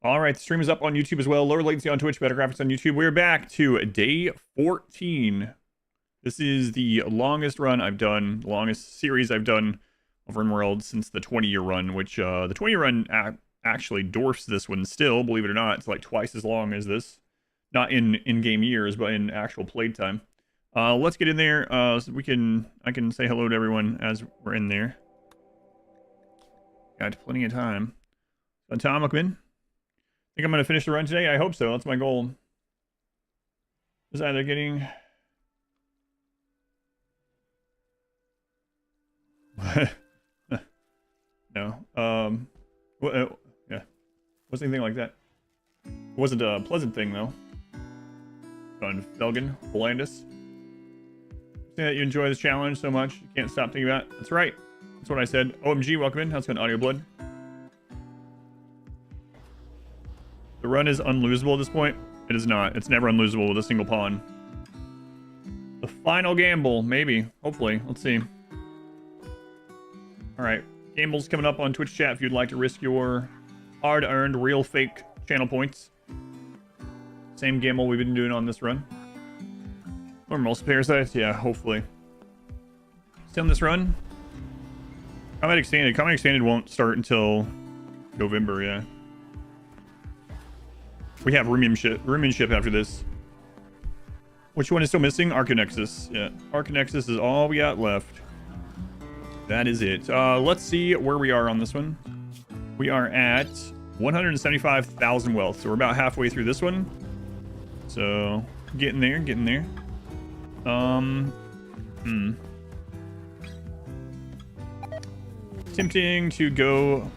All right, the stream is up on YouTube as well. Lower latency on Twitch, better graphics on YouTube. We're back to day 14. This is the longest run I've done, the longest series I've done of RimWorld since the 20-year run, which the 20-year run actually dwarfs this one still, believe it or not. It's like twice as long as this. Not in in-game years, but in actual playtime. Let's get in there so I can say hello to everyone as we're in there. Got plenty of time. So Tom, welcome in. Think I'm going to finish the run today? I hope so. That's my goal. Is either getting... no. Yeah. Wasn't anything like that. It wasn't a pleasant thing, though. Fun. Felgen, Blandus. Say that you enjoy this challenge so much, you can't stop thinking about it. That's right. That's what I said. OMG, welcome in. How's it going, Audio Blood? The run is unlosable at this point. It is not. It's never unlosable with a single pawn. The final gamble, maybe. Hopefully. Let's see. Alright. Gamble's coming up on Twitch chat if you'd like to risk your hard-earned, real fake channel points. Same gamble we've been doing on this run. Or most parasites? Yeah, hopefully. Still in this run. Combat Extended. Combat Extended won't start until November, yeah. We have roommanship after this. Which one is still missing? Archonexus. Yeah, Archonexus is all we got left. That is it. Let's see where we are on this one. We are at 175,000 wealth. So we're about halfway through this one. So getting there, getting there. Tempting to go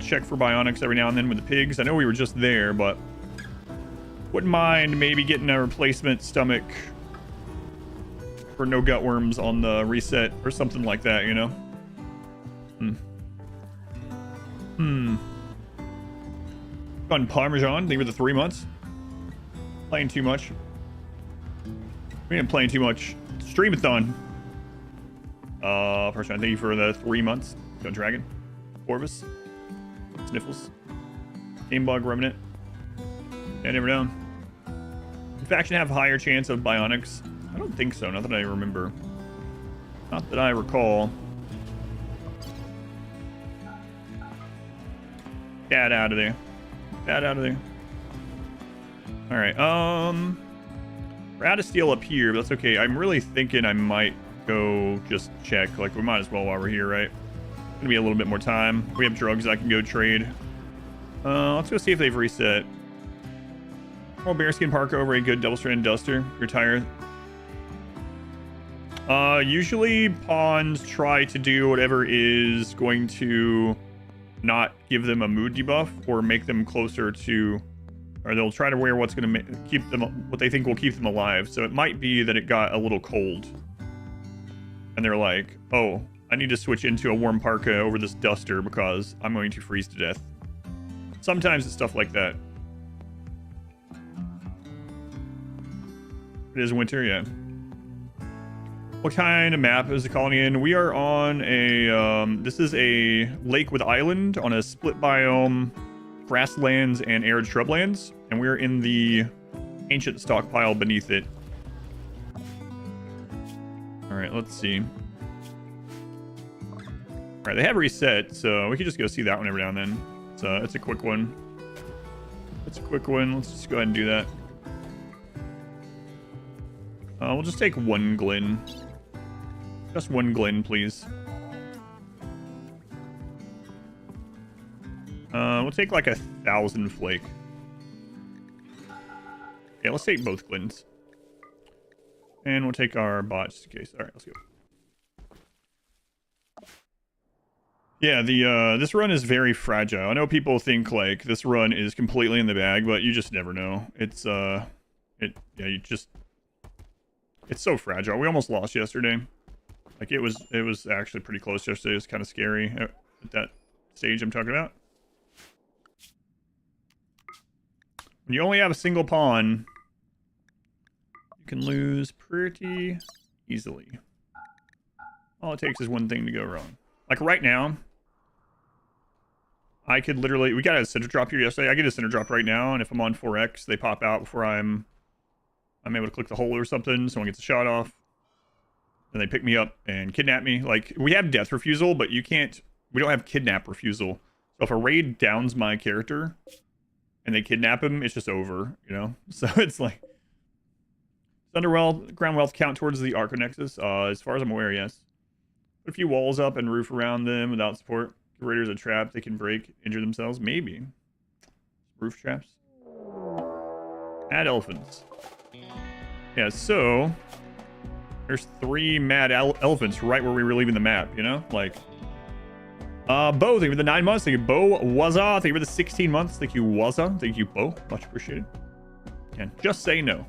check for bionics every now and then with the pigs. I know we were just there, but wouldn't mind maybe getting a replacement stomach for no gut worms on the reset or something like that, you know? Fun Parmesan, thank you for the 3 months. Playing too much. We ain't playing too much. Streamathon. Parmesan, thank you for the 3 months. Go Dragon. Corvus. Sniffles. Gamebug, Remnant. Yeah, never know. Did faction have higher chance of bionics? I don't think so, not that I remember. Not that I recall. Cat out of there. Cat out of there. Alright, we're out of steel up here, but that's okay. I'm really thinking I might go just check. Like, we might as well while we're here, right? Gonna be a little bit more time. We have drugs I can go trade. Let's go see if they've reset. Oh, bearskin parka over a good double-stranded duster. Your tire. Usually pawns try to do whatever is going to not give them a mood debuff or make them closer to, or they'll try to wear what's going to keep them, what they think will keep them alive. So it might be that it got a little cold and they're like, oh, I need to switch into a warm parka over this duster because I'm going to freeze to death. Sometimes it's stuff like that. It is winter, yeah. What kind of map is the colony in? We are on a, this is a lake with island on a split biome, grasslands and arid shrublands. And we're in the ancient stockpile beneath it. All right, let's see. All right, they have reset, so we could just go see that one every now and then. So it's a quick one. It's a quick one. Let's just go ahead and do that. We'll just take one Glen. Just one Glen, please. We'll take like 1,000 flake. Yeah, let's take both Glens. And we'll take our bot just in case. All right, let's go. Yeah, this run is very fragile. I know people think like this run is completely in the bag, but you just never know. It's it's so fragile. We almost lost yesterday. Like it was actually pretty close yesterday. It's kind of scary at that stage I'm talking about. When you only have a single pawn, you can lose pretty easily. All it takes is one thing to go wrong. Like right now, I could literally, we got a center drop here yesterday. I get a center drop right now, and if I'm on 4x, they pop out before I'm able to click the hole or something. Someone gets a shot off. Then they pick me up and kidnap me. Like, we have death refusal, but you can't, we don't have kidnap refusal. So if a raid downs my character and they kidnap him, it's just over, you know? So it's like, underworld, ground wealth count towards the Archonexus. As far as I'm aware, yes. Put a few walls up and roof around them without support. Give raiders a trap they can break, injure themselves. Maybe. Roof traps. Mad elephants. Yeah, so there's 3 mad elephants right where we were leaving the map, you know? Like, Bo, thank you for the 9 months. Thank you, Bo Wazza. Thank you for the 16 months. Thank you, Wazza. Thank you, Bo. Much appreciated. And just say no.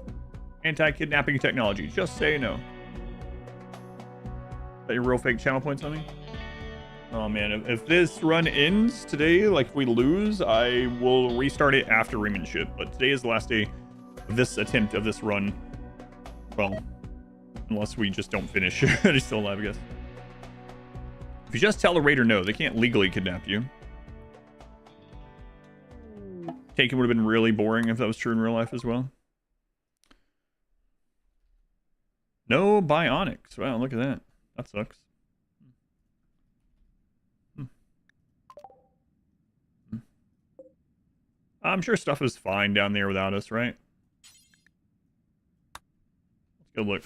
Anti-kidnapping technology. Just say no. Is that your real fake channel points on me? Oh man, if this run ends today, like if we lose, I will restart it after Remanship. But today is the last day of this attempt of this run. Well, unless we just don't finish. He's still alive, I guess. If you just tell the raider no, they can't legally kidnap you. Taken would have been really boring if that was true in real life as well. No bionics. Wow, look at that. That sucks. I'm sure stuff is fine down there without us, right? Let's go look.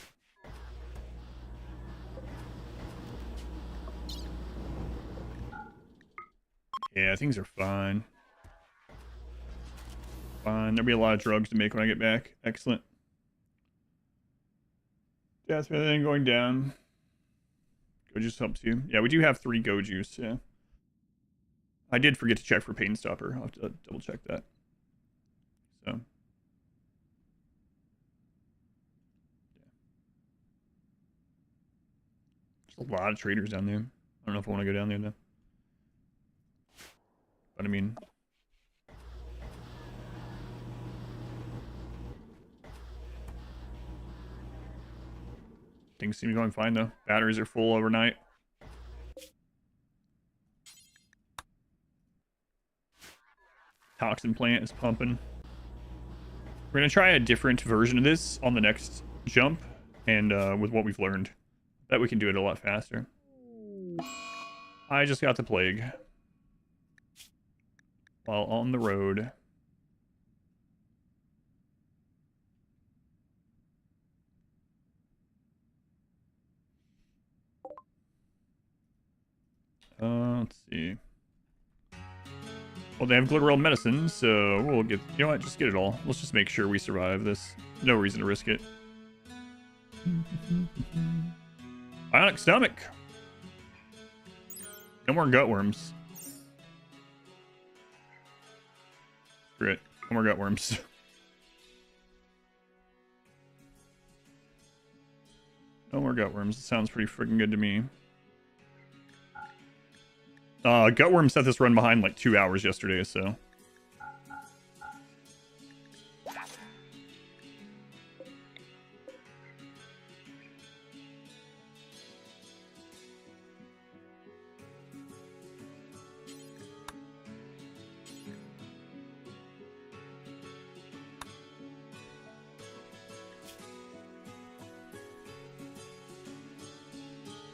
Yeah, things are fine. Fine. There'll be a lot of drugs to make when I get back. Excellent. Yeah, that's everything going down. Go juice helps you. Yeah, we do have 3 go juice, yeah. I did forget to check for pain stopper. I'll have to double check that. So. Yeah. There's a lot of traders down there. I don't know if I want to go down there though. But I mean. Things seem going fine though. Batteries are full overnight. Toxin plant is pumping. We're gonna try a different version of this on the next jump, and with what we've learned, bet we can do it a lot faster. I just got the plague while on the road. Let's see. Well, they have glitteral medicine, so we'll get, you know what, just get it all. Let's just make sure we survive this. No reason to risk it. Bionic stomach. No more gut worms. Screw it. No more gut worms. No more gut worms. It sounds pretty freaking good to me. Gutworm set this run behind like 2 hours yesterday, so.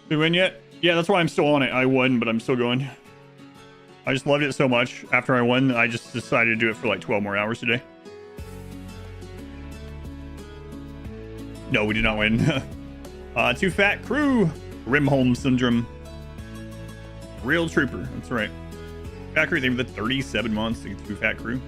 We win yet? Yeah, that's why I'm still on it. I won, but I'm still going. I just loved it so much. After I won, I just decided to do it for like 12 more hours today. No, we did not win. Too fat crew. Rimholm syndrome. Real trooper. That's right. Fat crew, they were the 37 months to get Too Fat crew.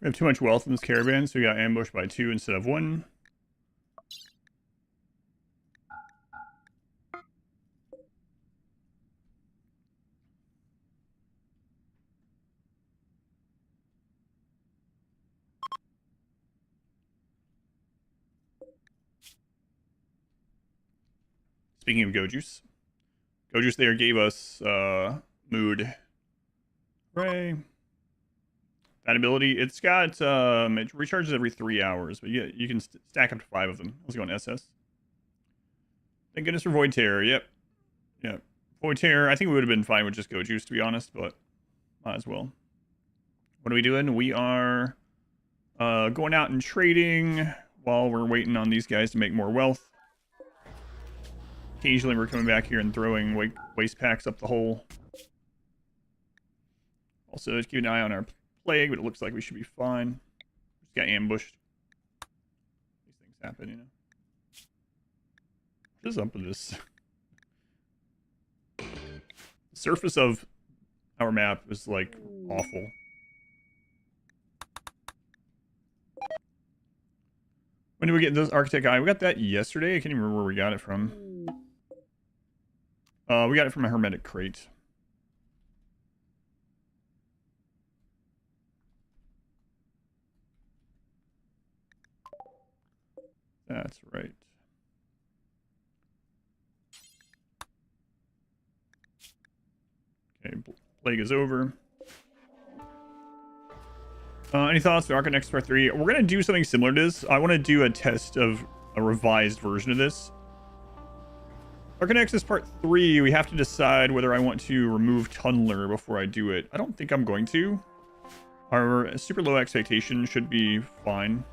We have too much wealth in this caravan, so we got ambushed by 2 instead of 1. Speaking of Gojuice. Gojuice there gave us mood. Hooray. That ability, it's got, it recharges every 3 hours, but yeah, you can stack up to 5 of them. Let's go on SS. Thank goodness for Void Terror, yep. Yep. Void Terror, I think we would have been fine with just Gojuice, to be honest, but might as well. What are we doing? We are going out and trading while we're waiting on these guys to make more wealth. Occasionally we're coming back here and throwing waste packs up the hole. Also, just keep an eye on our plague, but it looks like we should be fine. Just got ambushed. These things happen, you know. What is up with this? The surface of our map is, like, awful. When did we get this Architect Eye? We got that yesterday. I can't even remember where we got it from. We got it from a hermetic crate. That's right. Okay, plague is over. Any thoughts for Archonexus Part 3? We're going to do something similar to this. I want to do a test of a revised version of this. Archonexus Part 3, we have to decide whether I want to remove Tunneler before I do it. I don't think I'm going to. Our super low expectation should be fine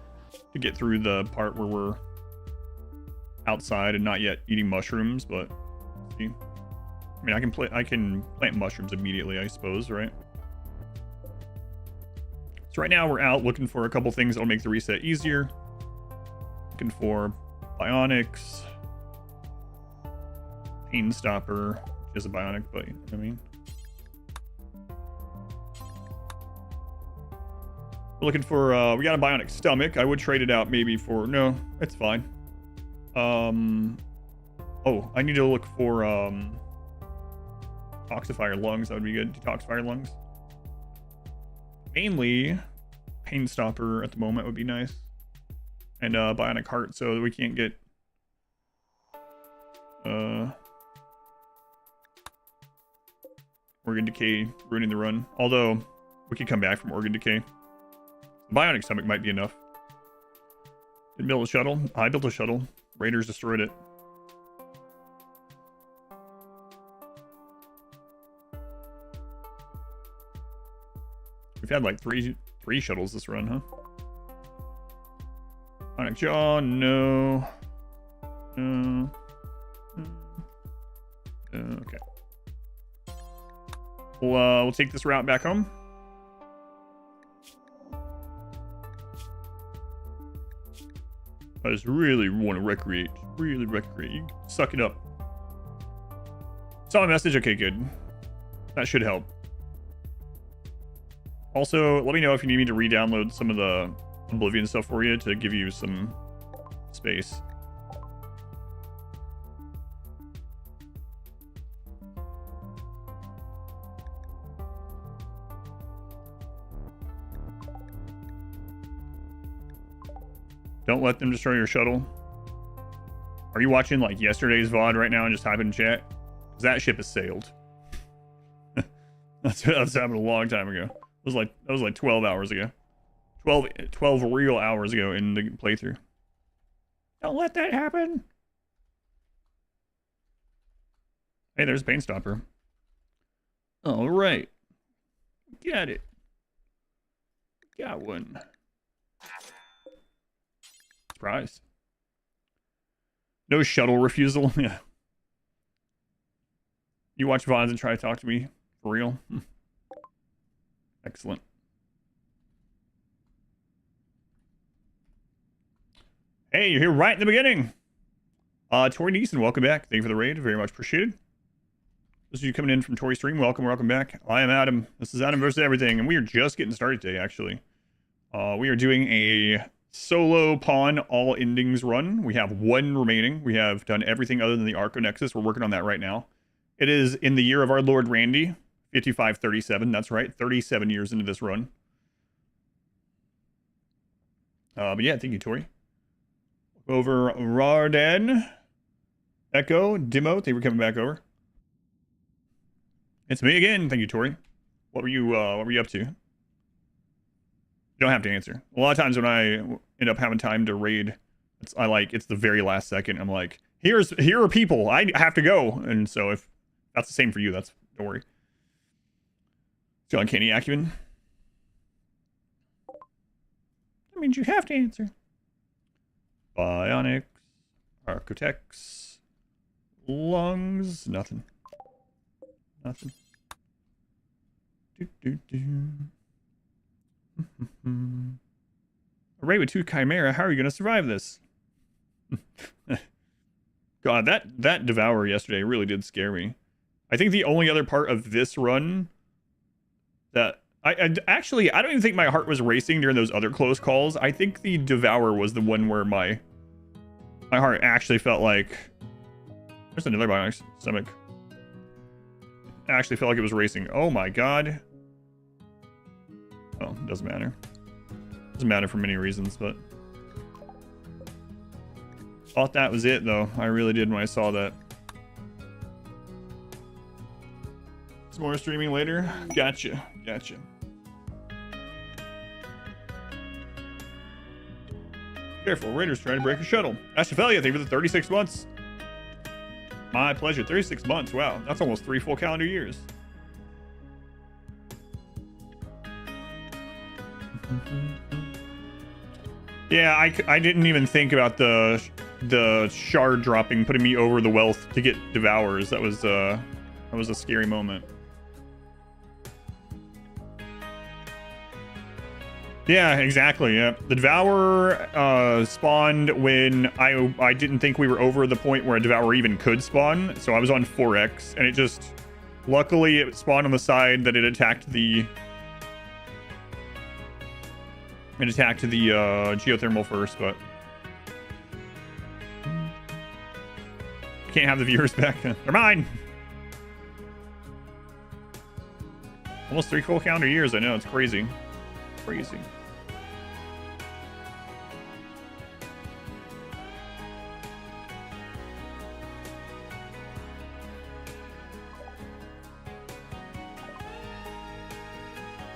to get through the part where we're outside and not yet eating mushrooms, but see. I mean, I can plant mushrooms immediately, I suppose, right? So right now we're out looking for a couple things that'll make the reset easier. Looking for bionics, pain stopper, which is a bionic, but you know what I mean. We're looking for we got a bionic stomach. I would trade it out maybe for no, it's fine. Oh, I need to look for detoxifier lungs. That would be good. Detoxifier lungs. Mainly pain stopper at the moment would be nice. And bionic heart so that we can't get organ decay ruining the run. Although we could come back from organ decay. The bionic stomach might be enough. Didn't build a shuttle. I built a shuttle. Raiders destroyed it. We've had like three shuttles this run, huh? Bionic jaw, no. No. Okay. We'll take this route back home. I just really want to recreate. Really recreate. You suck it up. Saw my message? Okay, good. That should help. Also, let me know if you need me to re-download some of the Oblivion stuff for you to give you some space. Don't let them destroy your shuttle. Are you watching like yesterday's VOD right now and just type in chat? Because that ship has sailed. That's happened a long time ago. That was like 12 hours ago. 12 real hours ago in the playthrough. Don't let that happen. Hey, there's a pain stopper. All right. Got it. Got one. Surprise. No shuttle refusal. Yeah. You watch VODs and try to talk to me for real? Excellent. Hey, you're here right in the beginning. Tori Neeson, welcome back. Thank you for the raid. Very much appreciated. This is you coming in from Tori Stream. Welcome back. I am Adam. This is Adam versus Everything, and we are just getting started today, actually. We are doing a solo pawn all endings run. We have one remaining. We have done everything other than the Archonexus. We're working on that right now. It is in the year of our Lord Randy, 5537. That's right, 37 years into this run. But yeah, thank you, Tori. Over Rarden, Echo, Dimo, thank you for coming back over. It's me again. Thank you, Tori. What were you up to? You don't have to answer. A lot of times when I end up having time to raid, it's the very last second. I'm like, here are people. I have to go. And so if that's the same for you, don't worry. John Candy Acumen. That means you have to answer. Bionics, Architects, Lungs, nothing. Nothing. A raid with 2 Chimera, how are you going to survive this? God, that Devourer yesterday really did scare me. I think the only other part of this run that... I don't even think my heart was racing during those other close calls. I think the Devourer was the one where my heart actually felt like... There's another bionic stomach. I actually felt like it was racing. Oh my god. Oh, it doesn't matter. Doesn't matter for many reasons, but... Thought that was it, though. I really did when I saw that. Some more streaming later? Gotcha. Gotcha. Careful, Raiders trying to break a shuttle. Ashtafelia, thank you for the 36 months. My pleasure. 36 months. Wow. That's almost 3 full calendar years. Yeah, I didn't even think about the shard dropping, putting me over the wealth to get Devourers. That was a scary moment. Yeah, exactly. Yeah, the Devourer spawned when I didn't think we were over the point where a Devourer even could spawn. So I was on 4x, and it just luckily it spawned on the side that it attacked the geothermal first, but can't have the viewers back. They're mine. Almost 3 full calendar years. I know, it's crazy. Crazy.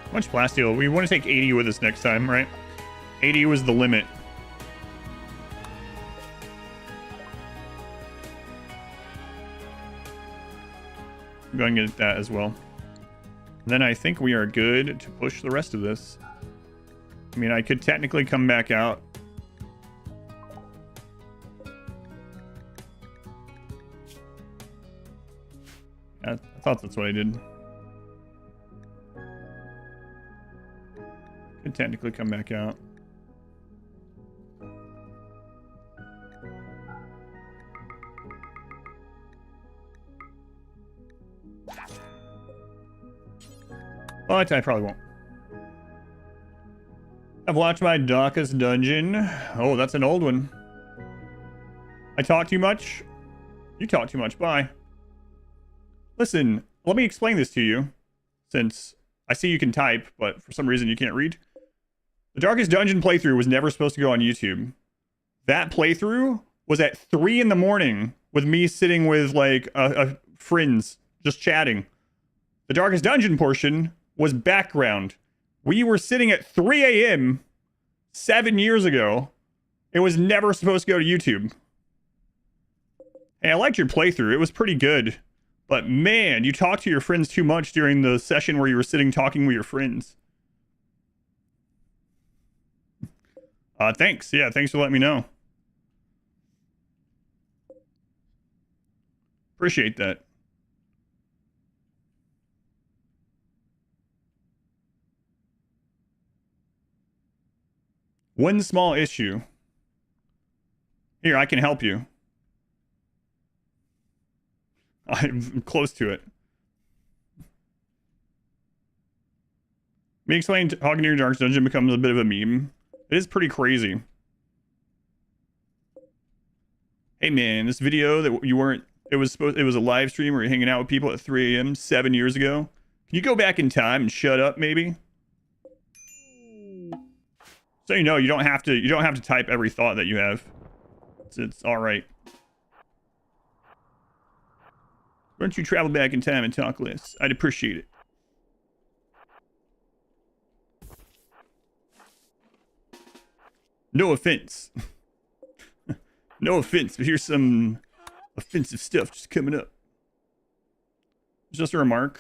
How much plasteel? We want to take 80 with us next time, right? 80 was the limit. I'm going to get that as well. And then I think we are good to push the rest of this. I mean, I could technically come back out. I thought that's what I did. Could technically come back out. But I probably won't. I've watched my darkest dungeon. Oh, that's an old one. I talk too much? You talk too much. Bye. Listen, let me explain this to you. Since I see you can type, but for some reason you can't read. The darkest dungeon playthrough was never supposed to go on YouTube. That playthrough was at 3 in the morning with me sitting with like friends just chatting. The darkest dungeon portion was background. We were sitting at 3 a.m. 7 years ago. It was never supposed to go to YouTube. Hey, I liked your playthrough. It was pretty good. But man, you talked to your friends too much during the session where you were sitting talking with your friends. Thanks. Yeah, thanks for letting me know. Appreciate that. One small issue. Here, I can help you. I'm close to it. Me explaining talking to your Dark Dungeon becomes a bit of a meme. It is pretty crazy. Hey man, this video that you weren't, it was a live stream where you're hanging out with people at 3 a.m. 7 years ago. Can you go back in time and shut up, maybe? So you know, you don't have to type every thought that you have. It's all right. Why don't you travel back in time and talk less? I'd appreciate it. No offense. No offense, but here's some offensive stuff just coming up. It's just a remark.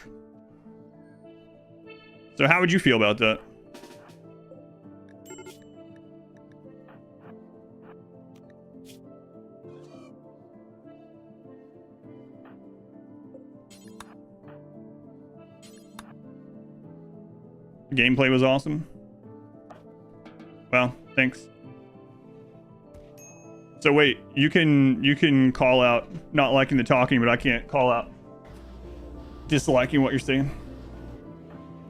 So how would you feel about that? The gameplay was awesome. Well, thanks. So wait, you can call out not liking the talking, but I can't call out disliking what you're saying.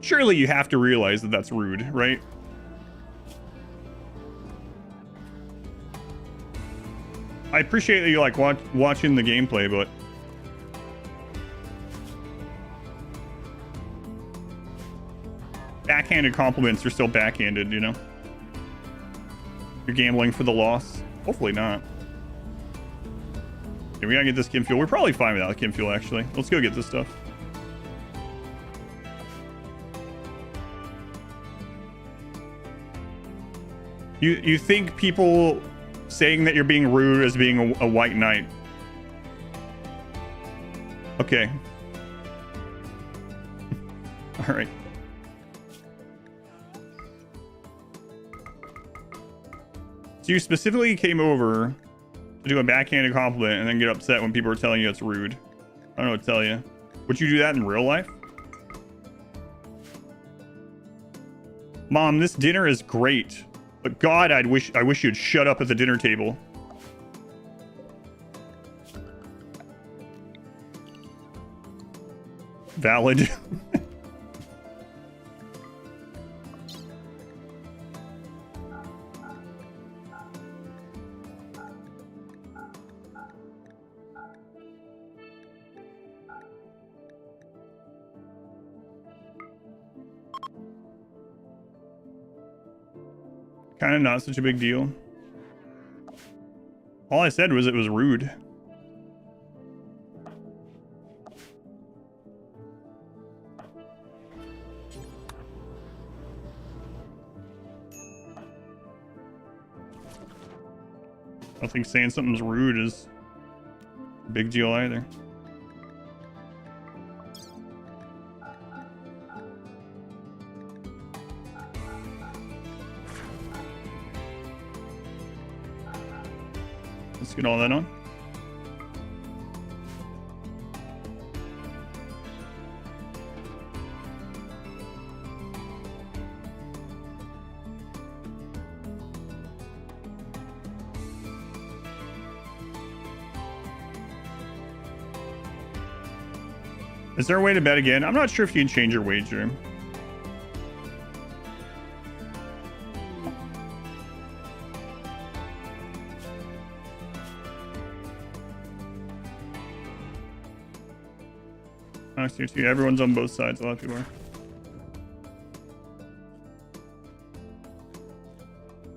Surely you have to realize that that's rude, right? I appreciate that you like watching the gameplay, but backhanded compliments are still backhanded, you know? You're gambling for the loss. Hopefully not. Okay, we gotta get this chem fuel. We're probably fine without the chem fuel, actually. Let's go get this stuff. You think people saying that you're being rude as being a white knight? Okay. All right. So you specifically came over to do a backhanded compliment and then get upset when people are telling you it's rude. I don't know what to tell you. Would you do that in real life? Mom, this dinner is great. But God, I wish you'd shut up at the dinner table. Valid. Kind of not such a big deal. All I said was it was rude. I don't think saying something's rude is a big deal either. Let's get all that on. Is there a way to bet again? I'm not sure if you can change your wager. Everyone's on both sides. A lot of people are.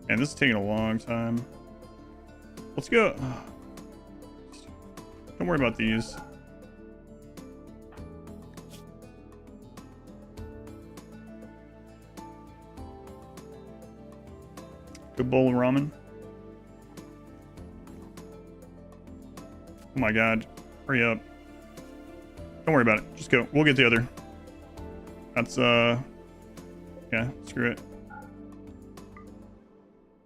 Man, this is taking a long time. Let's go. Don't worry about these. Good bowl of ramen. Oh my God. Hurry up. Don't worry about it. Just go. We'll get the other. That's, yeah, screw it.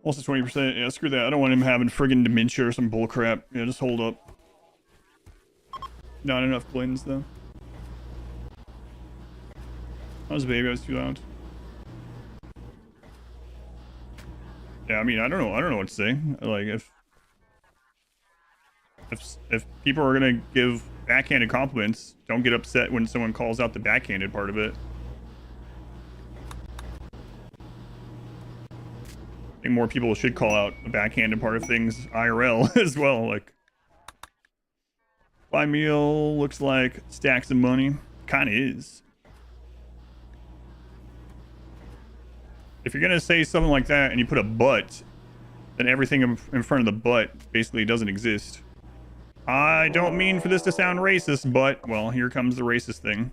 Also 20%. Yeah, screw that. I don't want him having friggin' dementia or some bullcrap. Yeah, just hold up. Not enough blends, though. I was a baby. I was too loud. Yeah, I mean, I don't know what to say. Like, if people are gonna give backhanded compliments, don't get upset when someone calls out the backhanded part of it. think more people should call out the backhanded part of things IRL as well. Like, buy meal looks like stacks of money. Kind of is. If you're gonna say something like that and you put a but, then everything in front of the but basically doesn't exist. I don't mean for this to sound racist, but, well, here comes the racist thing.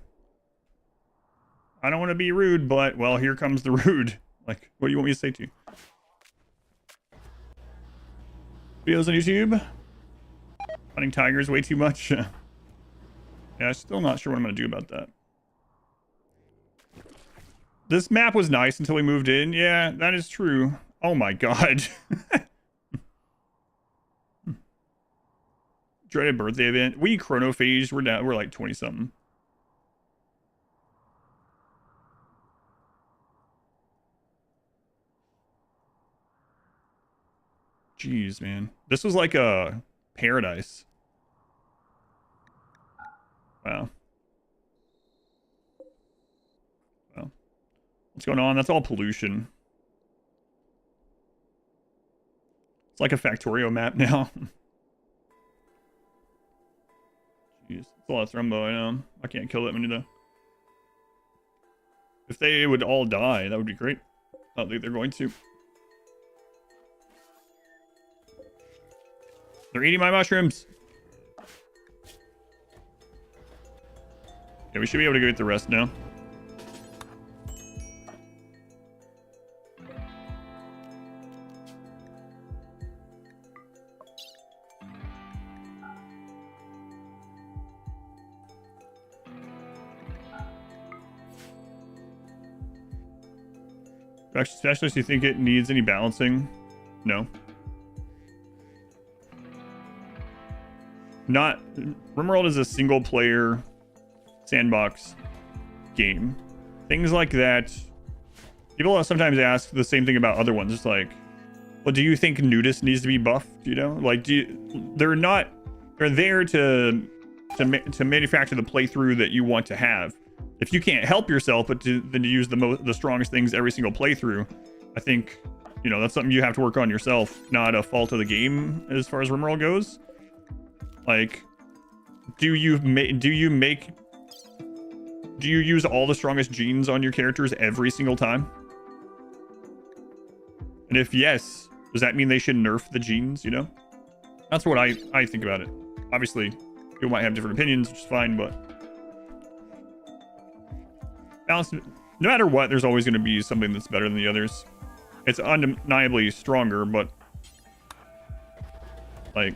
I don't want to be rude, but, well, here comes the rude. Like, what do you want me to say to you? Videos on YouTube? Hunting tigers way too much. Yeah, I'm still not sure what I'm going to do about that. This map was nice until we moved in. Yeah, that is true. Oh my god. Dreaded birthday event. We chronophaged. We're down. We're like 20 something. Jeez, man. This was like a paradise. Wow. Well, what's going on? That's all pollution. It's like a Factorio map now. Jeez, it's a lot of Thrumbo, I know. I can't kill that many though. If they would all die, that would be great. I don't think they're going to. They're eating my mushrooms. Yeah, we should be able to get the rest now. Specialist, do you think it needs any balancing? No. Not. RimWorld is a single player sandbox game. Things like that. People sometimes ask the same thing about other ones. It's like, well, do you think nudist needs to be buffed? You know, like, they're not. They're there to manufacture the playthrough that you want to have. If you can't help yourself, but then to use the strongest things every single playthrough, I think, you know, that's something you have to work on yourself, not a fault of the game as far as RimWorld goes. Like, do you use all the strongest genes on your characters every single time? And if yes, does that mean they should nerf the genes, you know? That's what I think about it. Obviously, people might have different opinions, which is fine, but balance, no matter what, there's always going to be something that's better than the others. It's undeniably stronger, but like,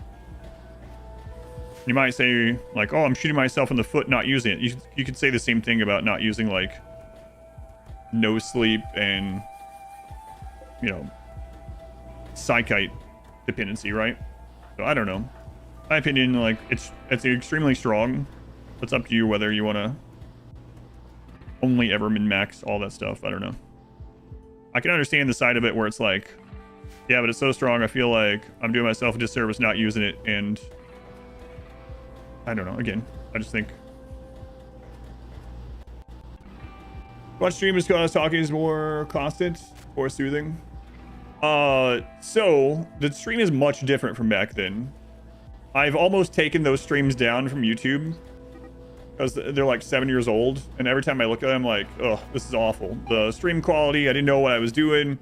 you might say like, oh, I'm shooting myself in the foot not using it. You could say the same thing about not using like no sleep and, you know, psychite dependency, right? So I don't know. My opinion, like, it's extremely strong. It's up to you whether you want to only ever min-max all that stuff. I don't know. I can understand the side of it where it's like, yeah, but it's so strong, I feel like I'm doing myself a disservice not using it, and I don't know. Again, I just think what streamers cause talking is more constant or soothing. So the stream is much different from back then. I've almost taken those streams down from YouTube because they're like 7 years old, and every time I look at them, I'm like, oh, this is awful. The stream quality, I didn't know what I was doing.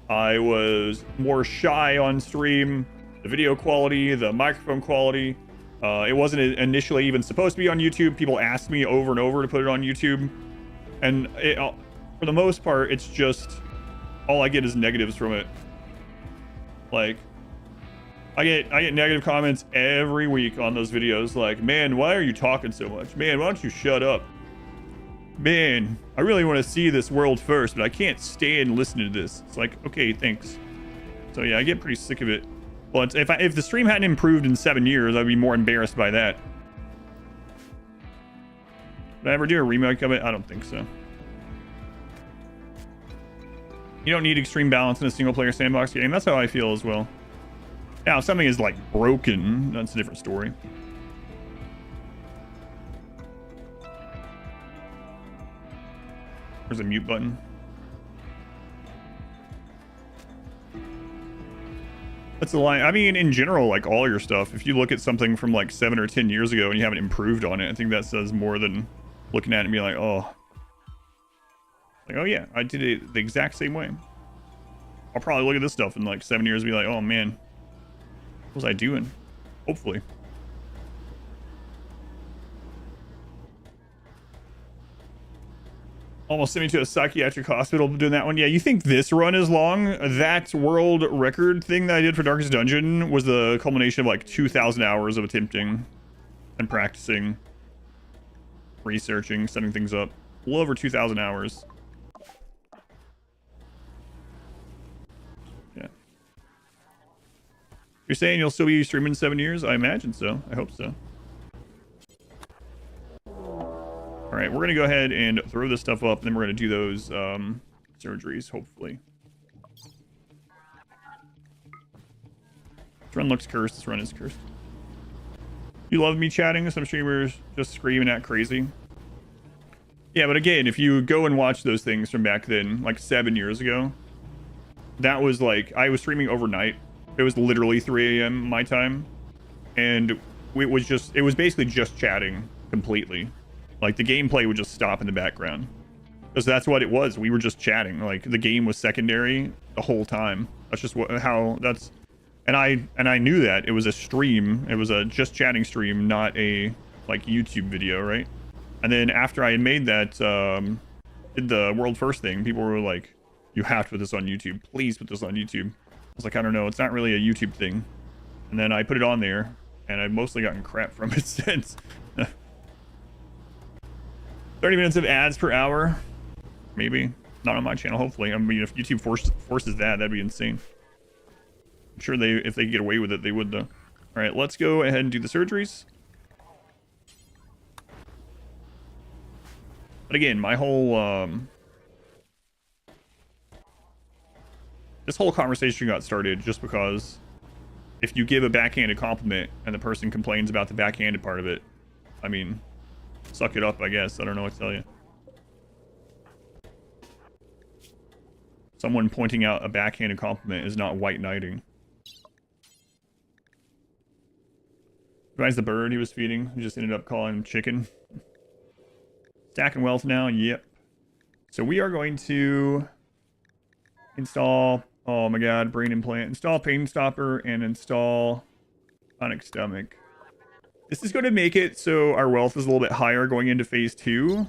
I was more shy on stream. The video quality, the microphone quality. It wasn't initially even supposed to be on YouTube. People asked me over and over to put it on YouTube, and for the most part, it's just all I get is negatives from it. Like, I get negative comments every week on those videos. Like, man, why are you talking so much? Man, why don't you shut up? Man, I really want to see this world first, but I can't stand listening to this. It's like, okay, thanks. So yeah, I get pretty sick of it. But if the stream hadn't improved in 7 years, I'd be more embarrassed by that. Would I ever do a remake of it? I don't think so. You don't need extreme balance in a single player sandbox game. That's how I feel as well. Now, if something is like broken, that's a different story. There's a mute button. That's a line. I mean, in general, like all your stuff, if you look at something from like 7 or 10 years ago and you haven't improved on it, I think that says more than looking at it and being like, oh, yeah, I did it the exact same way. I'll probably look at this stuff in like 7 years and be like, oh man, what was I doing? Hopefully. Almost sent me to a psychiatric hospital doing that one. Yeah, you think this run is long? That world record thing that I did for Darkest Dungeon was the culmination of like 2,000 hours of attempting and practicing, researching, setting things up. A little over 2,000 hours. Yeah. You're saying you'll still be streaming in 7 years? I imagine so. I hope so. All right, we're going to go ahead and throw this stuff up, and then we're going to do those surgeries, hopefully. This run looks cursed. This run is cursed. You love me chatting? Some streamers just screaming at crazy. Yeah, but again, if you go and watch those things from back then, like 7 years ago, that was like, I was streaming overnight. It was literally 3 a.m. my time. And it was basically just chatting completely. Like, the gameplay would just stop in the background. Because that's what it was. We were just chatting. Like, the game was secondary the whole time. That's just and I knew that. It was a stream. It was a just chatting stream, not a, like, YouTube video, right? And then after I had made that, did the world first thing, people were like, you have to put this on YouTube. Please put this on YouTube. I was like, I don't know. It's not really a YouTube thing. And then I put it on there, and I've mostly gotten crap from it since. 30 minutes of ads per hour, maybe. Not on my channel, hopefully. I mean, if YouTube forces that, that'd be insane. I'm sure if they get away with it, they would, though. All right, let's go ahead and do the surgeries. But again, my whole this whole conversation got started just because if you give a backhanded compliment and the person complains about the backhanded part of it, I mean, suck it up, I guess. I don't know what to tell you. Someone pointing out a backhanded compliment is not white knighting. Why's the bird he was feeding? He just ended up calling him chicken. Stacking wealth now, yep. So we are going to install, oh my god, brain implant. Install pain stopper and install tonic stomach. This is going to make it so our wealth is a little bit higher going into phase 2.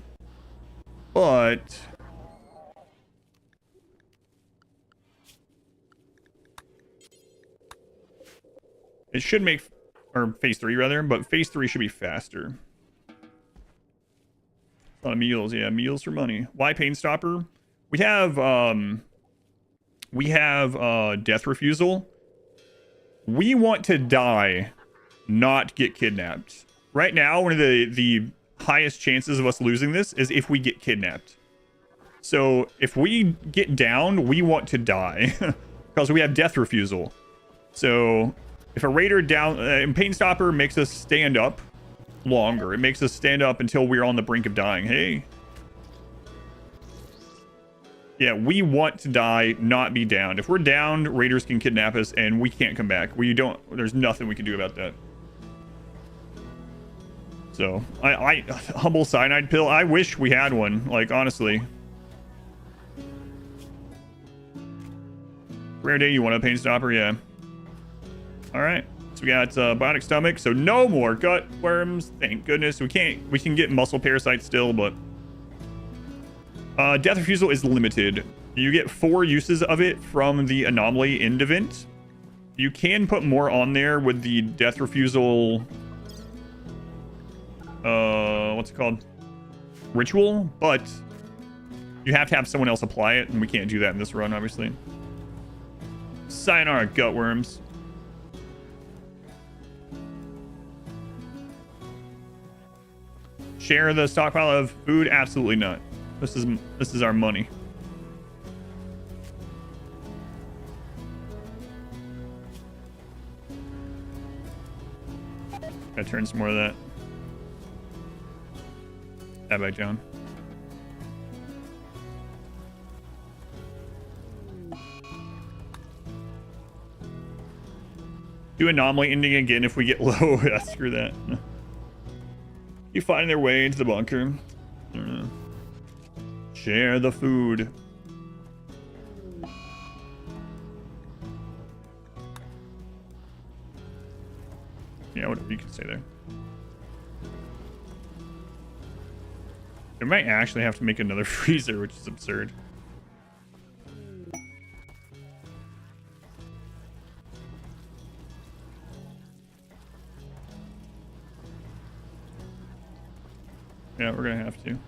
But it should make, or phase 3 rather, but phase 3 should be faster. A lot of meals, yeah, meals for money. Why pain stopper? We have death refusal. We want to die, not get kidnapped. Right now, one of the highest chances of us losing this is if we get kidnapped. So if we get downed, we want to die because we have death refusal. So if a raider down, pain stopper makes us stand up longer. It makes us stand up until we're on the brink of dying. Hey. Yeah, we want to die, not be downed. If we're downed, raiders can kidnap us and we can't come back. There's nothing we can do about that. So, I humble cyanide pill. I wish we had one, like, honestly. Rare day, you want a pain stopper? Yeah. Alright. So we got bionic stomach, so no more gut worms. Thank goodness. We can get muscle parasites still, but death refusal is limited. You get 4 uses of it from the anomaly end event. You can put more on there with the death refusal, what's it called? Ritual, but you have to have someone else apply it, and we can't do that in this run, obviously. Sayonara gut worms. Share the stockpile of food? Absolutely not. This is our money. Gotta turn some more of that. Bye bye, John. Do anomaly ending again if we get low. Yeah, screw that. You find their way into the bunker. I don't know. Share the food. Yeah, whatever you can say there. We might actually have to make another freezer, which is absurd. Yeah, we're gonna have to.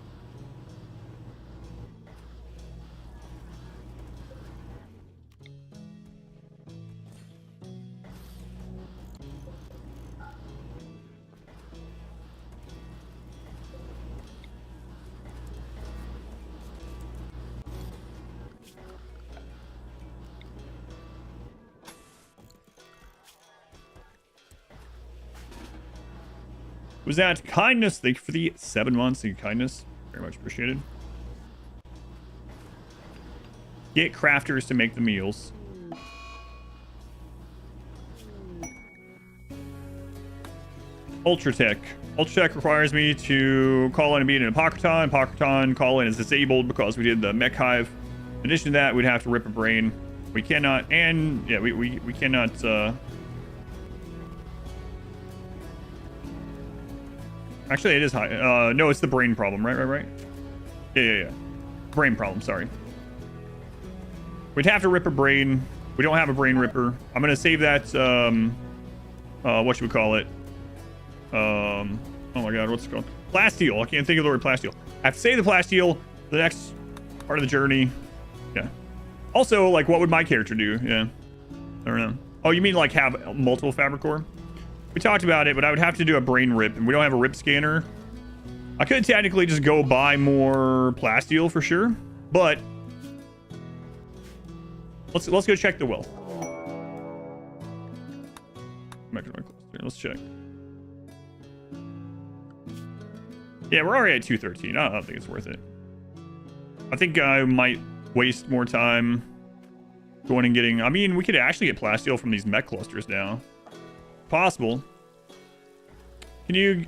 Was that kindness? Thank you for the 7 months of kindness. Very much appreciated. Get crafters to make the meals. Ultratech. Ultratech requires me to call in and beat an Apocryton. Apocryton call in is disabled because we did the mech hive. In addition to that, we'd have to rip a brain. We cannot, and yeah, we cannot, actually, it is high. No, it's the brain problem, right? Yeah. Brain problem, sorry. We'd have to rip a brain. We don't have a brain ripper. I'm going to save that, what should we call it? Oh my god, what's it called? Plasteel. I can't think of the word plasteel. I have to save the plasteel for the next part of the journey. Yeah. Also, like, what would my character do? Yeah. I don't know. Oh, you mean, like, have multiple fabric core? We talked about it, but I would have to do a brain rip, and we don't have a rip scanner. I could technically just go buy more plasteel for sure, but let's go check the well. Let's check. Yeah, we're already at 213. I don't think it's worth it. I think I might waste more time going and getting... I mean, we could actually get plasteel from these mech clusters now. Possible. Can you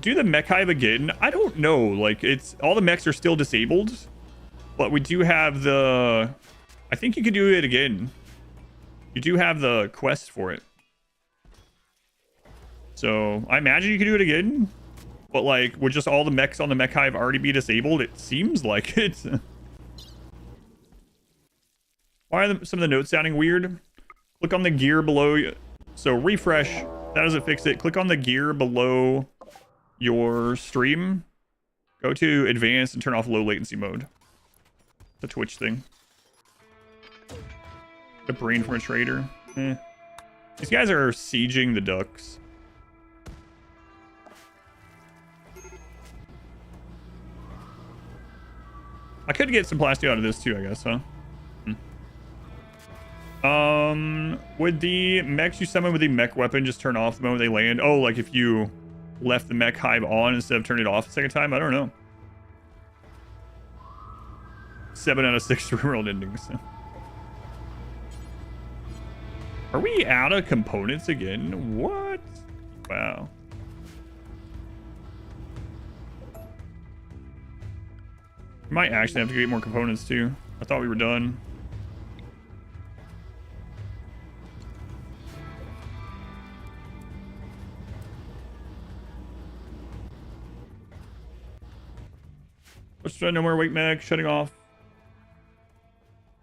do the mech hive again? I don't know. Like, it's... all the mechs are still disabled, but we do have the... I think you could do it again. You do have the quest for it. So, I imagine you could do it again. But, like, would just all the mechs on the mech hive already be disabled? It seems like it. Why are some of the notes sounding weird? Click on the gear below. So, refresh. That doesn't fix it. Click on the gear below your stream. Go to advanced and turn off low latency mode. The Twitch thing. The brain from a trader. These guys are sieging the ducks. I could get some plasteel out of this too, I guess, huh? Would the mechs you summon with the mech weapon just turn off the moment they land? Oh, like if you left the mech hive on instead of turning it off the second time? I don't know. 7 out of 6 RimWorld endings. Are we out of components again? What? Wow. We might actually have to get more components too. I thought we were done. Let's try no more wake mech. Shutting off.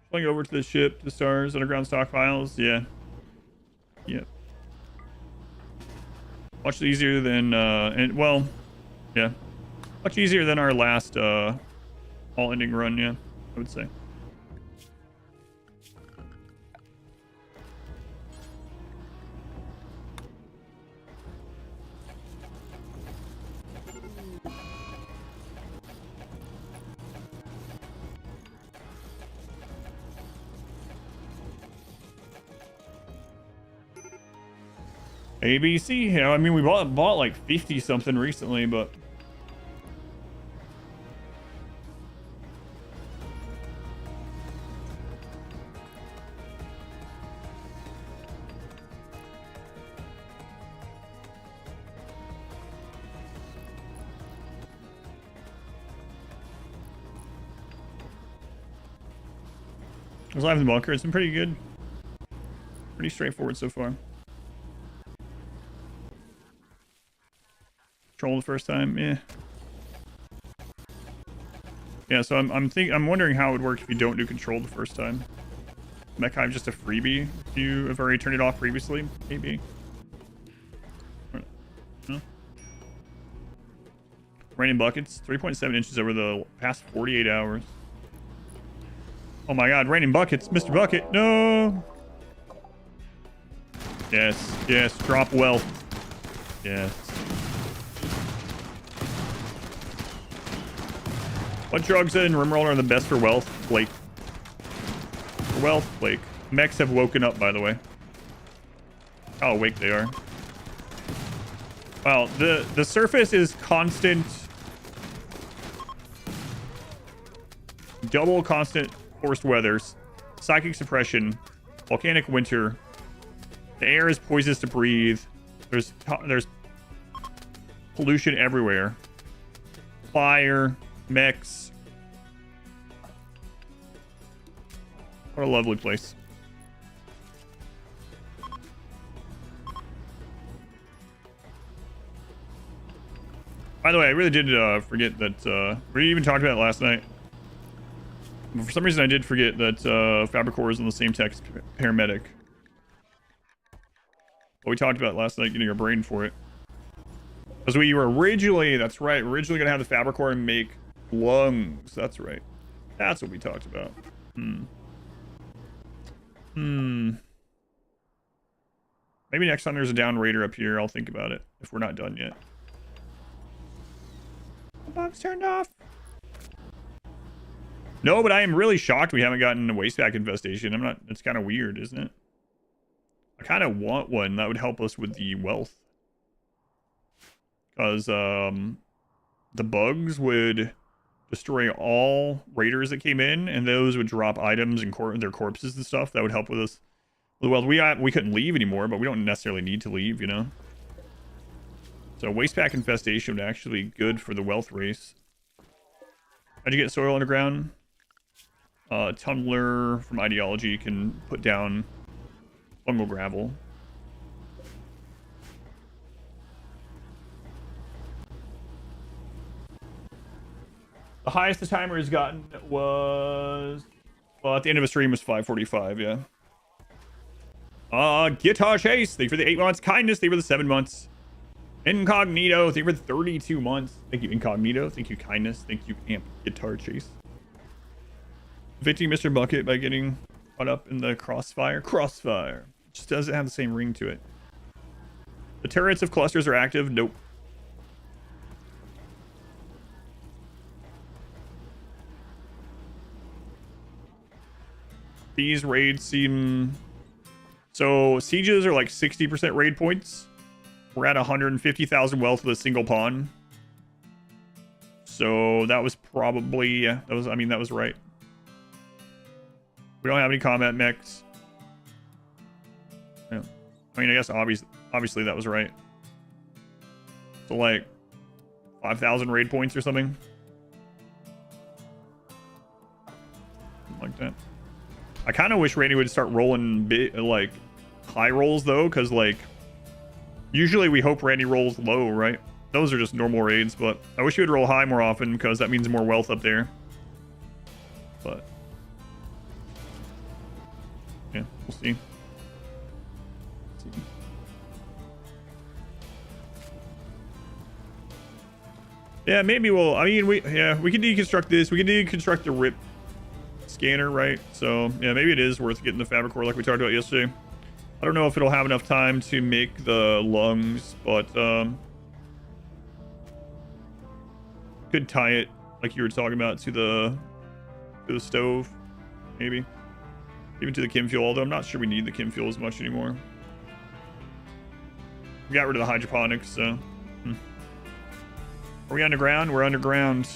Flying over to the ship, to the stars, underground stockpiles. Yeah. Yep. Much easier than, well, yeah. Much easier than our last, all-ending run, yeah, I would say. ABC, you know, I mean, we bought like 50 something recently, but was live in the bunker. It's been pretty good. Pretty straightforward so far. Control the first time, yeah. Yeah, so I'm wondering how it would work if you don't do control the first time. Isn't that kind of just a freebie if you have already turned it off previously? Maybe. No? Raining buckets, 3.7 inches over the past 48 hours. Oh my god, raining buckets, Mr. Bucket, no! Yes, yes, drop wealth. Yes. What drugs in RimWorld are the best for wealth? Blake. For wealth, Blake. Mechs have woken up, by the way. How awake they are. Well, the surface is constant. Double constant forced weathers. Psychic suppression. Volcanic winter. The air is poisonous to breathe. There's pollution everywhere. Fire. Mechs. What a lovely place. By the way, I really did forget that we even talked about it last night. But for some reason, I did forget that Fabricor is on the same text paramedic. But we talked about it last night, getting our brain for it. Because we were originally, that's right, originally going to have the Fabricor and make lungs. That's right. That's what we talked about. Maybe next time there's a down raider up here, I'll think about it. If we're not done yet. The box turned off. No, but I am really shocked we haven't gotten a wastepack infestation. I'm not. It's kind of weird, isn't it? I kind of want one that would help us with the wealth. Because the bugs would destroy all raiders that came in, and those would drop items and their corpses and stuff. That would help with us. Well, we couldn't leave anymore, but we don't necessarily need to leave, you know? So wastepack infestation would actually be good for the wealth race. How'd you get soil underground? Tumbler from Ideology can put down fungal gravel. The highest the timer has gotten was... Well, at the end of a stream was 5:45, yeah. Guitar Chase, thank you for the 8 months. Kindness, thank you for the 7 months. Incognito, thank you for the 32 months. Thank you, Incognito. Thank you, Kindness. Thank you, Amp Guitar Chase. Evicting Mr. Bucket by getting caught up in the crossfire. Crossfire. Just doesn't have the same ring to it. The turrets of clusters are active. Nope. These raids seem... So, sieges are like 60% raid points. We're at 150,000 wealth with a single pawn. So, that was probably... Yeah, that was right. We don't have any combat mechs. Yeah. I mean, I guess obviously that was right. So, like, 5,000 raid points or something. Something like that. I kind of wish Randy would start rolling like high rolls though, because like usually we hope Randy rolls low, right? Those are just normal raids, but I wish he would roll high more often because that means more wealth up there. But yeah, we'll see. Yeah, maybe we'll. I mean, we can deconstruct this. We can deconstruct the rip scanner, right? So yeah, maybe it is worth getting the Fabricor like we talked about yesterday. I don't know if it'll have enough time to make the lungs, but could tie it like you were talking about to the stove, maybe even to the chem fuel. Although I'm not sure we need the chem fuel as much anymore. We got rid of the hydroponics, so. Are we underground? We're underground.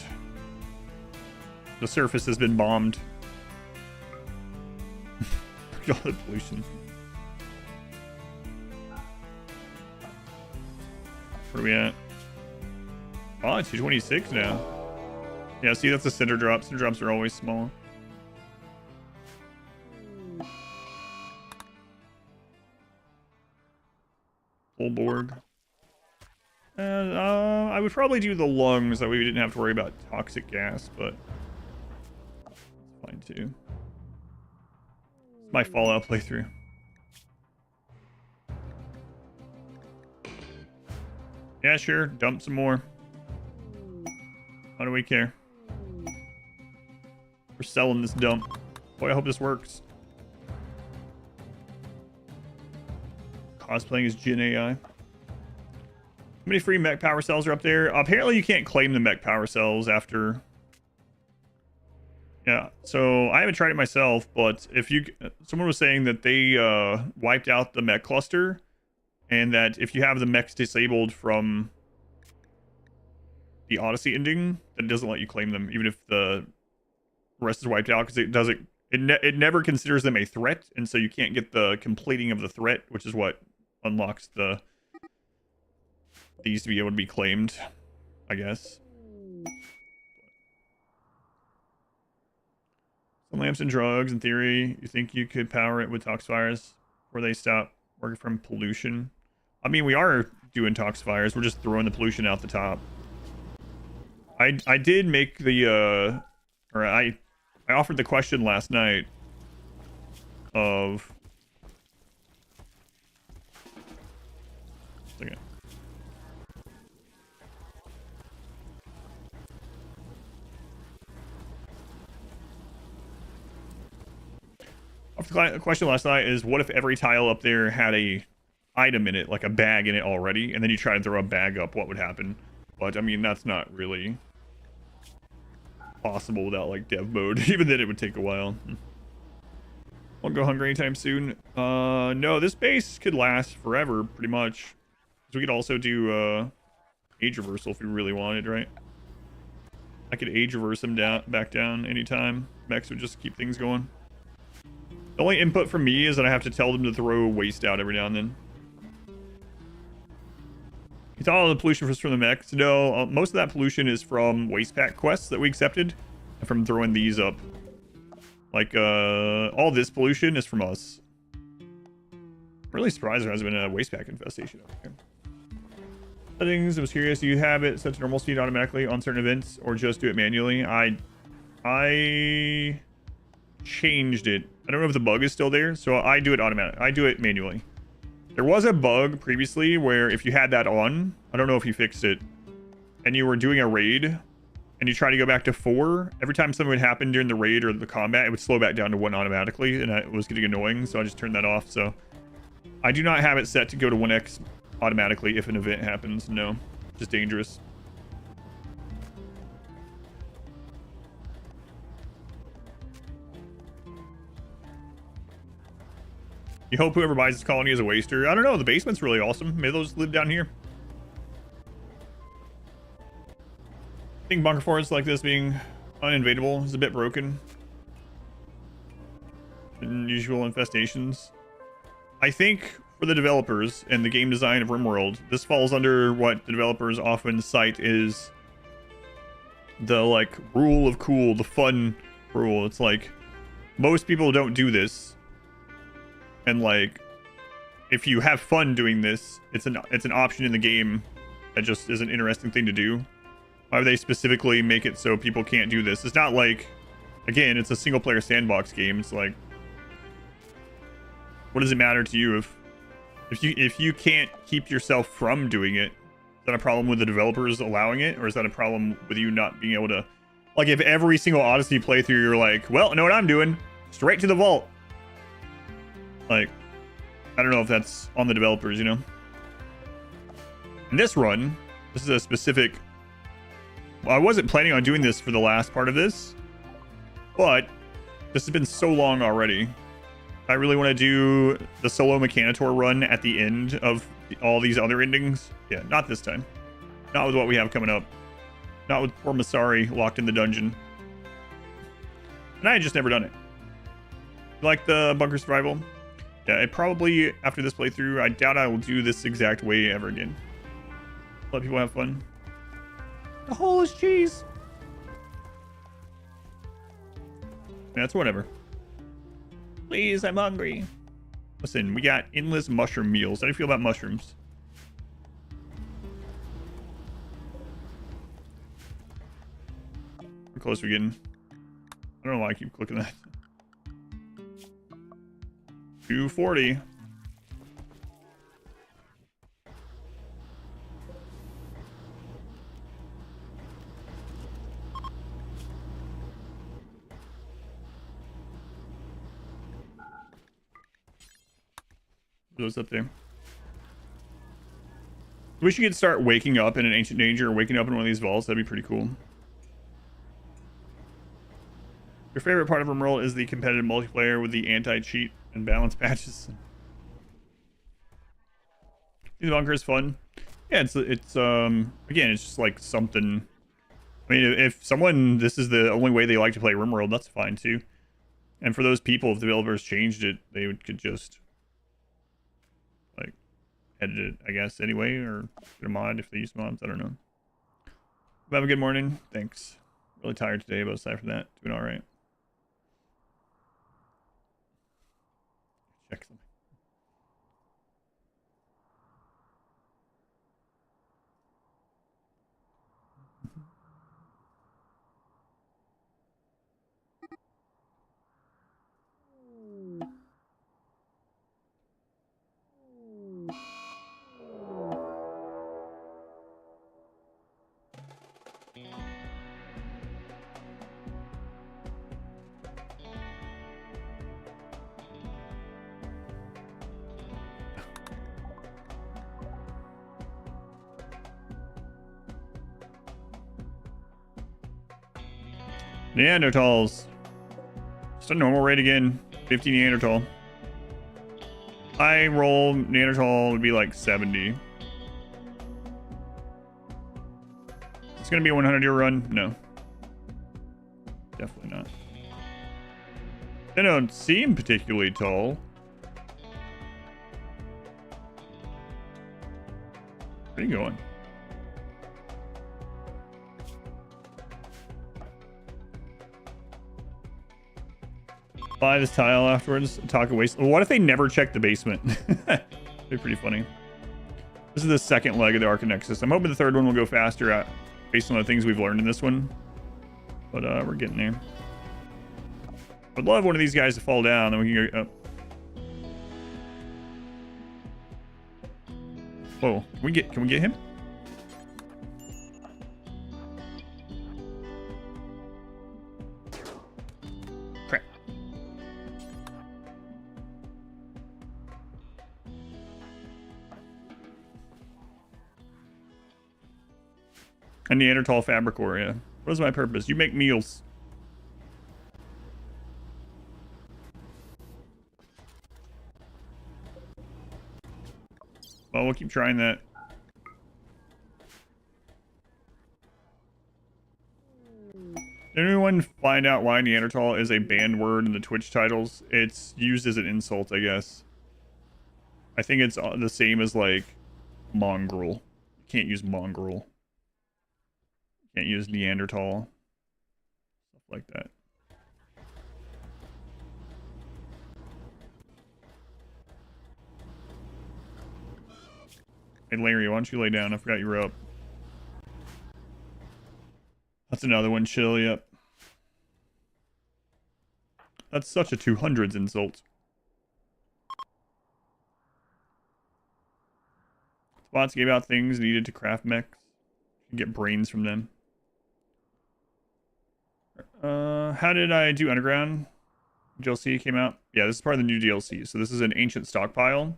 The surface has been bombed. All the pollution. Where are we at? Oh, it's 226 now. Yeah, see, that's a cinder drop. Cinder drops are always small. Holborg. I would probably do the lungs, that way we didn't have to worry about toxic gas, but it's fine too. It's my Fallout playthrough. Yeah, sure. Dump some more. How do we care? We're selling this dump. Boy, I hope this works. Cosplaying as Jin AI. How many free mech power cells are up there? Apparently you can't claim the mech power cells after... Yeah, so I haven't tried it myself, but if you... Someone was saying that they wiped out the mech cluster, and that if you have the mechs disabled from the Odyssey ending, then it doesn't let you claim them, even if the rest is wiped out, because it doesn't... It never considers them a threat, and so you can't get the completing of the threat, which is what unlocks these to be able to be claimed, I guess. Some lamps and drugs, in theory, you think you could power it with tox fires before they stop working from pollution? I mean, we are doing tox fires, we're just throwing the pollution out the top. I did make the I offered the question last night of... Okay. The question last night is, what if every tile up there had a item in it, like a bag in it already, and then you try to throw a bag up, what would happen? But I mean, that's not really possible without like dev mode. Even then it would take a while. Won't go hungry anytime soon. No, this base could last forever pretty much. So we could also do age reversal if we really wanted, right? I could age reverse them back down anytime. Mechs would just keep things going. The only input from me is that I have to tell them to throw waste out every now and then. You thought all the pollution was from the mechs? No, most of that pollution is from waste pack quests that we accepted, and from throwing these up. Like, all this pollution is from us. I'm really surprised there hasn't been a waste pack infestation up here. Settings, I was curious, do you have it set to normal speed automatically on certain events, or just do it manually? I changed it. I don't know if the bug is still there, so I do it automatic. I do it manually. There was a bug previously where if you had that on, I don't know if you fixed it, and you were doing a raid, and you try to go back to 4, every time something would happen during the raid or the combat, it would slow back down to 1 automatically, and it was getting annoying, so I just turned that off. So I do not have it set to go to 1x automatically if an event happens. No, just dangerous. You hope whoever buys this colony is a waster. I don't know. The basement's really awesome. Maybe they'll just live down here. I think bunker forts like this being uninvadable is a bit broken. Unusual infestations. I think for the developers and the game design of RimWorld, this falls under what the developers often cite is the like rule of cool, the fun rule. It's like most people don't do this. And like, if you have fun doing this, it's an option in the game that just is an interesting thing to do. Why would they specifically make it so people can't do this? It's not like, again, it's a single player sandbox game. It's like, what does it matter to you if you can't keep yourself from doing it? Is that a problem with the developers allowing it, or is that a problem with you not being able to? Like, if every single Odyssey playthrough you're like, well, I know what I'm doing, straight to the vault. Like, I don't know if that's on the developers, you know? In this run, this is a specific... Well, I wasn't planning on doing this for the last part of this, but this has been so long already. I really want to do the solo Mechanitor run at the end of all these other endings. Yeah, not this time. Not with what we have coming up. Not with poor Masari locked in the dungeon. And I had just never done it. You like the bunker survival? Yeah, it probably, after this playthrough, I doubt I will do this exact way ever again. Let people have fun. The hole is cheese. That's whatever. Please, I'm hungry. Listen, we got endless mushroom meals. How do you feel about mushrooms? close are we getting? I don't know why I keep clicking that. 240. Those up there. Wish you could start waking up in an ancient danger or waking up in one of these vaults. That'd be pretty cool. Your favorite part of RimWorld is the competitive multiplayer with the anti-cheat and balance patches. The bunker is fun. Yeah, it's again, it's just like something. I mean, if someone, this is the only way they like to play RimWorld, that's fine too. And for those people, if the developers changed it, they could just like edit it, I guess, anyway, or get a mod if they use mods. I don't know. Have a good morning. Thanks. Really tired today, but aside from that, doing all right. Check something. Neanderthals. Just a normal rate again. 50 Neanderthal. High roll Neanderthal would be like 70. It's gonna be a 100-year run? No. Definitely not. They don't seem particularly tall. Where are you going? Buy this tile afterwards. Talk a waste. Well, what if they never check the basement? That'd be pretty funny. This is the second leg of the Archonexus. I'm hoping the third one will go faster based on the things we've learned in this one. But we're getting there. I'd love one of these guys to fall down, then we can go up. Whoa, can we get him? Crap. A Neanderthal fabric ore, yeah. What is my purpose? You make meals. Well, we'll keep trying that. Did anyone find out why Neanderthal is a banned word in the Twitch titles? It's used as an insult, I guess. I think it's the same as, like, mongrel. You can't use mongrel. Can't use Neanderthal. Stuff like that. Hey, Larry, why don't you lay down? I forgot you were up. That's another one. Chill, yep. That's such a 200s insult. Spots gave out things needed to craft mechs. You can get brains from them. How did I do Underground? DLC came out. Yeah, this is part of the new DLC. So this is an ancient stockpile.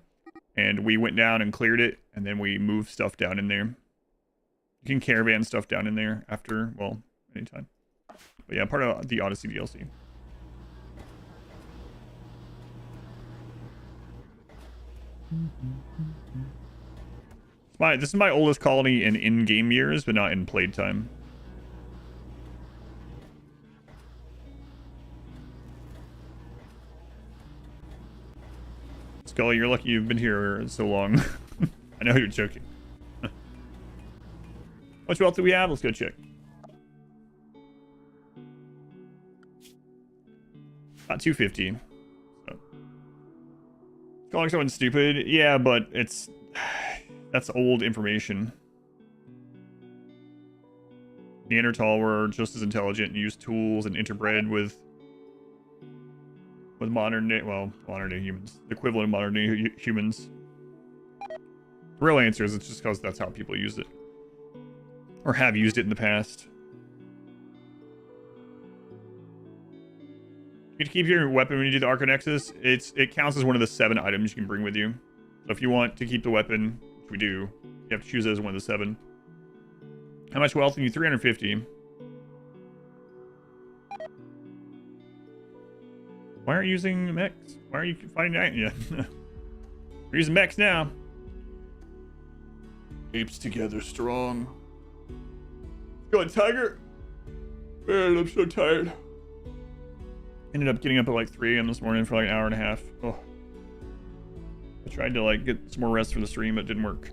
And we went down and cleared it. And then we moved stuff down in there. You can caravan stuff down in there after, well, anytime. But yeah, part of the Odyssey DLC. This is my oldest colony in in-game years, but not in playtime. Scully, you're lucky you've been here so long. I know you're joking. How much wealth do we have? Let's go check. About 250. So. Calling someone stupid? Yeah, but it's... That's old information. Neanderthal were just as intelligent and used tools and interbred with modern day, well, modern day humans, the equivalent of modern day humans. The real answer is it's just because that's how people use it, or have used it in the past. You can keep your weapon when you do the Archonexus. It counts as one of the 7 items you can bring with you. So if you want to keep the weapon, which we do, you have to choose it as one of the 7. How much wealth? You need 350. Why aren't you using mechs? Why are you fighting that? Yeah. We're using mechs now. Apes together strong. Go on, Tiger. Man, I'm so tired. Ended up getting up at like 3 a.m. this morning for like an hour and a half. Oh. I tried to like get some more rest for the stream, but it didn't work.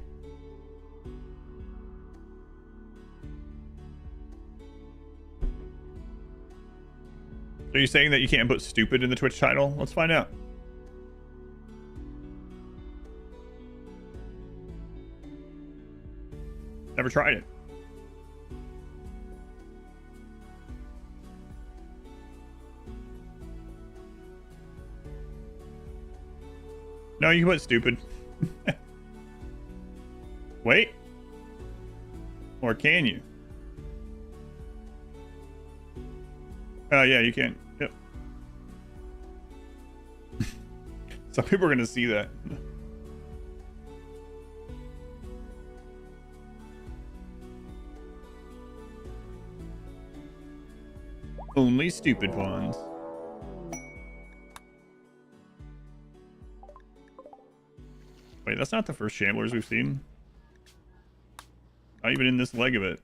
Are you saying that you can't put stupid in the Twitch title? Let's find out. Never tried it. No, you can put stupid. Wait. Or can you? Oh, yeah, you can. Yep. Some people are going to see that. Only stupid ones. Wait, that's not the first Shamblers we've seen. Not even in this leg of it.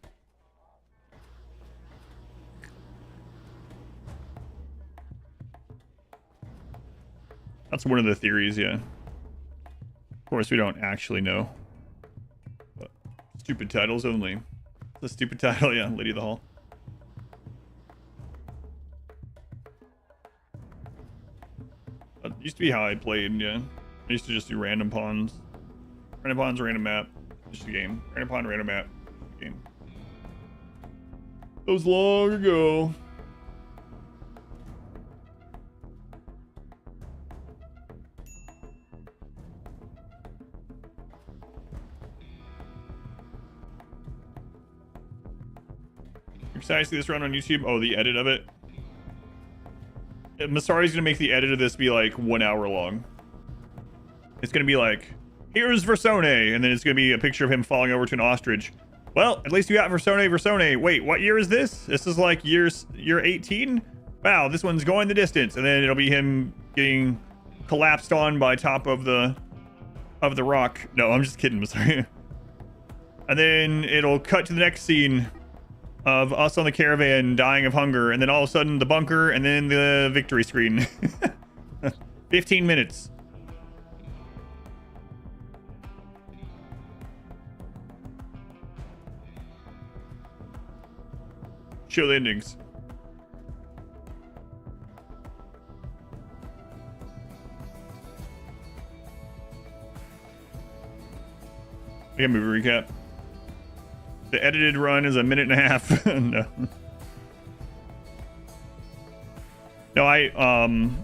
That's one of the theories, yeah. Of course, we don't actually know. But stupid titles only. The stupid title, yeah, Lady of the Hall. That used to be how I played, yeah. I used to just do random pawns. Random pawns, random map. Just a game. Random pawn, random map. Game. That was long ago. You're excited to see this run on YouTube? Oh, the edit of it? Masari's gonna make the edit of this be like 1 hour long. It's gonna be like, here's Versone, and then it's gonna be a picture of him falling over to an ostrich. Well, at least you got Versone. Wait, what year is this? This is like year 18? Wow, this one's going the distance. And then it'll be him getting collapsed on by top of the rock. No, I'm just kidding, sorry. And then it'll cut to the next scene of us on the caravan dying of hunger, and then all of a sudden the bunker, and then the victory screen. 15 minutes. Show the endings. I got movie recap. The edited run is 1.5 minutes. No. No,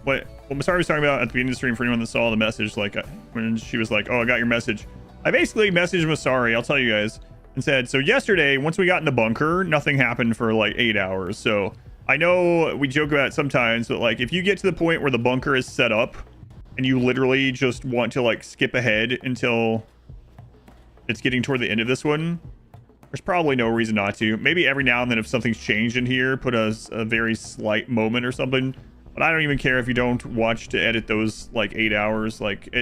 what Masari was talking about at the beginning of the stream, for anyone that saw the message, like when she was like, oh, I got your message. I basically messaged Masari, I'll tell you guys, and said, so yesterday, once we got in the bunker, nothing happened for like 8 hours. So I know we joke about it sometimes, but like if you get to the point where the bunker is set up and you literally just want to like skip ahead until it's getting toward the end of this one, there's probably no reason not to. Maybe every now and then if something's changed in here, put a very slight moment or something. But I don't even care if you don't watch to edit those like 8 hours. Like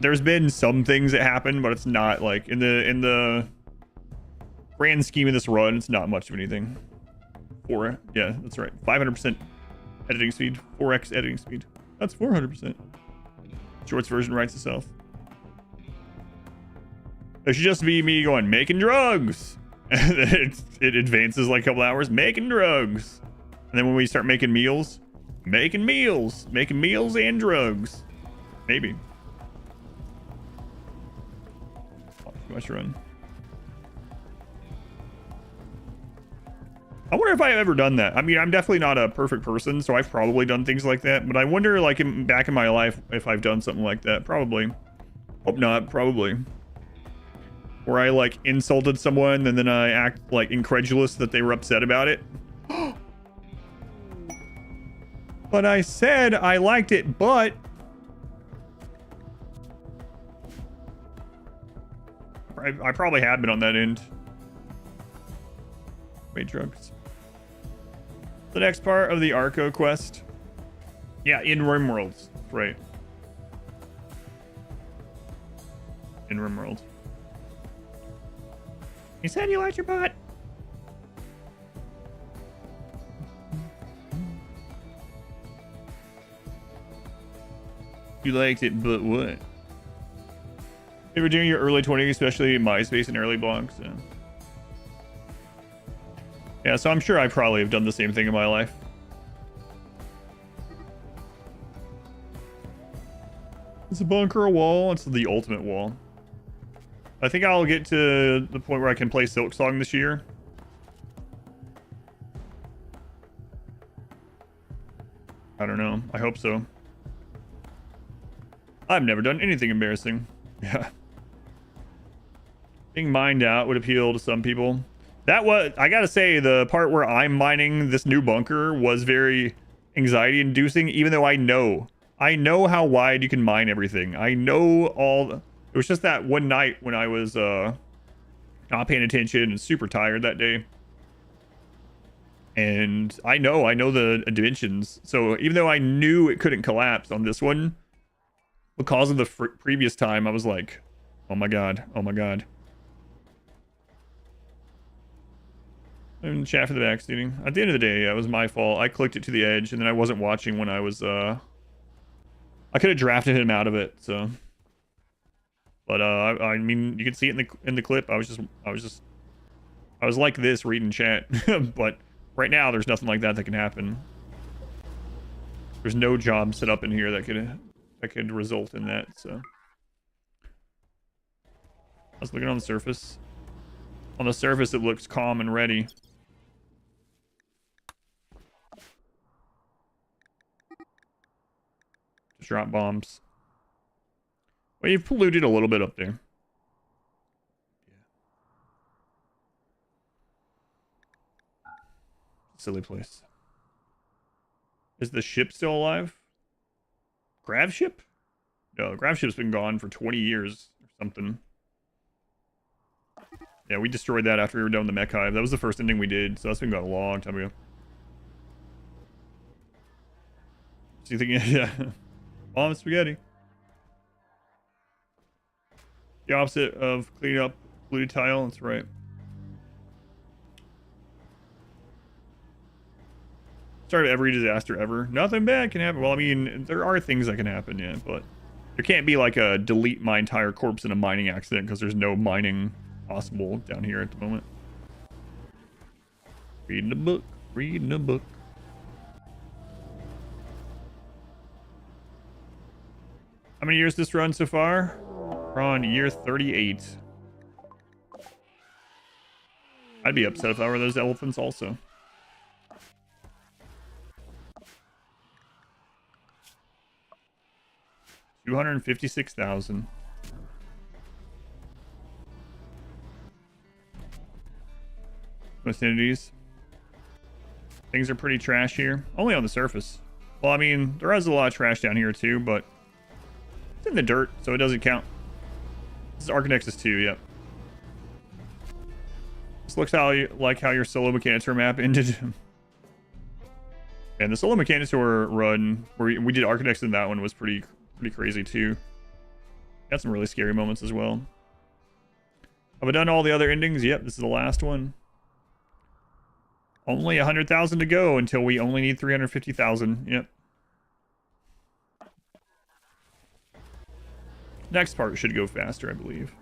there's been some things that happen, but it's not like in the grand scheme of this run, it's not much of anything. Yeah, that's right. 500% editing speed, 4x editing speed. That's 400%. Shorts version writes itself. It should just be me going, making drugs. And then it advances like a couple hours, making drugs. And then when we start making meals and drugs. Maybe. Oh, too much run. I wonder if I've ever done that. I mean, I'm definitely not a perfect person, so I've probably done things like that. But I wonder, like, back in my life, if I've done something like that. Probably. Hope not. Probably. Where I, like, insulted someone, and then I act, like, incredulous that they were upset about it. But I said I liked it, but... I probably have been on that end. Wait, drugs. The next part of the Arco quest. Yeah, in RimWorld. Right. In RimWorld. You said you liked your butt. You liked it, but what? You were doing your early 20s, especially MySpace and early blogs. So. Yeah, so I'm sure I probably have done the same thing in my life. It's a bunker, a wall. It's the ultimate wall. I think I'll get to the point where I can play Silk Song this year. I don't know. I hope so. I've never done anything embarrassing. Yeah. Being mined out would appeal to some people. That was, I gotta say, the part where I'm mining this new bunker was very anxiety inducing, even though I know how wide you can mine everything. I know all, it was just that one night when I was not paying attention and super tired that day. And I know the dimensions. So even though I knew it couldn't collapse on this one, because of the previous time, I was like, oh my god, oh my god. And chat for the backseating. At the end of the day, yeah, it was my fault. I clicked it to the edge, and then I wasn't watching when I was, I could have drafted him out of it, so. But, I mean, you can see it in the clip. I was like this reading chat. But right now, there's nothing like that can happen. There's no job set up in here that could result in that, so. I was looking on the surface. On the surface, it looks calm and ready. Just drop bombs. Well, you've polluted a little bit up there. Yeah. Silly place. Is the ship still alive? Grav ship? No, the grav ship's been gone for 20 years or something. Yeah, we destroyed that after we were done with the mech hive. That was the first ending we did, so that's been gone a long time ago. So you think, yeah. Bomb spaghetti. The opposite of cleaning up polluted tile, that's right. Start of every disaster ever. Nothing bad can happen. Well, I mean, there are things that can happen, yeah, but there can't be like a delete my entire corpse in a mining accident because there's no mining possible down here at the moment. Reading the book. Reading the book. How many years this run so far? We're on year 38. I'd be upset if I were those elephants also. $256,000. Vicinities. Things are pretty trash here. Only on the surface. Well, I mean, there is a lot of trash down here too, but it's in the dirt, so it doesn't count. This is Archonexus 2, yep. This looks like how your solo Mechanitor map ended. And the solo Mechanitor run, where we did Archonexus in that one, was pretty crazy too. Got some really scary moments as well. Have I done all the other endings? Yep, this is the last one. Only 100,000 to go until we only need 350,000. Yep. Next part should go faster, I believe.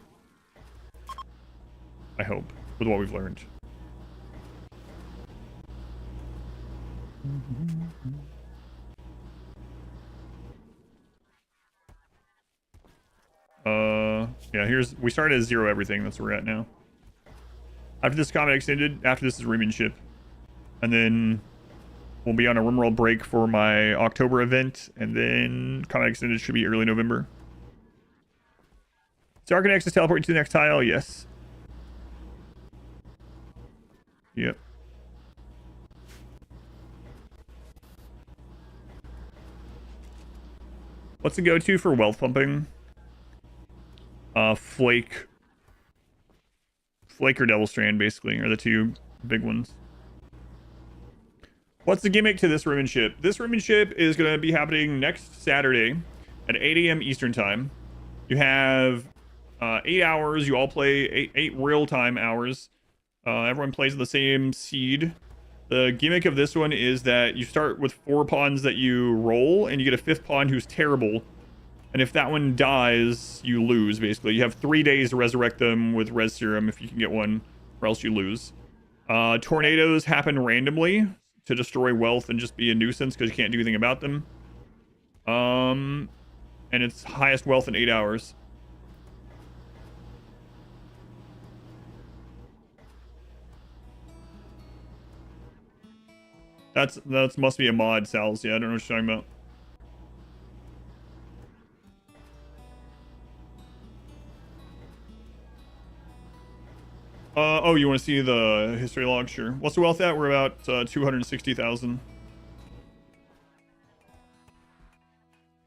I hope, with what we've learned. Yeah, we started at 0 everything. That's where we're at now. After this combat extended, after this is Riemann ship. And then we'll be on a RimWorld break for my October event, and then Combat Extended should be early November. So Archonexus teleporting to the next tile, yes. Yep. What's the go-to for wealth pumping? Flake or Devil Strand, basically, are the two big ones. What's the gimmick to this ribbon ship? This ribbon ship is going to be happening next Saturday at 8 a.m. Eastern Time. You have 8 hours. You all play eight real-time hours. Everyone plays the same seed. The gimmick of this one is that you start with 4 pawns that you roll, and you get a 5th pawn who's terrible. And if that one dies, you lose, basically. You have 3 days to resurrect them with Res Serum if you can get one, or else you lose. Tornadoes happen randomly to destroy wealth and just be a nuisance because you can't do anything about them. And it's highest wealth in 8 hours. That must be a mod, Sal's. Yeah, I don't know what you're talking about. Oh, you want to see the history log? Sure. What's the wealth at? We're about 260,000.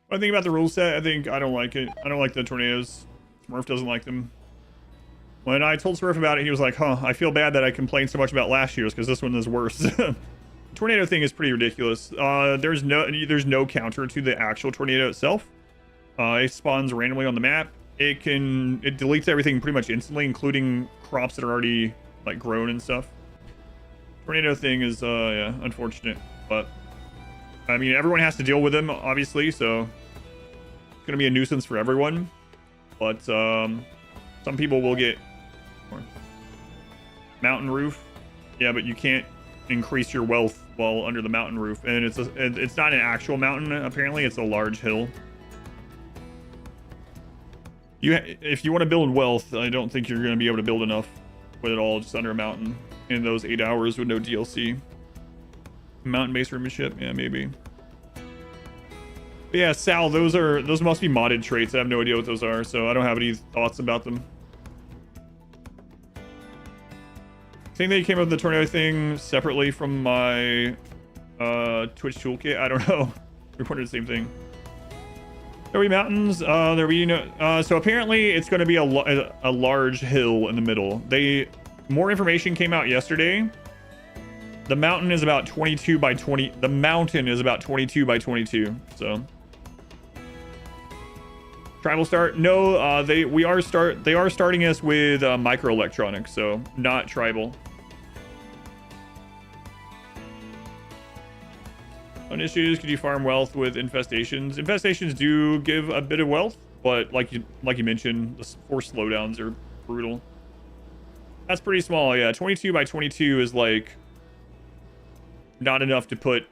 What I think about the rule set, I don't like it. I don't like the tornadoes. Smurf doesn't like them. When I told Smurf about it, he was like, huh, I feel bad that I complained so much about last year's because this one is worse. The tornado thing is pretty ridiculous. There's no counter to the actual tornado itself. It spawns randomly on the map. It deletes everything pretty much instantly, including crops that are already like grown and stuff. Tornado thing is yeah, unfortunate, but I mean everyone has to deal with them, obviously, so it's gonna be a nuisance for everyone. But some people will get mountain roof. Yeah, but you can't increase your wealth while under the mountain roof, and it's not an actual mountain. Apparently, it's a large hill. If you want to build wealth, I don't think you're going to be able to build enough with it all just under a mountain in those 8 hours with no DLC. Mountain-based ribbon ship, yeah, maybe. But yeah, Sal, those must be modded traits. I have no idea what those are, so I don't have any thoughts about them. I think they came up with the tornado thing separately from my Twitch toolkit. I don't know. Reported the same thing. There will be mountains. There will be so apparently it's going to be a large hill in the middle. More information came out yesterday. The mountain is about 22 by 20. The mountain is about 22 by 22. So tribal start? No, they are starting us with microelectronics, so not tribal. On issues, could you farm wealth with infestations? Infestations do give a bit of wealth, but like you mentioned, the force slowdowns are brutal. That's pretty small, yeah. 22 by 22 is like not enough to put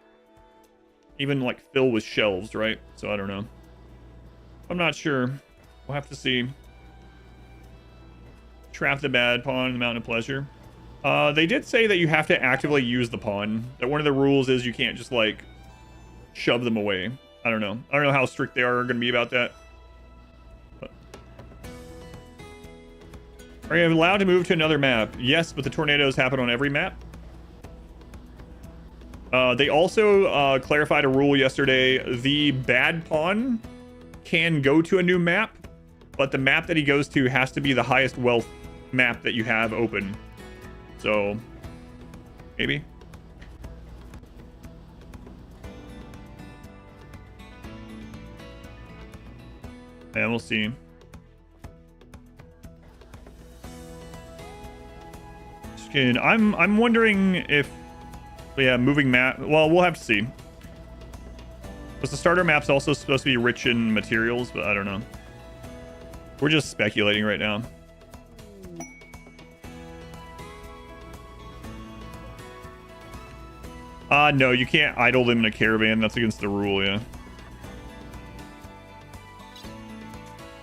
even like fill with shelves, right? So I don't know. I'm not sure. We'll have to see. Trap the bad pawn in the Mountain of Pleasure. They did say that you have to actively use the pawn. That one of the rules is you can't just like shove them away. I don't know. I don't know how strict they are going to be about that. But. Are you allowed to move to another map? Yes, but the tornadoes happen on every map. They also clarified a rule yesterday. The bad pawn can go to a new map, but the map that he goes to has to be the highest wealth map that you have open. So, maybe. And we'll see. Just kidding. I'm wondering if, yeah, moving map. Well, we'll have to see. Was the starter maps also supposed to be rich in materials? But I don't know. We're just speculating right now. No, you can't idle them in a caravan. That's against the rule, yeah.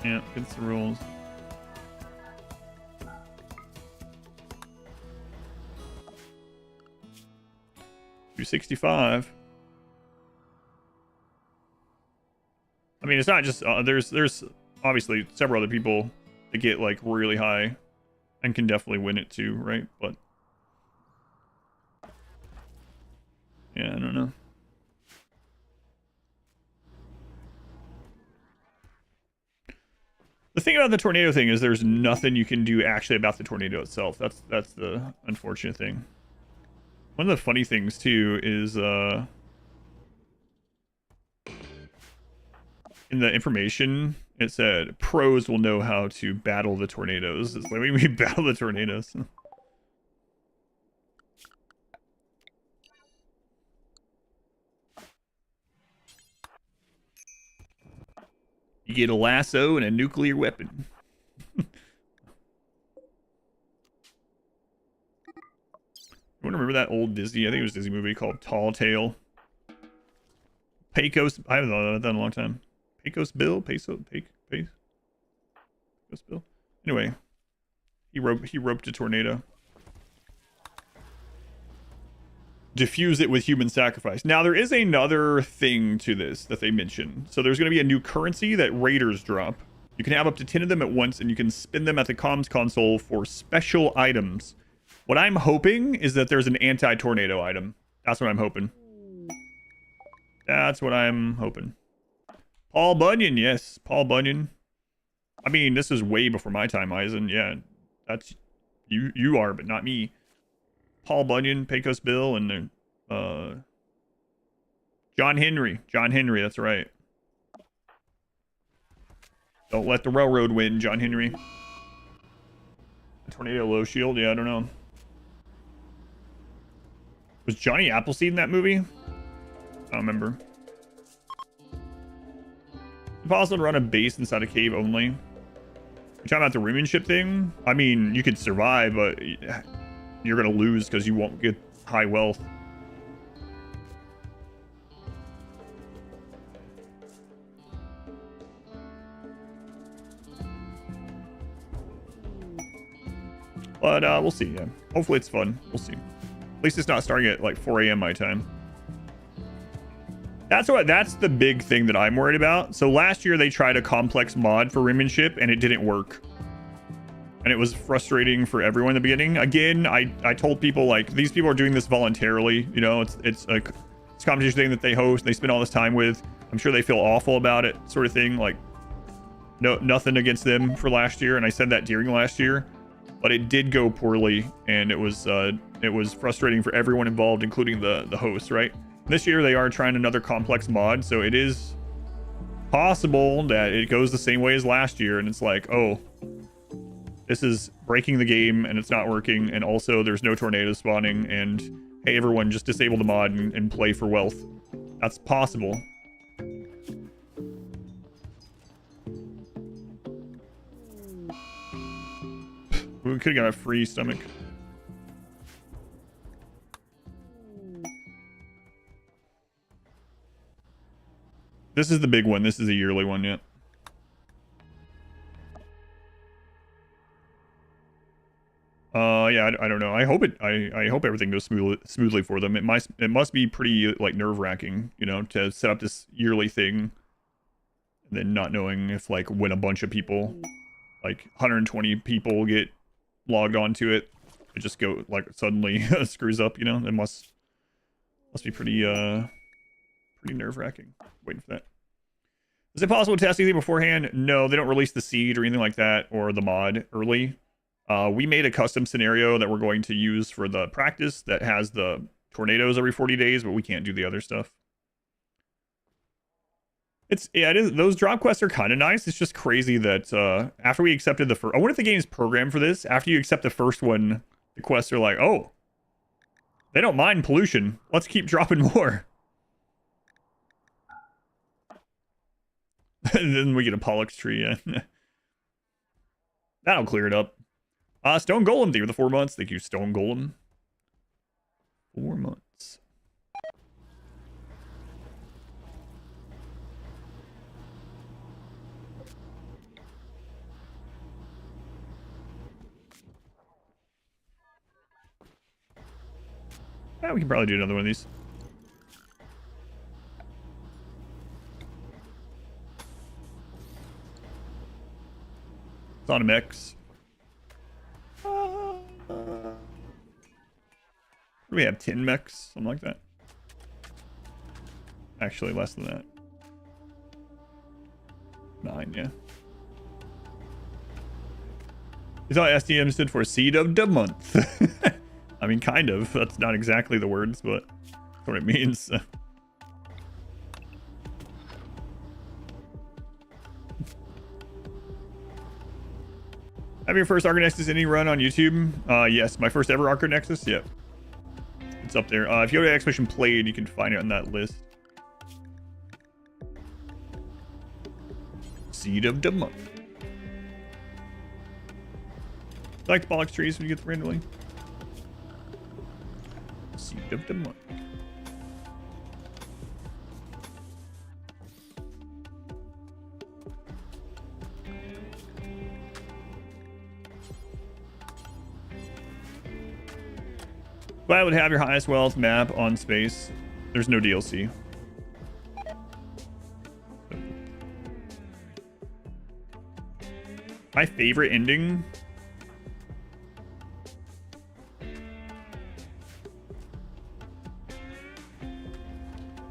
Yeah, against the rules. 265. I mean, it's not just there's obviously several other people that get like really high and can definitely win it too, right? But yeah, I don't know. The thing about the tornado thing is there's nothing you can do actually about the tornado itself. That's the unfortunate thing. One of the funny things too is in the information it said pros will know how to battle the tornadoes. It's like we battle the tornadoes. You get a lasso and a nuclear weapon. You want to remember that old Disney? I think it was a Disney movie called Tall Tale. Pecos. I haven't thought about that in a long time. Pecos Bill. Pecos Bill. Anyway, he roped a tornado. Diffuse it with human sacrifice. Now there is another thing to this that they mentioned. So there's going to be a new currency that raiders drop. You can have up to 10 of them at once, and you can spin them at the comms console for special items. What I'm hoping is that there's an anti-tornado item. That's what I'm hoping. That's what I'm hoping. Paul Bunyan, yes, Paul Bunyan. I mean, this is way before my time, Eisen. Yeah, that's you are, but not me. Paul Bunyan, Pecos Bill, and John Henry. John Henry, that's right. Don't let the railroad win, John Henry. Tornado low shield, yeah, I don't know. Was Johnny Appleseed in that movie? I don't remember. It's possible to run a base inside a cave only. You're talking about the Rimmanship thing? I mean, you could survive, but you're going to lose because you won't get high wealth. But we'll see, yeah. Hopefully it's fun. We'll see. At least it's not starting at like 4 a.m. my time. That's the big thing that I'm worried about. So last year they tried a complex mod for Rimmanship and it didn't work. And it was frustrating for everyone in the beginning. Again, I told people like these people are doing this voluntarily, you know, it's a competition thing that they host, they spend all this time with. I'm sure they feel awful about it, sort of thing. Like nothing against them for last year, and I said that during last year. But it did go poorly, and it was frustrating for everyone involved, including the host, right? This year they are trying another complex mod, so it is possible that it goes the same way as last year, and it's like, oh, this is breaking the game and it's not working, and also there's no tornadoes spawning, and hey, everyone, just disable the mod and play for wealth. That's possible. We could have got a free stomach. This is the big one. This is a yearly one, yeah. Yeah, I don't know. I hope everything goes smoothly for them. It must be pretty like nerve-wracking, you know, to set up this yearly thing and then not knowing if like when a bunch of people, like 120 people get logged onto it, it just go like suddenly screws up, you know. It must be pretty nerve-wracking. Waiting for that. Is it possible to test anything beforehand? No, they don't release the seed or anything like that or the mod early. We made a custom scenario that we're going to use for the practice that has the tornadoes every 40 days, but we can't do the other stuff. It is. Those drop quests are kind of nice. It's just crazy that after we accepted the first... I wonder if the game's programmed for this. After you accept the first one, the quests are like, oh, they don't mind pollution. Let's keep dropping more. And then we get a Pollux tree. Yeah. That'll clear it up. Stone Golem, thank you for the 4 months. Thank you, Stone Golem. 4 months. Yeah, we can probably do another one of these. It's on a mix. We have 10 mechs, something like that. Actually, less than that. 9, yeah. You thought SDM stood for Seed of the Month. I mean, kind of. That's not exactly the words, but that's what it means. Have your first Archonexus indie run on YouTube? Yes, my first ever Archonexus. Yep. It's up there. If you go to Expedition Played, you can find it on that list. Seed of the Month. I like the bollocks trees when you get them randomly. Seed of the Month. Glad would have your highest wealth map on space. There's no DLC. My favorite ending.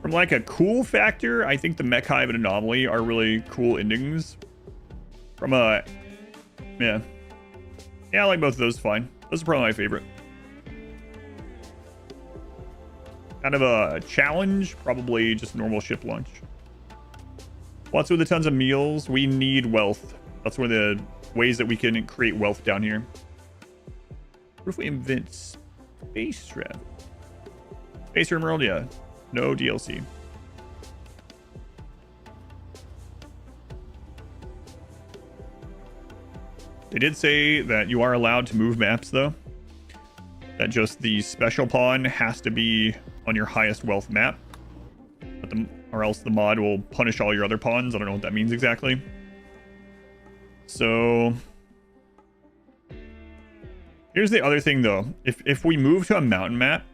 From like a cool factor, I think the Mech Hive and Anomaly are really cool endings. From a, yeah, I like both of those. Fine, those are probably my favorite. Kind of a challenge, probably just normal ship launch. What's with the tons of meals? We need wealth. That's one of the ways that we can create wealth down here. What if we invent space travel? Space RimWorld, yeah. No DLC. They did say that you are allowed to move maps, though. That just the special pawn has to be on your highest wealth map. Or else the mod will punish all your other pawns. I don't know what that means exactly. So here's the other thing, though. If we move to a mountain map,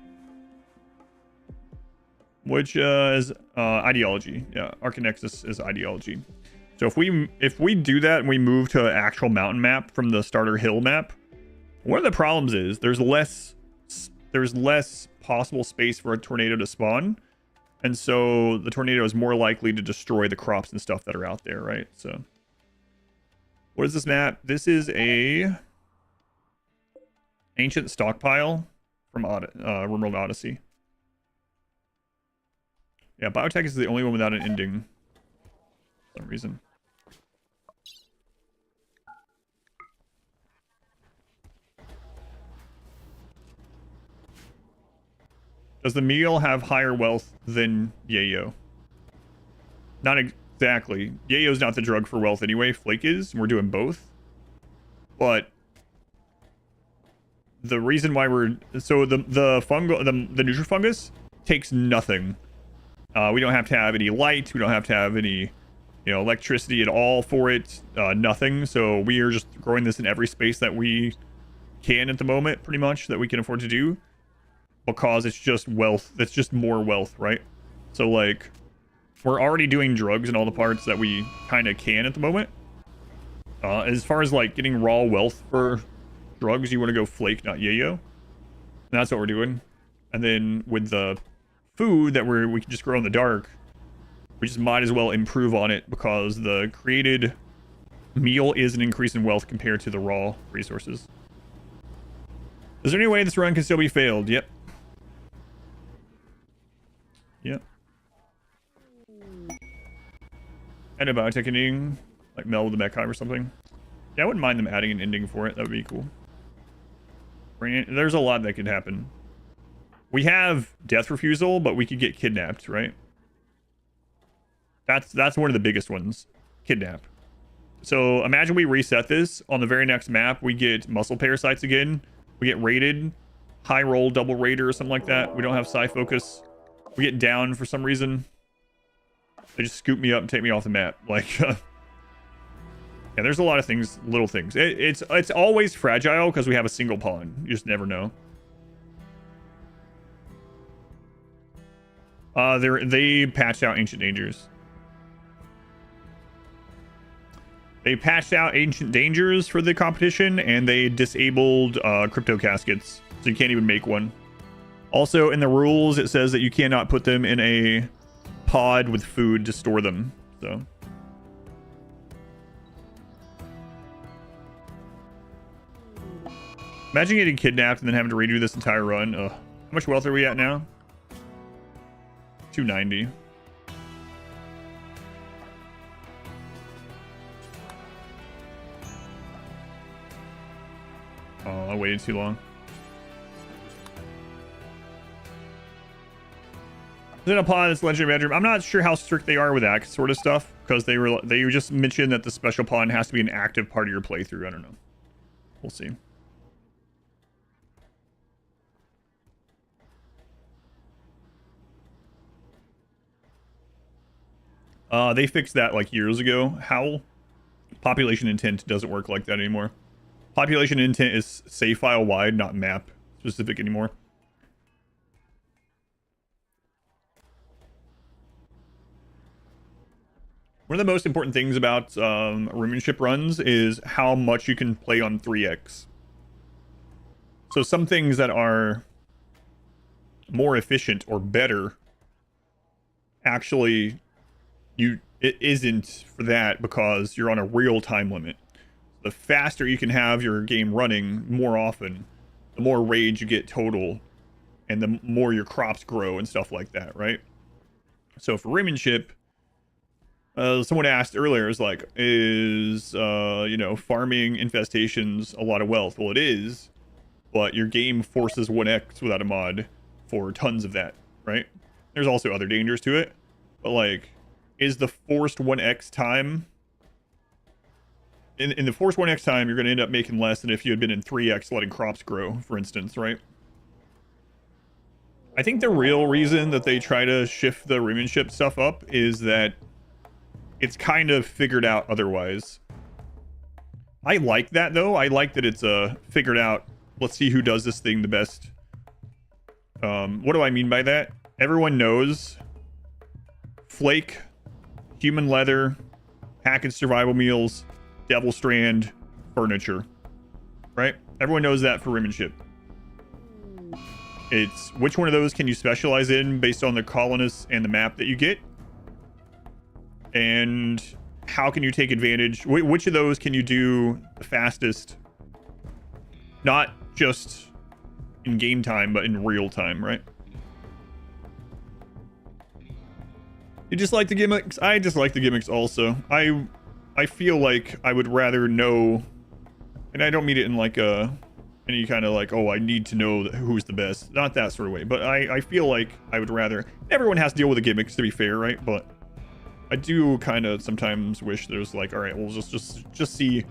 which is ideology. Yeah, Archonexus is ideology. So if we do that and we move to an actual mountain map from the starter hill map, one of the problems is there's less possible space for a tornado to spawn, and so the tornado is more likely to destroy the crops and stuff that are out there, right? So what is this map? This is a ancient stockpile from RimWorld Odyssey. Yeah, biotech is the only one without an ending for some reason. Does the meal have higher wealth than Yayo? Not exactly. Yayo's not the drug for wealth anyway. Flake is, and we're doing both. But the reason why we're... So the Nutrifungus takes nothing. We don't have to have any light. We don't have to have any, electricity at all for it. Nothing. So we are just growing this in every space that we can at the moment, pretty much, that we can afford to do. Because it's just wealth. That's just more wealth, right? So, like, we're already doing drugs in all the parts that we kind of can at the moment. As far as, like, getting raw wealth for drugs, you want to go Flake, not Yayo. And that's what we're doing. And then with the food that we can just grow in the dark, we just might as well improve on it because the created meal is an increase in wealth compared to the raw resources. Is there any way this run can still be failed? Yep. Yep. And a biotech ending, like Mel with the Mech Hive or something. Yeah, I wouldn't mind them adding an ending for it. That would be cool. There's a lot that could happen. We have death refusal, but we could get kidnapped, right? That's one of the biggest ones. Kidnap. So imagine we reset this. On the very next map, we get muscle parasites again. We get raided. High roll, double raider or something like that. We don't have psi focus. We get down for some reason. They just scoop me up and take me off the map. Like, yeah, there's a lot of things, little things. It's always fragile because we have a single pawn. You just never know. They patched out Ancient Dangers. They patched out ancient dangers for the competition, and they disabled crypto caskets, so you can't even make one. Also, in the rules, it says that you cannot put them in a pod with food to store them. So, imagine getting kidnapped and then having to redo this entire run. Ugh. How much wealth are we at now? 290. Oh, I waited too long. Then upon this legendary bedroom, I'm not sure how strict they are with that sort of stuff, because they just mentioned that the special pawn has to be an active part of your playthrough. I don't know. We'll see. They fixed that like years ago. How population intent doesn't work like that anymore. Population intent is save file wide, not map specific anymore. One of the most important things about Rimship runs is how much you can play on 3x. So some things that are more efficient or better, actually, it isn't for that because you're on a real time limit. The faster you can have your game running more often, the more rage you get total, and the more your crops grow and stuff like that, right? So for Rimship, someone asked earlier, is like, you know, farming infestations a lot of wealth? Well, it is, but your game forces 1x without a mod for tons of that, right? There's also other dangers to it, but like, is the forced 1x time... In the forced 1x time, you're going to end up making less than if you had been in 3x letting crops grow, for instance, right? I think the real reason that they try to shift the Rimship stuff up is that it's kind of figured out otherwise. I like that, though. I like that it's figured out, let's see who does this thing the best. What do I mean by that? Everyone knows flake, human leather, packaged survival meals, Devil Strand, furniture, right? Everyone knows that for Rimship. It's which one of those can you specialize in based on the colonists and the map that you get, and how can you take advantage? Which of those can you do the fastest? Not just in game time, but in real time, right? You just like the gimmicks? I just like the gimmicks also. I feel like I would rather know, and I don't mean it in like any kind of like, oh, I need to know who's the best. Not that sort of way, but I feel like I would rather, everyone has to deal with the gimmicks to be fair, right? But I do kind of sometimes wish there's like, all right, we'll just see.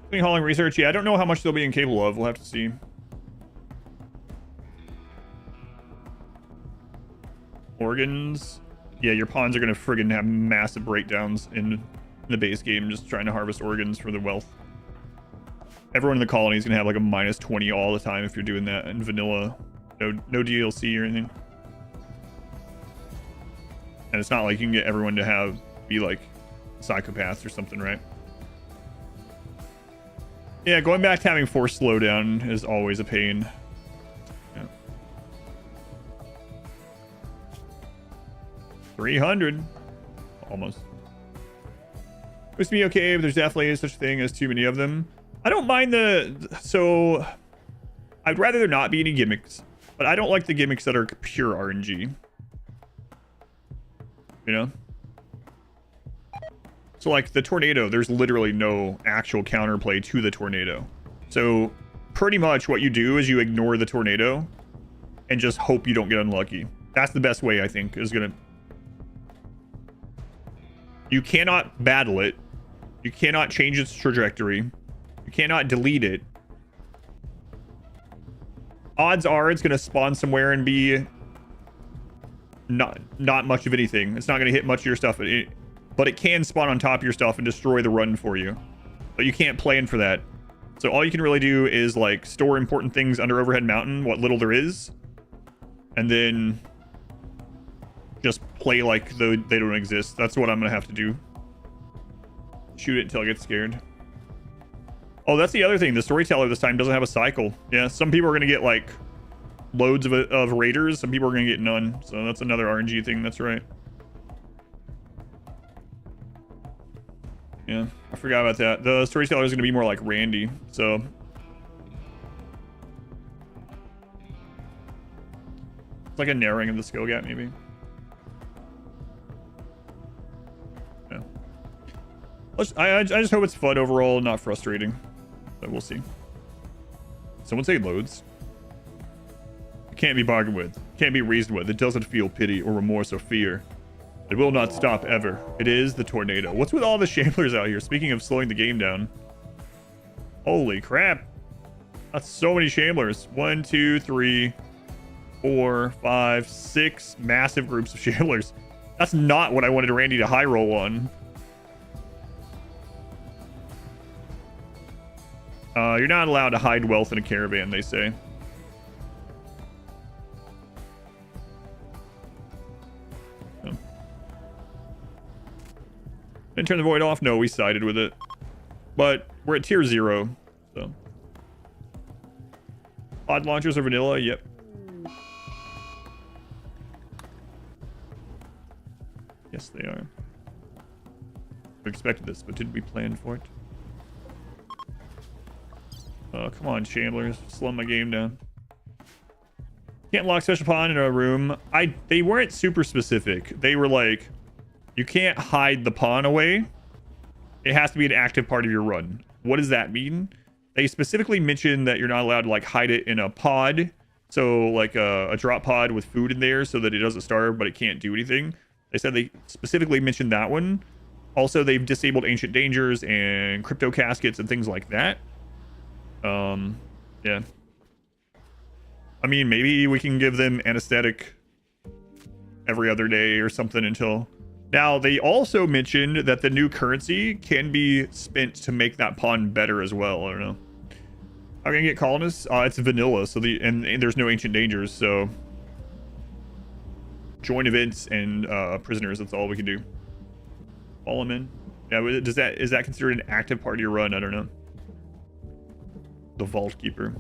Clean hauling research, yeah, I don't know how much they'll be incapable of. We'll have to see. Organs, yeah, your pawns are gonna friggin' have massive breakdowns in the base game just trying to harvest organs for the wealth. Everyone in the colony is gonna have like a -20 all the time if you're doing that in vanilla. No DLC or anything. And it's not like you can get everyone to be like psychopaths or something, right? Yeah, going back to having forced slowdown is always a pain. 300, almost. Used to be okay, but there's definitely such a thing as too many of them. I don't mind so I'd rather there not be any gimmicks, but I don't like the gimmicks that are pure RNG. You know? So like the tornado, there's literally no actual counterplay to the tornado. So pretty much what you do is you ignore the tornado and just hope you don't get unlucky. That's the best way, I think, is gonna... You cannot battle it. You cannot change its trajectory. You cannot delete it. Odds are it's going to spawn somewhere and be not much of anything. It's not going to hit much of your stuff, but it can spawn on top of your stuff and destroy the run for you. But you can't plan for that. So all you can really do is like store important things under Overhead Mountain, what little there is, and then just play like they don't exist. That's what I'm gonna have to do. Shoot it until I get scared. Oh, that's the other thing. The storyteller this time doesn't have a cycle. Yeah, some people are gonna get like loads of raiders. Some people are gonna get none. So that's another RNG thing. That's right. Yeah, I forgot about that. The storyteller is gonna be more like Randy. So it's like a narrowing of the skill gap, maybe. Yeah. I just hope it's fun overall, not frustrating. But we'll see. Someone say loads. It can't be bargained with. Can't be reasoned with. It doesn't feel pity or remorse or fear. It will not stop ever. It is the tornado. What's with all the shamblers out here? Speaking of slowing the game down. Holy crap. That's so many shamblers. 1, 2, 3, 4, 5, 6 massive groups of shamblers. That's not what I wanted Randy to high roll on. You're not allowed to hide wealth in a caravan, they say. Oh. Didn't turn the void off? No, we sided with it. But we're at tier 0, so. Pod launchers are vanilla? Yep. Yes, they are. We expected this, but did we plan for it? Oh, come on, Shamblers. Slow my game down. Can't lock special pawn in a room. They weren't super specific. They were like, you can't hide the pawn away. It has to be an active part of your run. What does that mean? They specifically mentioned that you're not allowed to like hide it in a pod. So like a drop pod with food in there so that it doesn't starve, but it can't do anything. They said they specifically mentioned that one. Also, they've disabled ancient dangers and crypto caskets and things like that. Yeah. I mean, maybe we can give them anesthetic every other day or something until... Now, they also mentioned that the new currency can be spent to make that pawn better as well. I don't know. How can I get colonists? It's vanilla, so and there's no ancient dangers, so... Join events and prisoners, that's all we can do. Follow them in. Yeah, is that considered an active part of your run? I don't know. The Vault Keeper.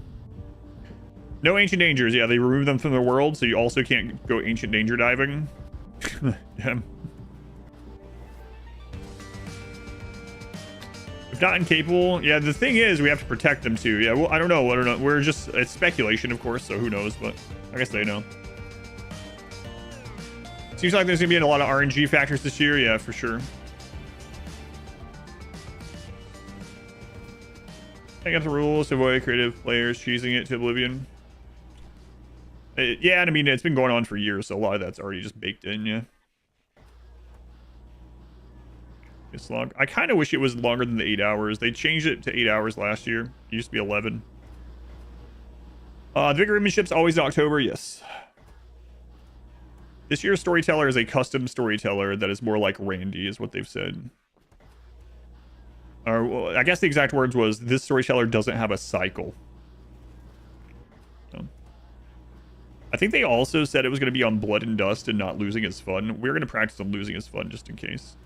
No ancient dangers. Yeah, they remove them from the world, so you also can't go ancient danger diving. Yeah. If not incapable, yeah, the thing is we have to protect them too. Yeah, well, I don't know. We're just, it's speculation, of course, so who knows, but I guess they know. Seems like there's gonna be a lot of RNG factors this year. Yeah, for sure. I got the rules to avoid creative players cheesing it to oblivion. Yeah, I mean, it's been going on for years, so a lot of that's already just baked in, yeah. It's long. I kind of wish it was longer than the 8 hours. They changed it to 8 hours last year. It used to be 11. The Vigor ship's always in October, yes. This year's storyteller is a custom storyteller that is more like Randy, is what they've said. Or, well, I guess the exact words was, this storyteller doesn't have a cycle. So. I think they also said it was going to be on Blood and Dust and not Losing is Fun. We're going to practice on Losing is Fun just in case.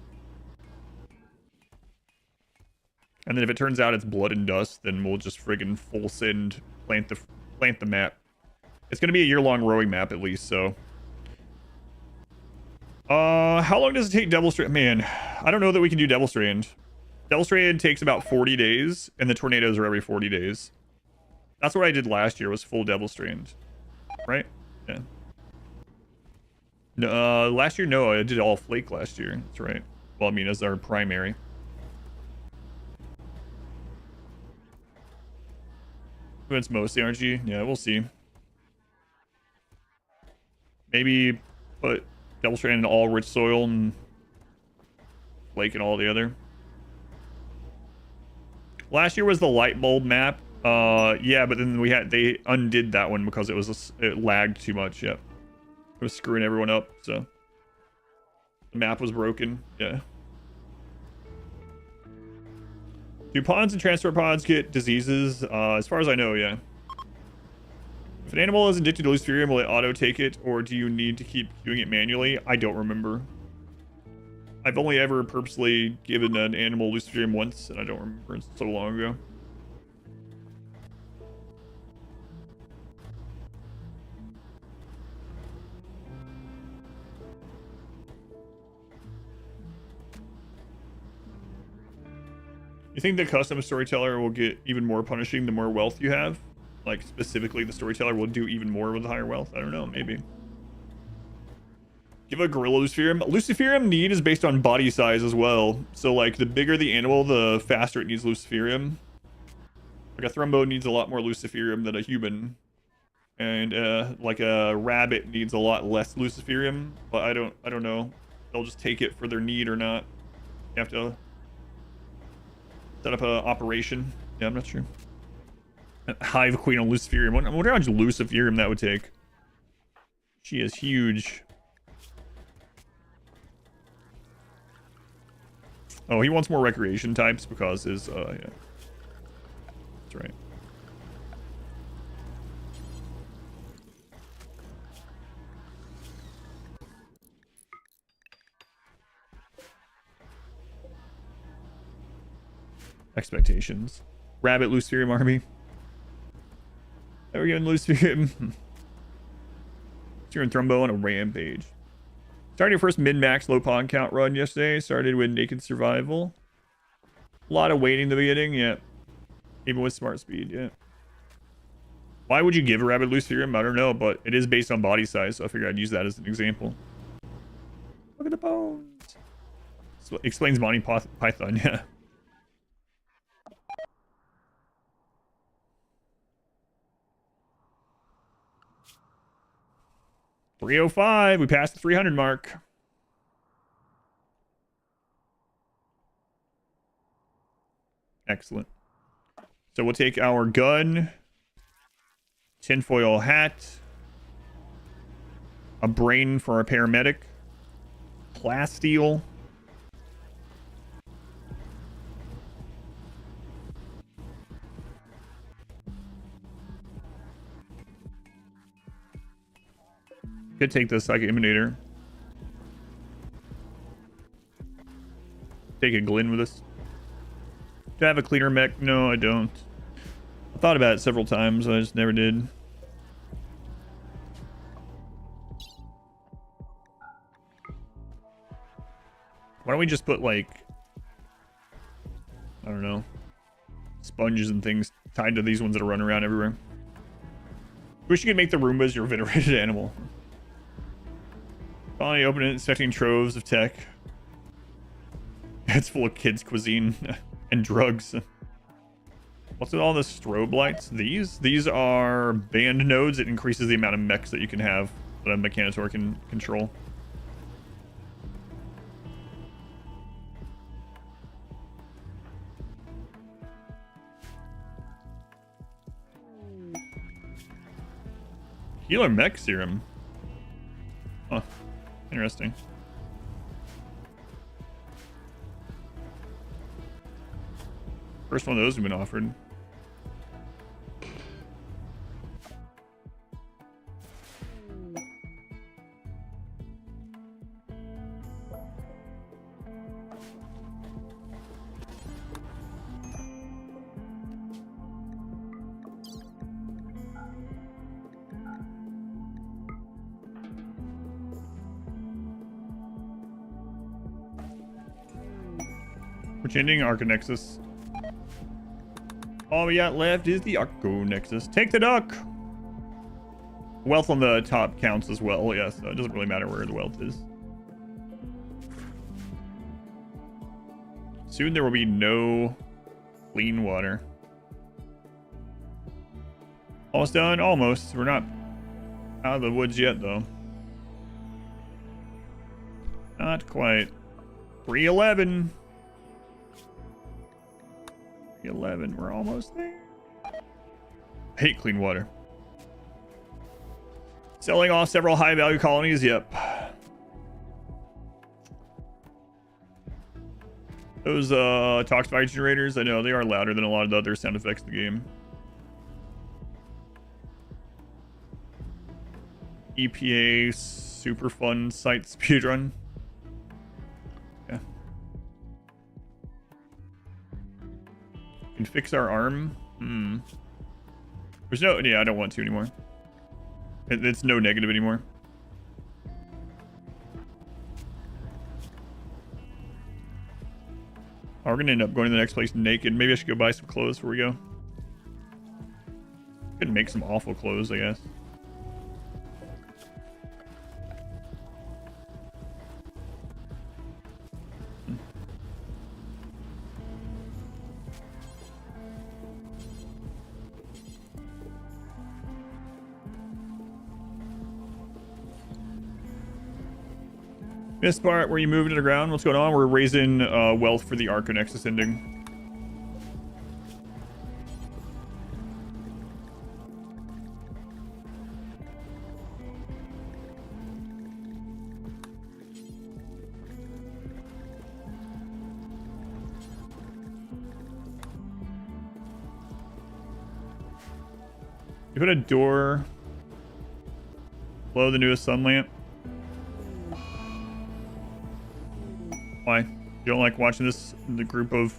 And then if it turns out it's Blood and Dust, then we'll just friggin' full send plant the map. It's going to be a year-long rowing map at least, so... how long does it take Devil Strand? Man, I don't know that we can do Devil Strand. Devil Strand takes about 40 days, and the tornadoes are every 40 days. That's what I did last year, was full Devil Strand. Right? Yeah. No, last year, no, I did all Flake last year. That's right. Well, I mean, as our primary. It's mostly RNG. Yeah, we'll see. Maybe put Devil Strand in all rich soil and Flake and all the other. Last year was the light bulb map. Yeah, but then they undid that one because it lagged too much. Yep. It was screwing everyone up, so the map was broken. Yeah. Do pawns and transfer pods get diseases? As far as I know, yeah. If an animal is addicted to Luciferium, will it auto take it, or do you need to keep doing it manually? I don't remember. I've only ever purposely given an animal Luciferium once, and I don't remember. It's so long ago. You think the custom storyteller will get even more punishing the more wealth you have? Like, specifically, the storyteller will do even more with the higher wealth? I don't know, maybe. Give a gorilla Luciferium. Luciferium need is based on body size as well. So, like, the bigger the animal, the faster it needs Luciferium. Like, a Thrumbo needs a lot more Luciferium than a human. And, like, a rabbit needs a lot less Luciferium. But I don't know. They'll just take it for their need or not. You have to set up an operation. Yeah, I'm not sure. Hive Queen on Luciferium. I wonder how much Luciferium that would take. She is huge. Oh, he wants more recreation types because his, yeah. That's right. Expectations. Rabbit Luciferium army. There we go, Luciferium. You're in Thrumbo on a rampage. Started your first min-max low pawn count run yesterday. Started with naked survival. A lot of waiting in the beginning, yeah. Even with smart speed, yeah. Why would you give a rabbit Luciferium? I don't know, but it is based on body size, so I figured I'd use that as an example. Look at the bones. So explains Monty Python, yeah. $305. We passed the 300 mark. Excellent. So we'll take our gun, tinfoil hat, a brain for our paramedic, plasteel, could take the Psychic Emanator. Take a Glyn with us. Do I have a cleaner mech? No, I don't. I thought about it several times. I just never did. Why don't we just put, like, I don't know, sponges and things tied to these ones that are running around everywhere. Wish you could make the Roombas your venerated animal. Finally open it, inspecting troves of tech. It's full of kids' cuisine and drugs. What's with all the strobe lights? These are band nodes. It increases the amount of mechs that you can have that a Mechanitor can control. Healer mech serum. Huh. Interesting. First one of those have been offered. Which ending? Archonexus. All we got left is the Archonexus. Take the duck! Wealth on the top counts as well, yes. So it doesn't really matter where the wealth is. Soon there will be no clean water. Almost done? Almost. We're not out of the woods yet, though. Not quite. 311. 11, we're almost there. I hate clean water. Selling off several high value colonies, yep. Those Toxify generators, I know they are louder than a lot of the other sound effects in the game. EPA super fun site speedrun. Yeah. Can fix our arm. There's no, yeah, I don't want to anymore. It's no negative anymore. Oh, we're gonna end up going to the next place naked. Maybe I should go buy some clothes before we go. Could make some awful clothes, I guess. This part where you move into the ground, what's going on? We're raising wealth for the Archonexus ending. You put a door below the newest sun lamp. Why? You don't like watching the group of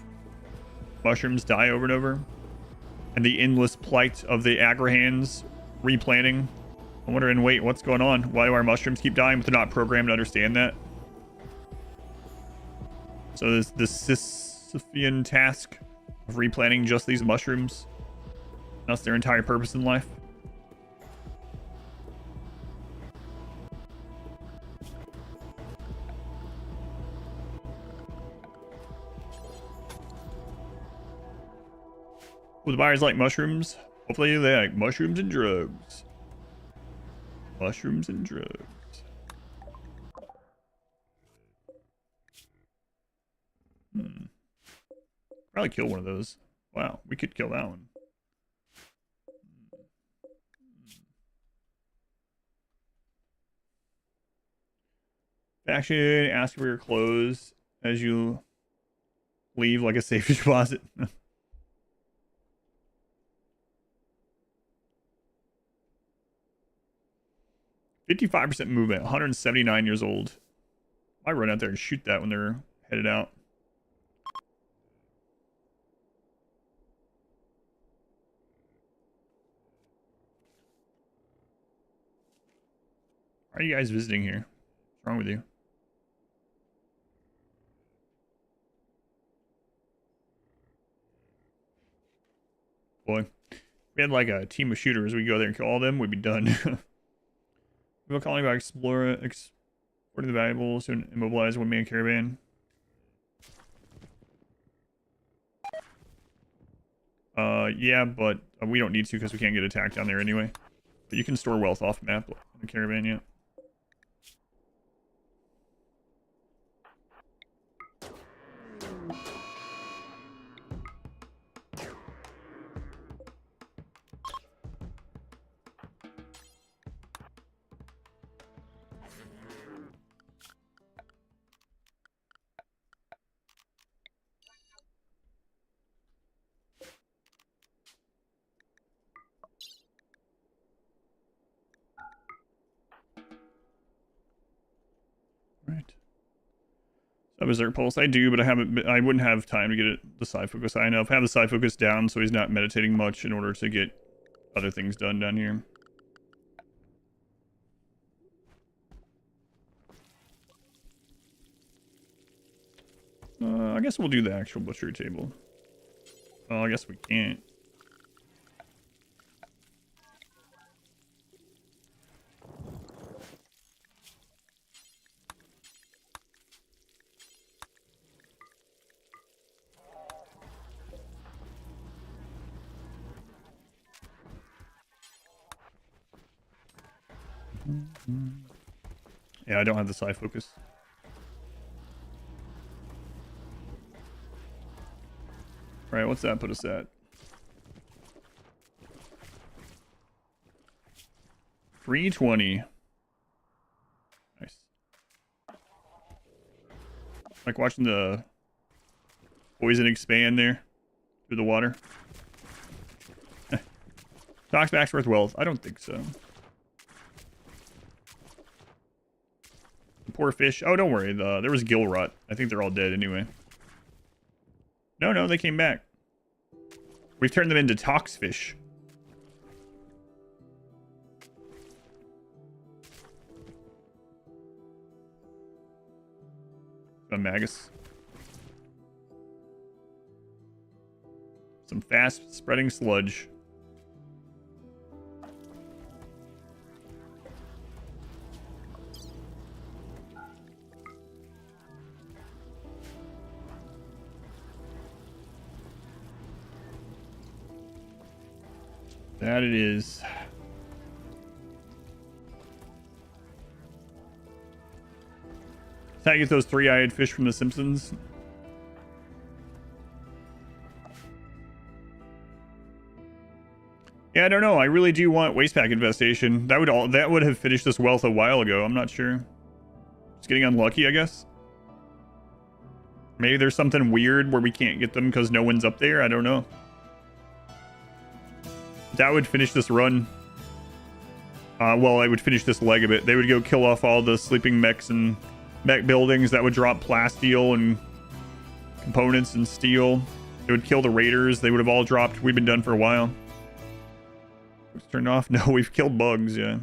mushrooms die over and over? And the endless plight of the Agrahans replanting? I'm wondering, wait, what's going on? Why do our mushrooms keep dying, but they're not programmed to understand that? So there's the Sisyphean task of replanting just these mushrooms. That's their entire purpose in life. Well, the buyers like mushrooms. Hopefully they like mushrooms and drugs. Mushrooms and drugs. Probably kill one of those. Wow, we could kill that one. Faction, ask for your clothes as you leave, like a safety deposit. 55% movement, 179 years old. I run out there and shoot that when they're headed out. Why are you guys visiting here? What's wrong with you? Boy, if we had like a team of shooters, we go there and kill all them, we'd be done. We're calling about exporting the valuables to immobilize one-man caravan. Yeah, but we don't need to because we can't get attacked down there anyway. But you can store wealth off map in the caravan, yeah. Right. So Berserk Pulse, I do, but I wouldn't have time to get the side focus high enough. Have the side focus down so he's not meditating much in order to get other things done down here. I guess we'll do the actual butchery table. Well, I guess we can't. Yeah, I don't have the side focus. Right, what's that put us at? 320. Nice. Like watching the poison expand there through the water. Talks back's worth wealth. I don't think so. poor fish. Oh, don't worry. There was gill rot. I think they're all dead anyway. No, they came back. We've turned them into tox fish. A magus. Some fast spreading sludge. That it is. That's how you get those three-eyed fish from The Simpsons. Yeah, I don't know. I really do want waste pack infestation. That would have finished this wealth a while ago. I'm not sure. Just getting unlucky, I guess. Maybe there's something weird where we can't get them because no one's up there. I don't know. That would finish this run. Well, I would finish this leg of it. They would go kill off all the sleeping mechs and mech buildings. That would drop plasteel and components and steel. It would kill the raiders. They would have all dropped. We've been done for a while. It's turned off. No, we've killed bugs. Yeah.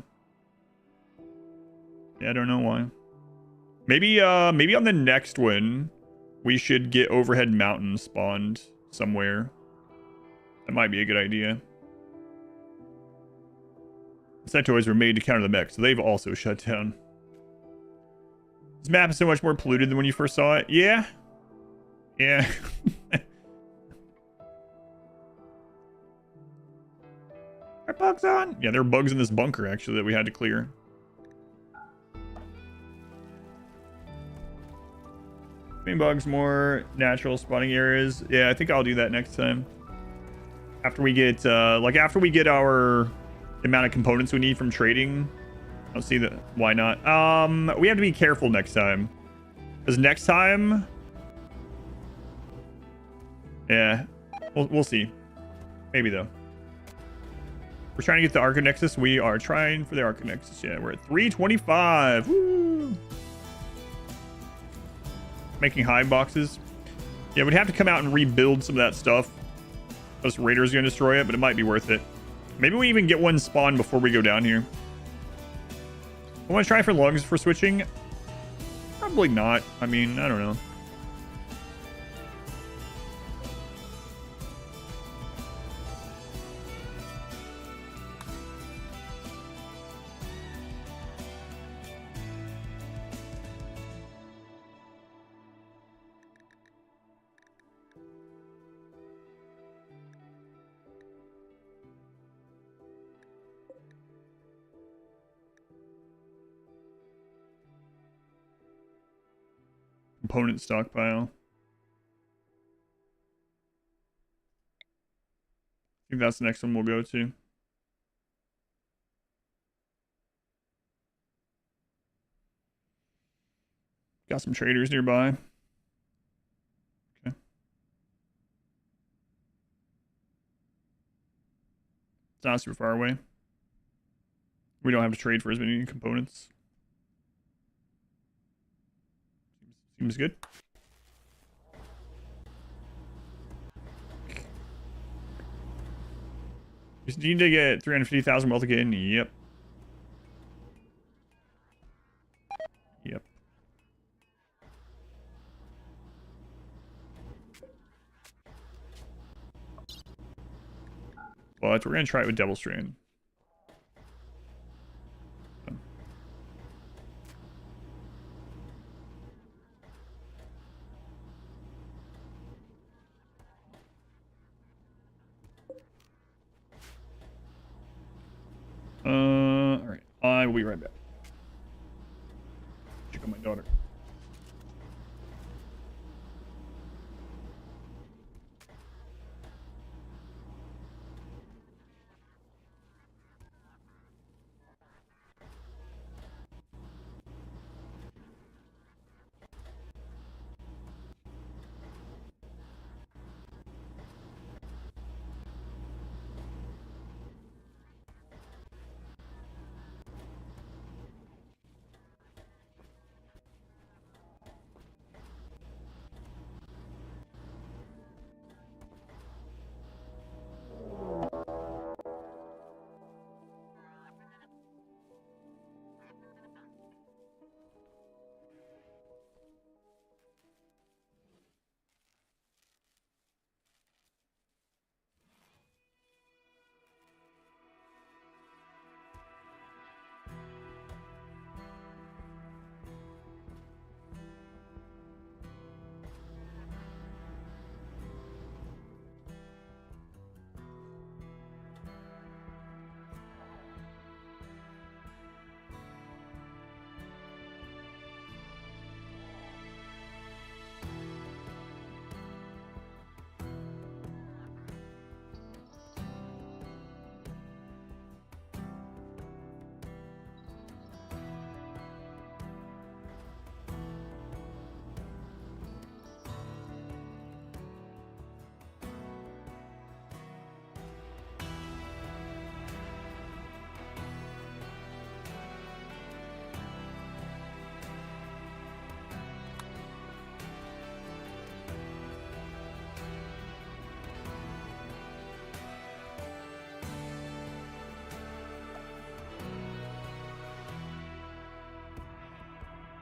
Yeah, I don't know why. Maybe on the next one, we should get overhead mountain spawned somewhere. That might be a good idea. Sectoids were made to counter the mech, so they've also shut down. This map is so much more polluted than when you first saw it. Yeah. Yeah. Are bugs on? Yeah, there are bugs in this bunker, actually, that we had to clear. Main bugs, more natural spawning areas. Yeah, I think I'll do that next time. After we get, after we get our... the amount of components we need from trading. I'll see that. Why not? We have to be careful next time, because next time, yeah, we'll see. Maybe though. We're trying to get the Archonexus. We are trying for the Archonexus. Yeah, we're at 325. Woo! Making hive boxes. Yeah, we'd have to come out and rebuild some of that stuff. Those raiders are gonna destroy it, but it might be worth it. Maybe we even get one spawn before we go down here. I want to try for lungs for switching. Probably not. I mean, I don't know. Component stockpile. I think that's the next one we'll go to. Got some traders nearby. Okay. It's not super far away. We don't have to trade for as many components. Seems good. Just need to get 350,000 wealth again. Yep. Yep. But we're going to try it with Devil Strand. Alright. I will be right back. Check on my daughter.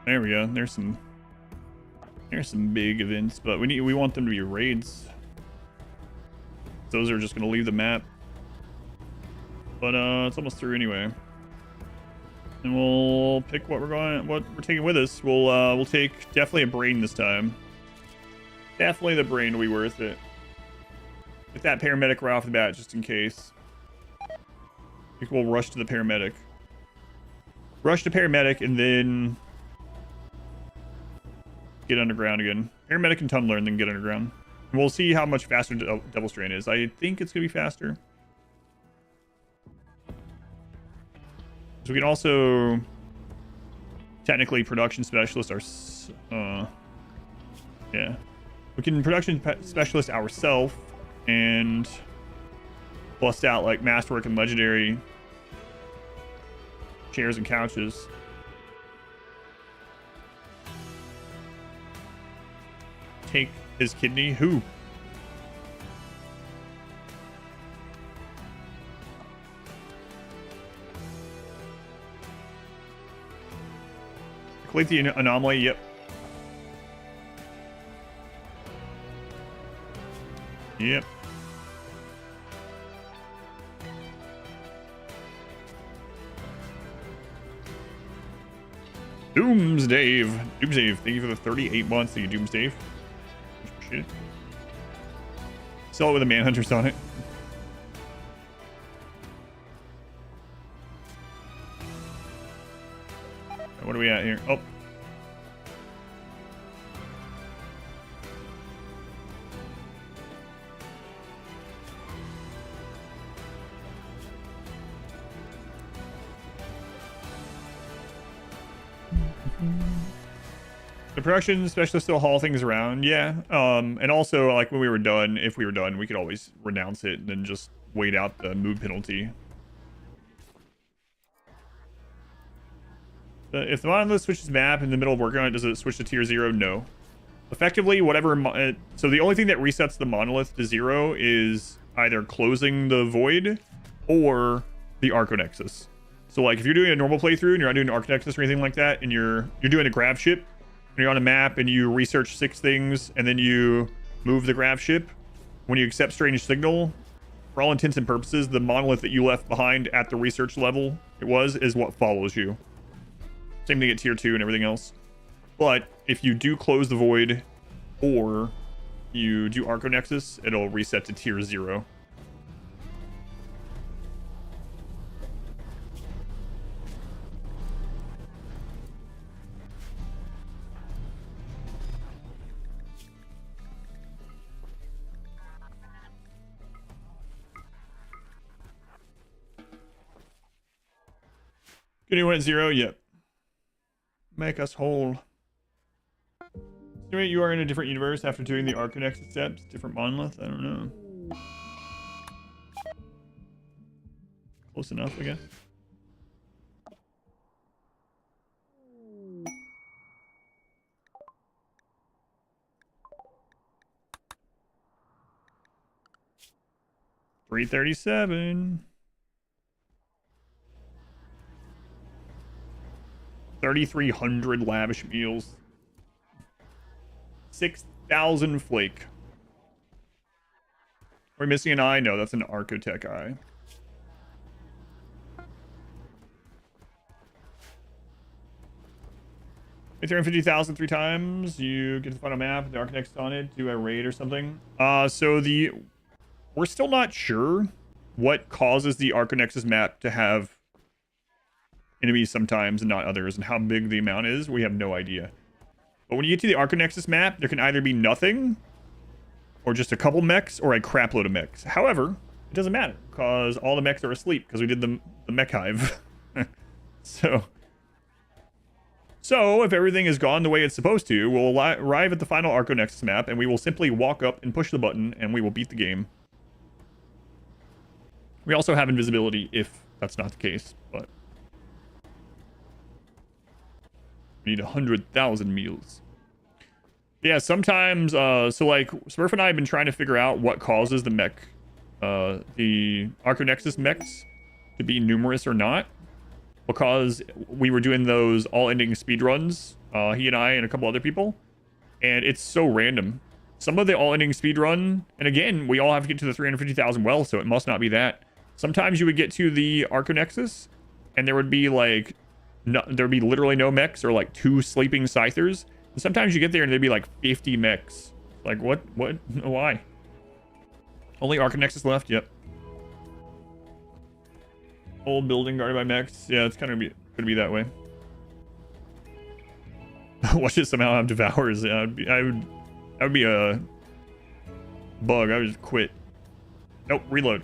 There we go. There's some big events, but we want them to be raids. Those are just gonna leave the map. But it's almost through anyway. And we'll pick what we're taking with us. We'll take definitely a brain this time. Definitely the brain will be worth it. Get that paramedic right off the bat just in case. I think we'll rush to the paramedic. Rush to paramedic and then get underground again. Paramedic and tunneler and then get underground. And we'll see how much faster Devil Strain is. I think it's gonna be faster. So we can also technically production specialist our yeah. We can production specialist ourselves and bust out like masterwork and legendary chairs and couches. Take his kidney. Who? Complete the anomaly. Yep. Yep. Doomsdave. Doomsdave. Thank you for the 38 months. Thank you, Doomsdave. Appreciate it. Sell it with the manhunters on it. What are we at here? Oh. The production specialist still haul things around, yeah. And also, like, when we were done, if we were done, we could always renounce it and then just wait out the move penalty. If the monolith switches map in the middle of working on it, does it switch to tier 0? No. Effectively, whatever... so the only thing that resets the monolith to 0 is either closing the void or the Archonexus. So, like, if you're doing a normal playthrough and you're not doing an Archonexus or anything like that, and you're doing a grav ship, and you're on a map and you research 6 things, and then you move the grav ship, when you accept strange signal, for all intents and purposes, the monolith that you left behind at the research level is what follows you. Same thing at tier 2 and everything else. But if you do close the void or you do Archonexus, it'll reset to tier 0. Anyone at 0? Yep. Make us whole. Anyway, you are in a different universe after doing the Archonexus steps. Different monolith? I don't know. Close enough, I guess. $337. 3,300 lavish meals. 6,000 flake. Are we missing an eye? No, that's an Archotech eye. If 350,000 3 times, you get the final map, the Archonexus on it, do a raid or something. So we're still not sure what causes the Archonexus map to have enemies sometimes and not others, and how big the amount is. We have no idea. But when you get to the Archonexus map, there can either be nothing, or just a couple mechs, or a crap load of mechs. However, it doesn't matter, because all the mechs are asleep, because we did the mech hive. So if everything has gone the way it's supposed to, we'll arrive at the final Archonexus map, and we will simply walk up and push the button, and we will beat the game. We also have invisibility if that's not the case, but we need 100,000 meals. Yeah, sometimes, so like, Smurf and I have been trying to figure out what causes the Archonexus mechs to be numerous or not. Because we were doing those all-ending speedruns He and I and a couple other people. And it's so random. Some of the all-ending speed run, and again, we all have to get to the 350,000 well, so it must not be that. Sometimes you would get to the Archonexus, and there would be like, there would be literally no mechs or like 2 sleeping scythers. And sometimes you get there and there'd be like 50 mechs. Like what? Why? Only Archonexus left? Yep. Old building guarded by mechs. Yeah, it's kind of gonna be that way. Watch it somehow have devours. Yeah, that would be a bug. I would just quit. Nope, reload.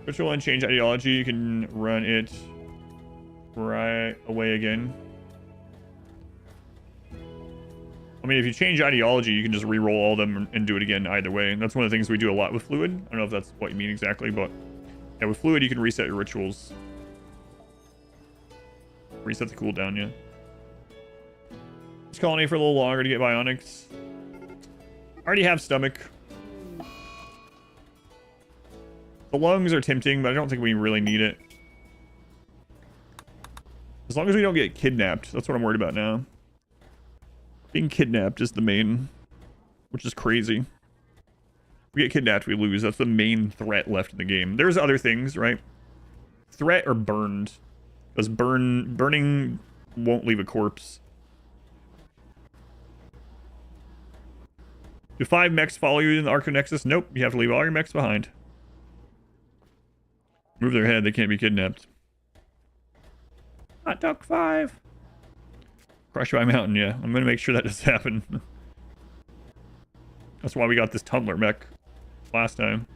Control and change ideology. You can run it right away again. I mean, if you change ideology, you can just re-roll all of them and do it again either way. And that's one of the things we do a lot with Fluid. I don't know if that's what you mean exactly, but yeah, with Fluid, you can reset your rituals. Reset the cooldown, yeah. This colony for a little longer to get bionics. I already have stomach. The lungs are tempting, but I don't think we really need it. As long as we don't get kidnapped, that's what I'm worried about now. Being kidnapped is the main, which is crazy. If we get kidnapped, we lose. That's the main threat left in the game. There's other things, right? Threat or burned. Because burning won't leave a corpse. Do 5 mechs follow you in the Archonexus? Nope, you have to leave all your mechs behind. Move their head, they can't be kidnapped. Hot Duck 5. Crush by Mountain, yeah. I'm gonna make sure that does happen. That's why we got this Tumbler mech last time.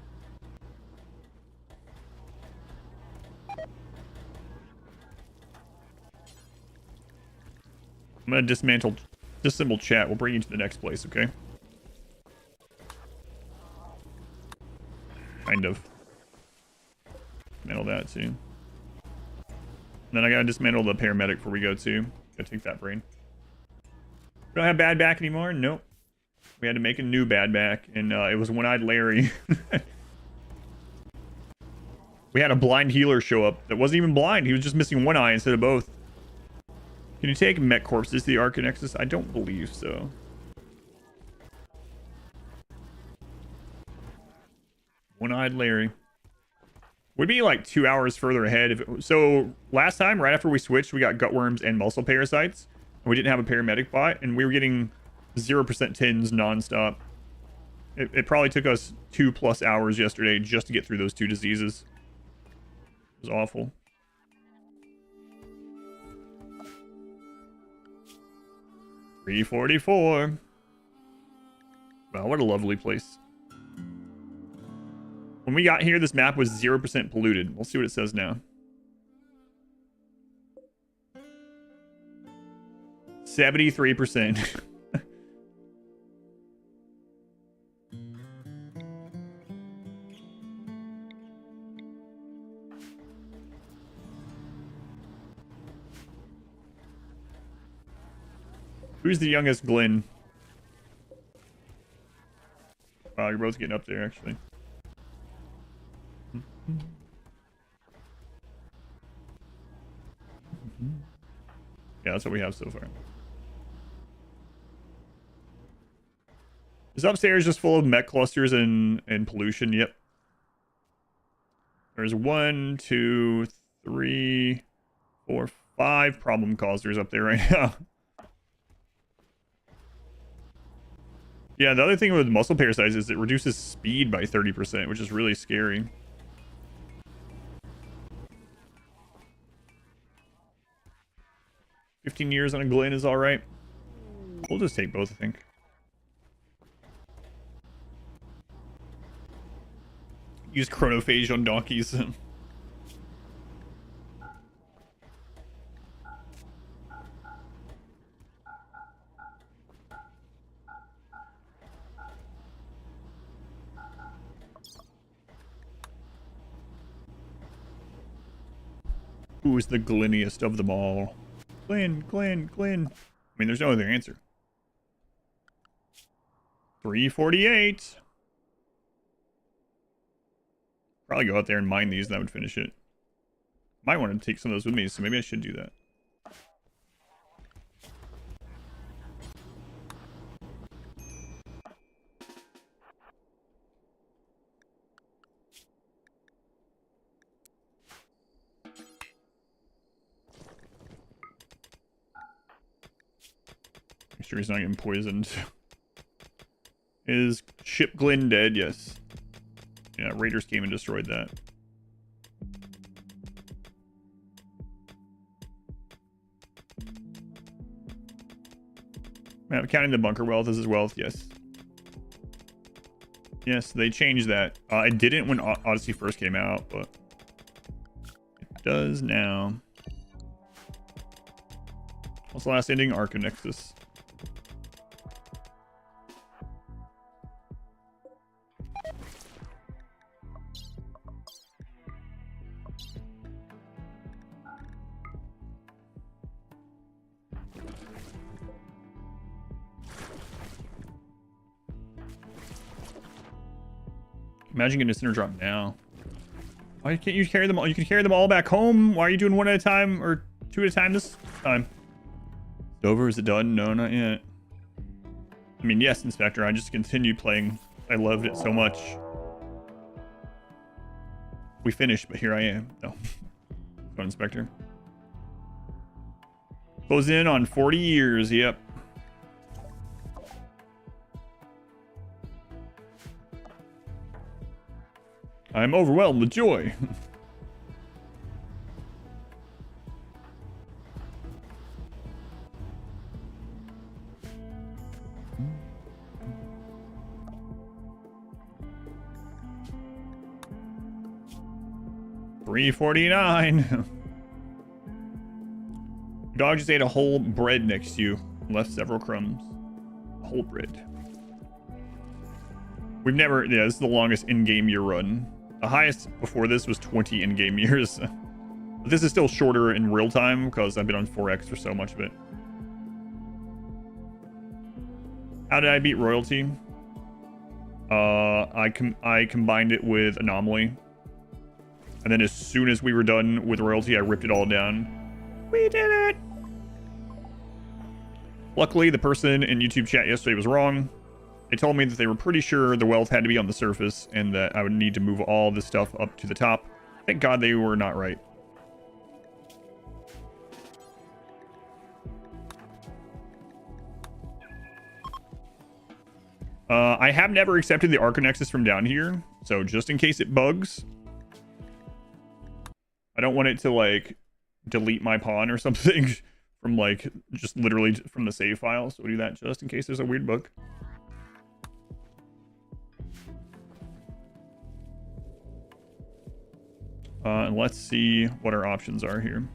I'm gonna disassemble chat. We'll bring you to the next place, okay? Kind of. Dismantle that too. And then I gotta dismantle the paramedic before we go too. Gotta take that brain. We don't have bad back anymore? Nope. We had to make a new bad back, and it was One-Eyed Larry. We had a blind healer show up that wasn't even blind. He was just missing one eye instead of both. Can you take mech corpses to the Archonexus? I don't believe so. One-Eyed Larry. Would be like 2 hours further ahead. So last time, right after we switched, we got gutworms and muscle parasites. And we didn't have a paramedic bot, and we were getting 0% tins nonstop. It probably took us 2+ hours yesterday just to get through those 2 diseases. It was awful. $344. Wow, what a lovely place. When we got here, this map was 0% polluted. We'll see what it says now. 73%. Who's the youngest Glenn? Wow, you're both getting up there, actually. Yeah, that's what we have so far. Is upstairs just full of mech clusters and pollution? Yep. There's 1, 2, 3, 4, 5 problem causers up there right now. Yeah, the other thing with muscle parasites is it reduces speed by 30%, which is really scary. $15 years on a Glen is alright. We'll just take both, I think. Use chronophage on donkeys. Who is the gliniest of them all? Glenn. I mean, there's no other answer. 348. Probably go out there and mine these, and that would finish it. Might want to take some of those with me, so maybe I should do that. Make sure he's not getting poisoned. Is Ship Glen dead? Yes. Yeah, raiders came and destroyed that. I'm counting the bunker wealth as his wealth. Yes. Yes, they changed that. I didn't when Odyssey first came out, but it does now. What's the last ending? Archonexus. Imagine getting a center drop now. Why can't you carry them all? You can carry them all back home. Why are you doing one at a time or two at a time this time? It's over. Is it done? No, not yet. I mean, yes, Inspector. I just continued playing. I loved it so much. We finished, but here I am. No. Go on, Inspector. Close in on 40 years. Yep. I'm overwhelmed with joy. $3.49. Your dog just ate a whole bread next to you. Left several crumbs. Whole bread. We've never... Yeah, this is the longest in-game year run. The highest before this was 20 in-game years. But this is still shorter in real time because I've been on 4X for so much of it. How did I beat royalty? I combined it with anomaly. And then as soon as we were done with royalty, I ripped it all down. We did it! Luckily, the person in YouTube chat yesterday was wrong. They told me that they were pretty sure the wealth had to be on the surface and that I would need to move all this stuff up to the top. Thank God they were not right. I have never accepted the Archonexus from down here, so just in case it bugs. I don't want it to, like, delete my pawn or something from, like, just literally from the save file. So we'll do that just in case there's a weird bug. And let's see what our options are here.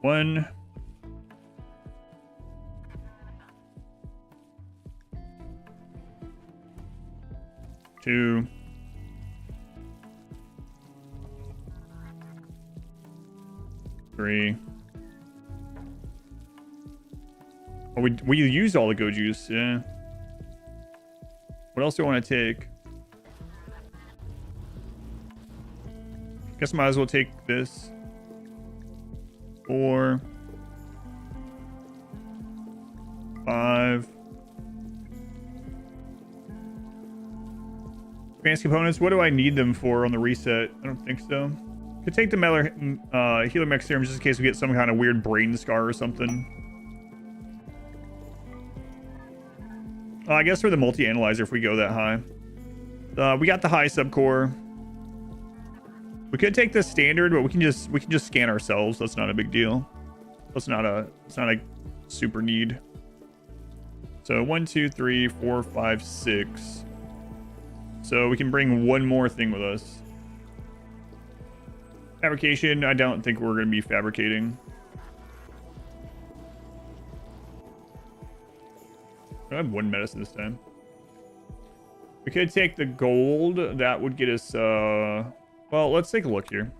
One. Two. Three. Oh, we used all the go juice, yeah. What else do I want to take? Guess I might as well take this. 4. 5. Advanced components, what do I need them for on the reset? I don't think so. Could take the healer mech serum just in case we get some kind of weird brain scar or something. I guess for the multi-analyzer if we go that high. We got the high subcore. We could take the standard, but we can just scan ourselves. That's not a big deal. It's not a super need. So 1, 2, 3, 4, 5, 6. So we can bring one more thing with us. Fabrication, I don't think we're going to be fabricating. I have one medicine this time. We could take the gold. That would get us, well, let's take a look here.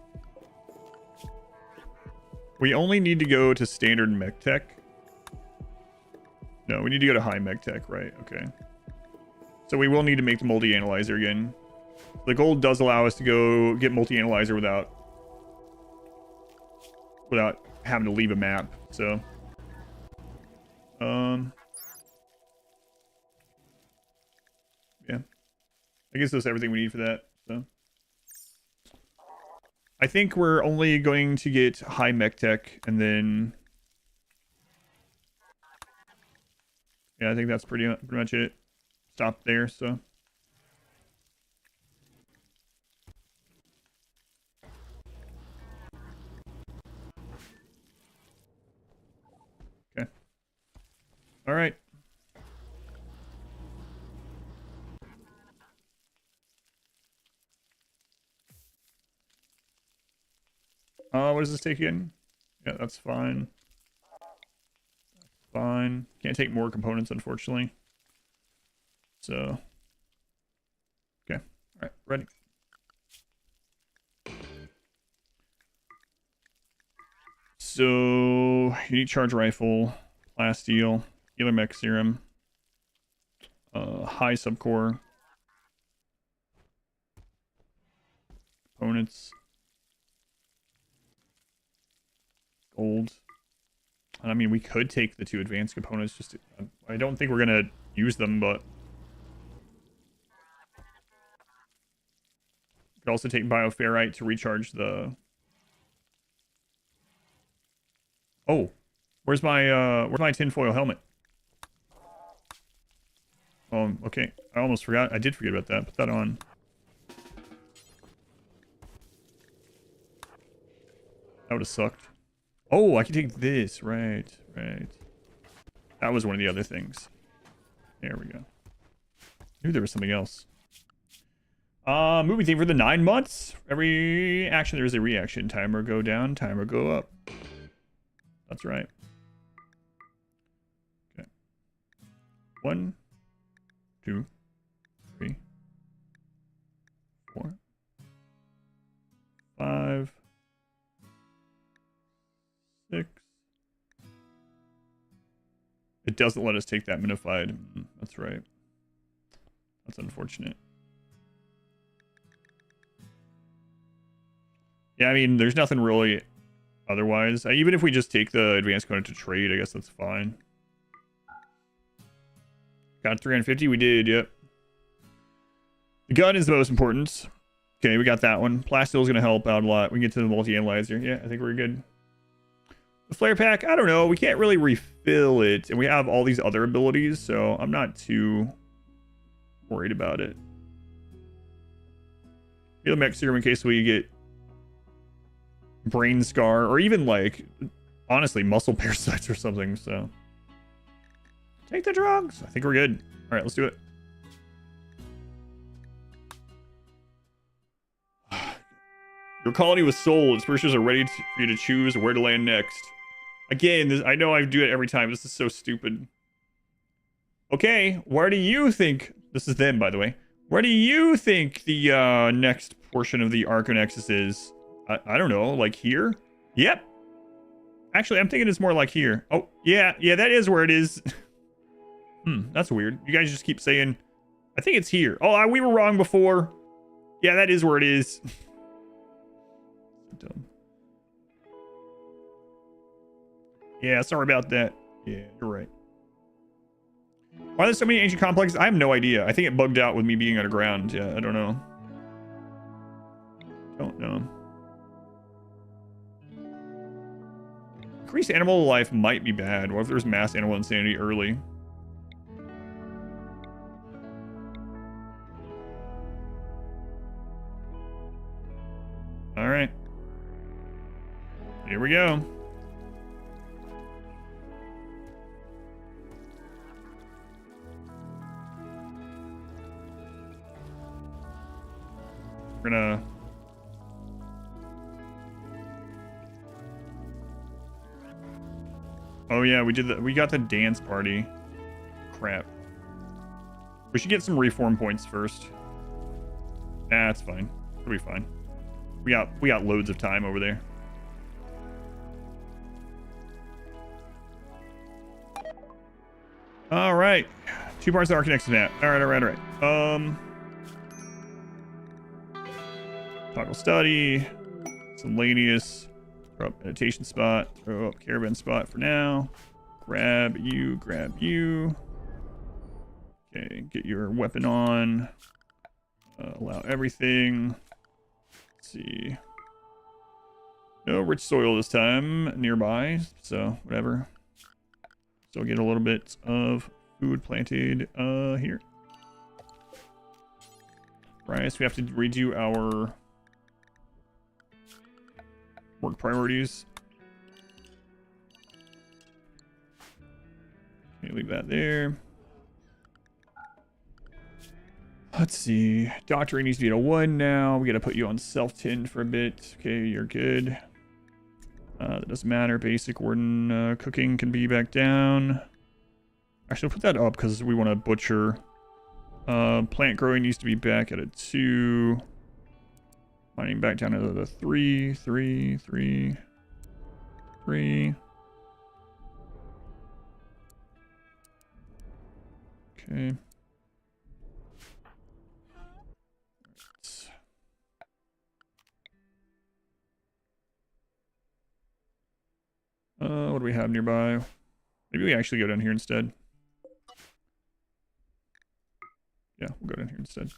We only need to go to standard mech tech. No, we need to go to high mech tech, right? Okay. So we will need to make the multi-analyzer again. The gold does allow us to go get multi-analyzer without having to leave a map. So, yeah, I guess that's everything we need for that. So, I think we're only going to get high mech tech, and then yeah, I think that's pretty much it. Stop there. So okay, all right. What does this take again? Yeah, that's fine. Fine. Can't take more components, unfortunately. So, okay. All right, ready. So, unique charge rifle, plasteel, healer mech serum, high subcore, components, gold. I mean, we could take the 2 advanced components. Just to, I don't think we're gonna use them, but we could also take bioferrite to recharge the. Oh, where's my tinfoil helmet? Oh, okay. I almost forgot. I did forget about that. Put that on. That would have sucked. Oh, I can take this. Right, right. That was one of the other things. There we go. I knew there was something else. Movie theme for the 9 months. Every action there is a reaction. Timer go down, timer go up. That's right. Okay. 1, 2, 3, 4, 5, 6. It doesn't let us take that minified. That's right. That's unfortunate. Yeah, I mean, there's nothing really otherwise. Even if we just take the advanced component to trade, I guess that's fine. Got 350, we did, yep. The gun is the most important. Okay, we got that one. Plasteel is going to help out a lot. We can get to the multi-analyzer. Yeah, I think we're good. The flare pack, I don't know. We can't really refill it. And we have all these other abilities, so I'm not too worried about it. Heal mech serum in case we get brain scar, or even like, honestly, muscle parasites or something, so. Take the drugs. I think we're good. All right, let's do it. Your colony was sold. Explorers are ready for you to choose where to land next. Again, this, I know I do it every time. This is so stupid. Okay, where do you think... This is them, by the way. Where do you think the next portion of the Archonexus is? I don't know, like here? Yep. Actually, I'm thinking it's more like here. Oh, yeah, that is where it is. That's weird. You guys just keep saying... I think it's here. Oh, we were wrong before. Yeah, that is where it is. Dumb. Yeah, sorry about that. Yeah, you're right. Why are there so many ancient complexes? I have no idea. I think it bugged out with me being underground. Yeah, I don't know. Don't know. Increased animal life might be bad. What if there's mass animal insanity early? All right. Here we go. We're gonna... Oh yeah, we got the dance party. Crap. We should get some reform points first. Nah, it's fine. It'll be fine. We got loads of time over there. All right. 2 parts of Archonexus map. All right. Toggle study. Selenius. Throw up meditation spot. Throw up caravan spot for now. Grab you. Okay, get your weapon on. Allow everything. Let's see. No rich soil this time nearby, so whatever. Still get a little bit of food planted here. Right, so we have to redo our work priorities. Okay, leave that there. Let's see. Doctoring needs to be at a 1 now. We got to put you on self-tin for a bit. Okay, you're good. That doesn't matter. Basic warden cooking can be back down. Actually, I'll put that up because we want to butcher. Plant growing needs to be back at a 2. Mining back down to the 3, 3, 3, 3. Okay. What do we have nearby? Maybe we actually go down here instead. Yeah, we'll go down here instead.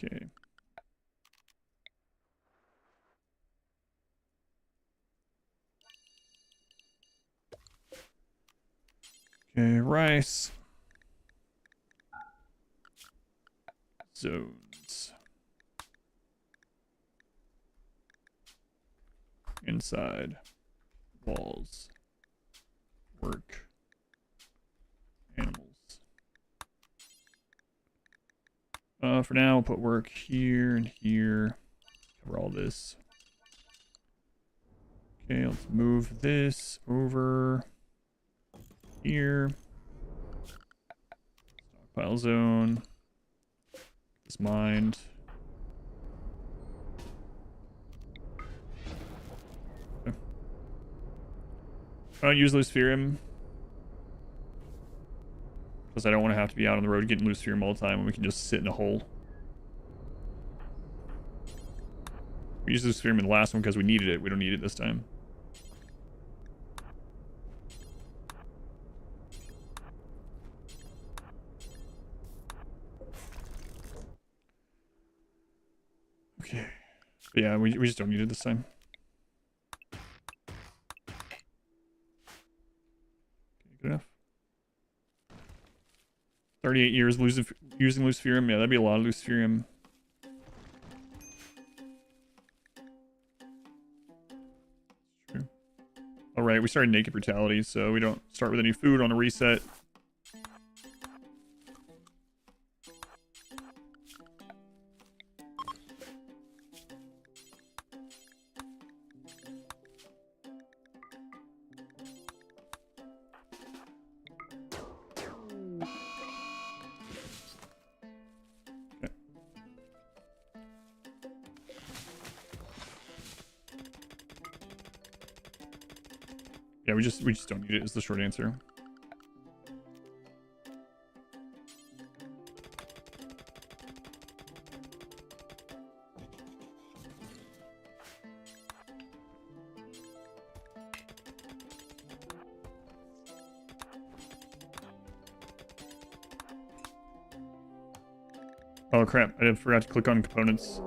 Okay. Okay, rice. Zones. Inside. Walls. Work. Animals. For now, we'll put work here and here. Cover all this. Okay, let's move this over here. Stockpile zone. This mined. Okay. I don't use Luciferium because I don't want to have to be out on the road getting Luciferium all the time when we can just sit in a hole. We used Luciferium in the last one because we needed it. We don't need it this time. Okay. But yeah, we just don't need it this time. Okay, good enough. 38 years using Luciferium. Yeah, that'd be a lot of Luciferium. True. Alright, we started Naked Brutality, so we don't start with any food on the reset. Yeah, we just don't need it is the short answer. Oh crap, I forgot to click on components.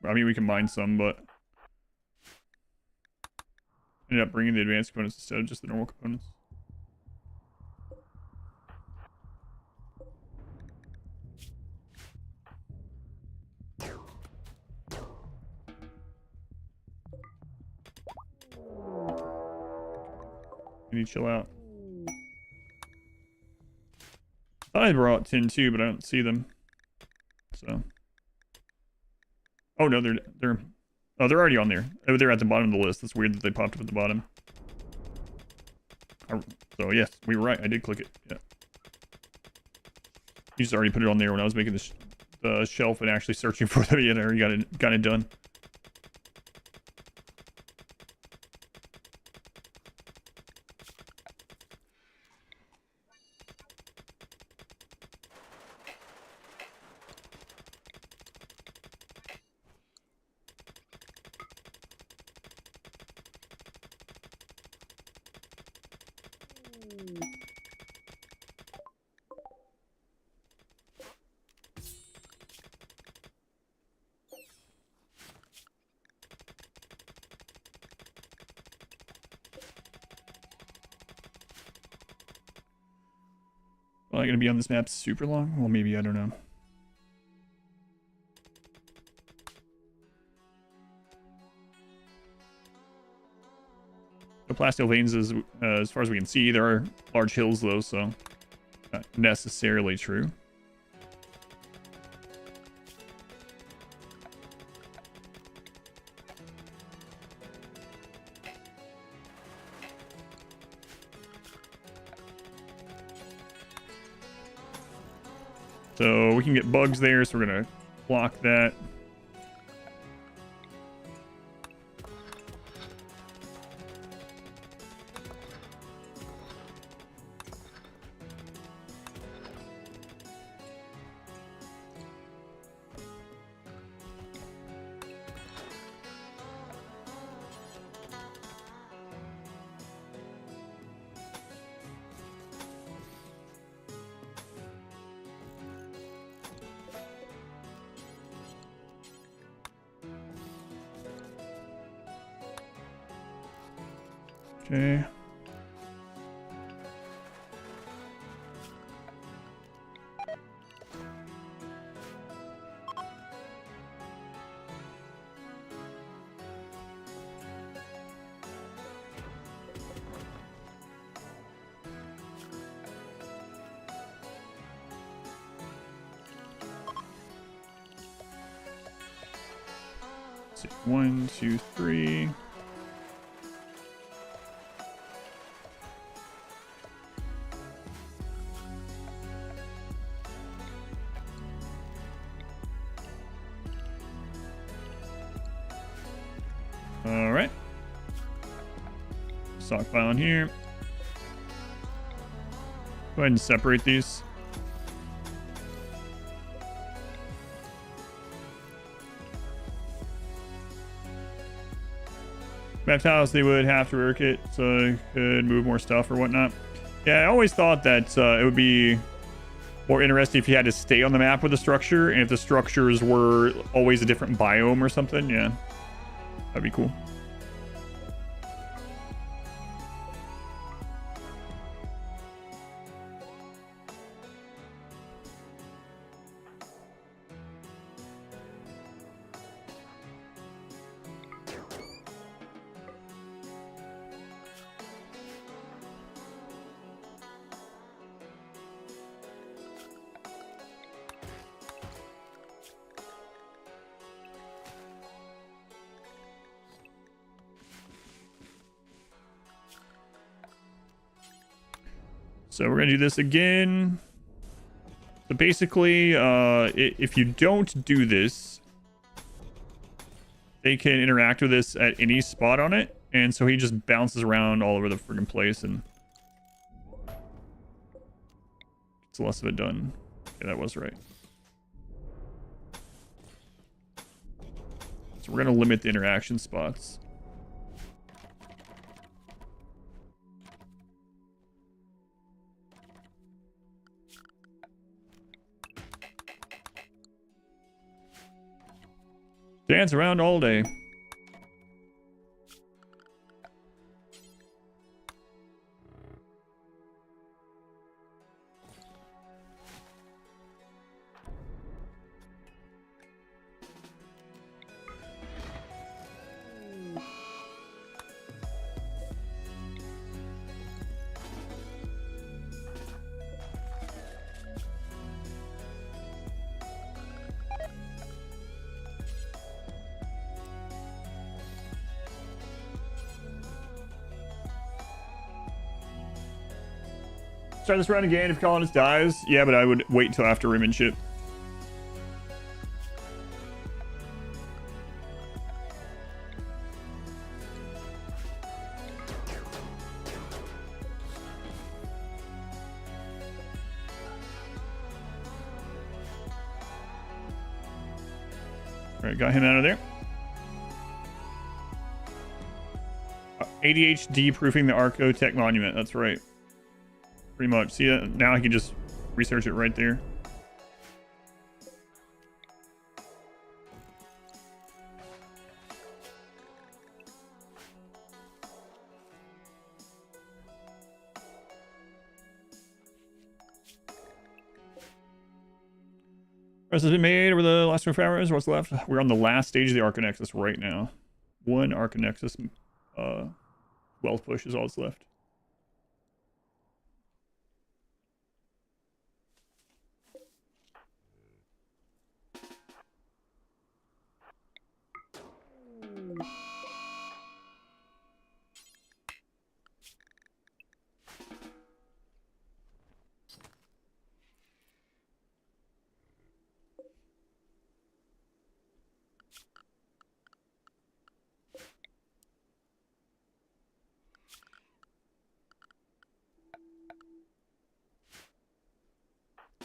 I mean, we can mine some, but ended up bringing the advanced components instead of just the normal components. You need to chill out. Thought I brought 10 too, but I don't see them. So. Oh no, they're already on there. Oh, they're at the bottom of the list. That's weird that they popped up at the bottom. So yes, we were right. I did click it. Yeah. You just already put it on there when I was making the shelf and actually searching for them. Yeah, I already got it done. Probably going to be on this map super long. Well, maybe, I don't know. No plasteel veins as far as we can see. There are large hills though, so not necessarily true. So we can get bugs there, so we're gonna block that. Okay. Let's see. 1, 2, 3. All right. Stockpile in here. Go ahead and separate these. Mapped house, they would have to work it so they could move more stuff or whatnot. Yeah, I always thought that it would be more interesting if you had to stay on the map with the structure, and if the structures were always a different biome or something. Yeah, that'd be cool. So we're going to do this again. So basically, if you don't do this, they can interact with this at any spot on it. And so he just bounces around all over the friggin' place and gets less of it done. Yeah, that was right. So we're going to limit the interaction spots. Dance around all day. Start this round again if colonist dies. Yeah, but I would wait until after Rim and ship. All right, got him out of there. ADHD proofing the Archotech monument. That's right. Pretty much. See, now I can just research it right there. Progress has been made over the last 24 hours. What's left? We're on the last stage of the Archonexus right now. One Archonexus wealth push is all that's left.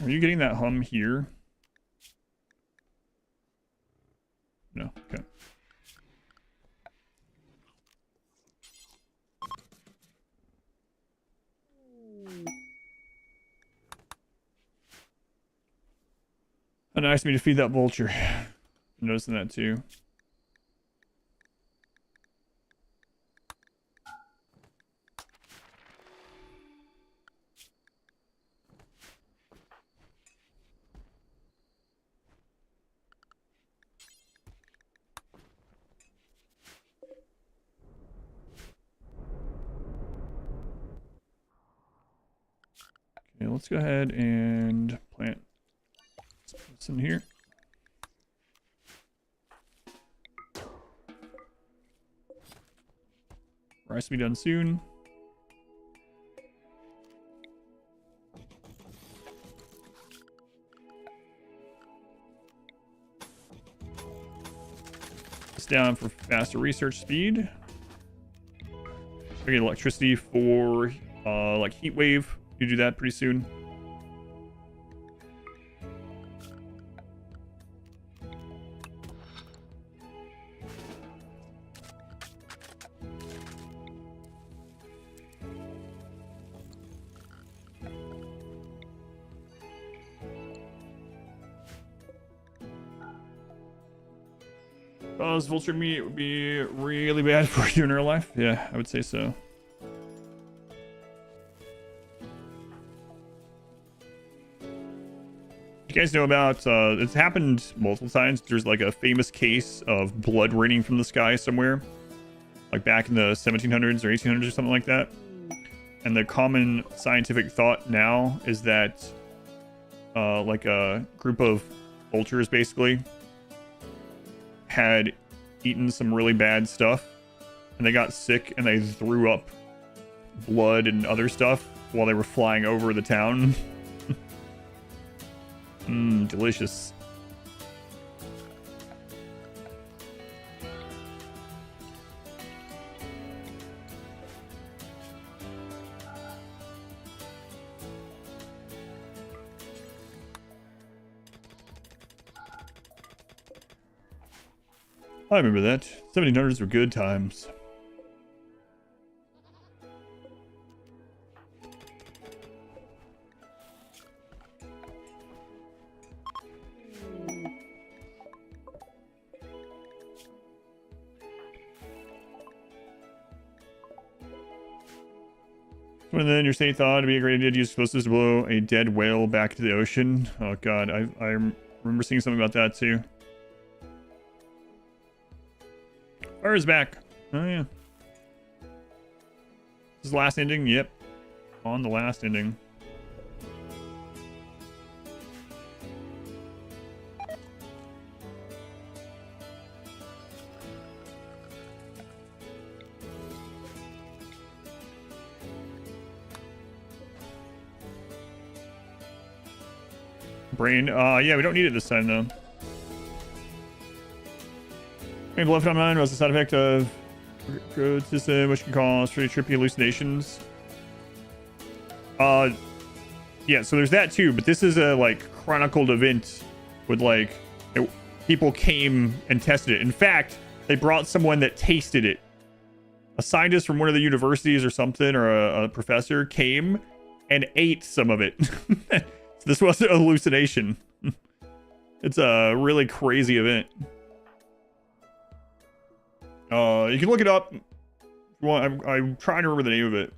Are you getting that hum here? No, okay. Oh, nice of me to feed that vulture. I'm noticing that too. Okay, let's go ahead and plant this in here. Rice will be done soon. This down for faster research speed. We get electricity for like heat wave. You do that pretty soon. Vulture meat would be really bad for you in real life. Yeah, I would say so. You guys know about it's happened multiple times. There's like a famous case of blood raining from the sky somewhere, like back in the 1700s or 1800s or something like that. And the common scientific thought now is that like a group of vultures basically had eaten some really bad stuff and they got sick and they threw up blood and other stuff while they were flying over the town. Delicious. I remember that. 1700s were good times. And then your state thought it'd be a great idea to use explosives to blow a dead whale back into the ocean. Oh god, I remember seeing something about that too. Fire is back. Oh yeah. This is the last ending? Yep. On the last ending. Brain. Yeah, we don't need it this time though. Maybe left on mine was the side effect of code system, which can cause pretty trippy hallucinations. Yeah, so there's that too, but this is a like chronicled event with like people came and tested it. In fact, they brought someone that tasted it. A scientist from one of the universities or something, or a professor came and ate some of it. So this wasn't a hallucination. It's a really crazy event. You can look it up. Well, I'm trying to remember the name of it.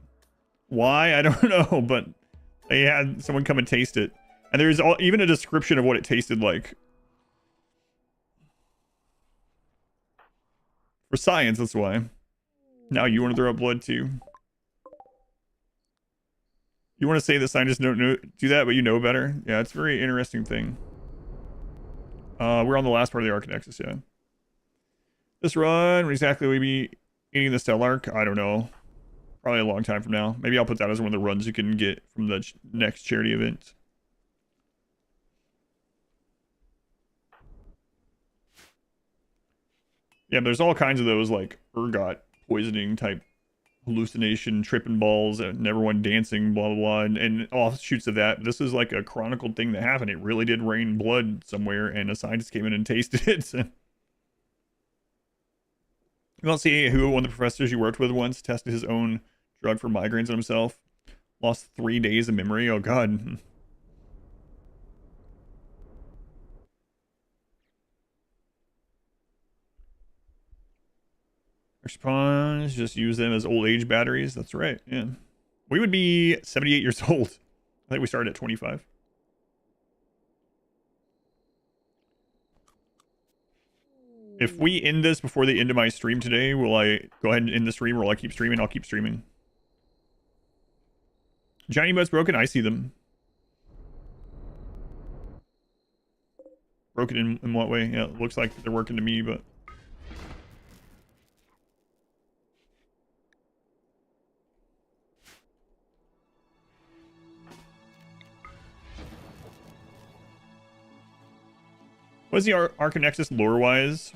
Why? I don't know, but they had someone come and taste it. And there's even a description of what it tasted like For science, that's why. Now you want to throw up blood too. You want to say that scientists don't do that, but you know better? Yeah, it's a very interesting thing. We're on the last part of the Archonexus, yeah. This run, exactly will we be eating the Stellarch? I don't know. Probably a long time from now. Maybe I'll put that as one of the runs you can get from the next charity event. Yeah, there's all kinds of those, like, ergot poisoning type hallucination, tripping balls, and everyone dancing, blah, blah, blah, and offshoots of that. This is like a chronicled thing that happened. It really did rain blood somewhere, and a scientist came in and tasted it. You don't see who one of the professors you worked with once tested his own drug for migraines on himself. Lost 3 days of memory. Oh, God. Response, just use them as old age batteries. That's right, yeah. We would be 78 years old. I think we started at 25. If we end this before the end of my stream today, will I go ahead and end the stream, or will I keep streaming? I'll keep streaming. Giant emotes broken? I see them. Broken in what way? Yeah, it looks like they're working to me, but... What is the Archonexus lore-wise?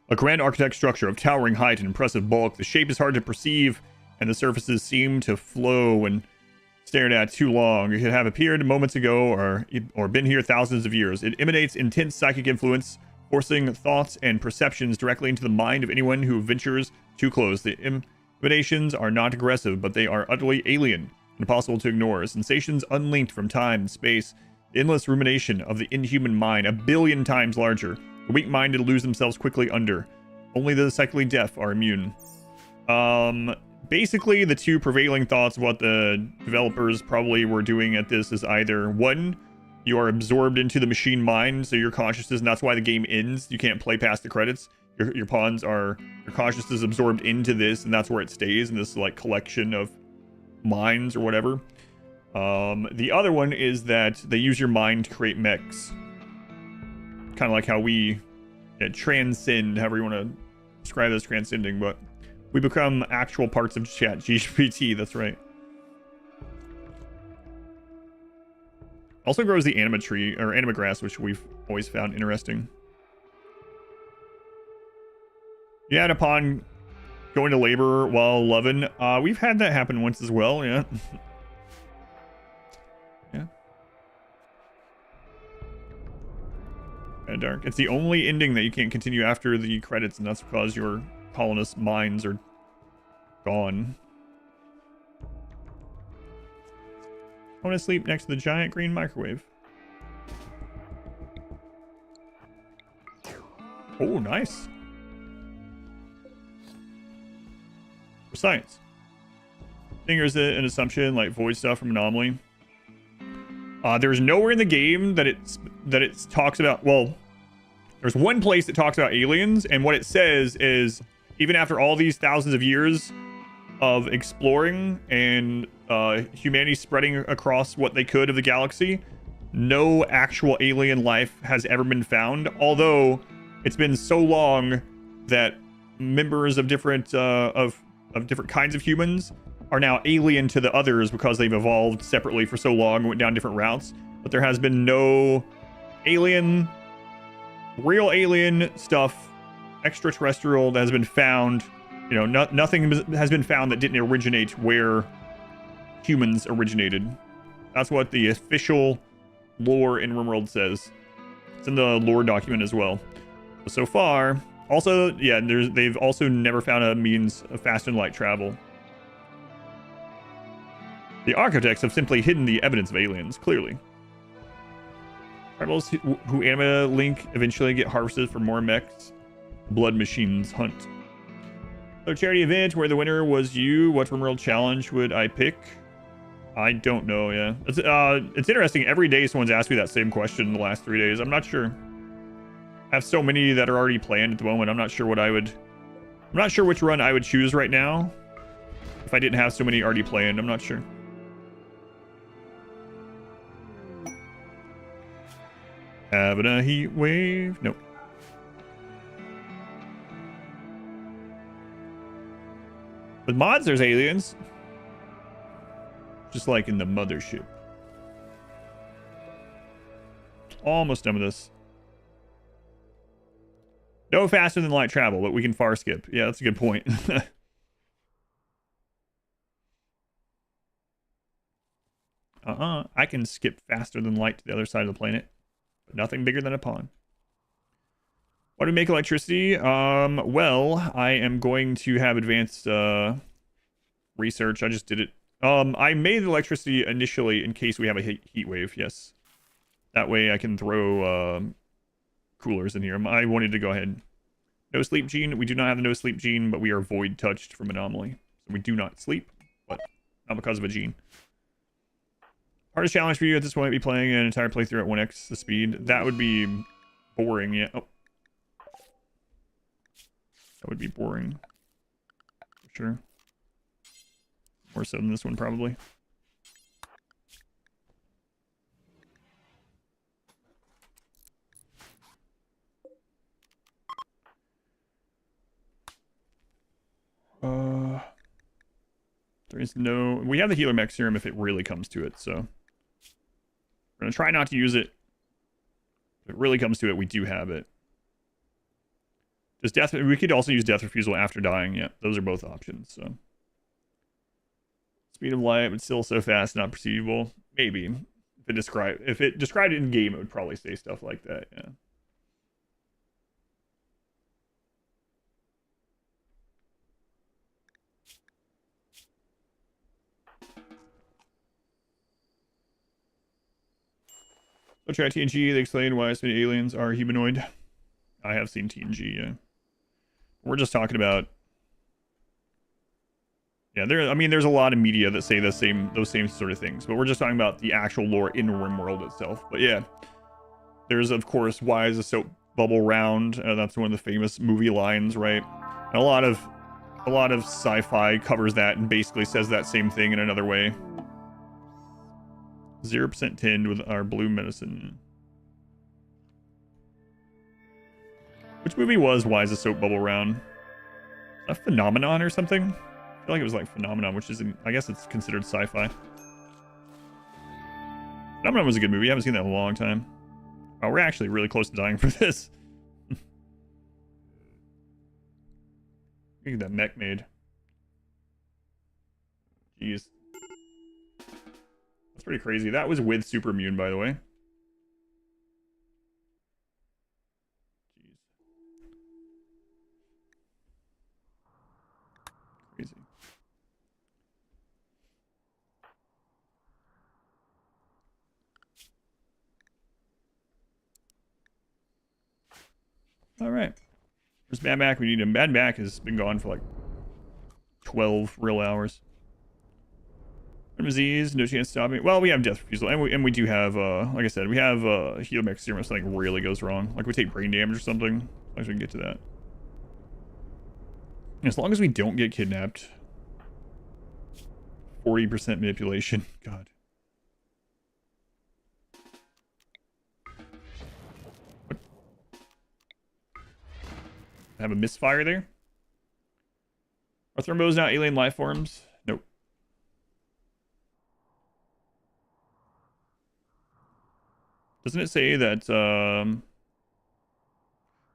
A grand architect structure of towering height and impressive bulk. The shape is hard to perceive, and the surfaces seem to flow when stared at too long. It could have appeared moments ago or been here thousands of years. It emanates intense psychic influence, forcing thoughts and perceptions directly into the mind of anyone who ventures too close. The emanations are not aggressive, but they are utterly alien and impossible to ignore. Sensations unlinked from time and space. The endless rumination of the inhuman mind, 1 billion times larger. The weak-minded lose themselves quickly under. Only the psychically deaf are immune. Basically, the two prevailing thoughts of what the developers probably were doing at this is either, one, you are absorbed into the machine mind, so your consciousness, and that's why the game ends. You can't play past the credits. Your pawns are, your consciousness is absorbed into this, and that's where it stays, in this, like, collection of minds or whatever. The other one is that they use your mind to create mechs. Kind of like how we transcend, however you want to describe this transcending, but we become actual parts of ChatGPT, that's right. Also grows the anima tree, or anima grass, which we've always found interesting. Yeah, and upon going to labor while loving, we've had that happen once as well, yeah. Kind of dark. It's the only ending that you can't continue after the credits, and that's because your colonist minds are gone. I want to sleep next to the giant green microwave. Oh, nice. For science. Fingers an assumption like void stuff from Anomaly. There's nowhere in the game that it talks about. Well, there's one place that talks about aliens, and what it says is, even after all these thousands of years of exploring and humanity spreading across what they could of the galaxy, no actual alien life has ever been found. Although it's been so long that members of different different kinds of humans are now alien to the others because they've evolved separately for so long and went down different routes. But there has been no alien, real alien stuff, extraterrestrial, that has been found. You know, nothing has been found that didn't originate where humans originated. That's what the official lore in RimWorld says. It's in the lore document as well. So far, also, yeah, they've also never found a means of fast and light travel. The architects have simply hidden the evidence of aliens, clearly. Rebels who anima link eventually get harvested for more mechs. Blood machines hunt. So charity event where the winner was you. What RimWorld challenge would I pick? I don't know, yeah. It's interesting. Every day someone's asked me that same question in the last 3 days. I'm not sure. have so many that are already planned at the moment. I'm not sure what I would... I'm not sure which run I would choose right now. If I didn't have so many already planned, I'm not sure. Having a heat wave? Nope. With mods, there's aliens. Just like in the mothership. Almost done with this. No faster than light travel, but we can far skip. Yeah, that's a good point. I can skip faster than light to the other side of the planet. But nothing bigger than a pond. Why do we make electricity? Well, I am going to have advanced research. I just did it. I made electricity initially in case we have a heat wave, yes. That way I can throw coolers in here. I wanted to go ahead. No sleep gene. We do not have the no sleep gene, but we are void touched from anomaly. So we do not sleep, but not because of a gene. Hardest challenge for you at this point would be playing an entire playthrough at 1x the speed. That would be boring, yeah. Oh. That would be boring. For sure. More so than this one, probably. There is no... We have the healer mech serum if it really comes to it, so... We're going to try not to use it. If it really comes to it, we do have it. Just death... We could also use death refusal after dying, yeah. Those are both options, so... Speed of light, but still so fast, not perceivable. Maybe. If it described it in game, it would probably say stuff like that, yeah. So try TNG, they explain why so many aliens are humanoid. I have seen TNG, yeah. We're just talking about... Yeah, there's a lot of media that say those same sort of things, but we're just talking about the actual lore in RimWorld itself. But yeah, there's of course, why is a soap bubble round? That's one of the famous movie lines, right? And a lot of sci-fi covers that and basically says that same thing in another way. 0% tinned with our blue medicine. Which movie was Why is a soap bubble round? A Phenomenon or something? I feel like it was like Phenomenon, which is, I guess it's considered sci-fi. Phenomenon was a good movie. I haven't seen that in a long time. Oh, we're actually really close to dying for this. Get that mech made. Jeez. That's pretty crazy. That was with super immune, by the way. Jeez. Crazy. All right. Where's Bad Back? We need him. Bad Back has been gone for like 12 real hours. Disease, no chance stopping. Well, we have death refusal, and we do have, like I said, we have heal mech serum if something really goes wrong. Like we take brain damage or something. As long as we can get to that. As long as we don't get kidnapped. 40% manipulation. God. What? Have a misfire there? Are Thrumbos not alien life forms? Nope. Doesn't it say that,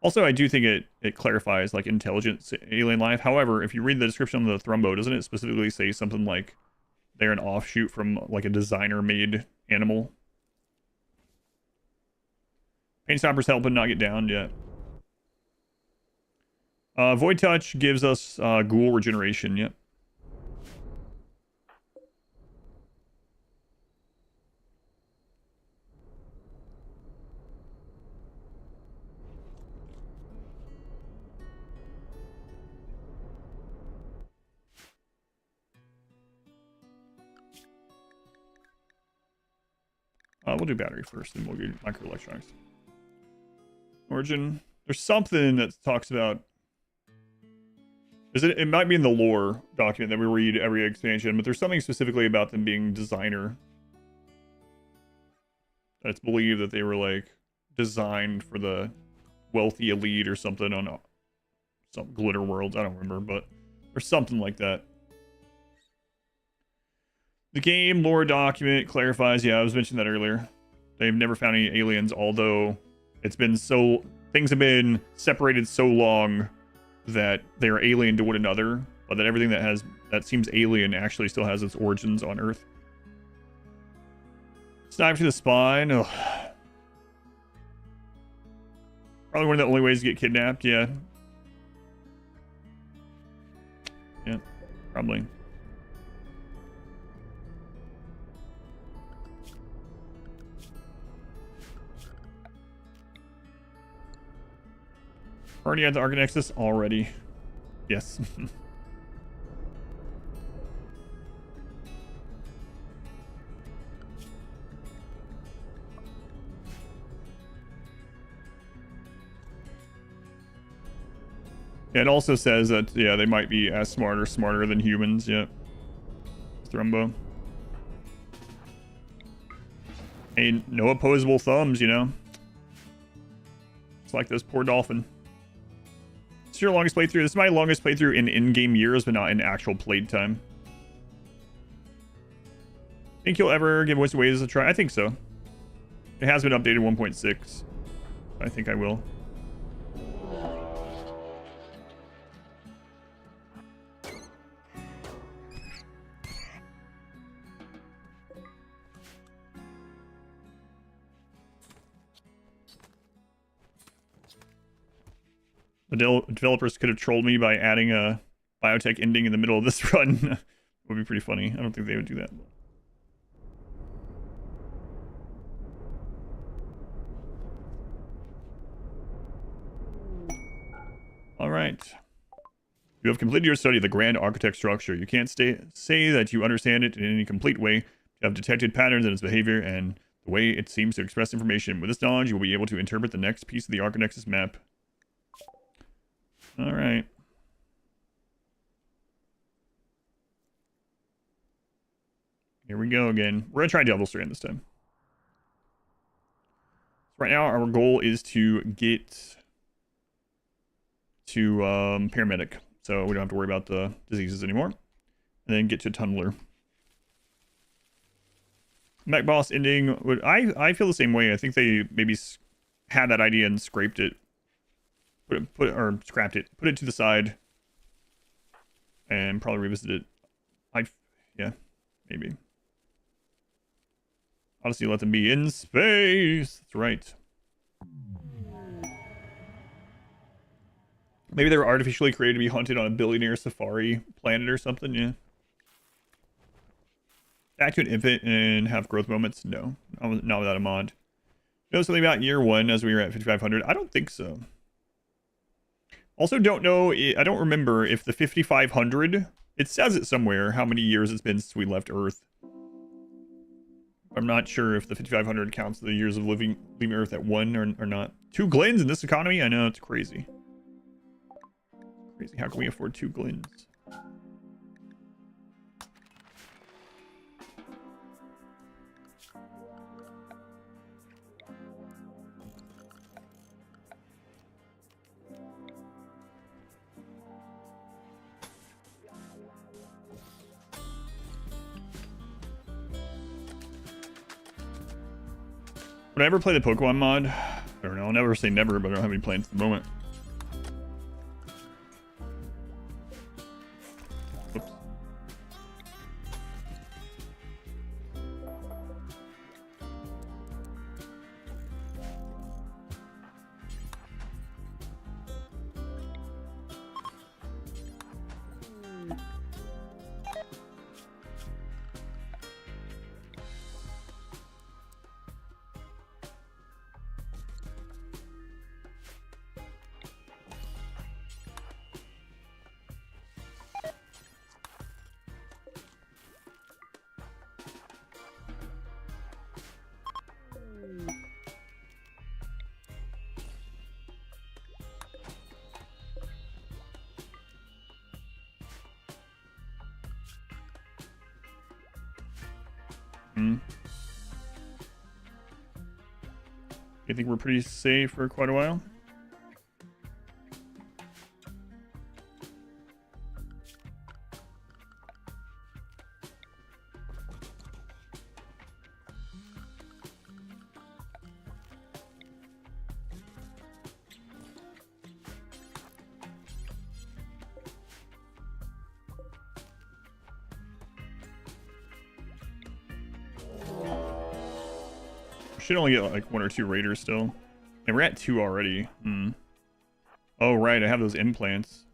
Also, I do think it clarifies, like, intelligent alien life. However, if you read the description of the Thrumbo, doesn't it specifically say something like they're an offshoot from, like, a designer-made animal? Pain Stopper's helping not get downed yet. Void Touch gives us ghoul regeneration, yep. We'll do battery first, then we'll do microelectronics. Origin. There's something that talks about. It might be in the lore document that we read every expansion, but there's something specifically about them being designer. It's believed that they were like designed for the wealthy elite or something on some glitter worlds. I don't remember, but or something like that. The game lore document clarifies. Yeah, I was mentioning that earlier. They've never found any aliens, although it's been so things have been separated so long that they are alien to one another, but that everything that seems alien actually still has its origins on Earth. Snipe to the spine. Ugh. Probably one of the only ways to get kidnapped. Yeah. Yeah. Probably. Already had the Archonexus already. Yes. Yeah, it also says that, yeah, they might be as smart or smarter than humans. Yeah. Thrumbo. Hey, no opposable thumbs, you know? It's like this poor dolphin. It's your longest playthrough. This is my longest playthrough in in-game years, but not in actual playtime. Think you'll ever give Voice Waves a try? I think so. It has been updated 1.6. I think I will. The developers could have trolled me by adding a biotech ending in the middle of this run. It would be pretty funny. I don't think they would do that. All right. You have completed your study of the grand architect structure. You can't say that you understand it in any complete way. You have detected patterns in its behavior and the way it seems to express information. With this knowledge, you will be able to interpret the next piece of the Archonexus map. All right. Here we go again. We're going to try Devil Strand this time. So right now, our goal is to get to Paramedic. So we don't have to worry about the diseases anymore. And then get to Tunneler. Mech Boss ending. I feel the same way. I think they maybe had that idea and scraped it. Scrapped it. Put it to the side. And probably revisit it. Yeah, maybe. Odyssey, let them be in space. That's right. Maybe they were artificially created to be hunted on a billionaire safari planet or something, yeah. Back to an infant and have growth moments? No, not without a mod. Know something about year one as we were at 5,500? I don't think so. Also don't know, I don't remember if the 5,500, it says it somewhere, how many years it's been since we left Earth. I'm not sure if the 5,500 counts the years of leaving Earth at 1 or not. 2 Glens in this economy? I know, it's crazy. Crazy, how can we afford 2 Glens? Would I ever play the Pokemon mod? I don't know. I'll never say never, but I don't have any plans at the moment. Oops. I think we're pretty safe for quite a while. Should only get like 1 or 2 raiders still. And we're at 2 already. Oh, right. I have those implants.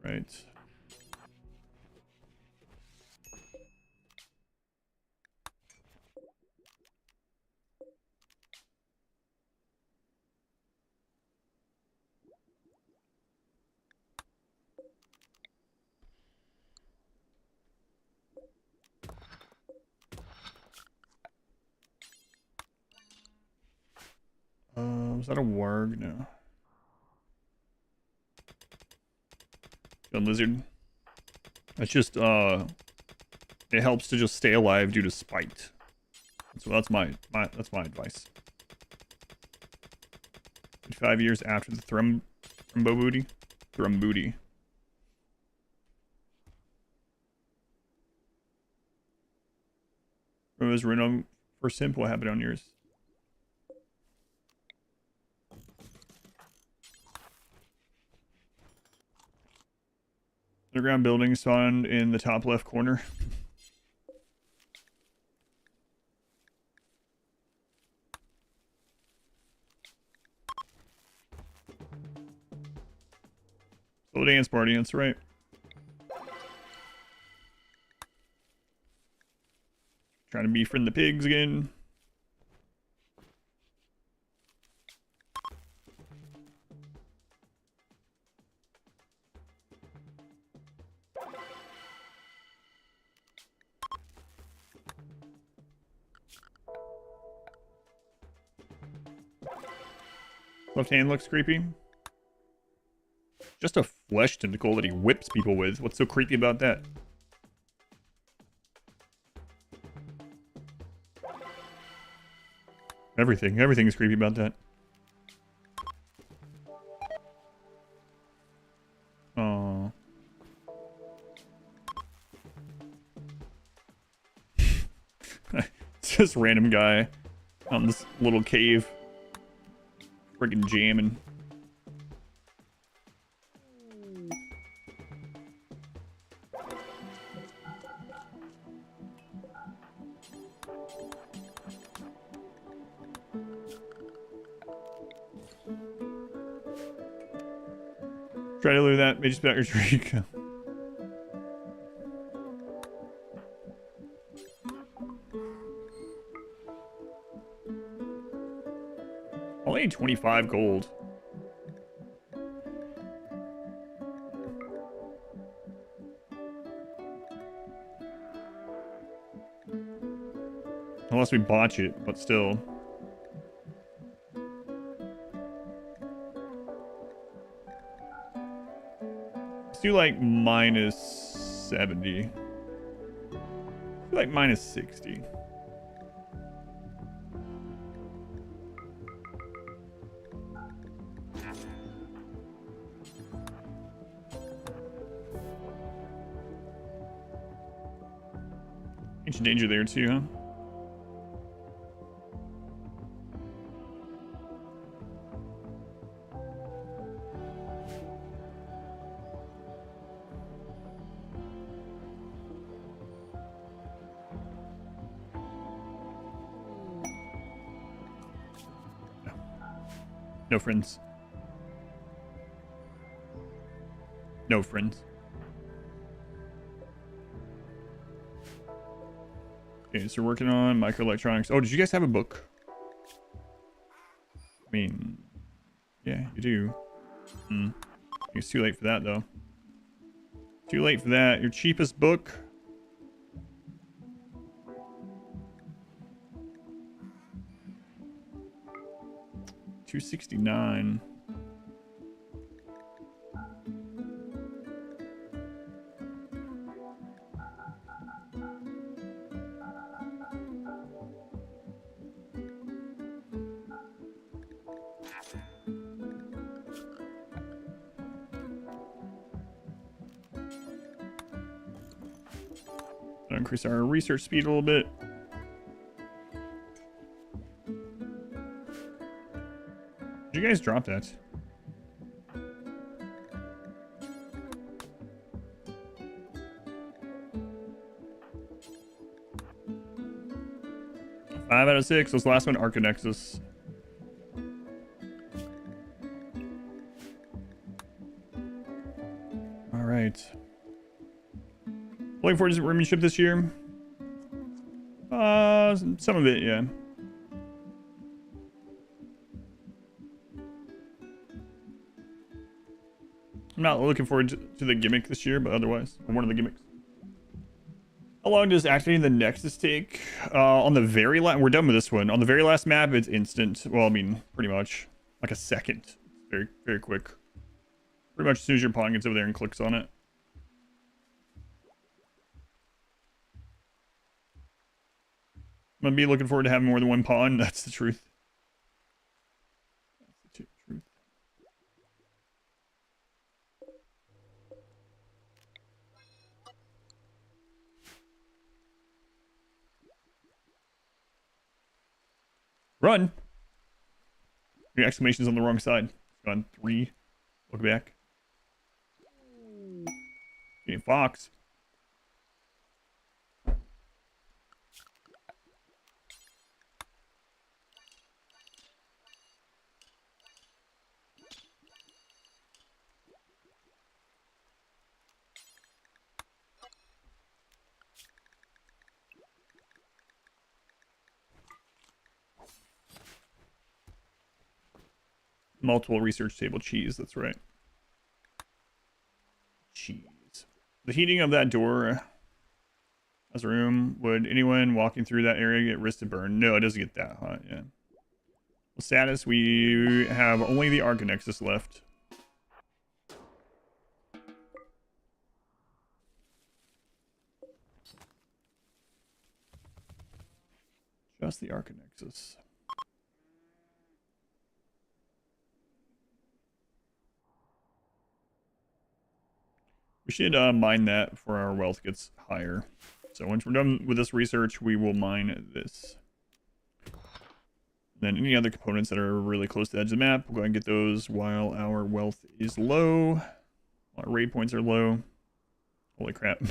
Right. Was that a warg? No. A lizard. That's just it helps to just stay alive due to spite. So that's my advice. 5 years after the Thrumbo booty. Thrum booty. It was written for simple. What happened on yours? Underground building spawned in the top left corner. Slow dance party, that's right. Trying to befriend the pigs again. Left hand looks creepy. Just a flesh tentacle that he whips people with. What's so creepy about that? Everything is creepy about that. Oh. It's this random guy on this little cave. Friggin' jamming. Try to lose that mage specter streak. Only 25 gold. Unless we botch it, but still. Let's do like minus 70. Let's do like minus 60. Ancient danger there too, huh? No friends. No friends. Okay, so we're working on microelectronics. Oh, did you guys have a book? I mean, yeah, you do. It's too late for that, though. Too late for that. Your cheapest book. 269. Increase our research speed a little bit. Did you guys drop that? Five out of 6. Was the last one Archonexus? All right. Looking forward to Rimship this year. Some of it, yeah. I'm not looking forward to the gimmick this year, but otherwise, one of the gimmicks. How long does activating the Nexus take? On the very last, we're done with this one. On the very last map, it's instant. Well, I mean, pretty much like a second. Very, very quick. Pretty much as soon as your pawn gets over there and clicks on it. I'm gonna be looking forward to having more than one pawn. That's the truth. That's the truth. Run! Your exclamation's on the wrong side. Gone 3. Look back. Getting Fox. Multiple research table cheese, that's right. Cheese. The heating of that door as a room. Would anyone walking through that area get risk to burn? No, it doesn't get that hot, yeah. Well, status, we have only the Archonexus left. Just the Archonexus. We should mine that before our wealth gets higher. So once we're done with this research, we will mine this. Then any other components that are really close to the edge of the map, we'll go ahead and get those while our wealth is low. Our raid points are low. Holy crap.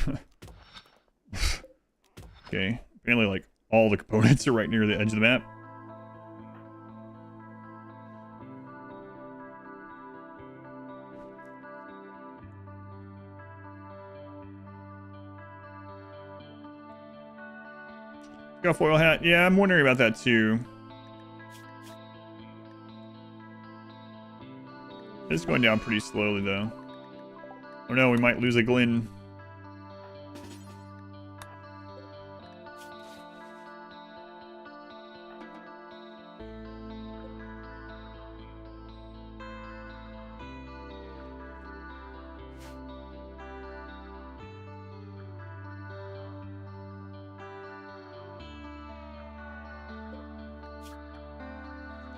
Okay, apparently like all the components are right near the edge of the map. Got foil hat. Yeah, I'm wondering about that too. It's going down pretty slowly though. Oh no, we might lose a Glyn.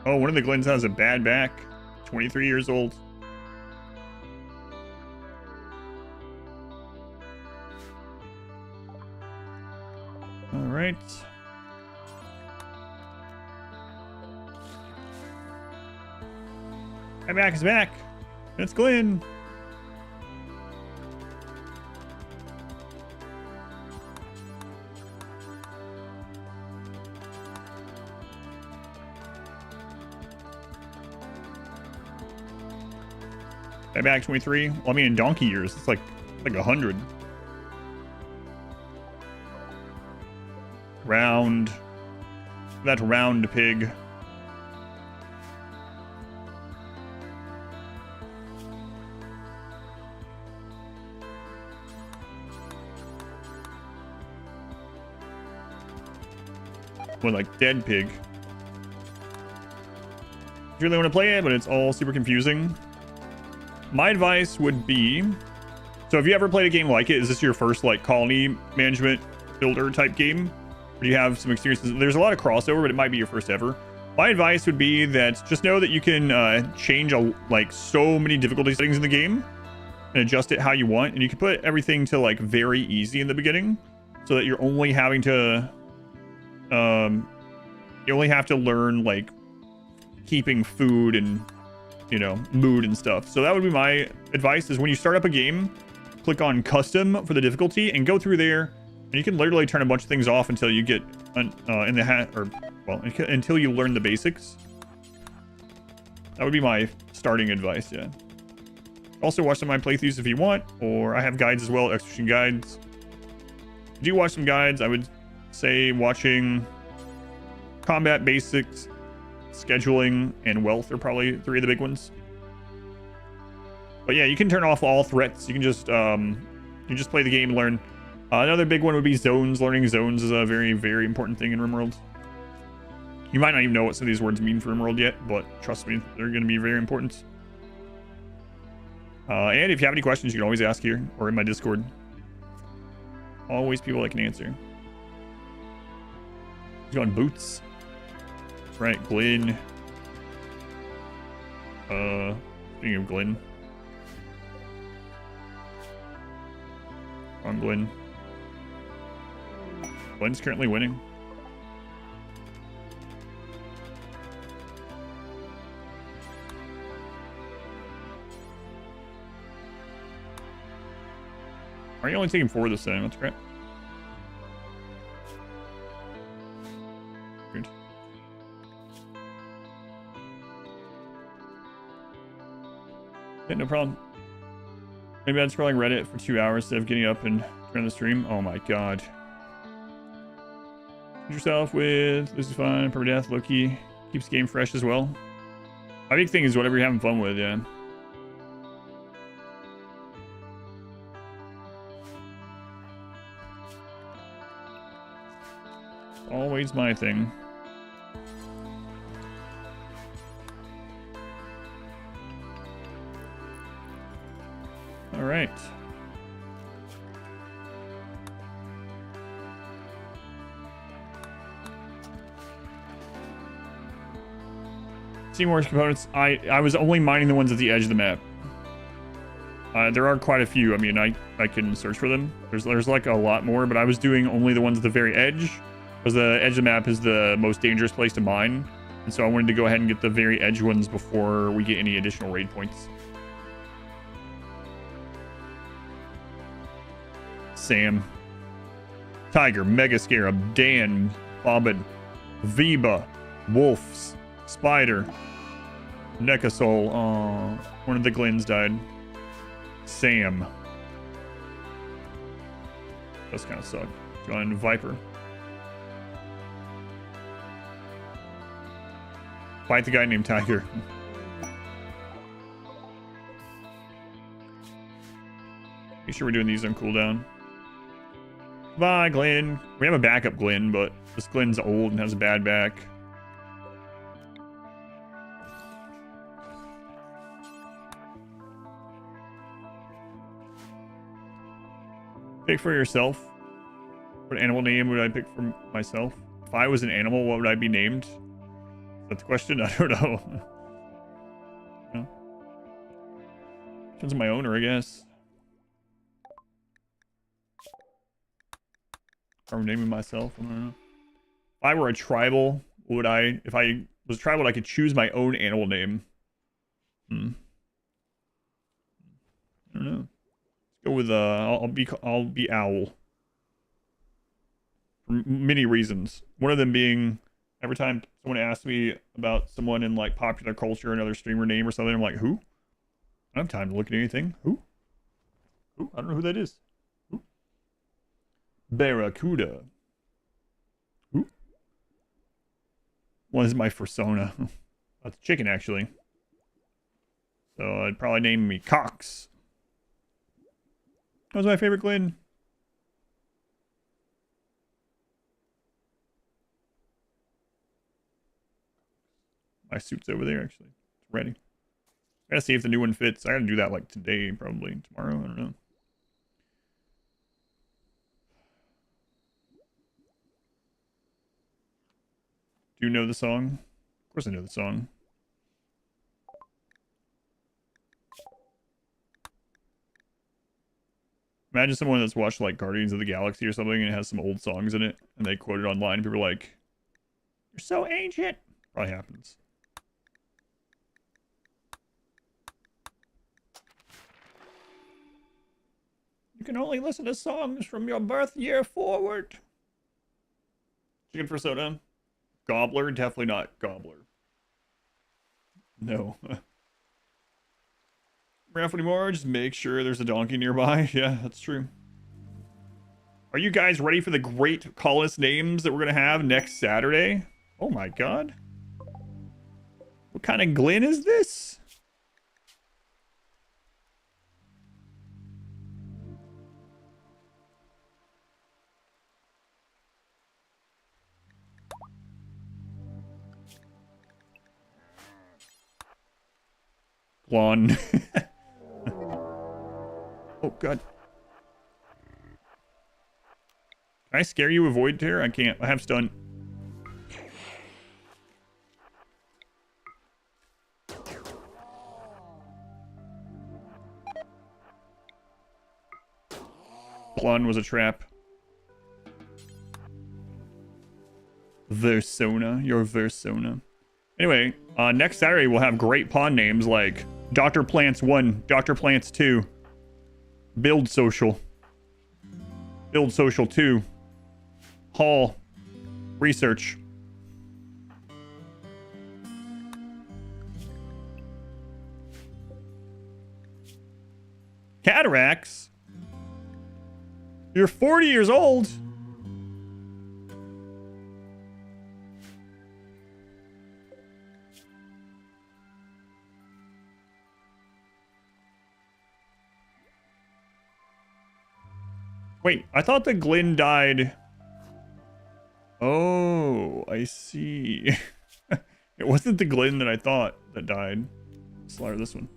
Oh, one of the Glens has a bad back. 23 years old. All right. My back is back. It's Glenn. Back 23. Well, I mean, in donkey years, it's like 100. Round. That round pig. More like dead pig. really want to play it, but it's all super confusing. My advice would be, so if you ever played a game like it, is this your first like colony management builder type game? Or do you have some experiences? There's a lot of crossover, but it might be your first ever. My advice would be that just know that you can change like so many difficulty settings in the game and adjust it how you want. And you can put everything to like very easy in the beginning so that you're only having to, you only have to learn like keeping food and, you know, mood and stuff. So that would be my advice, is when you start up a game, click on custom for the difficulty and go through there, and you can literally turn a bunch of things off until you get in the hat, or well, until you learn the basics. That would be my starting advice. Yeah. Also watch some of my playthroughs if you want, or I have guides as well, execution guides. If you watch some guides, I would say watching combat basics, scheduling, and wealth are probably three of the big ones. But yeah, you can turn off all threats. You can just play the game and learn. Another big one would be zones. Learning zones is a very, very important thing in RimWorld. You might not even know what some of these words mean for RimWorld yet, but trust me, they're going to be very important. And if you have any questions, you can always ask here or in my Discord. Always people that can answer. He's going boots. Right, Glenn. Speaking of Glenn. Wrong Glenn. Glenn's currently winning. Are you only taking 4 this time? That's great. Weird. Yeah, no problem. Maybe I'm scrolling Reddit for 2 hours instead of getting up and turning the stream. Oh my god. Yourself with this is fun, permadeath, Loki keeps the game fresh as well. My big thing is whatever you're having fun with, yeah. Always my thing. All right. More components. I was only mining the ones at the edge of the map. There are quite a few. I mean, I can search for them. There's like a lot more, but I was doing only the ones at the very edge, because the edge of the map is the most dangerous place to mine, and so I wanted to go ahead and get the very edge ones before we get any additional raid points. Sam, Tiger, Mega Scarab, Dan, Bobbin, Viba, Wolves, Spider, Nekasol. Aw, one of the Glens died. Sam. That's kind of suck. Join Viper. Fight the guy named Tiger. Make sure we're doing these on cooldown. Bye, Glenn. We have a backup Glenn, but this Glenn's old and has a bad back. Pick for yourself. What animal name would I pick for myself? If I was an animal, what would I be named? Is that the question? I don't know. No. Depends on my owner, I guess. If I'm naming myself, I don't know. If I were a tribal, would I? If I was tribal, I could choose my own animal name. I don't know. Go with I'll be Owl. For many reasons. One of them being every time someone asks me about someone in like popular culture, another streamer name or something, I'm like, who? I don't have time to look at anything. Who? Who? I don't know who that is. Who? Barracuda. Who? What is my persona? That's chicken actually. So I'd probably name me Cox. That was my favorite Glen. My suit's over there, actually. It's ready. I gotta see if the new one fits. I gotta do that like today, probably. Tomorrow, I don't know. Do you know the song? Of course I know the song. Imagine someone that's watched like Guardians of the Galaxy or something and it has some old songs in it and they quote it online and people are like, "You're so ancient." Probably happens. You can only listen to songs from your birth year forward. Chicken for soda. Gobbler? Definitely not Gobbler. No. Raff anymore, just make sure there's a donkey nearby. Yeah, that's true. Are you guys ready for the great colonist names that we're gonna have next Saturday? Oh my god. What kind of Glen is this? Glon. Oh god. Can I scare you with Void Tear? I can't. I have stun. Glon was a trap. Versona. Your Versona. Anyway, next Saturday we'll have great pawn names like Dr. Plants 1, Dr. Plants 2, Build Social, Build Social 2, Hall, Research. Cataracts? You're 40 years old? Wait, I thought the Glen died. Oh, I see. It wasn't the Glen that I thought that died. Slaughter this one.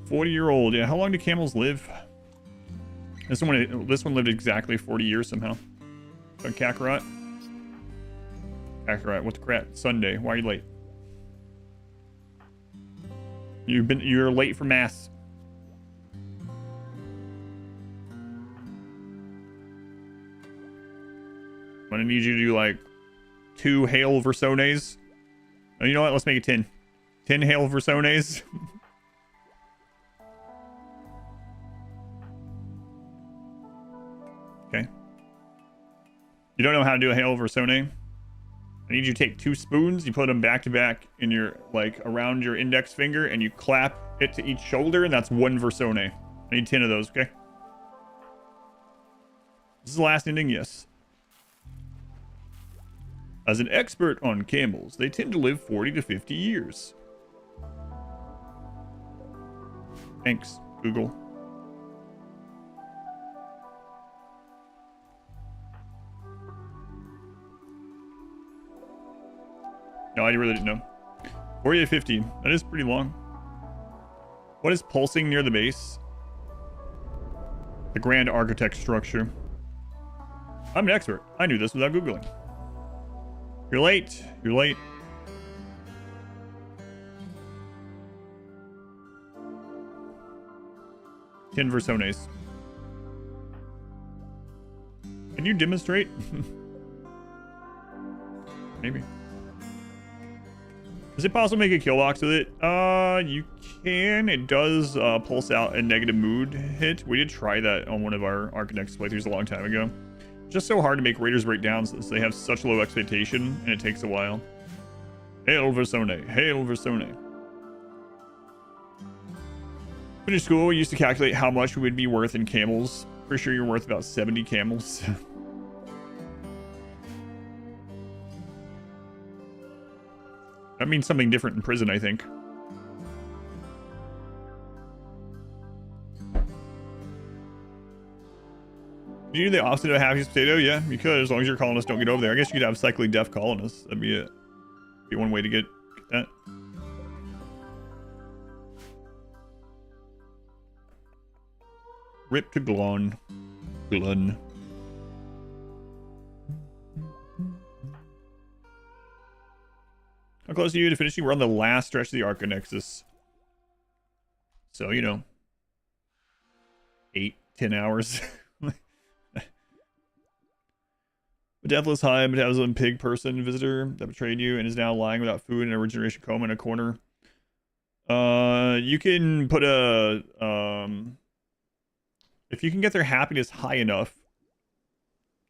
$40-year-old. Yeah, how long do camels live? This one lived exactly 40 years somehow. So Kakarot. Kakarot, what the crap? Sunday. Why are you late? You're late for mass. I'm gonna need you to do like 2 Hail Versones. Oh, you know what? Let's make it 10. 10 Hail Versones. Okay. You don't know how to do a Hail Versone? I need you to take 2 spoons, you put them back to back in your, like, around your index finger, and you clap it to each shoulder, and that's 1 Versone. I need 10 of those, okay? This is the last ending, yes. As an expert on camels, they tend to live 40 to 50 years. Thanks, Google. No, I really didn't know. 40 to 50. That is pretty long. What is pulsing near the base? The Grand Architect structure. I'm an expert. I knew this without Googling. You're late. You're late. Ten Versones. Can you demonstrate? Maybe. Is it possible to make a kill box with it? You can. It does pulse out a negative mood hit. We did try that on one of our Archonexus playthroughs a long time ago. Just so hard to make raiders break down since they have such low expectation and it takes a while. Hail Versone. Hail Versone. Finished school, we used to calculate how much we would be worth in camels. Pretty sure you're worth about 70 camels. That means something different in prison, I think. Could you do the opposite of a happy potato? Yeah, you could, as long as your colonists don't get over there. I guess you could have cyclically deaf colonists. That'd be it. Be one way to get that. Rip to Glon. Glun. How close are you to finishing? We're on the last stretch of the Archonexus. So, you know, 8-10 hours. A deathless high metabolism pig person visitor that betrayed you and is now lying without food in a regeneration coma in a corner. You can put a if you can get their happiness high enough,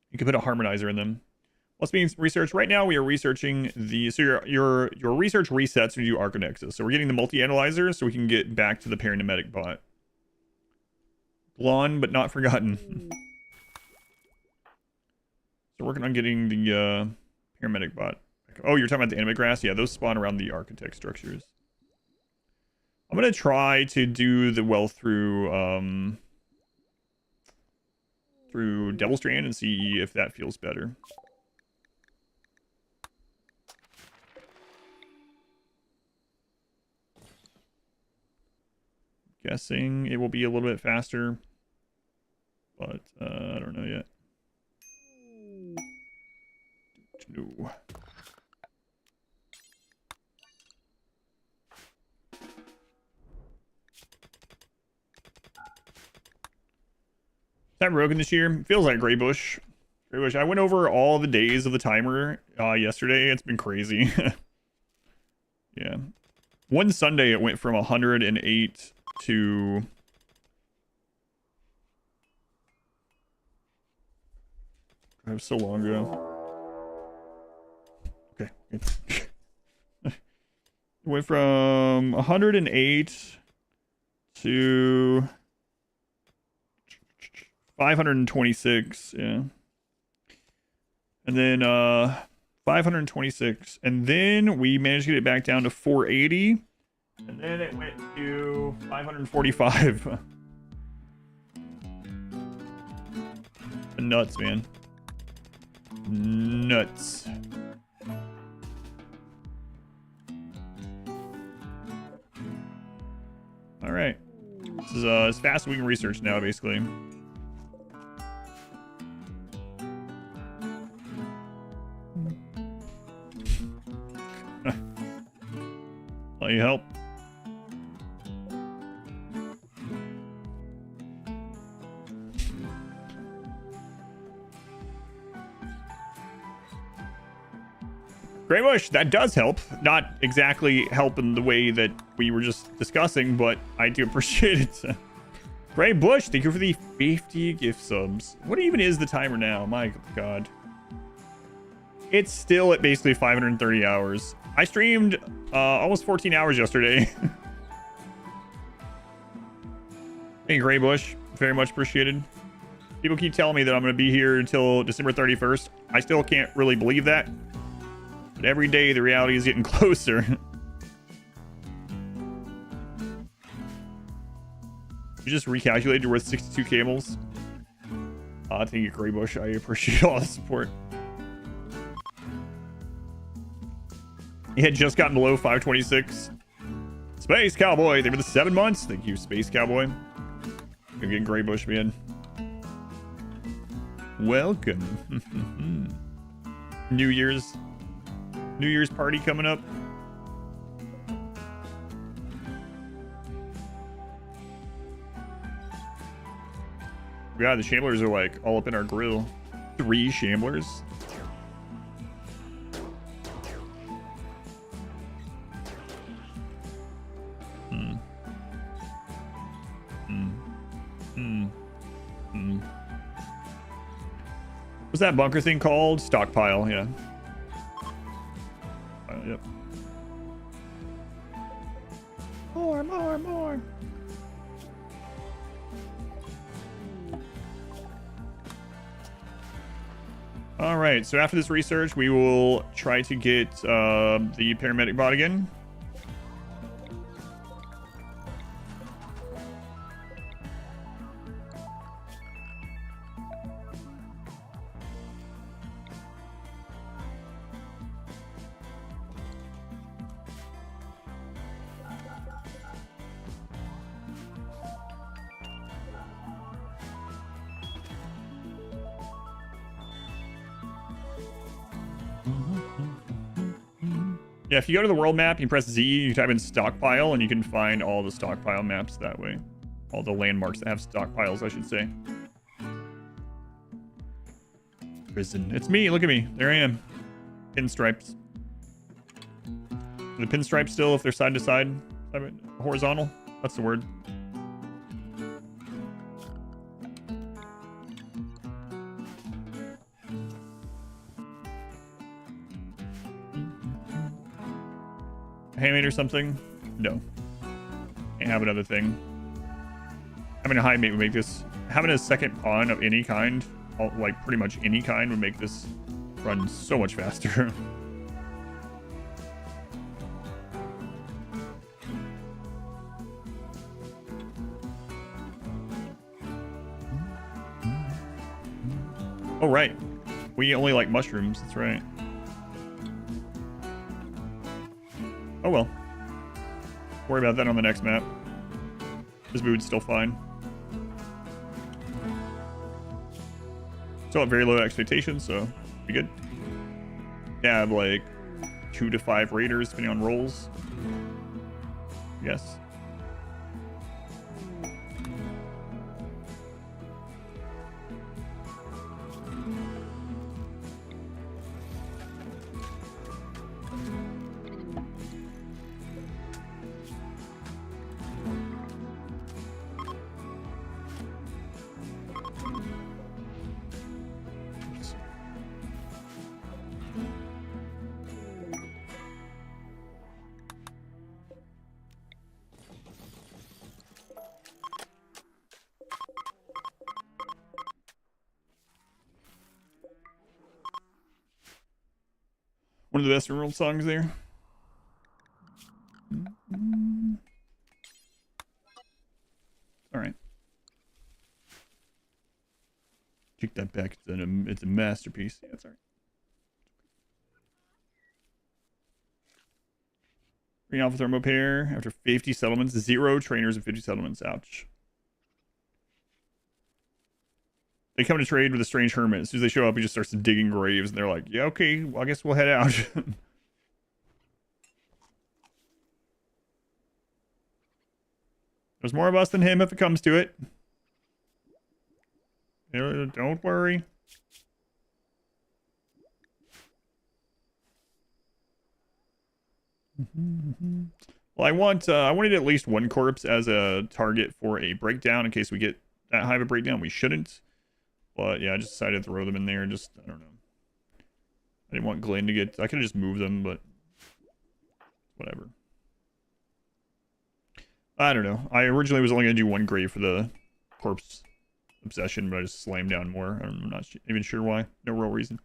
you can put a harmonizer in them. What's being researched right now? We are researching the your research resets when you do Archonexus. So we're getting the multi-analyzer so we can get back to the paranemetic bot. Blonde but not forgotten. So working on getting the paramedic bot. Oh, you're talking about the anime grass? Yeah, those spawn around the architect structures. I'm gonna try to do the well through Devil Strand and see if that feels better. Guessing it will be a little bit faster, but I don't know yet. No. Is that broken this year? Feels like Gray Bush. Gray Bush. I went over all the days of the timer yesterday. It's been crazy. Yeah. One Sunday it went from 108 to... That was so long ago. Okay. It went from 108 to 526, yeah. And then 526. And then we managed to get it back down to 480. And then it went to 545. Nuts, man. Nuts. All right. This is as fast as we can research now, basically. Let you help. Gray Bush, that does help. Not exactly help in the way that we were just discussing, but I do appreciate it. Gray Bush, thank you for the 50 gift subs. What even is the timer now? My God. It's still at basically 530 hours. I streamed almost 14 hours yesterday. Hey, Gray Bush, very much appreciated. People keep telling me that I'm going to be here until December 31st. I still can't really believe that. But every day, the reality is getting closer. You just recalculated you're worth 62 camels. Thank you, Gray Bush. I appreciate all the support. He had just gotten below 526. Space Cowboy, they were the 7 months. Thank you, Space Cowboy. You're getting Gray Bush, man. Welcome. New Year's party coming up. God, the Shamblers are like all up in our grill. 3 Shamblers. What's that bunker thing called? Stockpile, yeah. Yep. More. All right, so after this research, we will try to get the paramedic bot again. Yeah, if you go to the world map, you press Z, you type in stockpile, and you can find all the stockpile maps that way. All the landmarks that have stockpiles, I should say. Prison. It's me, look at me. There I am. Pinstripes. The pinstripes still, if they're side to side? Horizontal? That's the word. Handmade or something? No. Can't have another thing. Having a high mate would make this... Having a second pawn of any kind, like pretty much any kind, would make this run so much faster. Oh, right. We only like mushrooms. That's right. Oh, well. Worry about that on the next map. This mood's still fine. Still have very low expectations, so be good. Yeah, I have like 2 to 5 raiders, depending on rolls. Yes. One of the best RimWorld songs there. All right. Kick that back. It's a masterpiece. Yeah, that's all right. Green Alpha Thermo Pair. After 50 settlements. 0 trainers and 50 settlements. Ouch. They come to trade with a strange hermit. As soon as they show up, he just starts digging graves. And they're like, yeah, okay, well, I guess we'll head out. There's more of us than him if it comes to it. Don't worry. Well, I wanted at least one corpse as a target for a breakdown in case we get that high of a breakdown. We shouldn't. But yeah, I just decided to throw them in there. Just, I don't know. I didn't want Glenn to get... I could have just moved them, but... Whatever. I don't know. I originally was only going to do 1 grave for the corpse obsession, but I just slammed down more. I'm not even sure why. No real reason.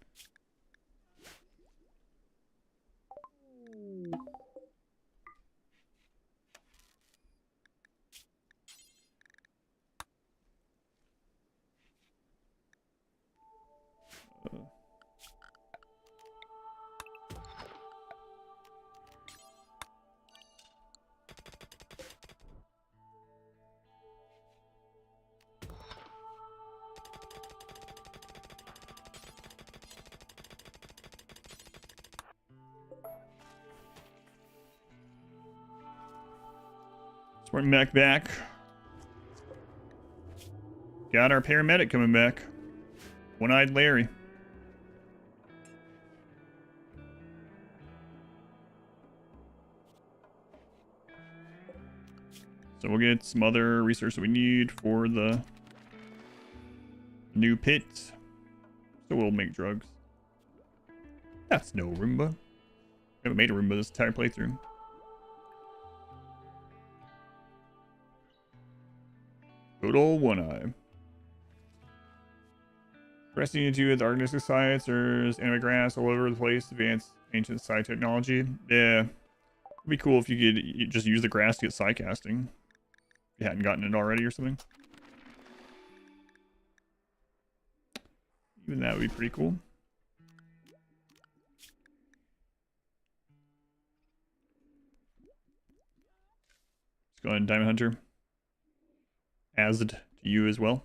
Smart mech back. Got our paramedic coming back. One-eyed Larry. So we'll get some other research that we need for the new pit. So we'll make drugs. That's no Roomba. I haven't made a Roomba this entire playthrough. Good old One-Eye. Pressing into the Archonexus sites, there's anime grass all over the place. Advanced ancient side technology. Yeah. It'd be cool if you could just use the grass to get side casting. If you hadn't gotten it already or something. Even that would be pretty cool. Let's go ahead and Diamond Hunter. Azd to you as well.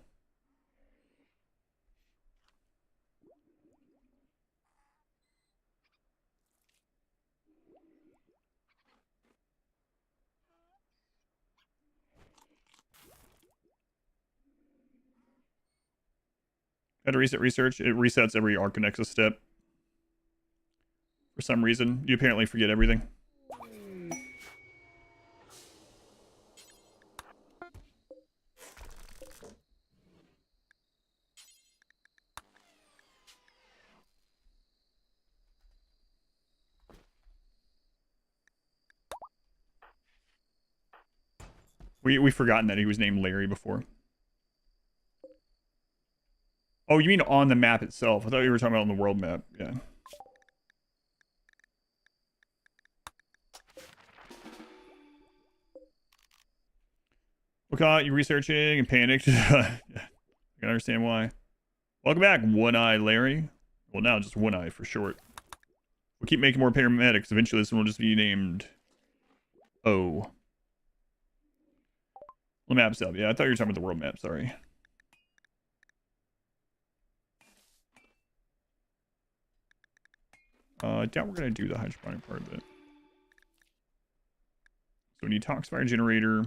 Got to reset research. It resets every Archonexus step. For some reason, you apparently forget everything. We've forgotten that he was named Larry before. Oh, you mean on the map itself? I thought you were talking about on the world map. Yeah. What caught you researching and panicked? I can understand why. Welcome back, One Eye Larry. Well, now just One Eye for short. We'll keep making more paramedics. Eventually, this one will just be named O. The map's up. Yeah, I thought you were talking about the world map. Sorry. I doubt we're going to do the hydroponic part of it. So we need Toxfire Generator. I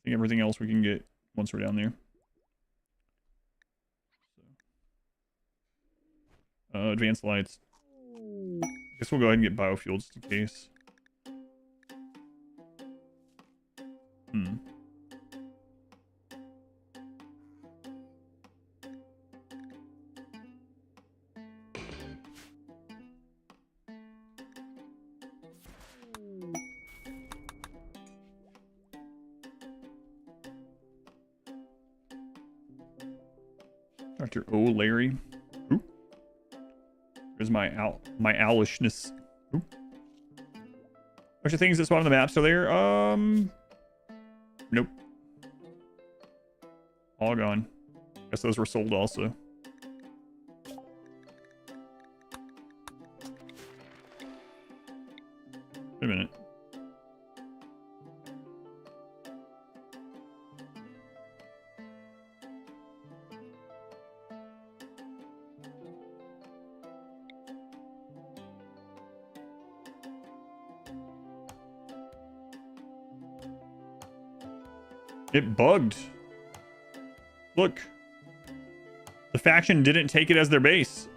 think everything else we can get once we're down there. Advanced lights. I guess we'll go ahead and get biofuel just in case. Dr. O. Larry. Ooh. There's my owlishness. Ooh. Bunch of things that spawn on the map. So there, nope. All gone. Guess those were sold also. Wait a minute. It bugged. Look. The faction didn't take it as their base.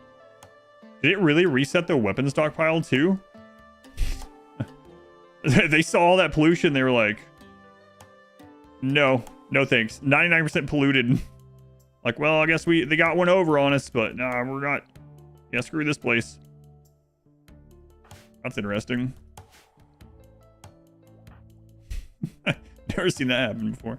Did it really reset the weapon stockpile too? They saw all that pollution. They were like, no thanks. 99% polluted. Like, well, I guess they got one over on us, but nah, we're not. Yeah, screw this place. That's interesting. Never seen that happen before.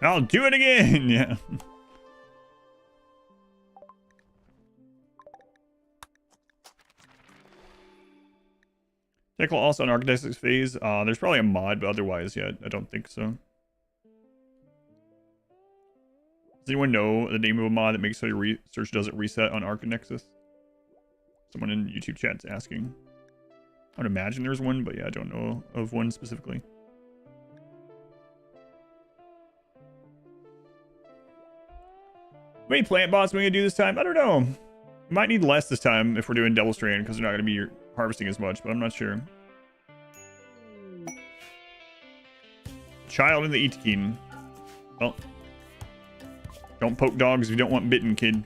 I'll do it again. Yeah. Tackle also on Archonexus phase. There's probably a mod, but otherwise, yeah, I don't think so. Does anyone know the name of a mod that makes so your research doesn't reset on Archonexus? Someone in YouTube chat's asking. I would imagine there's one, but yeah, I don't know of one specifically. How many plant bots are we gonna do this time? I don't know. We might need less this time if we're doing Devil Strand because they're not gonna be harvesting as much, but I'm not sure. Child in the Itakin. Well, don't poke dogs if you don't want bitten, kid.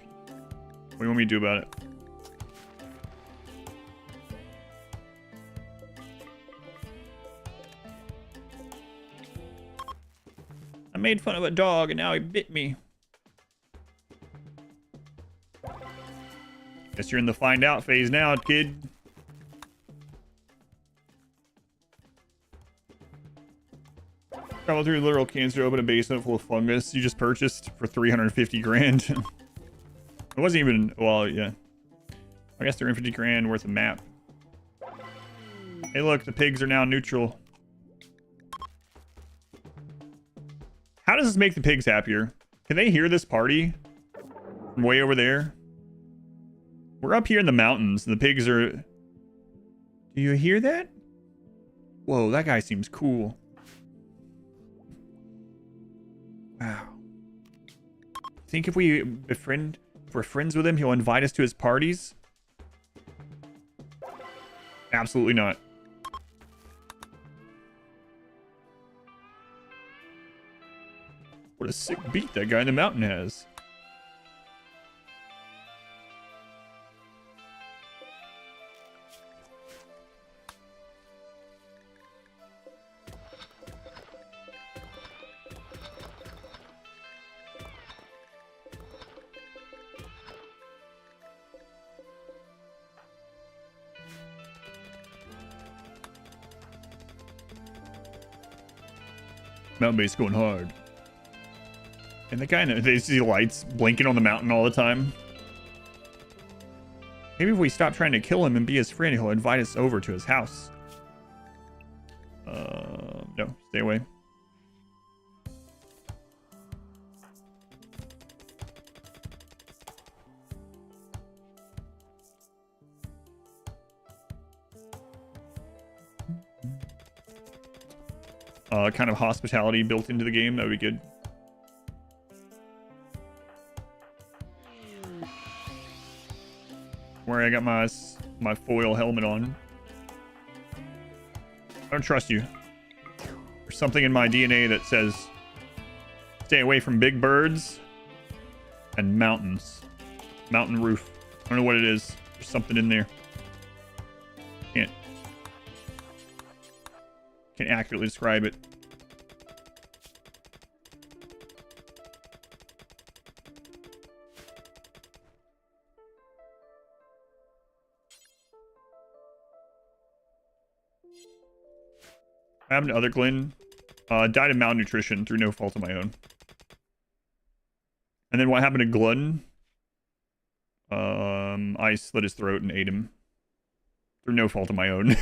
What do you want me to do about it? I made fun of a dog and now he bit me. Guess you're in the find out phase now, kid. Travel through literal cancer, open a basement full of fungus you just purchased for 350 grand. It wasn't even, well, yeah. I guess 350 grand worth of map. Hey, look, the pigs are now neutral. How does this make the pigs happier? Can they hear this party from way over there? We're up here in the mountains, and the pigs are... Do you hear that? Whoa, that guy seems cool. Wow. Think if we're friends with him, he'll invite us to his parties? Absolutely not. What a sick beat that guy in the mountain has. Mountain base going hard. And the guy, they see lights blinking on the mountain all the time. Maybe if we stop trying to kill him and be his friend, he'll invite us over to his house. No, stay away. Kind of hospitality built into the game, that would be good. Where I got my foil helmet on. I don't trust you. There's something in my DNA that says stay away from big birds and mountains. Mountain roof. I don't know what it is. There's something in there. Can't accurately describe it. What happened to other Glenn? Died of malnutrition through no fault of my own. And then what happened to Glutton? I slit his throat and ate him. Through no fault of my own.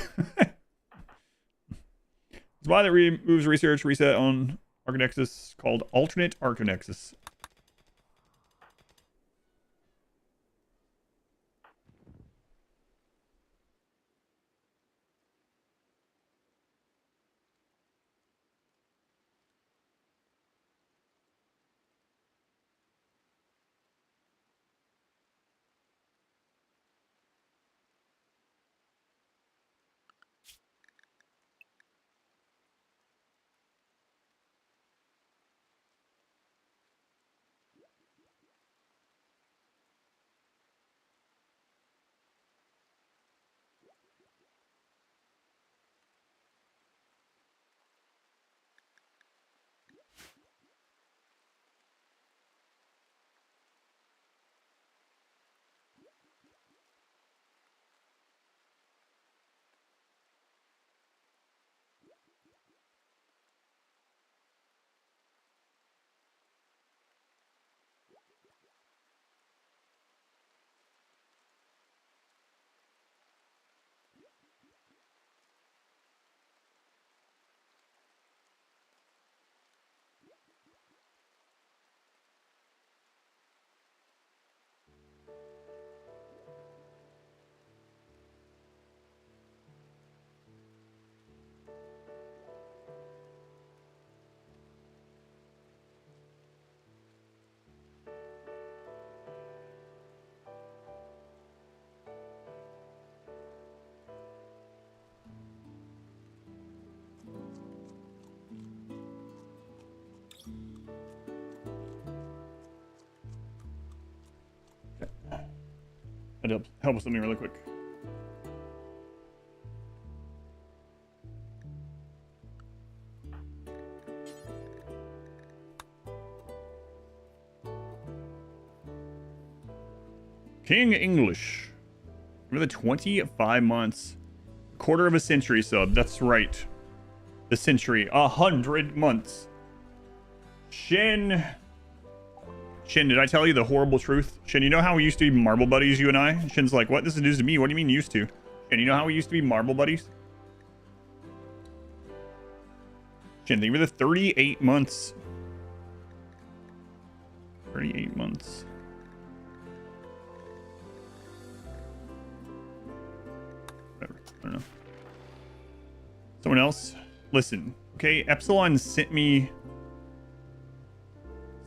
It's why that moves research reset on Archonexus called alternate Archonexus. That'd help with something really quick. King English. Another 25 months. Quarter of a century sub. That's right. The century. 100 months. Shin. Shin, did I tell you the horrible truth? Shin, you know how we used to be marble buddies, you and I? Shin's like, what? This is news to me. What do you mean used to? Shin, you know how we used to be marble buddies? Shin, think of the 38 months. 38 months. Whatever. I don't know. Someone else? Listen. Okay, Epsilon sent me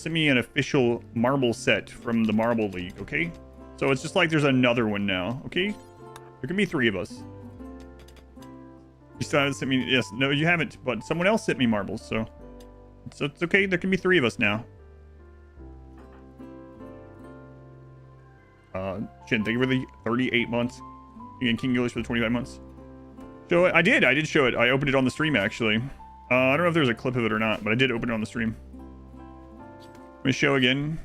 an official marble set from the Marble League, okay? So it's just like there's another one now, okay? There can be 3 of us. You still haven't sent me... Yes, no, you haven't, but someone else sent me marbles, so it's okay. There can be 3 of us now. Shin, thank you for the 38 months. You get King English for the 25 months. Show it. I did show it. I opened it on the stream, actually. I don't know if there's a clip of it or not, but I did open it on the stream. Let me show again.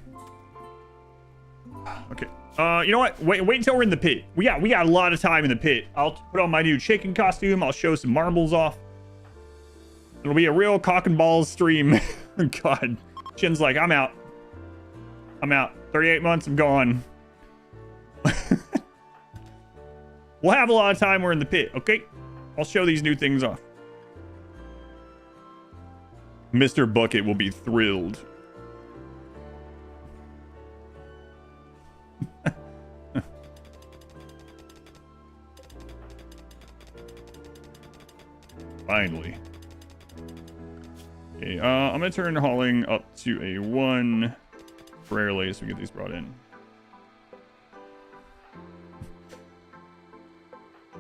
Okay. You know what? Wait until we're in the pit. We got a lot of time in the pit. I'll put on my new chicken costume. I'll show some marbles off. It'll be a real cock and balls stream. God. Shin's like, I'm out. 38 months, I'm gone. We'll have a lot of time. We're in the pit, okay? I'll show these new things off. Mr. Bucket will be thrilled. Finally. Okay, I'm gonna turn hauling up to a 1 rarely so we get these brought in.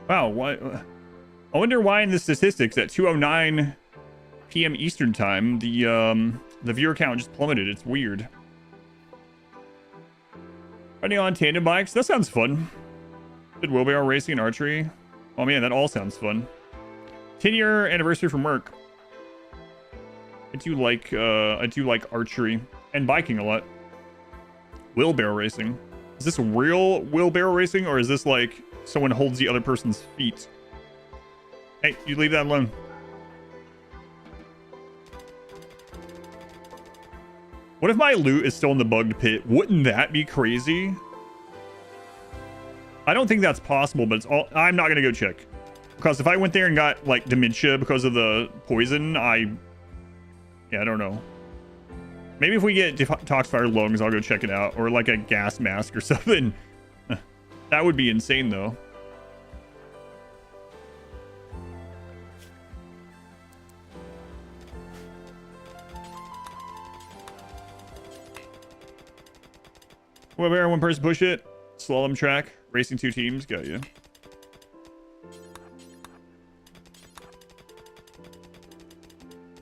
Wow, why? I wonder why in the statistics at 2:09 p.m. Eastern time the viewer count just plummeted. It's weird. Riding on tandem bikes, that sounds fun. Did wheelbarrow racing and archery. Oh man, that all sounds fun. 10-year anniversary from work. I do like archery and biking a lot. Wheelbarrow racing. Is this real wheelbarrow racing, or is this like someone holds the other person's feet? Hey, you leave that alone. What if my loot is still in the bugged pit? Wouldn't that be crazy? I don't think that's possible, but I'm not gonna go check. Because if I went there and got, like, dementia because of the poison, I don't know. Maybe if we get detoxified lungs, I'll go check it out. Or, like, a gas mask or something. That would be insane, though. Whoever, one person push it. Slalom track. Racing 2 teams. Got you.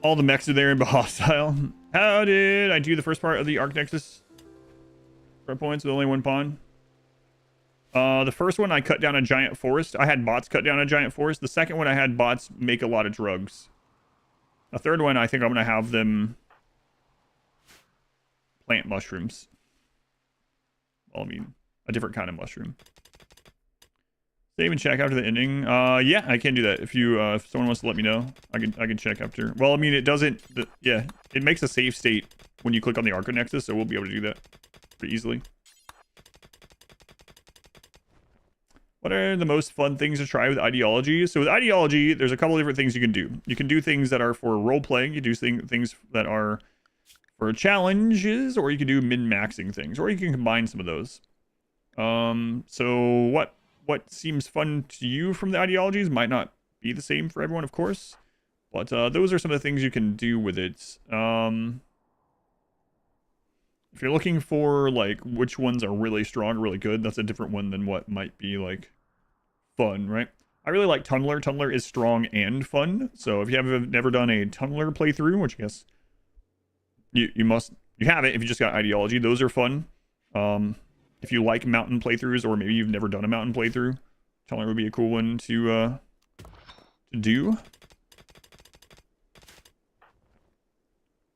All the mechs are there and hostile. How did I do the first part of the Archonexus? Front points with only 1 pawn. The first one I cut down a giant forest. I had bots cut down a giant forest. The second one I had bots make a lot of drugs. The third one I think I'm gonna have them plant mushrooms. Well, I mean, a different kind of mushroom. Save and check after the ending. Yeah, I can do that. If someone wants to let me know, I can check after. Well, I mean, it doesn't. Yeah, it makes a save state when you click on the Archonexus, so we'll be able to do that pretty easily. What are the most fun things to try with ideology? So with ideology, there's a couple different things you can do. You can do things that are for role playing. You do things that are for challenges, or you can do min-maxing things, or you can combine some of those. So what seems fun to you from the ideologies might not be the same for everyone, of course. But those are some of the things you can do with it. If you're looking for, like, which ones are really strong or really good, that's a different one than what might be, like, fun, right? I really like Tunneler. Tunneler is strong and fun. So if you have never done a Tunneler playthrough, which I guess you have it if you just got ideology, those are fun. If you like mountain playthroughs, or maybe you've never done a mountain playthrough, Tunnel would be a cool one to do.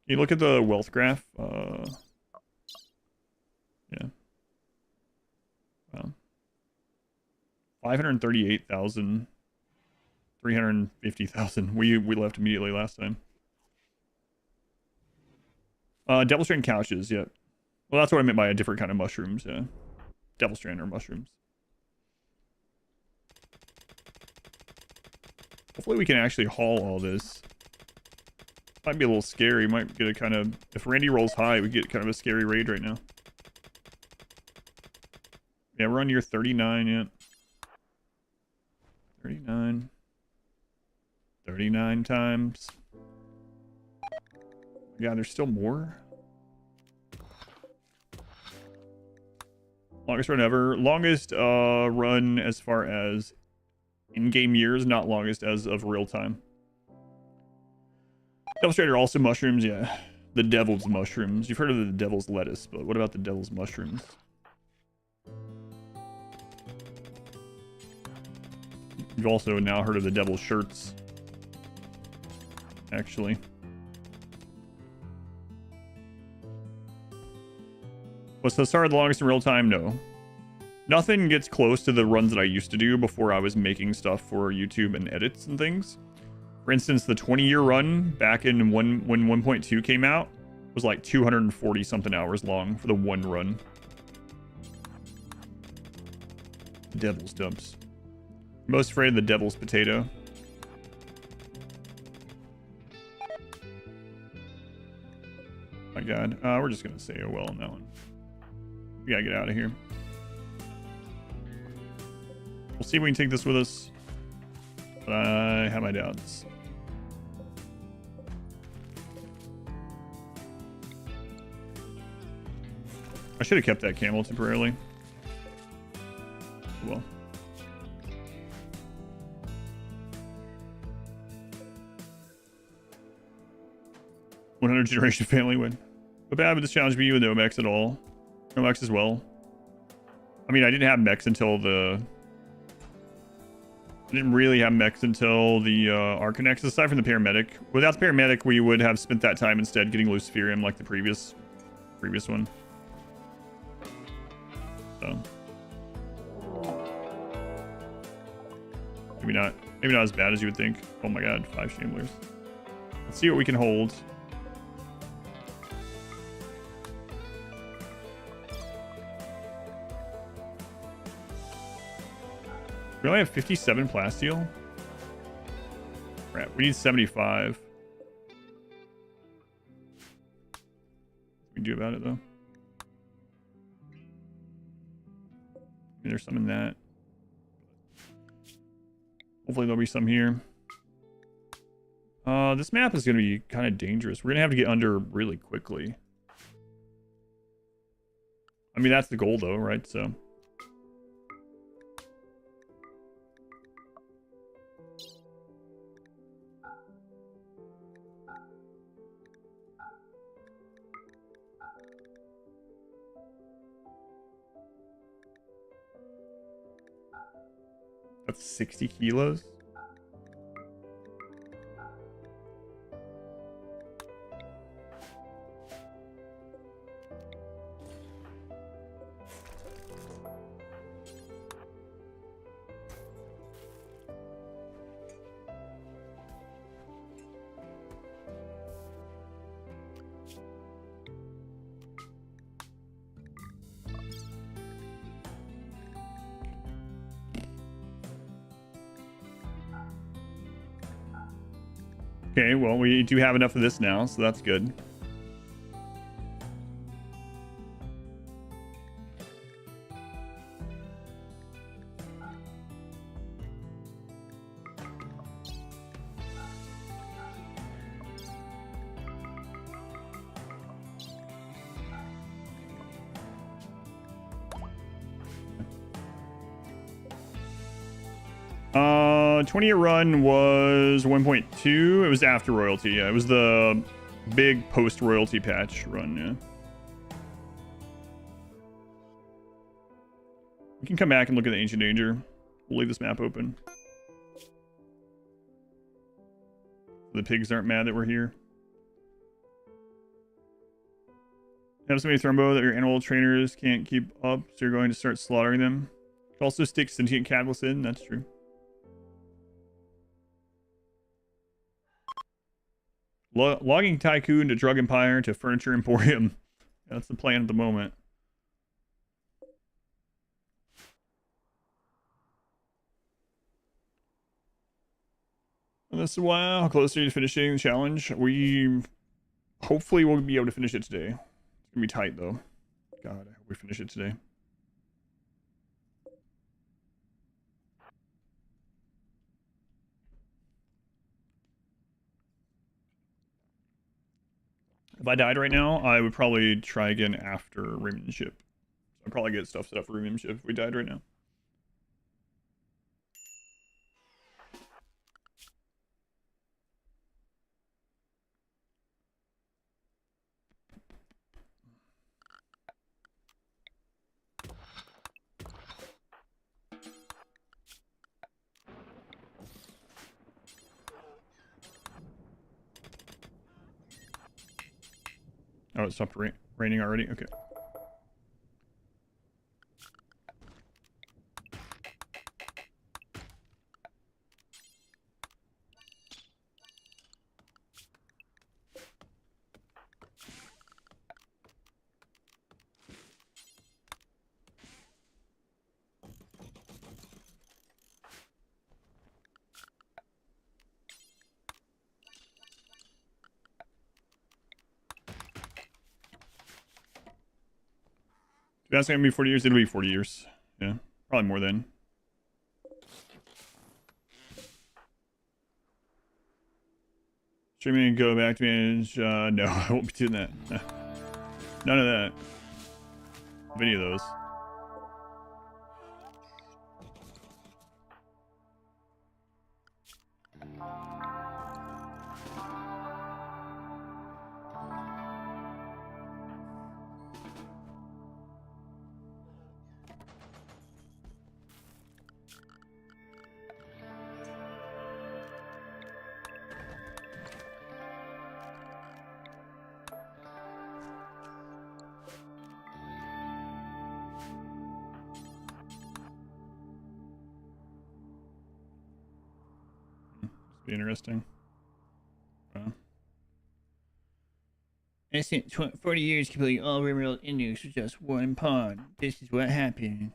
You look at the wealth graph. Yeah. Wow. 538,000. 350,000. We left immediately last time. Devil strand couches, yeah. Well, that's what I meant by a different kind of mushrooms, yeah. Devil strand or mushrooms. Hopefully we can actually haul all this. Might be a little scary. Might get a kind of... If Randy rolls high, we get kind of a scary raid right now. Yeah, we're on year 39 yet. 39. 39 times. Yeah, there's still more. Longest run ever. Longest run as far as in-game years, not longest as of real time. Devil strand are also mushrooms, yeah. The devil's mushrooms. You've heard of the devil's lettuce, but what about the devil's mushrooms? You've also now heard of the devil's shirts. Actually. Was the start of the longest in real time? No. Nothing gets close to the runs that I used to do before I was making stuff for YouTube and edits and things. For instance, the 20-year run back in when 1.2 came out was like 240 something hours long for the one run. Devil's dumps. Most afraid of the devil's potato. My god. We're just gonna say oh well on that one. We gotta get out of here. We'll see if we can take this with us. But I have my doubts. I should have kept that camel temporarily. Well. "100 generation family win. But bad would this challenge be with no mechs at all? No mechs as well. I mean, I didn't have mechs until the... I didn't really have mechs until the Archonexus, aside from the paramedic. Without the paramedic, we would have spent that time instead getting Luciferium like the previous one. So... Maybe not as bad as you would think. Oh my god, 5 Shamblers. Let's see what we can hold. We only have 57 plasteel? Crap, we need 75. What can we do about it, though? Maybe there's some in that. Hopefully there'll be some here. This map is going to be kind of dangerous. We're going to have to get under really quickly. I mean, that's the goal, though, right? So... That's 60 kilos? Okay, well, we do have enough of this now, so that's good. Uh, 20-year run was 1.2. It was after royalty. Yeah, it was the big post-royalty patch run. Yeah. We can come back and look at the Ancient Danger. We'll leave this map open. The pigs aren't mad that we're here. Have so many thrombo that your animal trainers can't keep up, so you're going to start slaughtering them. You can also stick sentient catalyst in, that's true. Logging tycoon to drug empire to furniture emporium. That's the plan at the moment. And this is how closer to finishing the challenge. We hopefully will be able to finish it today. It's gonna be tight though. God, I hope we finish it today. If I died right now, I would probably try again after Remanship. I'd probably get stuff set up for Remanship if we died right now. Oh, it stopped raining already? Okay. If that's gonna be 40 years, it'll be 40 years. Yeah, probably more than. Streaming and go back to manage. No, I won't be doing that. None of that. Of any of those. Be interesting. I spent 40 years completing all RimWorld endings with just one pawn. This is what happened.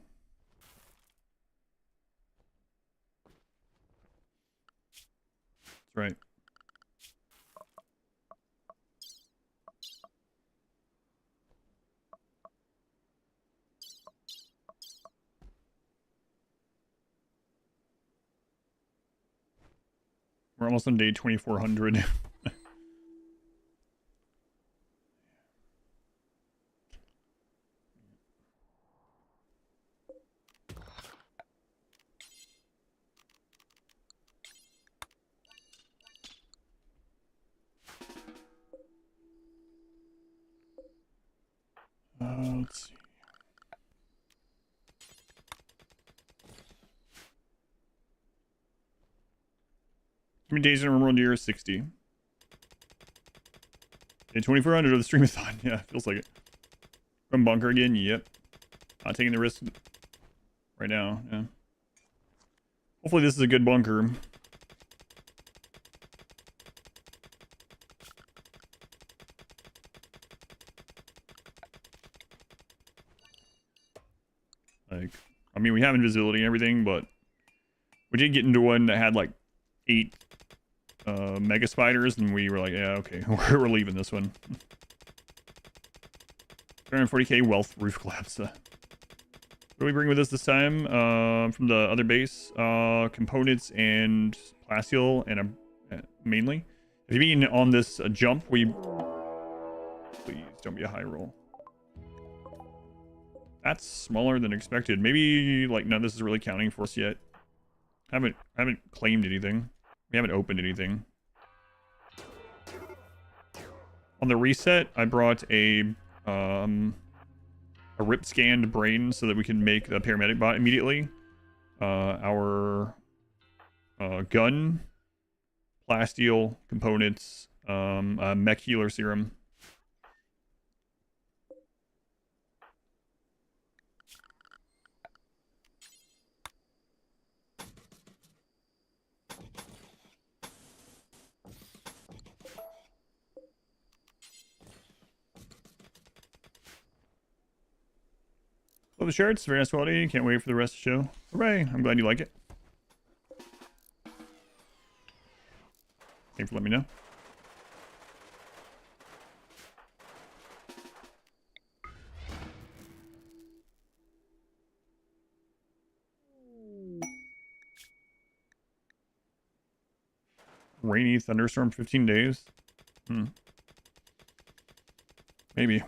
That's right. We're almost on day 2400. Let's see. How many days in a RimWorld year? 60. Day 2400 of the streamathon. Yeah, feels like it. From bunker again? Yep. Not taking the risk right now. Yeah. Hopefully this is a good bunker. Like, I mean, we have invisibility and everything, but we did get into one that had like 8 mega spiders, and we were like, yeah, okay, we're leaving this one. 340k wealth roof collapse. What do we bring with us this time? From the other base, components and plasteel, and mainly. If you've been on this jump, please don't be a high roll. That's smaller than expected. Maybe like none of this is really counting for us yet. I haven't claimed anything. We haven't opened anything. On the reset, I brought a a rip scanned brain so that we can make the paramedic bot immediately. Our gun, plasteel components, mech healer serum. Love the shirts, very nice quality. Can't wait for the rest of the show. Hooray! I'm glad you like it. Thanks for letting me know. Rainy thunderstorm, 15 days. Maybe.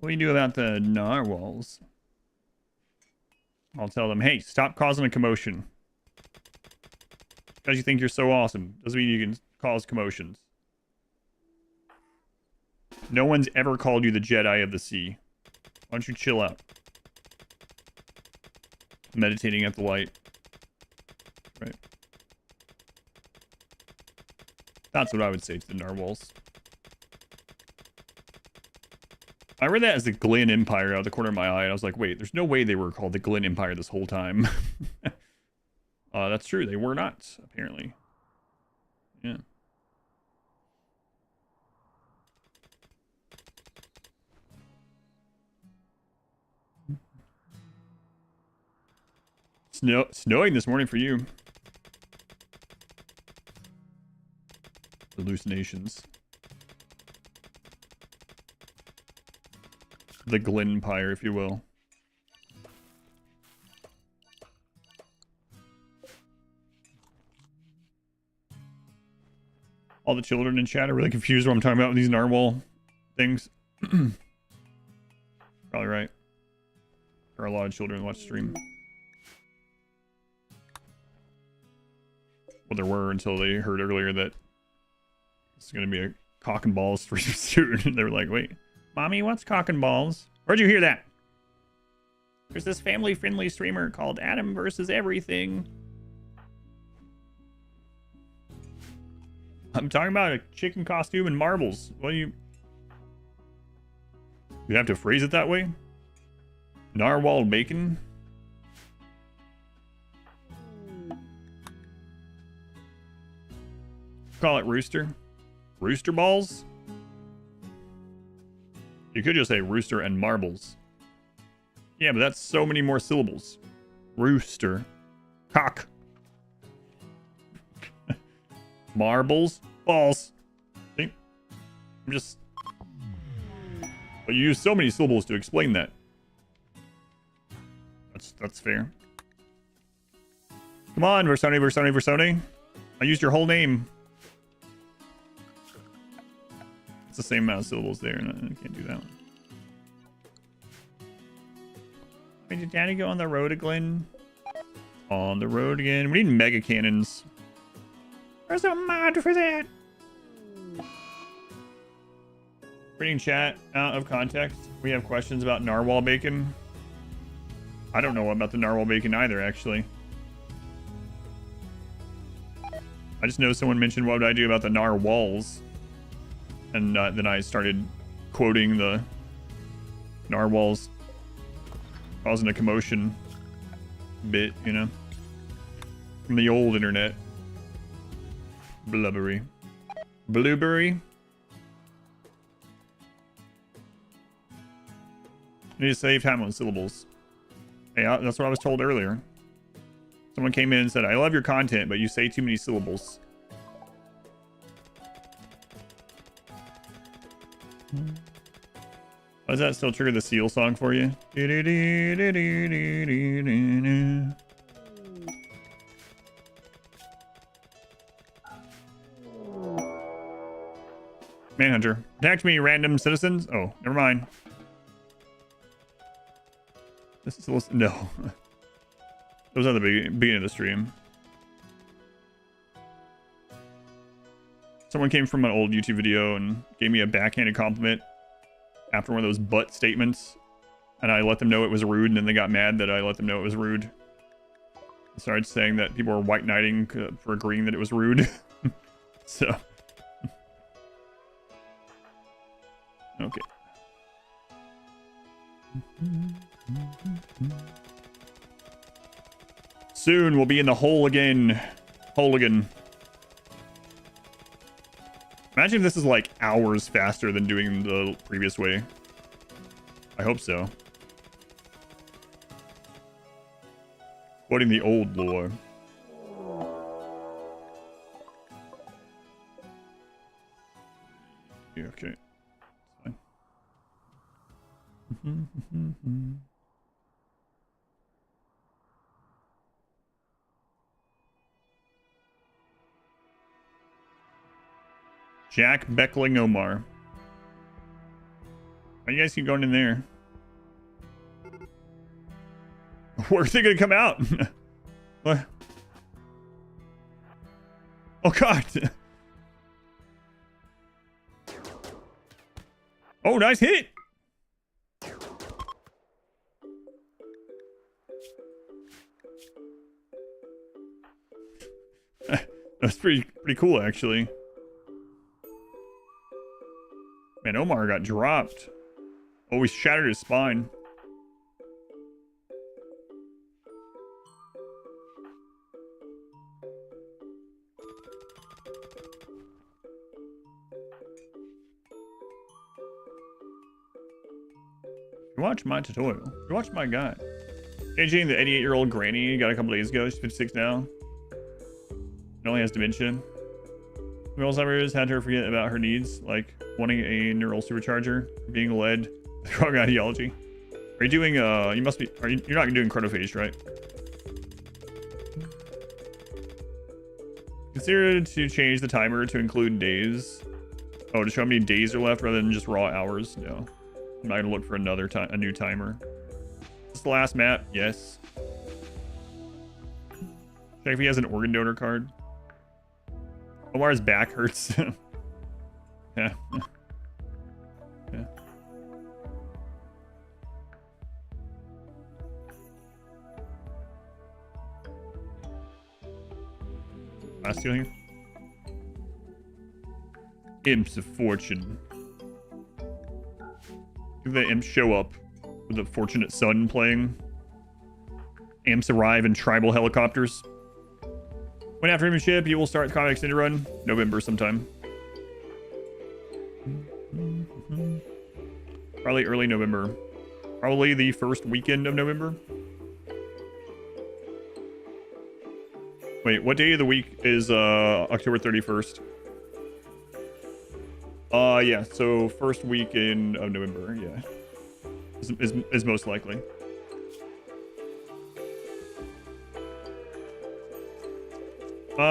What do you do about the narwhals? I'll tell them, hey, stop causing a commotion. Because you think you're so awesome doesn't mean you can cause commotions. No one's ever called you the Jedi of the Sea. Why don't you chill out? Meditating at the light. Right. That's what I would say to the narwhals. I read that as the Glen Empire out of the corner of my eye, and I was like, wait, there's no way they were called the Glen Empire this whole time. That's true. They were not, apparently. Yeah. Snowing this morning for you. Hallucinations. The Glen Empire, if you will. All the children in chat are really confused what I'm talking about with these narwhal things. Probably right. There are a lot of children who watch stream. Well, there were until they heard earlier that it's going to be a cock and balls stream soon. They were like, wait, Mommy, what's cock and balls? Where'd you hear that? There's this family-friendly streamer called Adam versus Everything. I'm talking about a chicken costume and marbles. What do you... You have to phrase it that way? Narwhal bacon? Call it rooster. Rooster balls? You could just say rooster and marbles. Yeah, but that's so many more syllables. Rooster. Cock. Marbles. Balls. See? I'm just... But you use so many syllables to explain that. That's fair. Come on, Versone. I used your whole name. It's the same amount of syllables there, and I can't do that one. Wait, did Daddy go on the road again? On the road again. We need mega cannons. There's a mod for that. Reading chat out of context. We have questions about narwhal bacon. I don't know about the narwhal bacon either, actually. I just know someone mentioned what would I do about the narwhals. And then I started quoting the narwhals causing a commotion bit, you know, from the old internet. Blubbery. Blueberry. Need to save time on syllables. Hey, that's what I was told earlier. Someone came in and said, I love your content, but you say too many syllables. Why does that still trigger the seal song for you? Manhunter. Attack me, random citizens. Oh, never mind. This is no. It was at the beginning of the stream. Someone came from an old YouTube video and gave me a backhanded compliment after one of those butt statements, and I let them know it was rude, and then they got mad that I let them know it was rude. I started saying that people were white knighting for agreeing that it was rude. So. Okay. Soon we'll be in the hole again. Hole again. Imagine if this is like hours faster than doing the previous way. I hope so. Quoting the old lore. Yeah, okay. Fine. Jack Beckling Omar. Why you guys keep going in there? Where's they gonna come out? What? Oh god. Oh, nice hit. That's pretty cool, actually. Man, Omar got dropped. Oh, we shattered his spine. You watch my tutorial. You watch my guide. Changing the 88-year-old granny got a couple days ago. She's 56 now. She only has dementia. Alzheimer's had her forget about her needs, like wanting a neural supercharger, being led the wrong ideology. Are you doing, you must be, you're not doing chronophage, right? Consider to change the timer to include days. Oh, to show how many days are left rather than just raw hours? No. I'm not gonna look for a new timer. Is this the last map? Yes. Check if he has an organ donor card. Omar's back hurts. Yeah. Yeah. Last two here. Imps of Fortune. Do the imps show up with the Fortunate Son playing? Imps arrive in tribal helicopters. When after him ship, you will start the Combat Extended Run. November sometime. Probably early November. Probably the first weekend of November. Wait, what day of the week is October 31st? Yeah, so first weekend of November, yeah. Is most likely.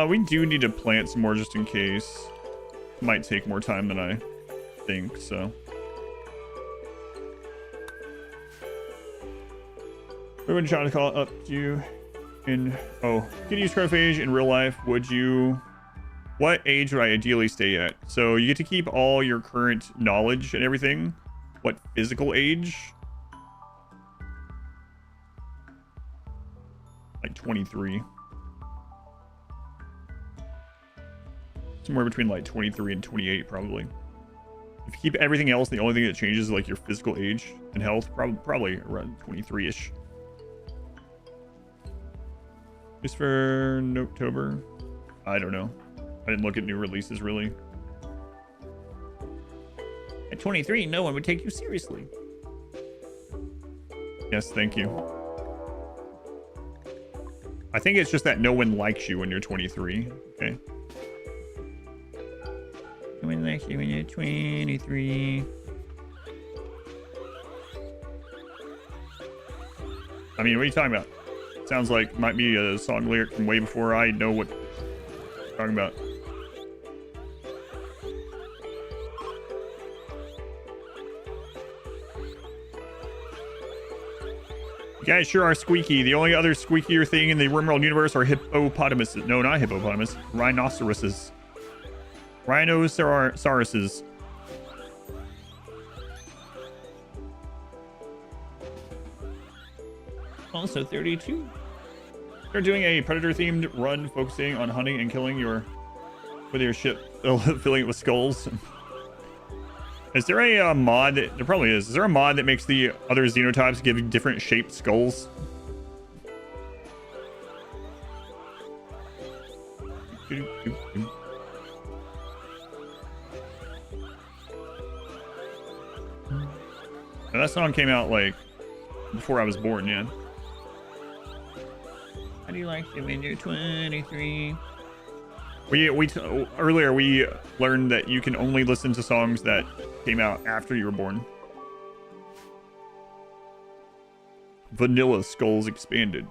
We do need to plant some more just in case. Might take more time than I think, so. We would try to call it up to you in, oh, you can use chronophage in real life. Would you, what age would I ideally stay at? So you get to keep all your current knowledge and everything. What physical age? Like 23. Somewhere between like 23 and 28 probably. If you keep everything else, the only thing that changes is like your physical age and health, probably around 23-ish. Just for October? I don't know. I didn't look at new releases really. At 23, no one would take you seriously. Yes, thank you. I think it's just that no one likes you when you're 23. Okay. No one likes you when you're 23. I mean, what are you talking about? Sounds like might be a song lyric from way before I know what you're talking about. You guys sure are squeaky. The only other squeakier thing in the RimWorld universe are hippopotamuses. No, not hippopotamus. Rhinoceroses. Rhinosauruses. Also 32. They're doing a predator-themed run focusing on hunting and killing with your ship, filling it with skulls. Is there a mod that, there probably is. Is there a mod that makes the other xenotypes give different shaped skulls? And that song came out like before I was born, yeah. How do you like it when you're 23? Earlier we learned that you can only listen to songs that came out after you were born. Vanilla Skulls Expanded.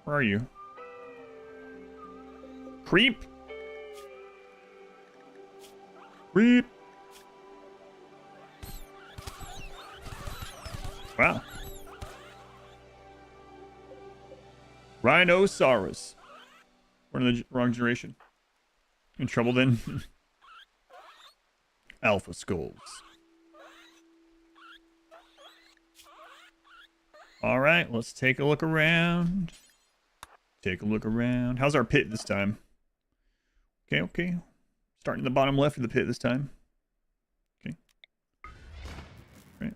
Where are you? Creep. Creep. Wow. Rhinoceros. We're in the wrong generation. In trouble then. Alpha Skulls. All right, let's take a look around. Take a look around. How's our pit this time? Okay, okay. Starting in the bottom left of the pit this time. Okay. Right.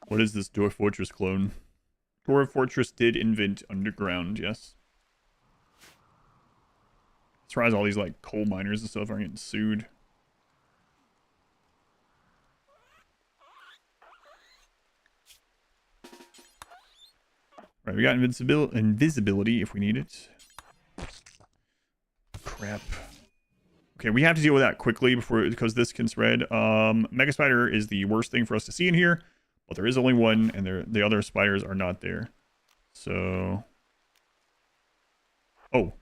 What is this Dwarf Fortress clone? Dwarf Fortress did invent underground, yes. That's why all these like coal miners and stuff are getting sued. Right, we got invisibility if we need it. Crap. Okay, we have to deal with that quickly because this can spread. Mega Spider is the worst thing for us to see in here. But there is only one, and the other spiders are not there. So... Oh.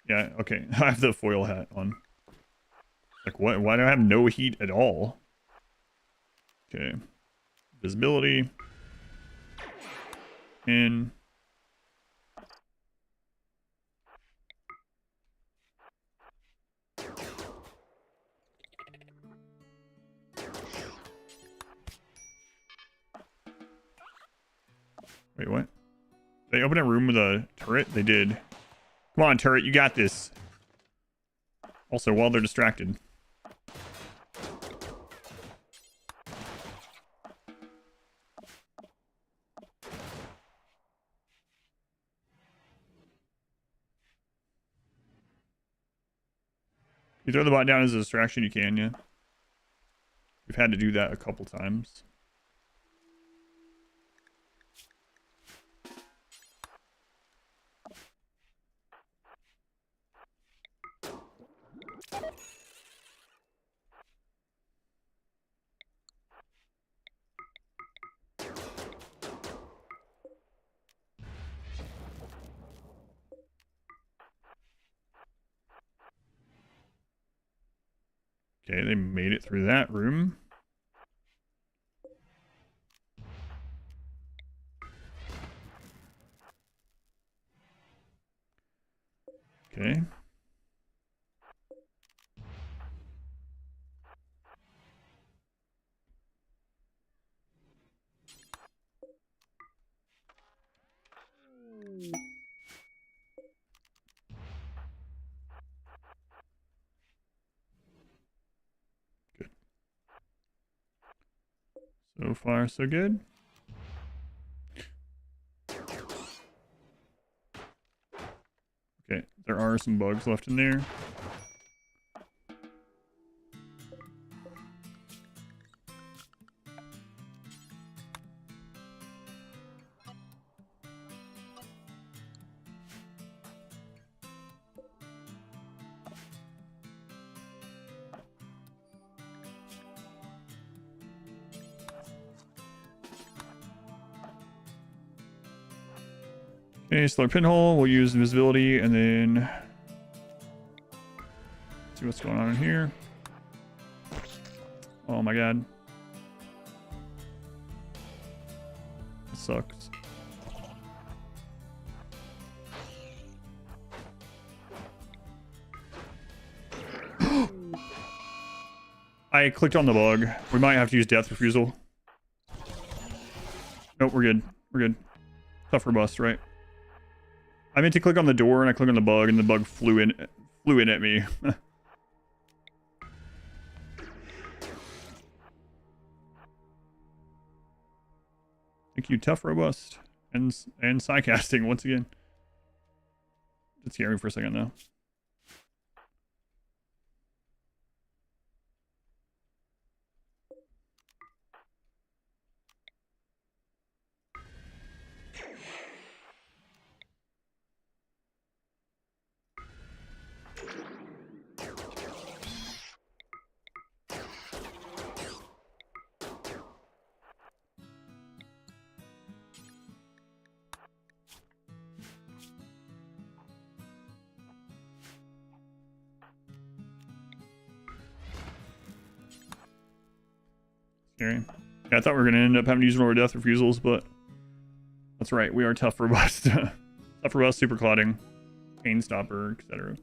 Yeah, okay. I have the foil hat on. Like, what? Why do I have no heat at all? Okay. Visibility. In. Wait, what? They opened a room with a turret? They did. Come on, turret, you got this. Also, while they're distracted. You throw the bot down as a distraction, you can, yeah. We've had to do that a couple times. Okay, they made it through that room. Okay. Good. So far, so good. Okay, there are some bugs left in there. Okay, stellar pinhole. We'll use invisibility and then see what's going on in here. Oh my god. This sucks. I clicked on the bug. We might have to use death refusal. Nope, we're good. We're good. Tough robust, right? I meant to click on the door and I clicked on the bug and the bug flew in at me. Thank you, tough robust. And psycasting once again. It's scaring me for a second though. Scary. Yeah, I thought we were going to end up having to use more death refusals, but that's right. We are tough robust. Tough robust, super clotting, pain stopper, etc.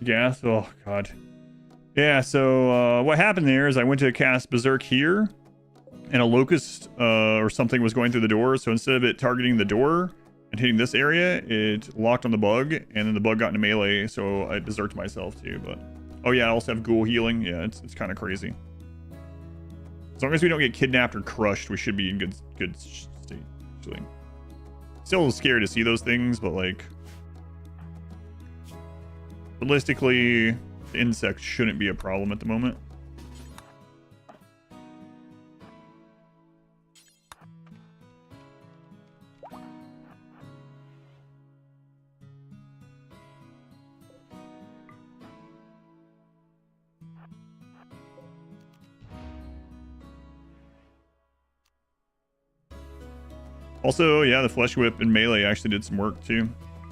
Gas. Oh, God. Yeah, so what happened there is I went to cast Berserk here, and a locust or something was going through the door. So instead of it targeting the door and hitting this area, it locked on the bug, and then the bug got into melee, so I berserked myself too. But oh yeah, I also have ghoul healing. Yeah, it's kind of crazy. As long as we don't get kidnapped or crushed, we should be in good state, actually. Still scary to see those things, but like realistically, the insects shouldn't be a problem at the moment. Also, yeah, the Flesh Whip and Melee actually did some work too.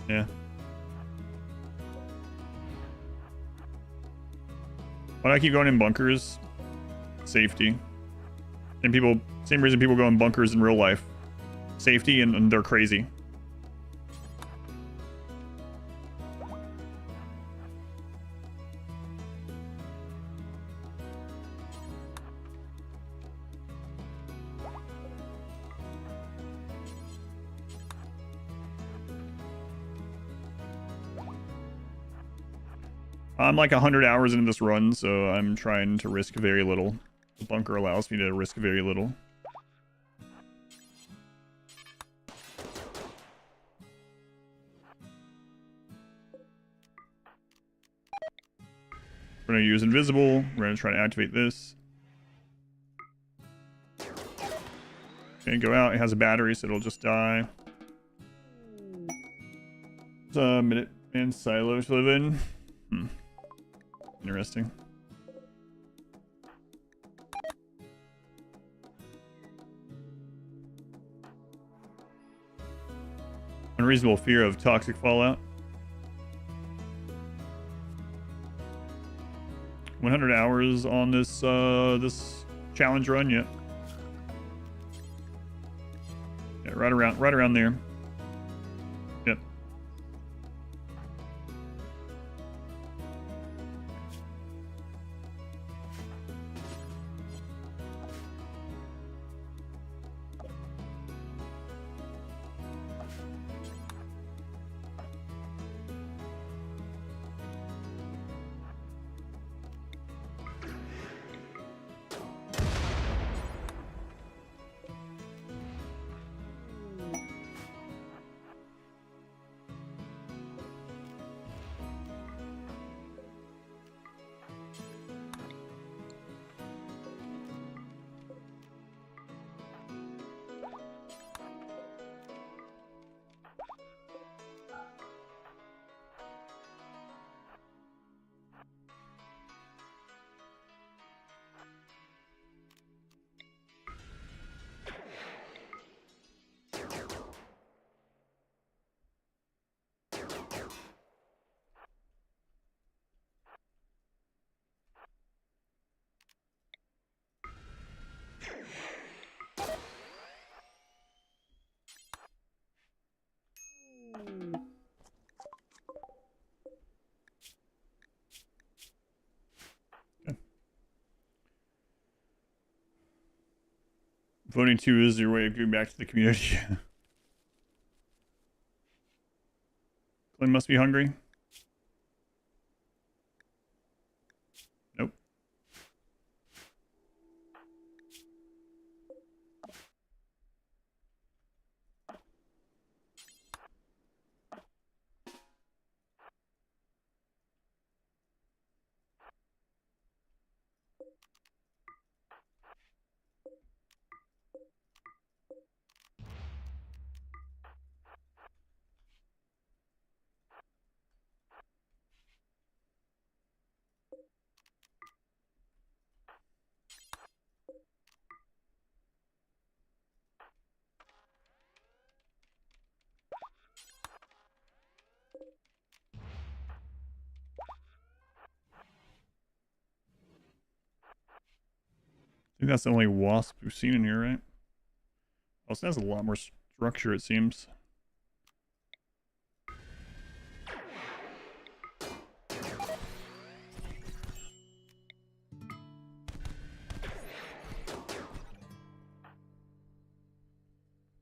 Yeah. Why do I keep going in bunkers? Safety. Same reason people go in bunkers in real life. Safety, and they're crazy. I'm like 100 hours into this run, so I'm trying to risk very little. The bunker allows me to risk very little. We're going to use invisible. We're going to try to activate this. Okay, go out. It has a battery, so it'll just die. It's a minute and silo to live in. Interesting. Unreasonable fear of toxic fallout. 100 hours on this this challenge run yet. Yeah, right around there. Yep. Voting 2 is your way of giving back to the community. Clint must be hungry. Nope. I think that's the only wasp we've seen in here, right? Also has a lot more structure, it seems.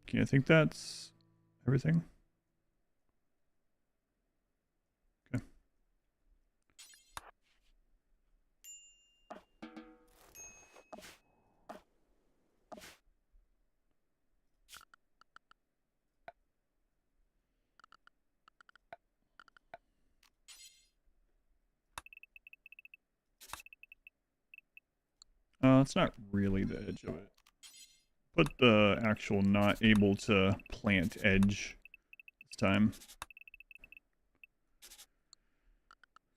Okay, I think that's everything. Okay. It's not really the edge of it. Put the actual not able to plant edge this time.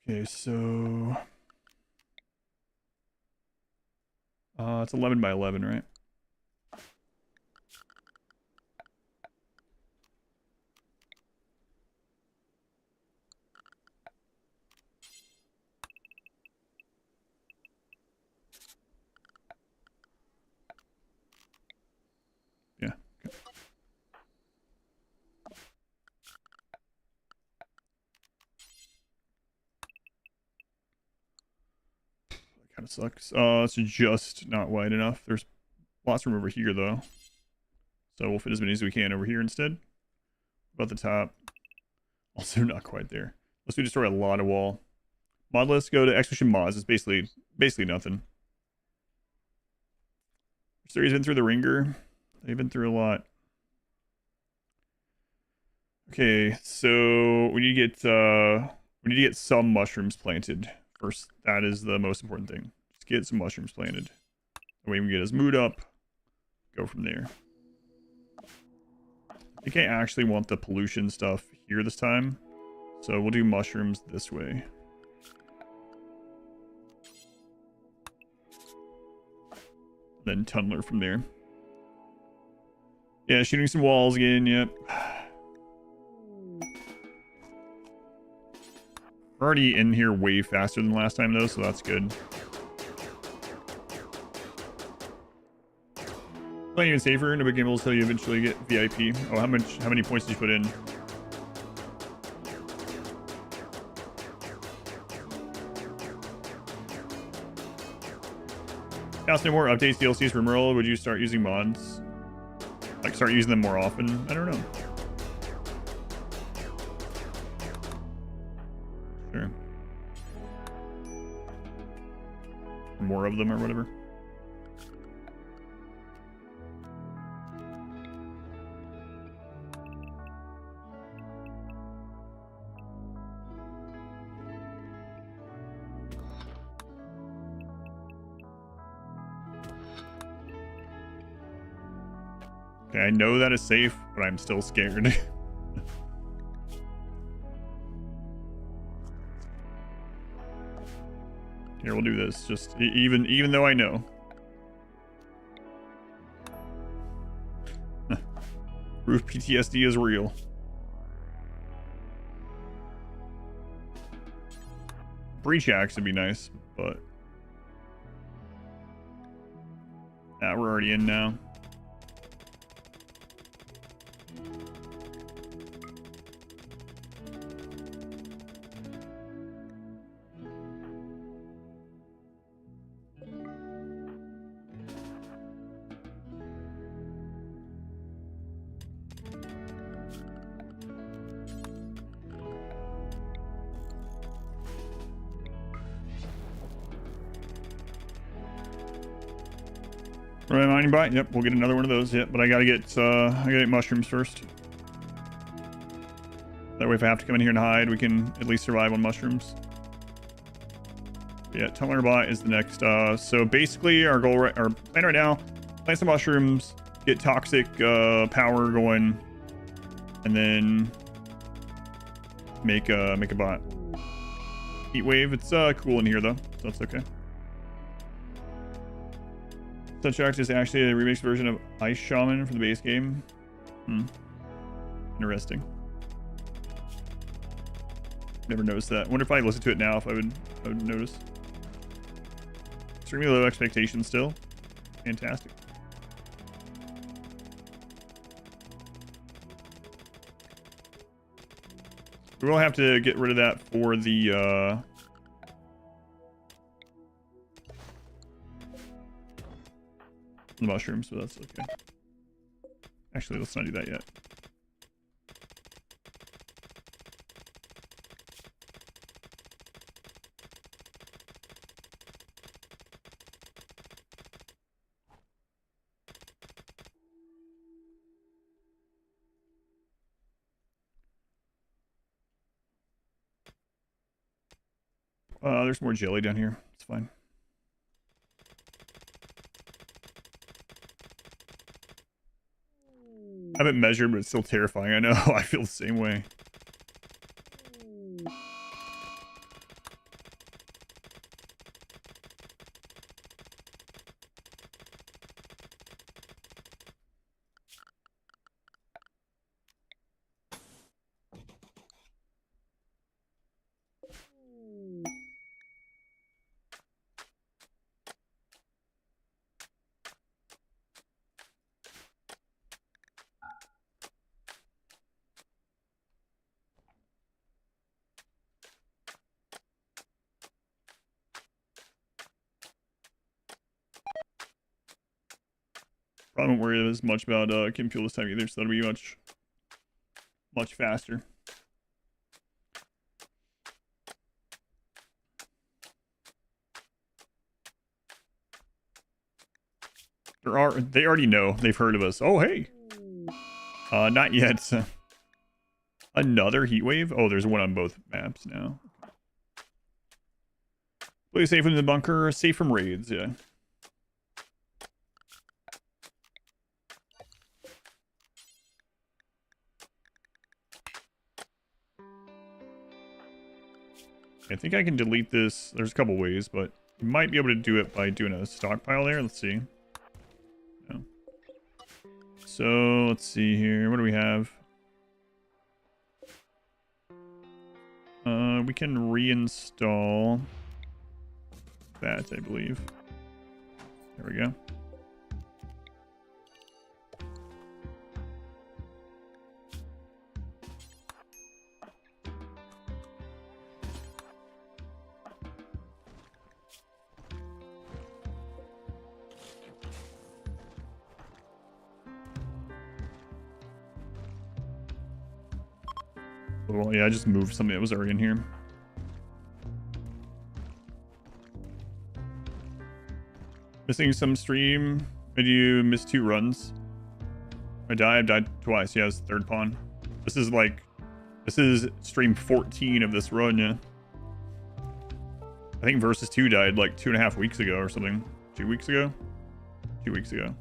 Okay, so it's 11 by 11, right? Yeah. Okay. That kind of sucks. It's just not wide enough. There's lots of room over here, though. So we'll fit as many as we can over here instead. About the top. Also not quite there. Unless we destroy a lot of wall. Mod list, go to Expedition Mods. It's basically nothing. Story's been through the ringer. They've been through a lot. Okay, so we need to get some mushrooms planted first. That is the most important thing. Just get some mushrooms planted. That way we can get his mood up. Go from there. I think I actually want the pollution stuff here this time. So we'll do mushrooms this way. Then tunneler from there. Yeah, shooting some walls again, yep. We're already in here way faster than last time though, so that's good. Playing even safer, no big game will tell you eventually get VIP. Oh, how many points did you put in? Ask no more updates, DLCs for RimWorld. Would you start using mods? Like start using them more often? I don't know. Sure. More of them or whatever. Okay, I know that is safe, but I'm still scared. Here, we'll do this. Just even though I know. Roof PTSD is real. Breach axe would be nice, but we're already in now. Mining bot. Yep, we'll get another one of those. Yep, but I gotta get mushrooms first. That way, if I have to come in here and hide, we can at least survive on mushrooms. Yeah, tunneler bot is the next. So basically, our goal, our plan right now, plant some mushrooms, get toxic power going, and then make a bot. Heat wave. It's cool in here though, so that's okay. Sunshine is actually a remixed version of Ice Shaman from the base game. Interesting. Never noticed that. Wonder if I listened to it now, if I would notice. Extremely low expectations still. Fantastic. We will have to get rid of that for the mushrooms, but that's okay. Actually, let's not do that yet. There's more jelly down here. It's fine. I haven't measured, but it's still terrifying. I know. I feel the same way. I don't worry as much about chem fuel this time either, so that'll be much faster. They already know. They've heard of us. Oh, hey. Not yet. Another heat wave? Oh, there's one on both maps now. Play safe in the bunker, safe from raids, yeah. I think I can delete this. There's a couple ways, but you might be able to do it by doing a stockpile there. Let's see. No. So let's see here. What do we have? We can reinstall that, I believe. There we go. Well, yeah, I just moved something that was already in here. Missing some stream. Did you miss 2 runs? I've died twice. Yeah, it's third pawn. This is stream 14 of this run, yeah. I think Versus 2 died like 2.5 weeks ago or something. 2 weeks ago? 2 weeks ago.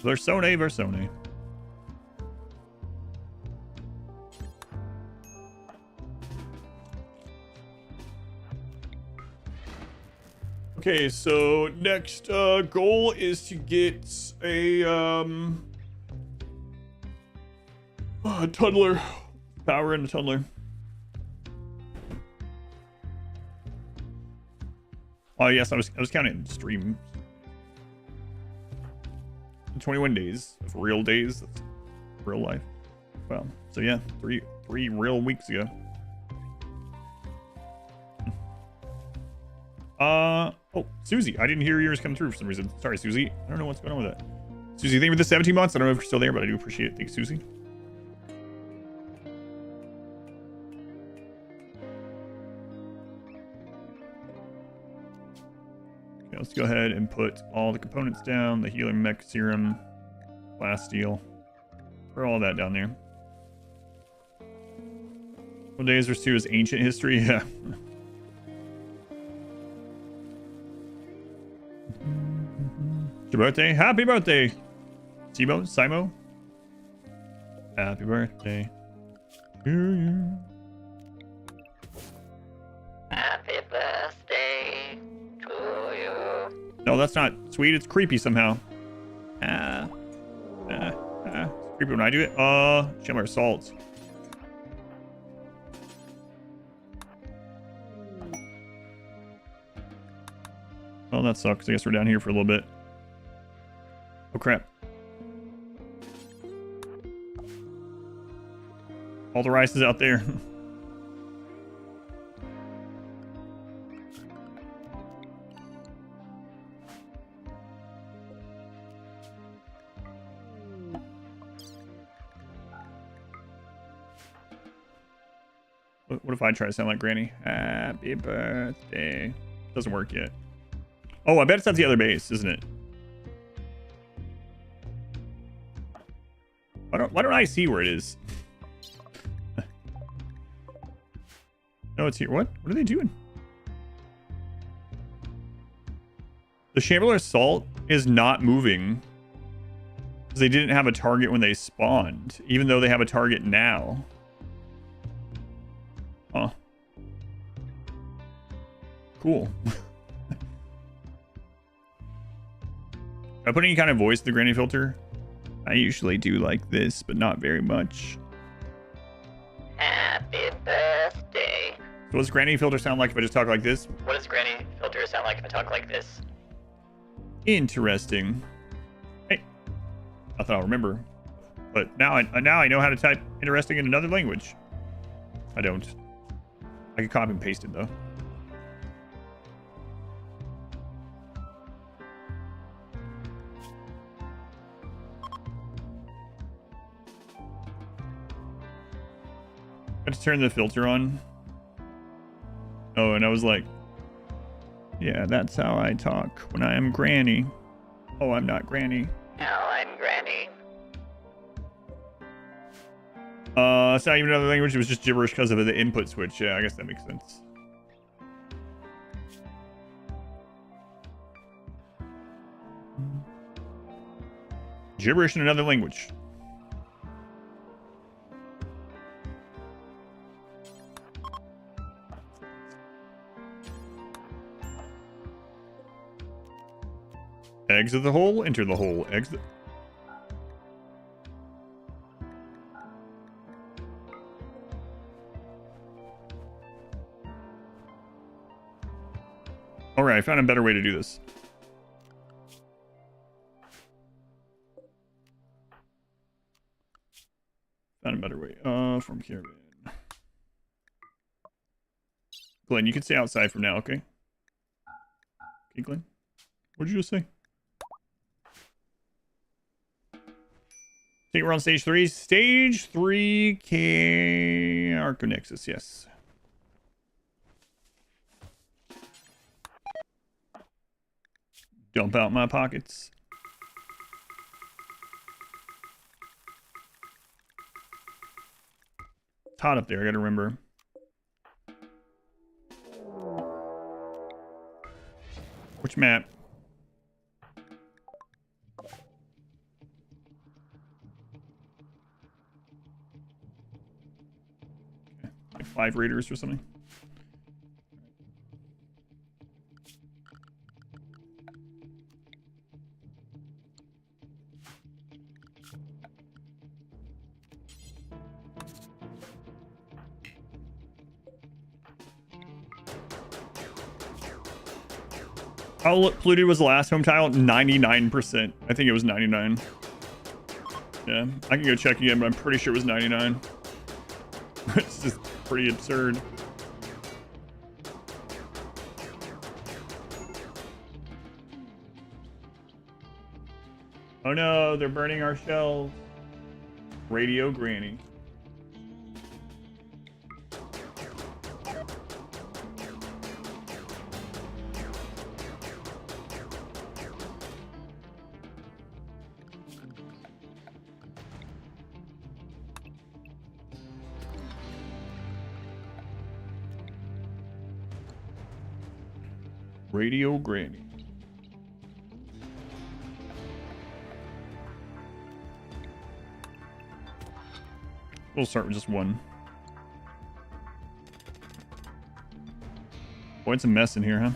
Versone. Okay, so next goal is to get a tunneler. Power in a tunneler. Oh yes, I was counting stream. 21 days of real days. That's real life. Well, so yeah, three real weeks ago. Oh, Susie, I didn't hear yours come through for some reason. Sorry, Susie. I don't know what's going on with that. Susie, thank you for the 17 months. I don't know if you're still there, but I do appreciate it. Thanks, Susie. Yeah, let's go ahead and put all the components down. The healing mech serum, glass steel. Throw all that down there. What day is there too is ancient history? Yeah. It's your birthday? Happy birthday! Simo? Happy birthday to you. Happy birthday to you. No, that's not sweet. It's creepy somehow. It's creepy when I do it. Shimmer salts. Oh, that sucks. I guess we're down here for a little bit. Oh, crap. All the rice is out there. What if I try to sound like Granny? Happy birthday. Doesn't work yet. Oh, I bet it's at the other base, isn't it? Why don't I see where it is? No, it's here. What? What are they doing? The Shambler Assault is not moving because they didn't have a target when they spawned, even though they have a target now. Huh. Cool. I put any kind of voice in the granny filter? I usually do like this, but not very much. Happy birthday. So what does granny filter sound like if I just talk like this? What does granny filter sound like if I talk like this? Interesting. Hey, I thought I'll remember, but now I know how to type interesting in another language. I don't. I can copy and paste it though. I had to turn the filter on. Oh, and I was like, yeah, that's how I talk when I am Granny. Oh, I'm not Granny. Now I'm Granny. It's not even another language. It was just gibberish because of the input switch. Yeah, I guess that makes sense. Gibberish in another language. Exit the hole, enter the hole, exit. Alright, I found a better way to do this. Found a better way. From Caravan. Glenn, you can stay outside from now, okay? Okay, Glenn? What did you just say? I think we're on stage 3. Stage 3, Archonexus, yes. Dump out my pockets. It's hot up there, I gotta remember. Which map? Like 5 raiders or something. Oh, Polluted was the last home tile. 99%. I think it was 99. Yeah, I can go check again, but I'm pretty sure it was 99. It's just pretty absurd. Oh no, they're burning our shells. Radio Granny. Radio Granny. We'll start with just one. Boy, it's a mess in here, huh?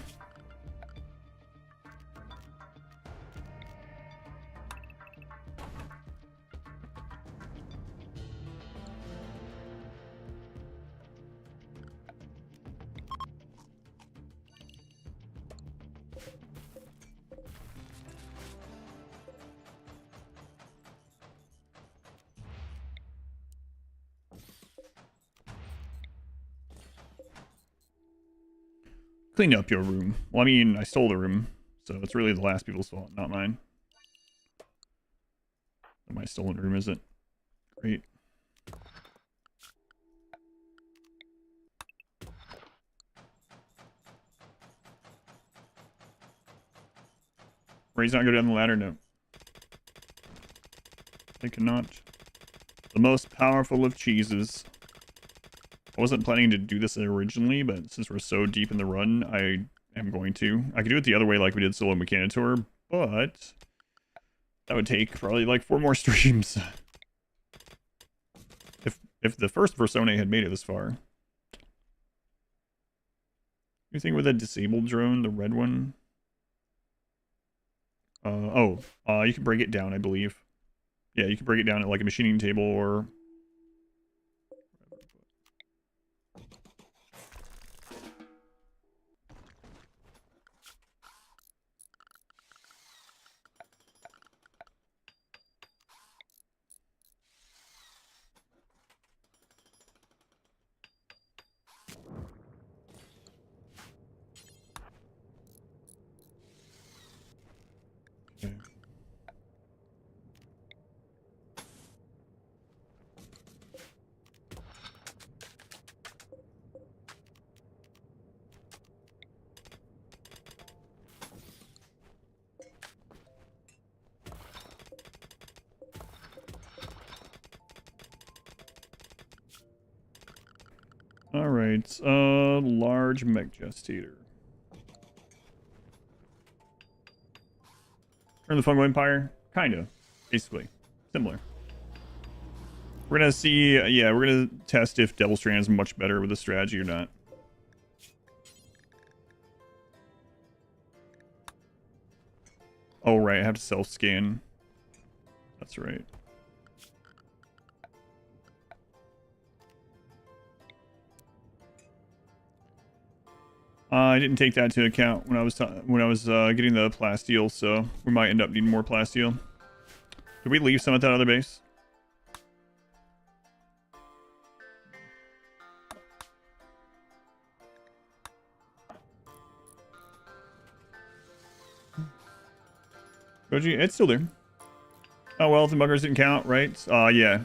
Clean up your room. Well, I mean, I stole the room, so it's really the last people's fault, not mine. My stolen room isn't great. Ray's not go down the ladder? No. They cannot. The most powerful of cheeses. I wasn't planning to do this originally, but since we're so deep in the run, I am going to. I could do it the other way like we did Solo Mechanitor, but that would take probably like 4 more streams. If the first Versone had made it this far. You think with a disabled drone, the red one? You can break it down, I believe. Yeah, you can break it down at like a machining table or... Okay. Alright, large mech gestator. Turn the Fungo Empire? Kinda. Basically. Similar. We're gonna see, yeah, we're gonna test if Devil Strand is much better with the strategy or not. Oh, right, I have to self-scan. That's right. I didn't take that into account when I was getting the plasteel, so we might end up needing more plasteel. Did we leave some at that other base? Koji, it's still there. Oh well, the buggers didn't count, right? Yeah.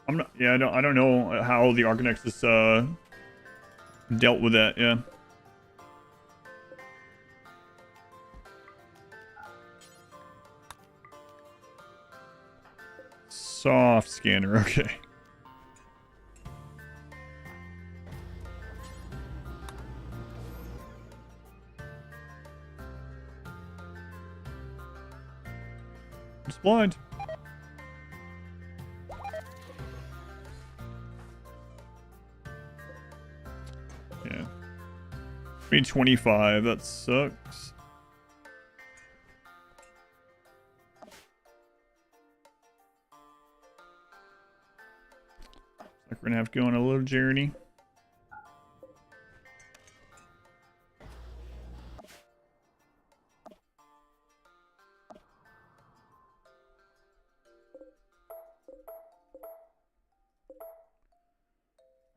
I'm not. Yeah, I don't know how the Archonexus dealt with that. Yeah. Soft scanner. Okay. It's blind. Yeah. I mean, 25. That sucks. Like we're gonna have to go on a little journey.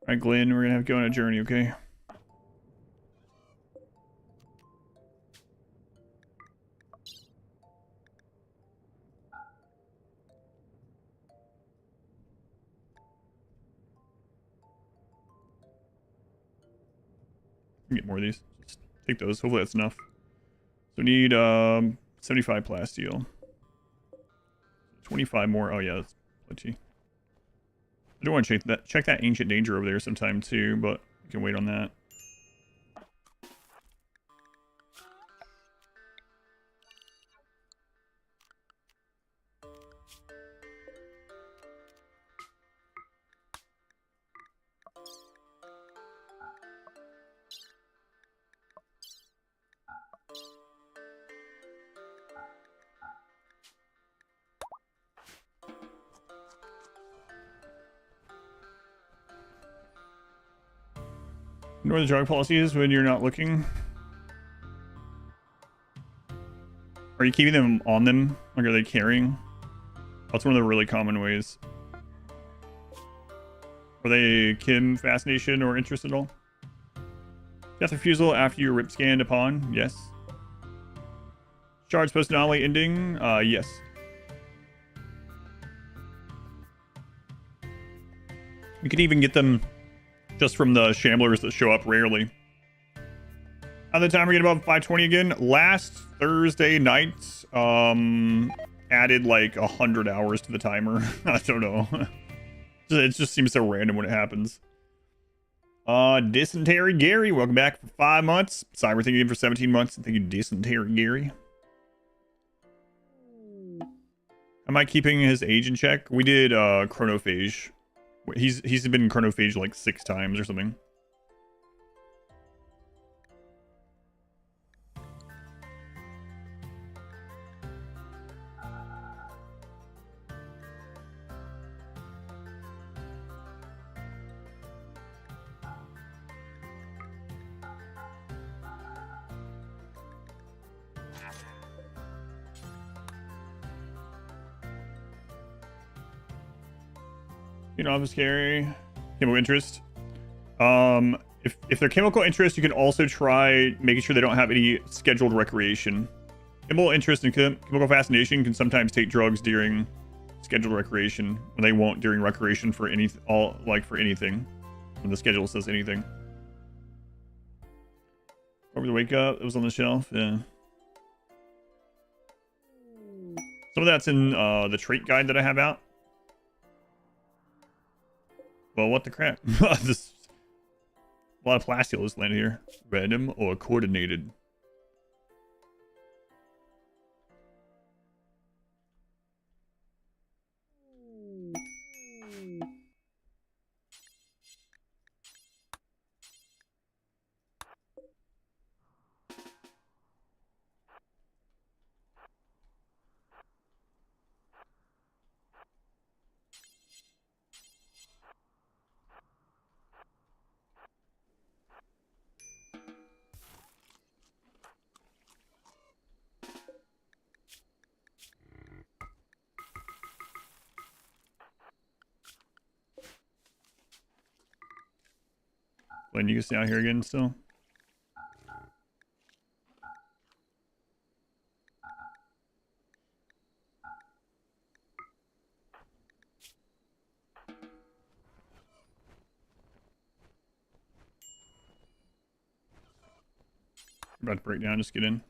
Alright, Glenn, we're gonna have to go on a journey, okay? Get more of these. Just take those. Hopefully that's enough. So we need 75 plasteel. 25 more. Oh yeah, that's plenty. I do want to check that ancient danger over there sometime too, but we can wait on that. Ignore the drug policies when you're not looking. Are you keeping them on them? Like, are they carrying? That's one of the really common ways. Are they Kim, fascination, or interest at all? Death refusal after you rip scanned upon? Yes. Shards post anomaly ending? Yes. You can even get them just from the shamblers that show up rarely. How the timer get above 520 again? Last Thursday night, added like 100 hours to the timer. I don't know. It just seems so random when it happens. Dysentery Gary, welcome back for 5 months. Cyber thank you for 17 months. Thank you, Dysentery Gary. Am I keeping his age in check? We did chronophage. He's been chronophage like 6 times or something. You know, office carry, chemical interest. If they're chemical interest, you can also try making sure they don't have any scheduled recreation. Chemical interest and chemical fascination can sometimes take drugs during scheduled recreation when they won't during recreation for for anything. When the schedule says anything. Over the wake up, it was on the shelf. Yeah. Some of that's in the trait guide that I have out. Well, what the crap? This, a lot of plastios landed here. Random or coordinated? Glenn, you can stay out here again still. About to break down, just get in.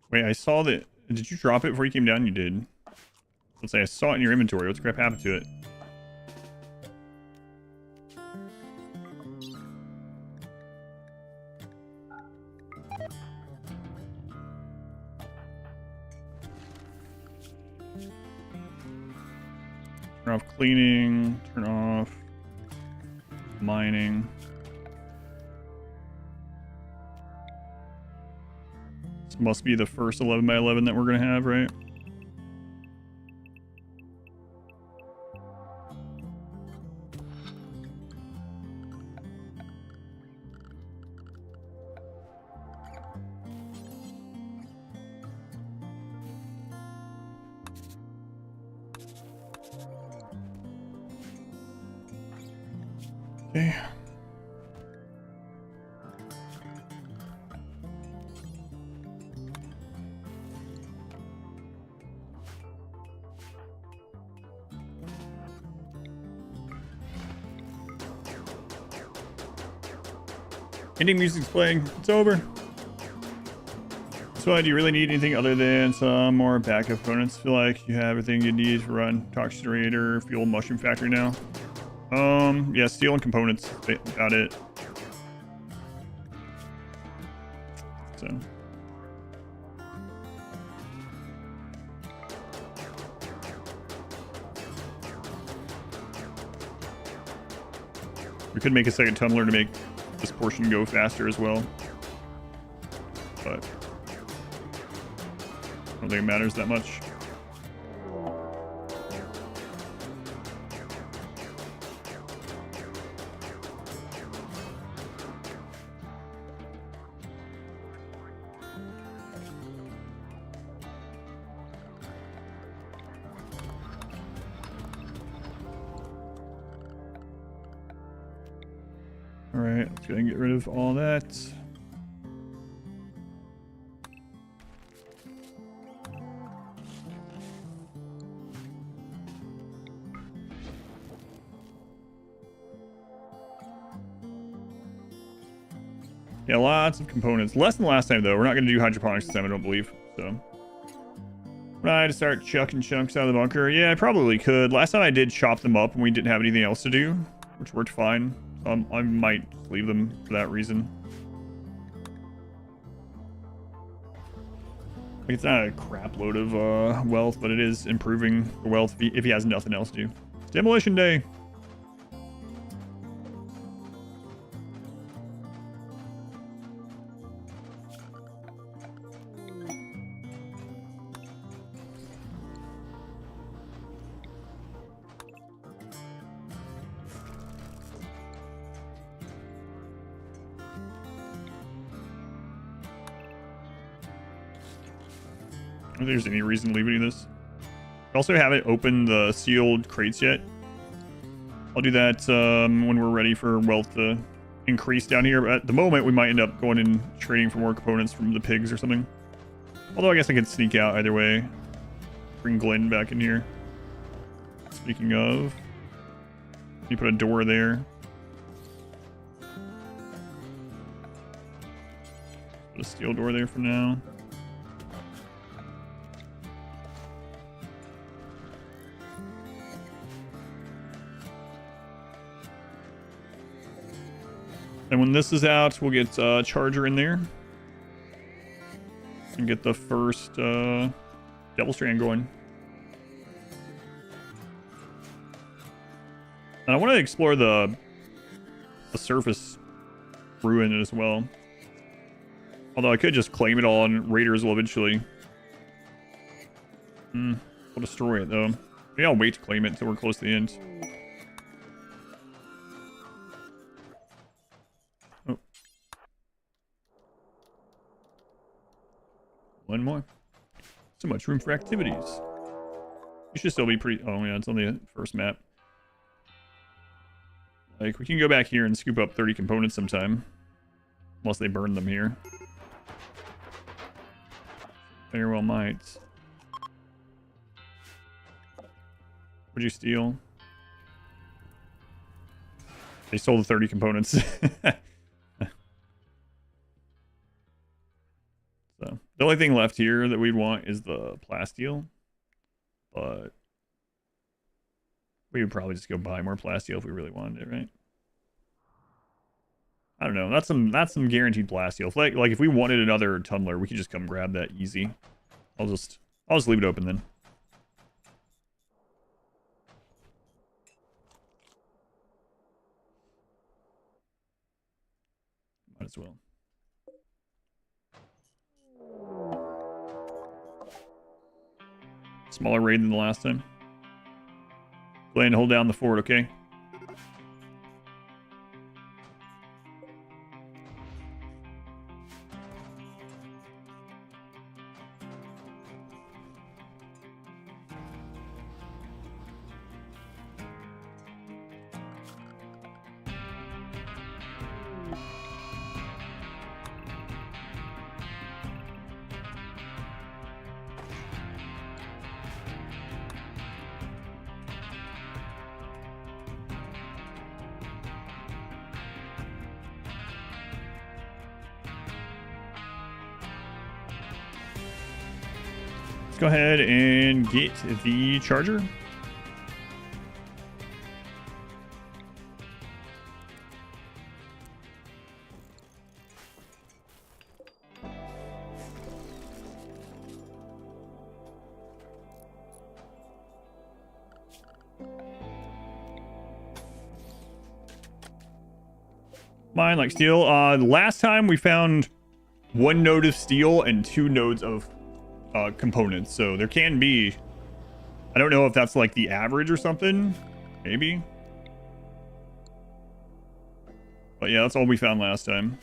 Wait, I saw that. Did you drop it before you came down? You did. Let's say I saw it in your inventory. What's crap happened to it? Turn off cleaning. Turn off mining. This must be the first 11 by 11 that we're going to have, right? Okay. Ending music's playing. It's over. So do you really need anything other than some more backup components? Feel like you have everything you need to run Tox Generator, Fuel Mushroom Factory now? Yeah, steel and components. Got it. So. We could make a second tunneler to make this portion go faster as well. But I don't think it matters that much. All right, let's go ahead and get rid of all that. Yeah, lots of components. Less than last time, though. We're not going to do hydroponics this time, I don't believe. So, right, to start chucking chunks out of the bunker. Yeah, I probably could. Last time I did chop them up and we didn't have anything else to do, which worked fine. I might leave them for that reason. Like, it's not a crap load of wealth, but it is improving the wealth if he has nothing else to do. It's Demolition Day. I don't think there's any reason to leave any of this. I also haven't opened the sealed crates yet. I'll do that when we're ready for wealth to increase down here. But at the moment, we might end up going and trading for more components from the pigs or something. Although I guess I could sneak out either way. Bring Glenn back in here. Speaking of, you put a door there. Put a steel door there for now. And when this is out, we'll get a charger in there. And get the first Devil Strand going. And I want to explore the surface ruin as well. Although I could just claim it all and raiders will eventually. We'll destroy it though. Maybe I'll wait to claim it until we're close to the end. One more. So much room for activities. You should still be pretty... Oh, yeah, it's on the first map. Like, we can go back here and scoop up 30 components sometime. Unless they burn them here. Very well might. What'd you steal? They stole the 30 components. So, the only thing left here that we'd want is the plasteel. But we would probably just go buy more plasteel if we really wanted it, right? I don't know. That's some guaranteed plasteel. Like if we wanted another tunneler, we could just come grab that easy. I'll just leave it open then. Might as well. Smaller raid than the last time. Go ahead and hold down the fort, okay? Let's go ahead and get the charger. Mine like steel. Last time we found 1 node of steel and 2 nodes of components. So there can be, I don't know if that's like the average or something. Maybe. But yeah, that's all we found last time.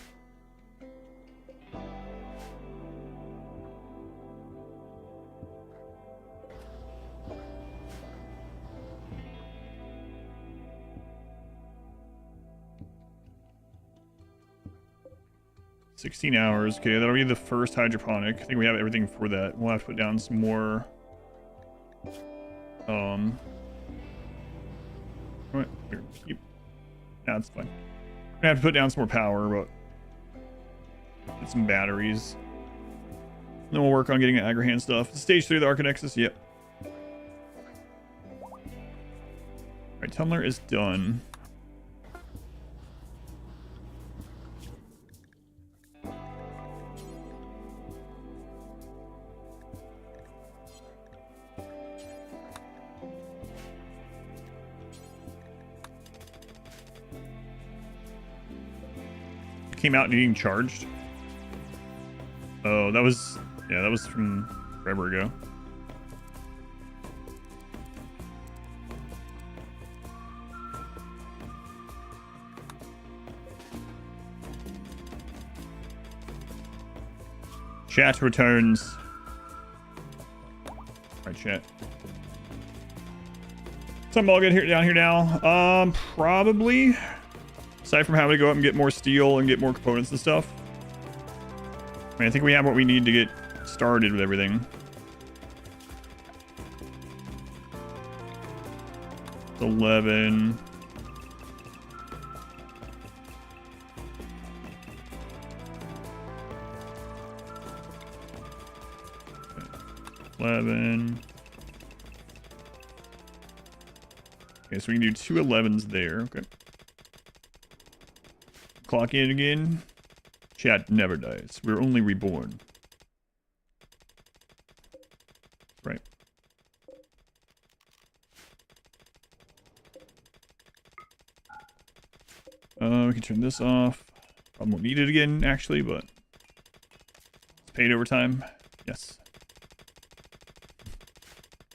$16 hours. Okay, that'll be the first hydroponic. I think we have everything for that. We'll have to put down some more. What? Here, keep. Nah, that's fine. We're gonna have to put down some more power, but get some batteries. Then we'll work on getting the Agrahan stuff. Stage 3 of the Archonexus. Yep. All right, tunneler is done. Came out needing charged. Oh, that was, yeah, that was from forever ago. Chat returns. All right, chat. Something all good here down here now. Probably. Aside from having to go up and get more steel and get more components and stuff. I mean, I think we have what we need to get started with everything. It's 11. Okay, so we can do 2 11s there. Okay. Clock in again. Chat never dies. We're only reborn. Right. We can turn this off. Probably won't need it again, actually, but it's paid overtime. Yes.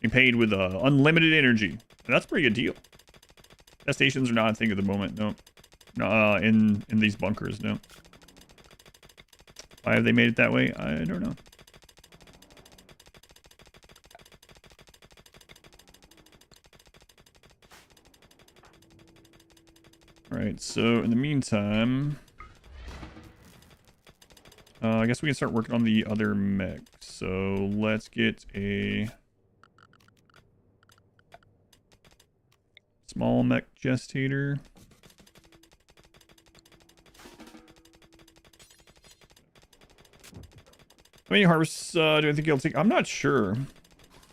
Being paid with unlimited energy. And that's a pretty good deal. Gas stations are not a thing at the moment. No. In these bunkers, no. Why have they made it that way? I don't know. Alright, so in the meantime, I guess we can start working on the other mech. So let's get a small mech gestator. How many harvests do I think it'll take? I'm not sure.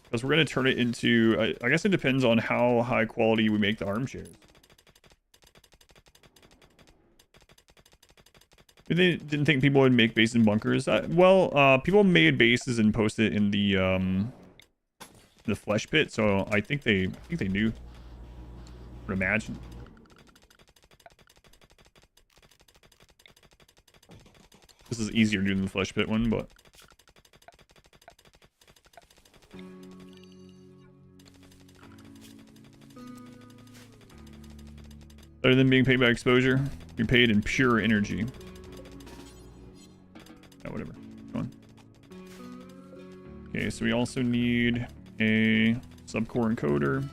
Because we're going to turn it into... I guess it depends on how high quality we make the armchairs. They didn't think people would make bases and bunkers. Well, people made bases and posted it in the flesh pit, so I think they knew. Or imagine. This is easier to do than the flesh pit one, but... Better than being paid by exposure. You're paid in pure energy. Oh, whatever. Go on. Okay, so we also need a subcore encoder.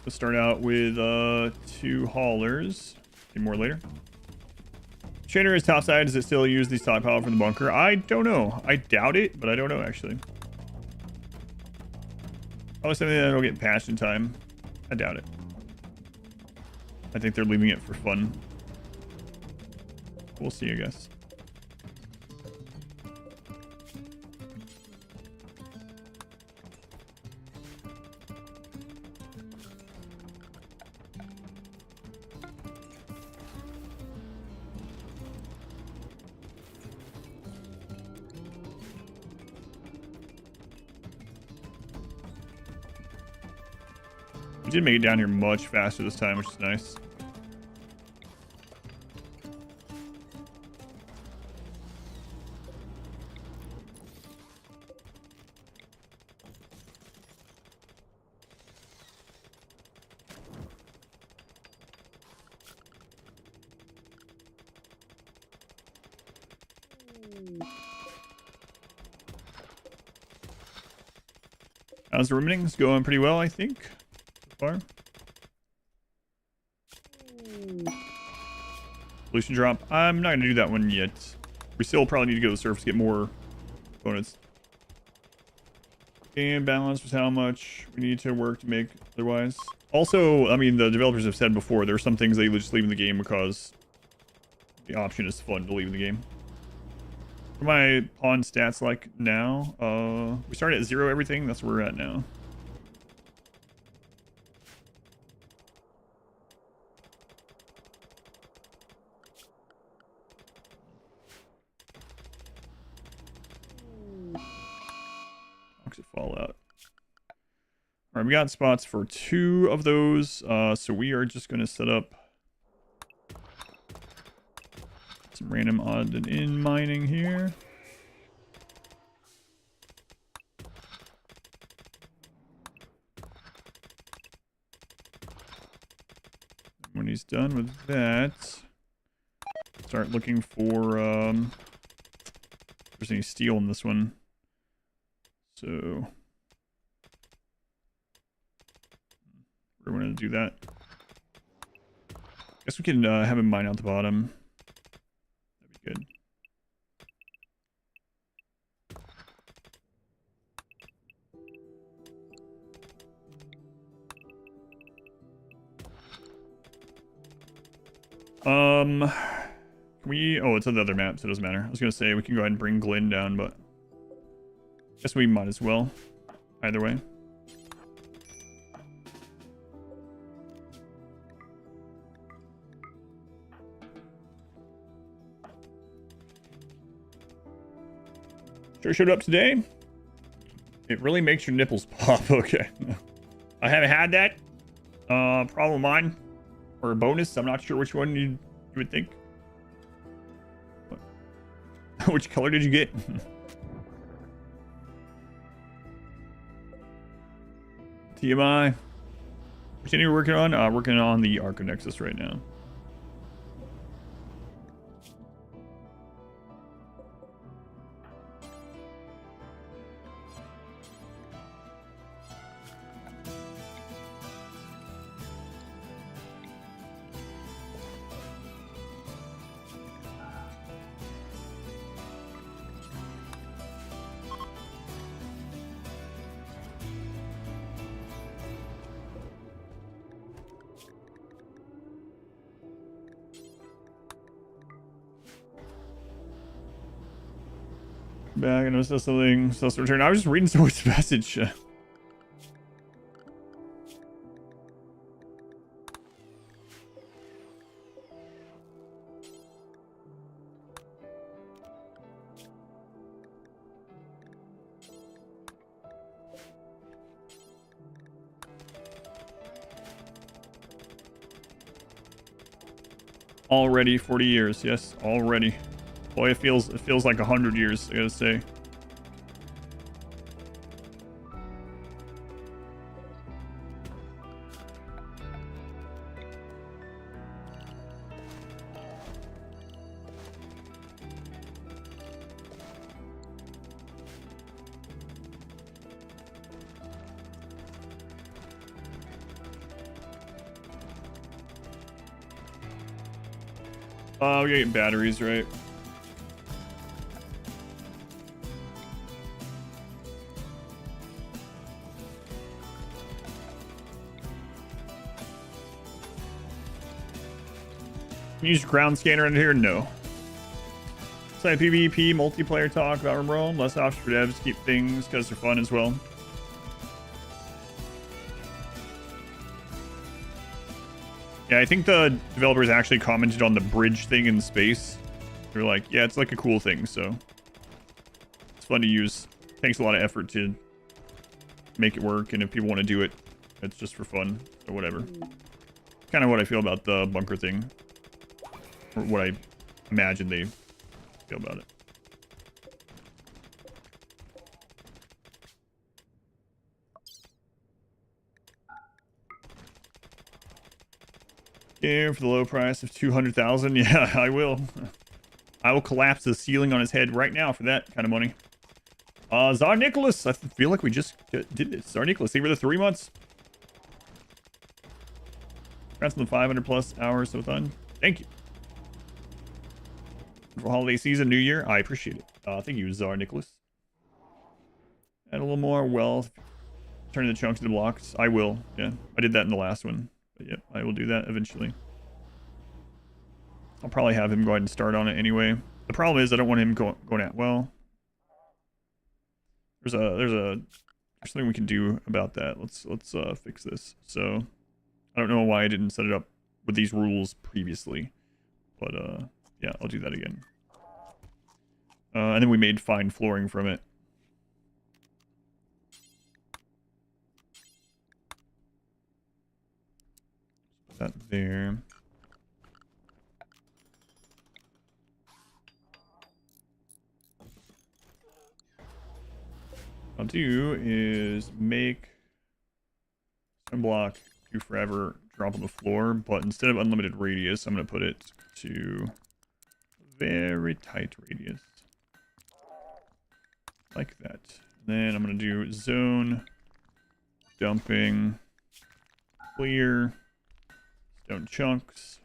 Let's start out with 2 haulers. Maybe more later. Trainer is topside. Does it still use the stockpile from the bunker? I don't know. I doubt it, but I don't know actually. Probably something that'll get patched in time. I doubt it. I think they're leaving it for fun. We'll see, I guess. We did make it down here much faster this time, which is nice. How's the remnants going? Pretty well, I think, so far. Pollution drop. I'm not going to do that one yet. We still probably need to go to the surface to get more components. And balance was how much we need to work to make otherwise. Also, I mean, the developers have said before, there are some things they just leave in the game because the option is fun to leave in the game. What are my pawn stats like now? We started at 0 everything. That's where we're at now. Toxic fallout. All right, we got spots for 2 of those. So we are just going to set up some random odd and in mining here. When he's done with that, start looking for if there's any steel in this one. So we're going to do that. Guess we can have him mine out the bottom. That'd be good. Can we... Oh, it's on the other map, so it doesn't matter. I was going to say we can go ahead and bring Glenn down, but guess we might as well. Either way. Sure showed up today. It really makes your nipples pop. Okay. I haven't had that. Problem of mine. Or a bonus. I'm not sure which one you would think. But which color did you get? TMI. Which one are you working on? Working on the Archonexus right now. Back and still something supposed to return. I was just reading someone's message. Already 40 years, yes, already. Boy, it feels like 100 years, I gotta say. Oh, we're getting batteries, right? Can you use ground scanner in here? No. Side PvP, multiplayer talk about RimWorld. Less options for devs to keep things because they're fun as well. Yeah, I think the developers actually commented on the bridge thing in space. They were like, yeah, it's like a cool thing, so it's fun to use. Takes a lot of effort to make it work, and if people want to do it, it's just for fun or whatever. Kind of what I feel about the bunker thing, or what I imagine they feel about it. Yeah, for the low price of 200,000. Yeah, I will. I will collapse the ceiling on his head right now for that kind of money. Tsar Nicholas. I feel like we just did this. Tsar Nicholas, thank you for the 3 months. Congrats on the 500 plus hours so fun. Thank you. For holiday season, New Year, I appreciate it. Thank you, Tsar Nicholas. Add a little more wealth. Turn the chunks into blocks. I will. Yeah, I did that in the last one. But yep, I will do that eventually. I'll probably have him go ahead and start on it anyway. The problem is I don't want him going at, well, there's something we can do about that. Let's fix this. So I don't know why I didn't set it up with these rules previously, but yeah, I'll do that again. And then we made fine flooring from it. Put that there. I'll do is make some block do forever drop on the floor, but instead of unlimited radius, I'm going to put it to very tight radius. Like that. Then I'm going to do zone, dumping, clear, stone chunks,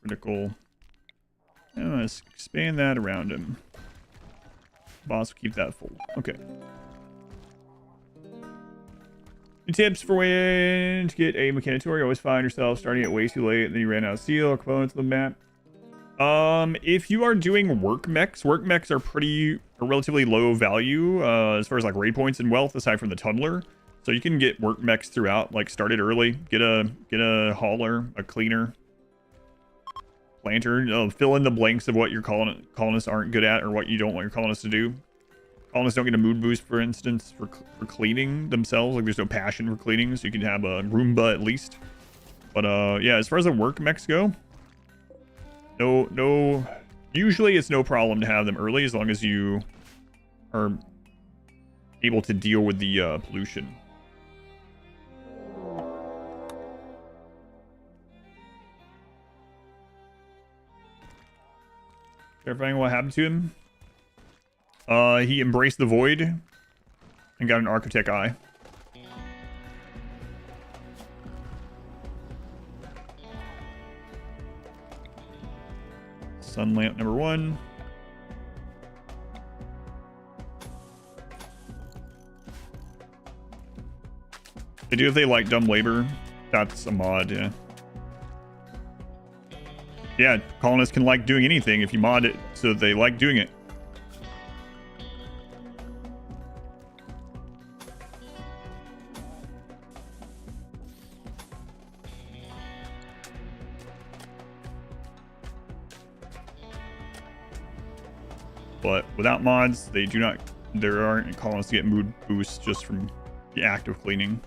critical. And I'm going to expand that around him. Boss will keep that full. Okay. Any tips for when to get a mechanitor? You always find yourself starting it way too late, and then you ran out of steel or components of the map. If you are doing work mechs are relatively low value as far as like raid points and wealth, aside from the tunneler. So you can get work mechs throughout. Like start it early. Get a hauler, a cleaner, planter. Fill in the blanks of what your colonists aren't good at or what you don't want your colonists to do. Colonists don't get a mood boost, for instance, for cleaning themselves. Like there's no passion for cleaning, so you can have a Roomba at least. But yeah, as far as the work mechs go, no. Usually it's no problem to have them early as long as you are able to deal with the pollution. Verifying what happened to him. He embraced the void and got an architect eye. Sun lamp number 1. They do if they like dumb labor. That's a mod, yeah. Yeah, colonists can like doing anything if you mod it so they like doing it. But without mods, there aren't colonists to get mood boosts just from the act of cleaning.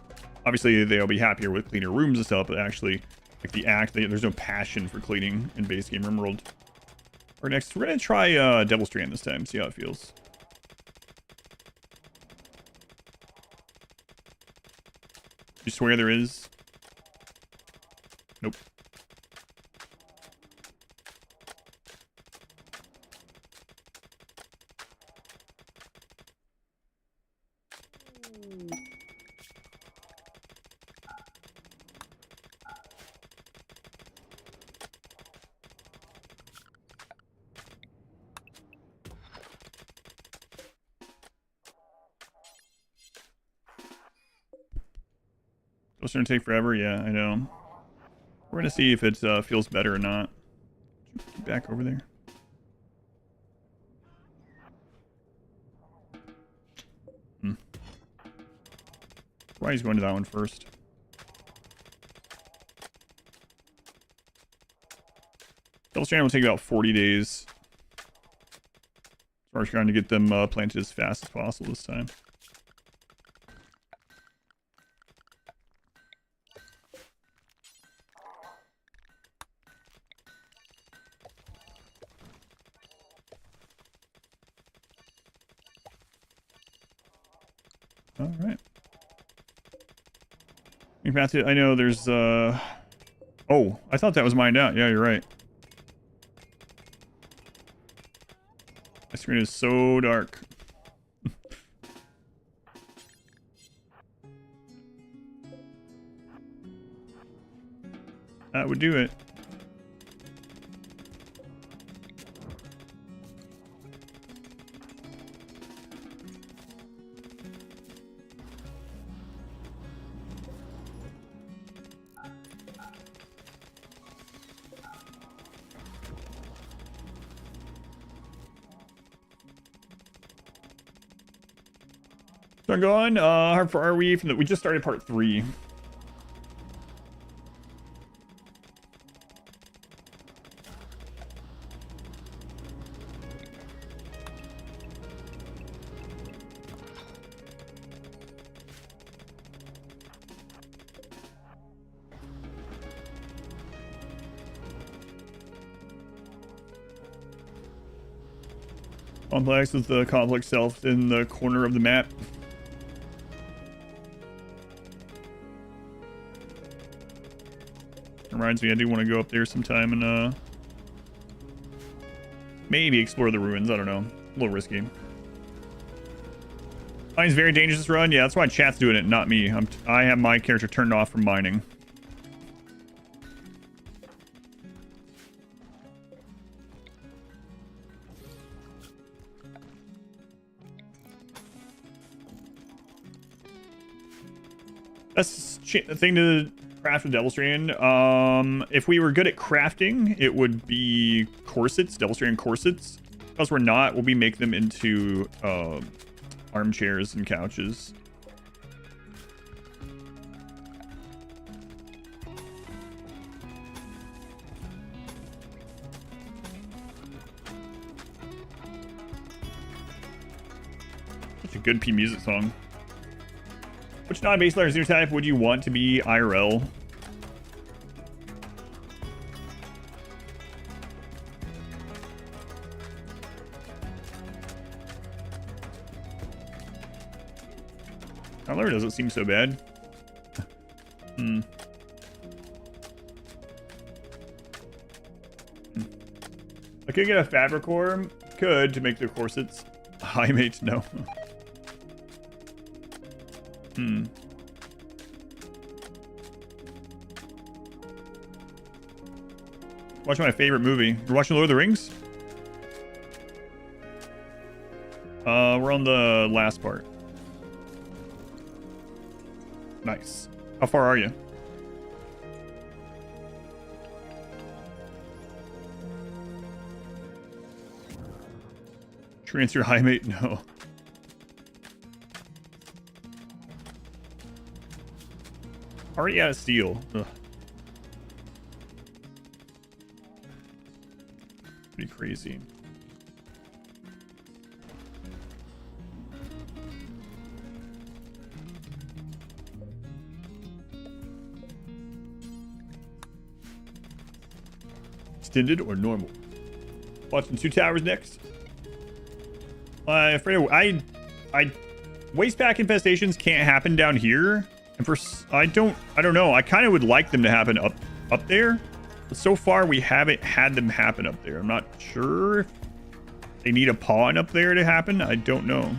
Obviously, they'll be happier with cleaner rooms and stuff, but actually, like the act, there's no passion for cleaning in base game RimWorld. Or next, we're going to try Devil Strand this time, see how it feels. You swear there is? Nope. It's gonna take forever. Yeah, I know. We're gonna see if it feels better or not. Get back over there. Why he's going to that one first? Double strand will take about 40 days. So we're trying to get them planted as fast as possible this time. All right. I know there's oh, I thought that was mined out. Yeah, you're right. My screen is so dark. That would do it. So I'm going, how far are we from the, we just started part 3. Complex with the complex self in the corner of the map. Reminds me, I do want to go up there sometime and maybe explore the ruins. I don't know. A little risky. Mining's very dangerous this run. Yeah, that's why chat's doing it, not me. I have my character turned off from mining. That's the thing to craft with Devil Strand. If we were good at crafting, it would be corsets, Devil Strand corsets. Because we're not, we'll be make them into armchairs and couches. Such a good P music song. Which non-base layer zero type would you want to be IRL? Tyler doesn't seem so bad. I could get a fabric core. Could to make their corsets. High mate, no. Watch my favorite movie. You're watching Lord of the Rings? We're on the last part. Nice. How far are you? Transfer high mate? No. Already out of steel. Ugh. Pretty crazy. Extended or normal? Watching Two Towers next. Afraid I waste pack infestations can't happen down here. And for I don't know. I kind of would like them to happen up there. But so far we haven't had them happen up there. I'm not sure if they need a pawn up there to happen. I don't know.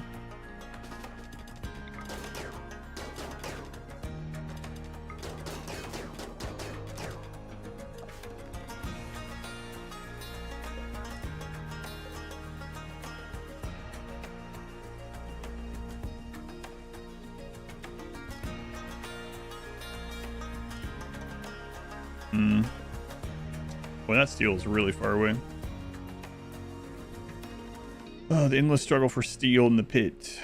Boy, that steel is really far away. Oh, the endless struggle for steel in the pit.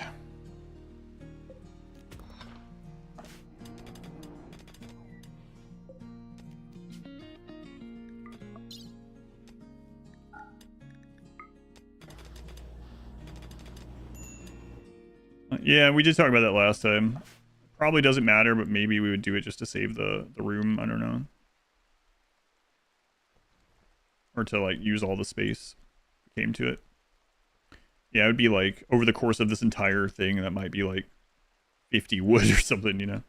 Yeah, we did talk about that last time. Probably doesn't matter, but maybe we would do it just to save the room. I don't know. Or to, like, use all the space if it came to it. Yeah, it would be, like, over the course of this entire thing, that might be, like, 50 wood or something, you know?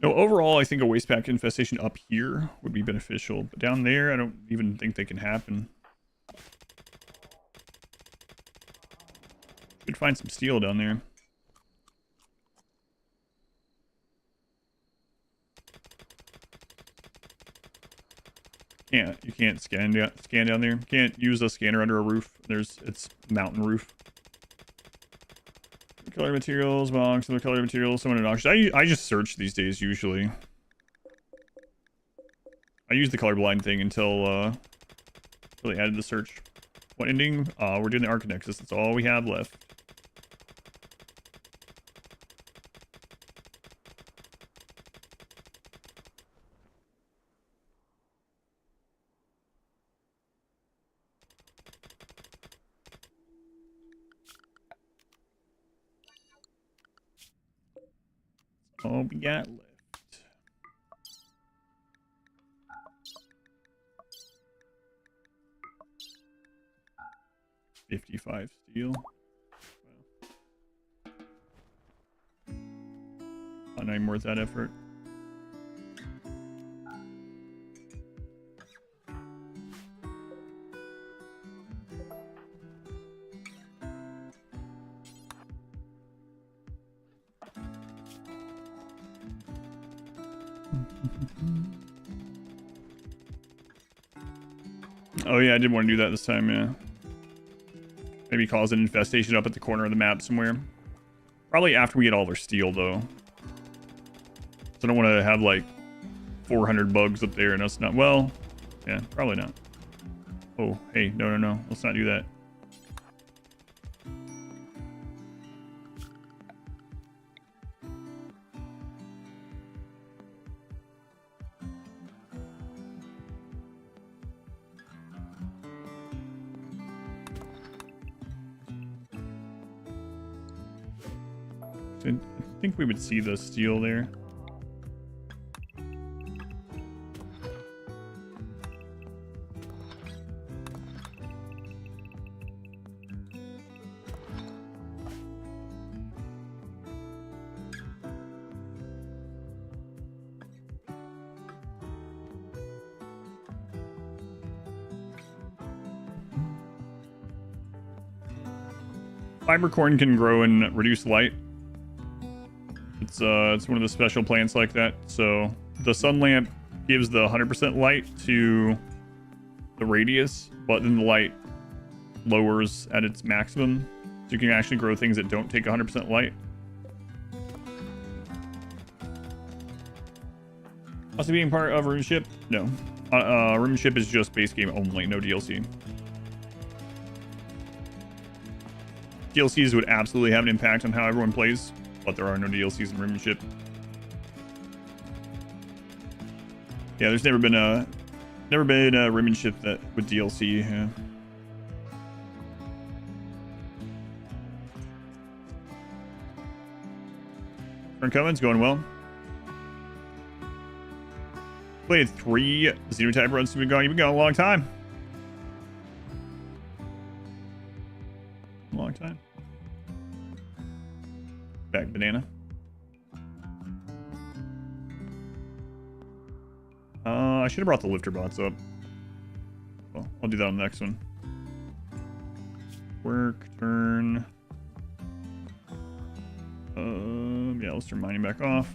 No, overall, I think a waste pack infestation up here would be beneficial. But down there, I don't even think they can happen. Could find some steel down there. You can't scan down there. Can't use a scanner under a roof. It's mountain roof. Color materials, box, other color materials, someone at auction. I just search these days usually. I use the colorblind thing until they added the search. What ending? We're doing the Archonexus. That's all we have left. All we got left. 55 steel. Not even worth that effort. Oh yeah, I did want to do that this time, yeah. Maybe cause an infestation up at the corner of the map somewhere. Probably after we get all of our steel, though. So I don't want to have, like, 400 bugs up there and us not... Well, yeah, probably not. Oh, hey, no. Let's not do that. I think we would see the steel there. Fiber corn can grow and reduce light. It's one of the special plants like that. So the sun lamp gives the 100% light to the radius, but then the light lowers at its maximum. So you can actually grow things that don't take 100% light. Also being part of RimShip? No. RimShip is just base game only, no DLC. DLCs would absolutely have an impact on how everyone plays, but there are no DLCs in RimShip. Yeah, there's never been a RimShip that with DLC. Yeah. Current comments going well. Played 3 Xenotype runs. You've been going a long time. A long time. Back banana. I should have brought the lifter bots up. Well, I'll do that on the next one. Work, turn. Yeah, let's turn mining back off.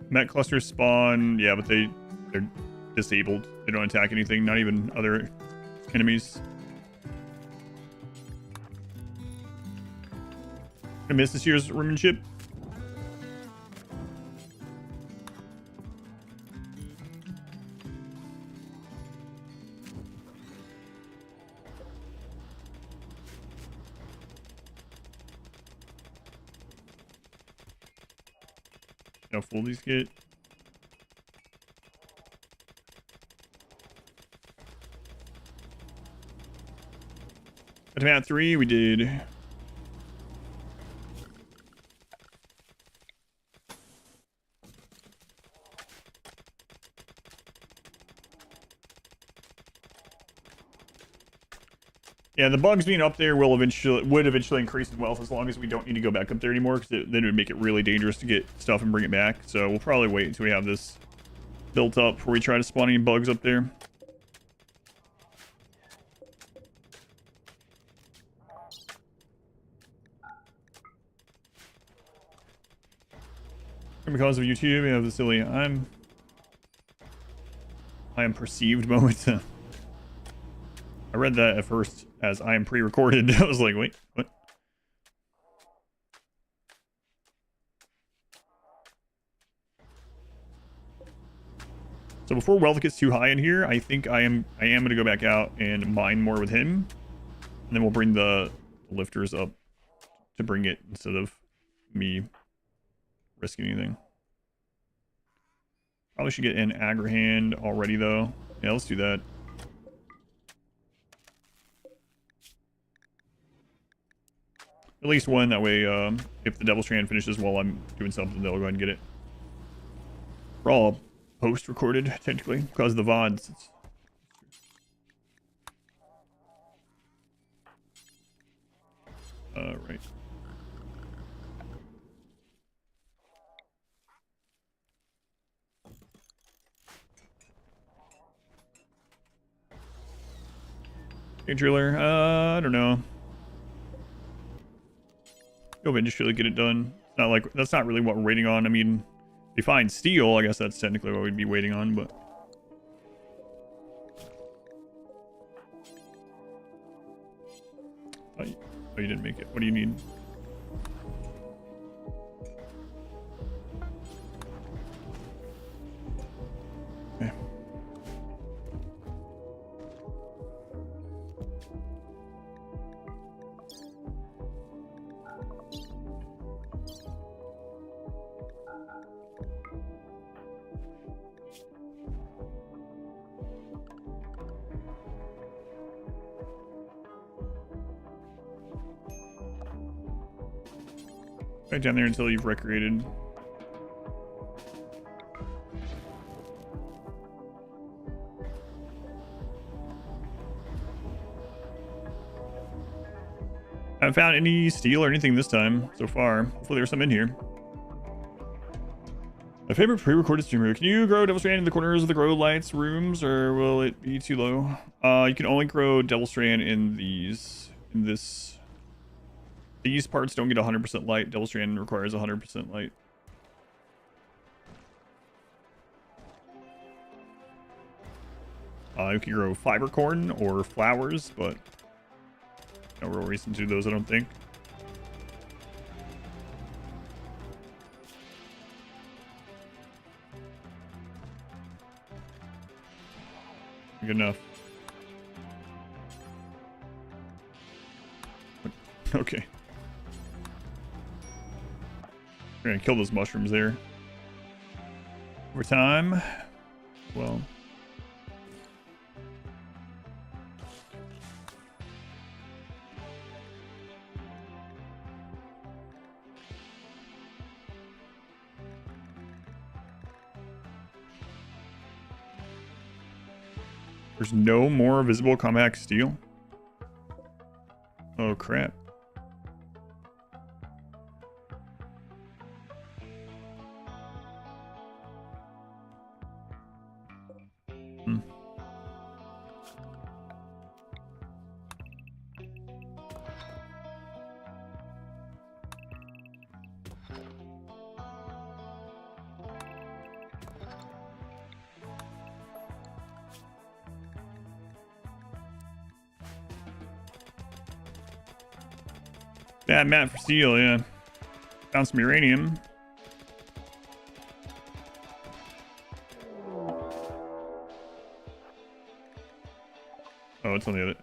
Met clusters spawn, yeah, but they're disabled. They don't attack anything, not even other enemies. I miss this year's Rimmanship. How full these get. At map 3, we did. Yeah, the bugs being up there would eventually increase in wealth as long as we don't need to go back up there anymore, because then it would make it really dangerous to get stuff and bring it back. So we'll probably wait until we have this built up before we try to spawn any bugs up there. And because of YouTube, we have the silly I am perceived moment. I read that at first as I am pre-recorded. I was like, wait, what? So before wealth gets too high in here, I think I am going to go back out and mine more with him. And then we'll bring the lifters up to bring it instead of me risking anything. Probably should get an Agrahand already though. Yeah, let's do that. At least one, that way if the Devil Strand finishes while I'm doing something, they'll go ahead and get it. We're all post-recorded, technically, because of the VODs. Right. Hey, driller, I don't know. Go ahead and just really get it done. It's not like, that's not really what we're waiting on. I mean, if we find steel, I guess that's technically what we'd be waiting on, but... Oh, you didn't make it. What do you need? Okay. Right down there until you've recreated. I haven't found any steel or anything this time so far. Hopefully there's some in here. My favorite pre-recorded streamer. Can you grow Devil Strand in the corners of the grow lights rooms, or will it be too low? You can only grow Devil Strand in these. In this. These parts don't get 100% light. Devil Strand requires 100% light. You can grow fiber corn or flowers, but no real reason to do those, I don't think. Good enough. Okay. We're gonna kill those mushrooms there. Over time. Well. There's no more visible compact steel? Oh, crap. Hmm. Bad map for steel, yeah. Found some uranium. Oh, it's on the other.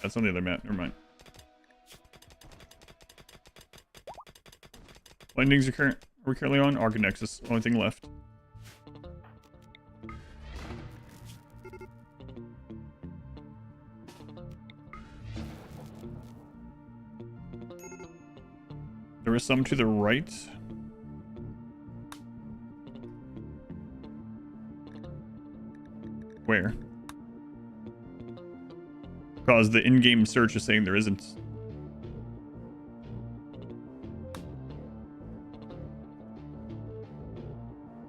That's on the other map. Never mind. Landings are we currently on? Archonexus. Only thing left. There was some to the right. Where? Because the in-game search is saying there isn't.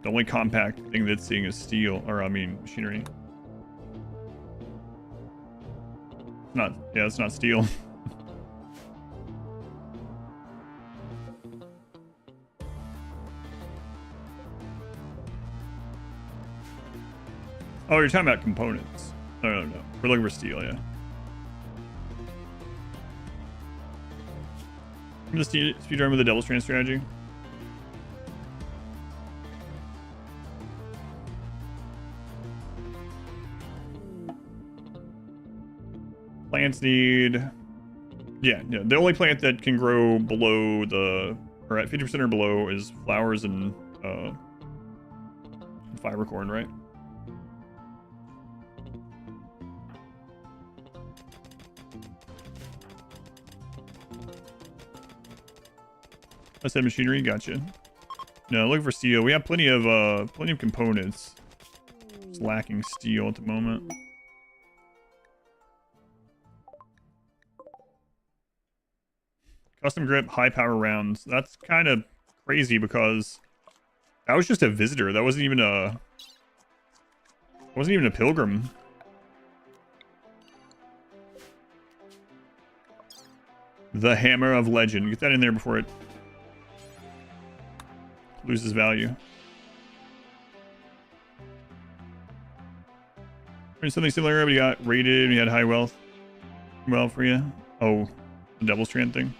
The only compact thing that's seeing is steel, or I mean machinery. It's not, yeah, it's not steel. Oh, you're talking about components. No. We're looking for steel, yeah. I'm just speedrun with the double strand strategy. Plants need... Yeah. The only plant that can grow below the... or at 50% or below is flowers and fiber corn, right? I said machinery, gotcha. No, looking for steel. We have plenty of components. Just lacking steel at the moment. Custom grip, high power rounds. That's kind of crazy because that was just a visitor. That wasn't even a pilgrim. The Hammer of Legend. Get that in there before it loses value. Something similar. We got rated. We had high wealth. Well for you. Oh, the double strand thing.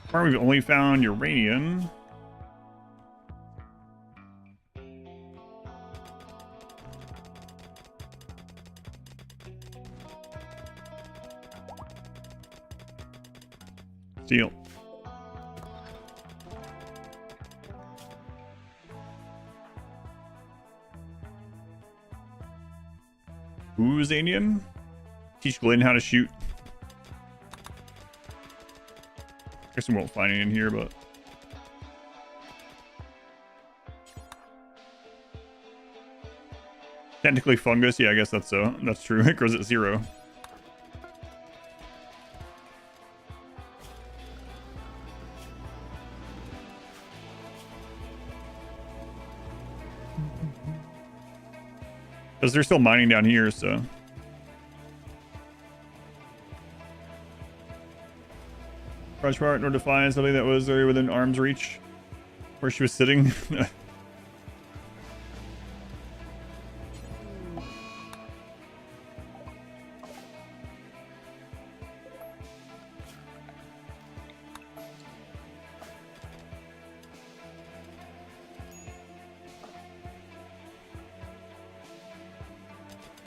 Far we've only found uranium. Steel. Oozanium? Teach Glenn how to shoot. Guess we won't find any in here, but technically fungus. Yeah, I guess that's true. It grows at 0. Because they're still mining down here, so. Rush part nor define something that was within arm's reach where she was sitting.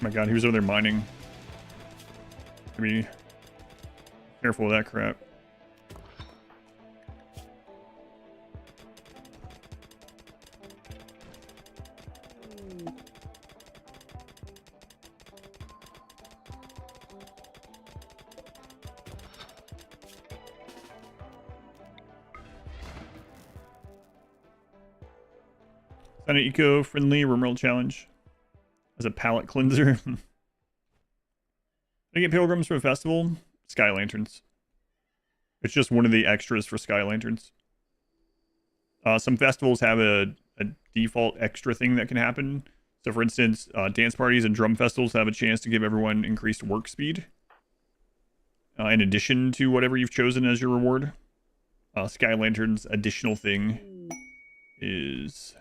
my god, he was over there mining. Be careful with that crap. Is that an eco-friendly RimWorld Challenge as a palate cleanser? I get pilgrims for a festival. Sky lanterns. It's just one of the extras for sky lanterns. Some festivals have a default extra thing that can happen. So, for instance, dance parties and drum festivals have a chance to give everyone increased work speed. In addition to whatever you've chosen as your reward. Sky lantern's additional thing is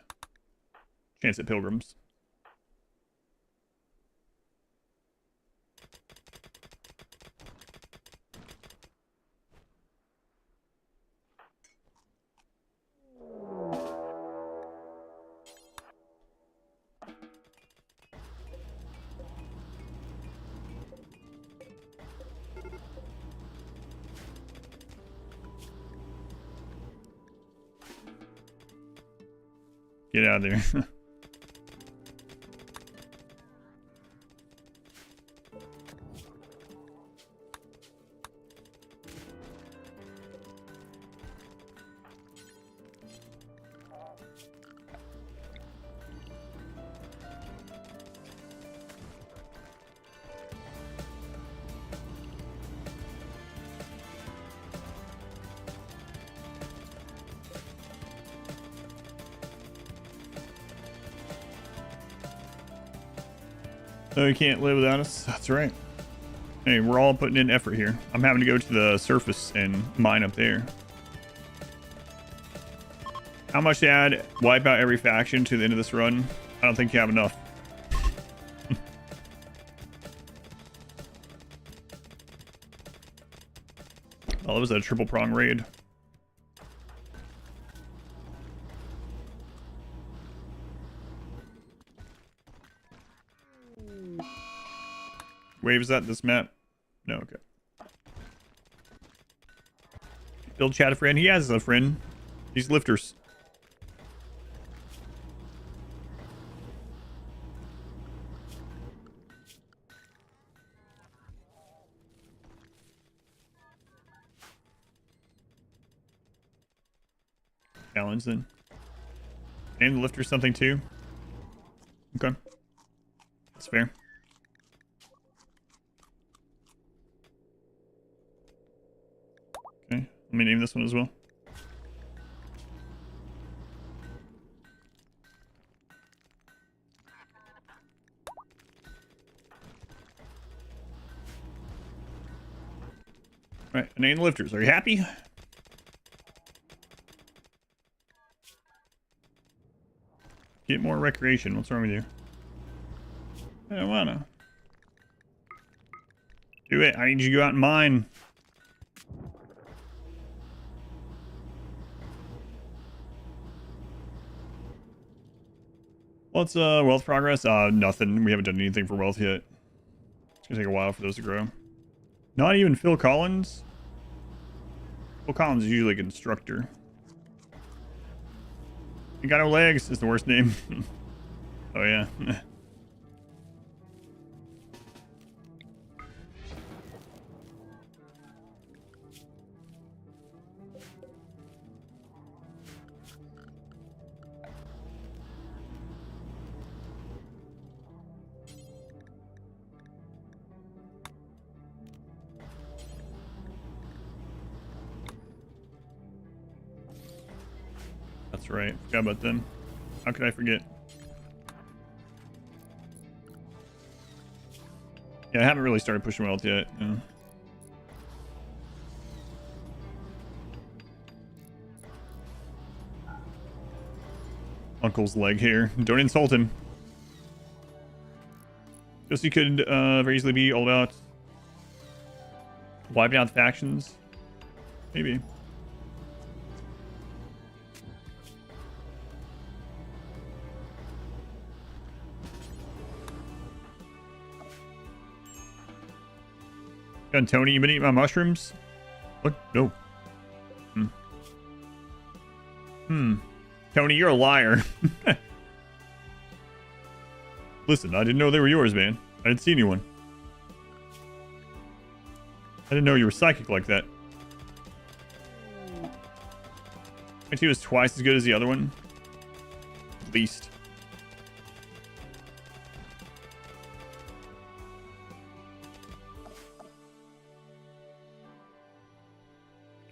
chance at pilgrims. Get out of there. So you can't live without us? That's right. Hey, we're all putting in effort here. I'm having to go to the surface and mine up there. How much to add? Wipe out every faction to the end of this run? I don't think you have enough. Oh, it was a triple prong raid. Wave, is that this map? No, okay. Build chat a friend. He has a friend. These lifters. Challenge then. Name the lifter something too. Okay. That's fair. Okay, let me name this one as well. All right, name the lifters. Are you happy? Get more recreation. What's wrong with you? I don't wanna. Do it. I need you to go out and mine. What's wealth progress? Nothing. We haven't done anything for wealth yet. It's gonna take a while for those to grow. Not even Phil Collins. Phil Collins is usually a constructor. You got no legs is the worst name. Oh yeah. That's right. Forgot about them. How could I forget? Yeah, I haven't really started pushing wealth yet. No. Uncle's leg hair. Don't insult him. Just you could very easily be all about wiping out the factions. Maybe. And Tony, you been eating my mushrooms? What? No. Tony, you're a liar. Listen, I didn't know they were yours, man. I didn't see anyone. I didn't know you were psychic like that. IT was twice as good as the other one. At least.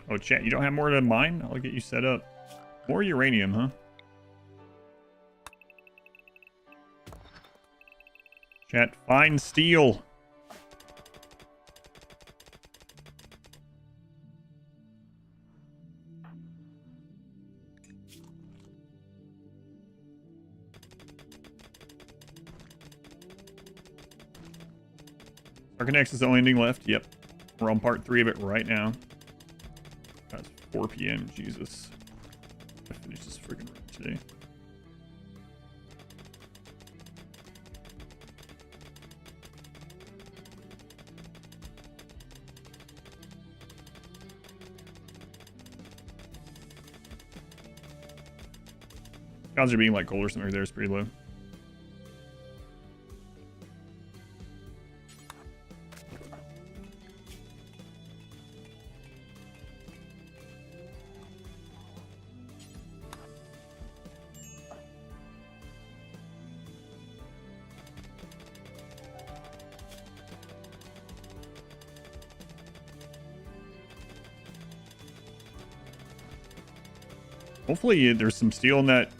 Oh, chat, you don't have more to mine? I'll get you set up. More uranium, huh? Chat, find steel. Archonexus is the only ending left. Yep. We're on part 3 of it right now. That's 4 p.m. Jesus. I finished this freaking run today. Odds are being like gold or something there is pretty low. Hopefully there's some steel in that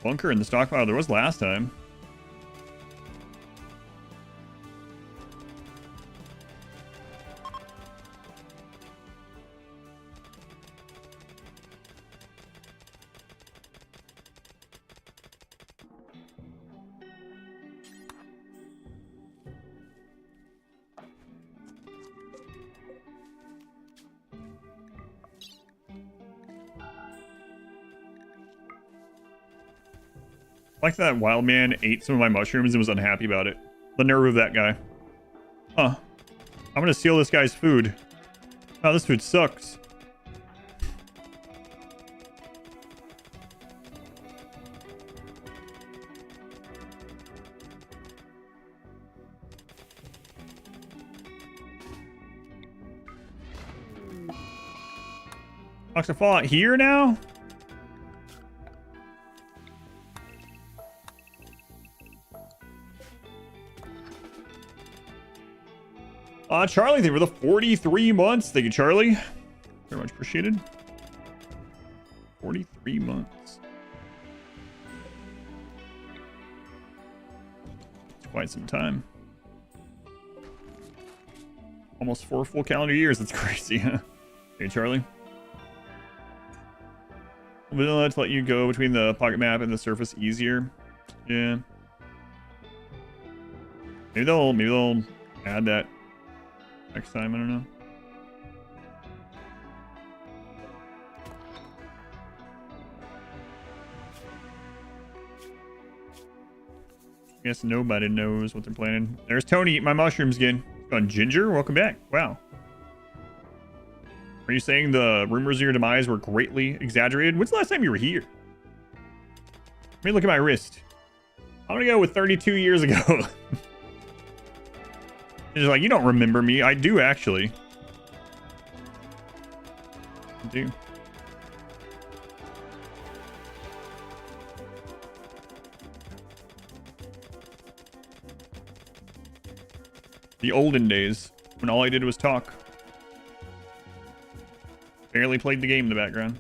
bunker in the stockpile there was last time. I like that wild man ate some of my mushrooms and was unhappy about it. The nerve of that guy. Huh. I'm gonna steal this guy's food. Oh, this food sucks. Toxic Fallout here now? Charlie, thank you for the 43 months. Thank you, Charlie. Very much appreciated. 43 months. It's quite some time. Almost 4 full calendar years. That's crazy. Hey, Charlie. Vanilla to let you go between the pocket map and the surface easier. Yeah. Maybe they'll add that next time, I don't know. Guess nobody knows what they're planning. There's Tony eating my mushrooms again. On Ginger, welcome back. Wow. Are you saying the rumors of your demise were greatly exaggerated? When's the last time you were here? Let me look at my wrist. I'm gonna go with 32 years ago. It's like, you don't remember me. I do, actually. I do. The olden days, when all I did was talk. Barely played the game in the background.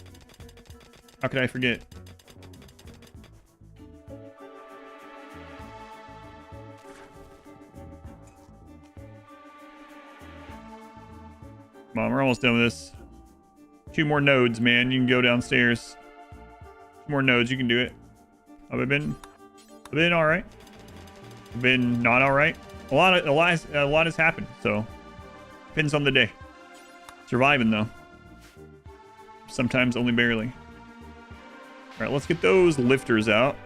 How could I forget? Come on, we're almost done with this. 2 more nodes, man. You can go downstairs. 2 more nodes, you can do it. Have I been all right? I've been not all right. A lot has happened, so depends on the day. Surviving though. Sometimes only barely. All right, let's get those lifters out.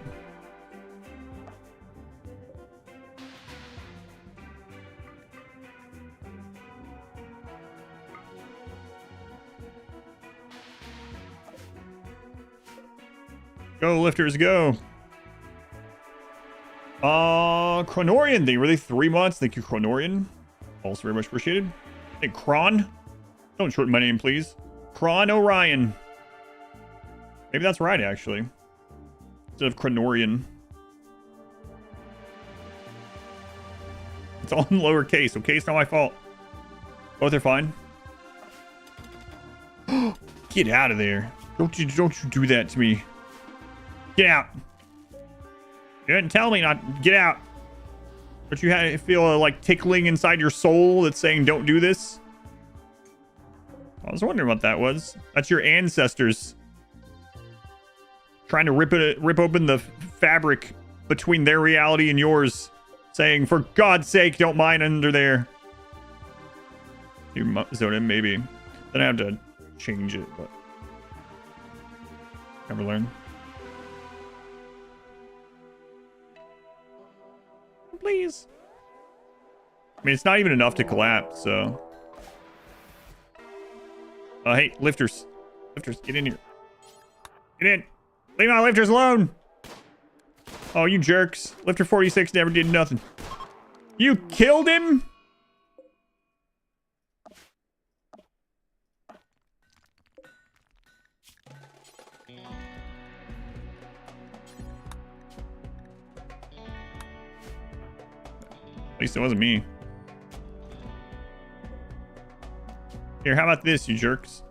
Go, lifters, go. Chronorian thing. Really 3 months. Thank you, Chronorian. Also very much appreciated. Hey, Kron. Don't shorten my name, please. Kron Orion. Maybe that's right, actually. Instead of Chronorian. It's all in lowercase, okay? It's not my fault. Both are fine. Get out of there. Don't you do that to me. Get out. You didn't tell me not. Get out. Don't you feel like tickling inside your soul that's saying don't do this? I was wondering what that was. That's your ancestors trying to rip open the fabric between their reality and yours, saying, for God's sake, don't mine under there. You zone in, maybe. Then I have to change it, but never learn. Please. I mean, it's not even enough to collapse, so. Hey, lifters. Lifters, get in here. Get in. Leave my lifters alone. Oh, you jerks. Lifter 46 never did nothing. You killed him? At least it wasn't me. Here, how about this, you jerks?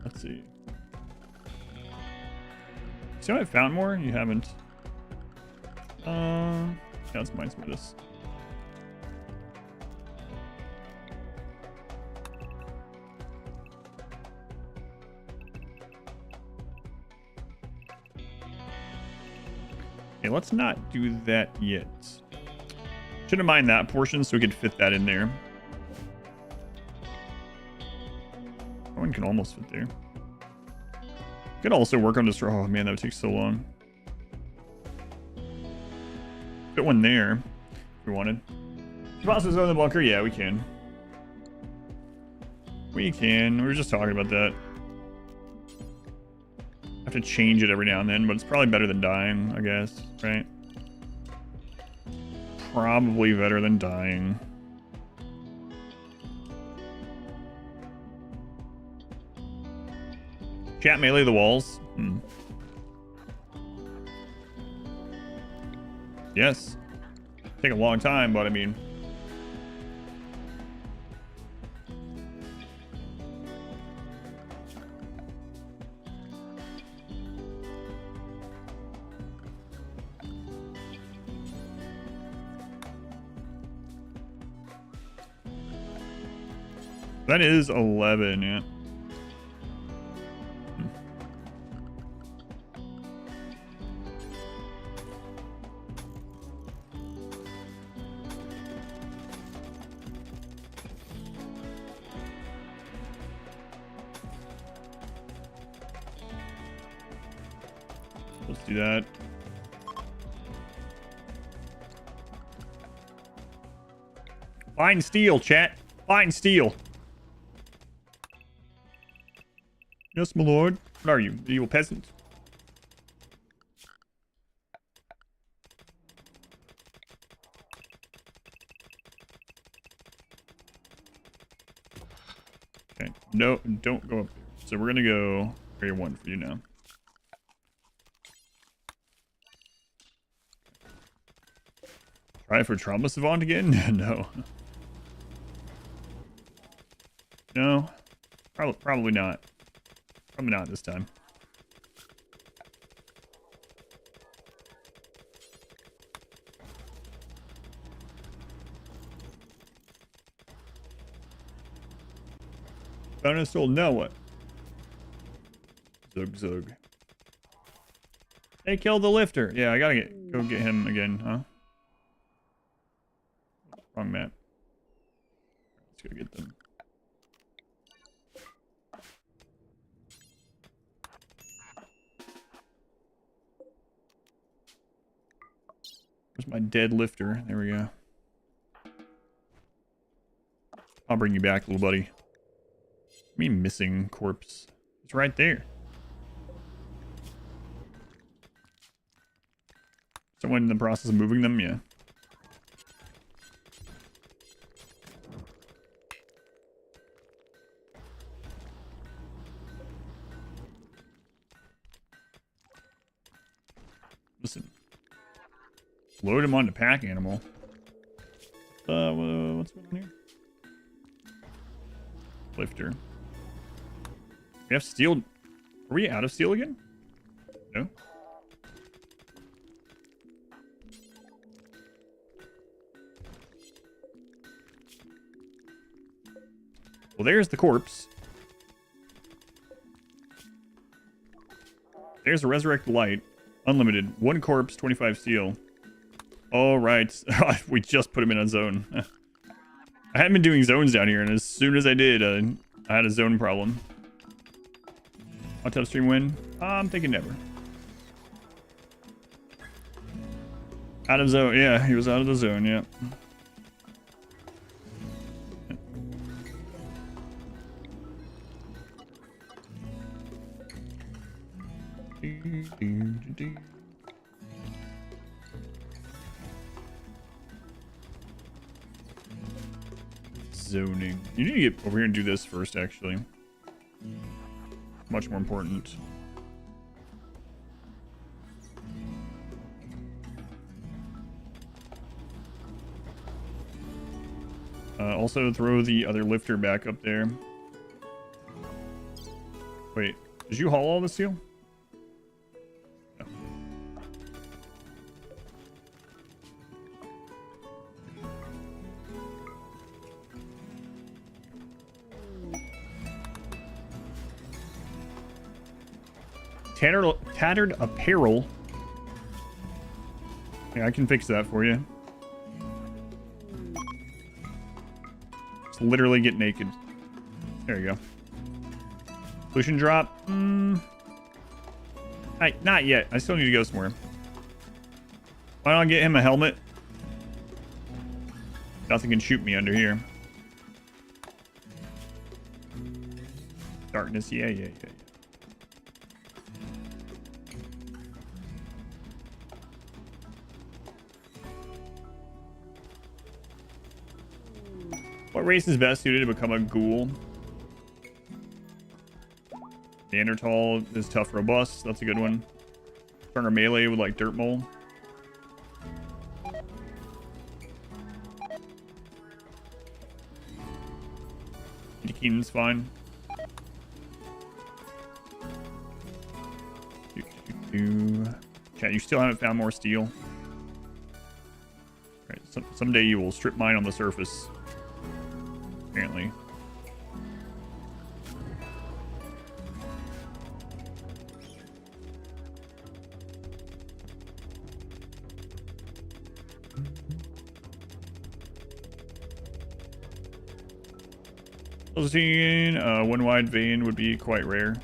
Let's see. So I found more? You haven't. Yeah, let's mine some of this. Okay, let's not do that yet. Should have mined that portion so we could fit that in there. That one can almost fit there. Could also work on this. Oh man, that would take so long. Fit one there if we wanted. Bosses on the bunker? Yeah, we can. We can. We were just talking about that. Have to change it every now and then, but it's probably better than dying, I guess, right? Probably better than dying. Chat melee the walls. Yes. Take a long time, but I mean. That is 11, yeah. Let's do that. Fine steel, chat. Fine steel. Yes, my lord. What are you, the evil peasant? Okay, no, don't go up there. So we're gonna go area 1 for you now. Try for trauma savant again? No. No. Probably not. Probably not this time. Bonus soul, now what? Zug zug. Hey, kill the lifter. Yeah, I gotta go get him again, huh? Wrong map. Let's go get them. My dead lifter. There we go. I'll bring you back, little buddy. Me missing corpse. It's right there. Someone in the process of moving them? Yeah. Listen. Load him onto pack animal. What's going on here? Lifter. We have steel. Are we out of steel again? No. Well, there's the corpse. There's a resurrect light. Unlimited. 1 corpse, 25 steel. All right. We just put him in a zone. I hadn't been doing zones down here, and as soon as I did, I had a zone problem. Hot tub stream win? I'm thinking never. Out of zone. Yeah, he was out of the zone. Yeah. Zoning. You need to get over here and do this first, actually. Much more important. Also throw the other lifter back up there. Wait, did you haul all the steel? No. Tattered apparel. Yeah, I can fix that for you. Just literally get naked. There you go. Pollution drop. Not yet. I still need to go somewhere. Why don't I get him a helmet? Nothing can shoot me under here. Darkness. Yeah. What race is best suited to become a ghoul? Neanderthal is tough, robust. That's a good one. Stronger melee with like dirt mole. Keenan's fine. Chat, you still haven't found more steel. Right, someday you will strip mine on the surface. Apparently. One wide vein would be quite rare.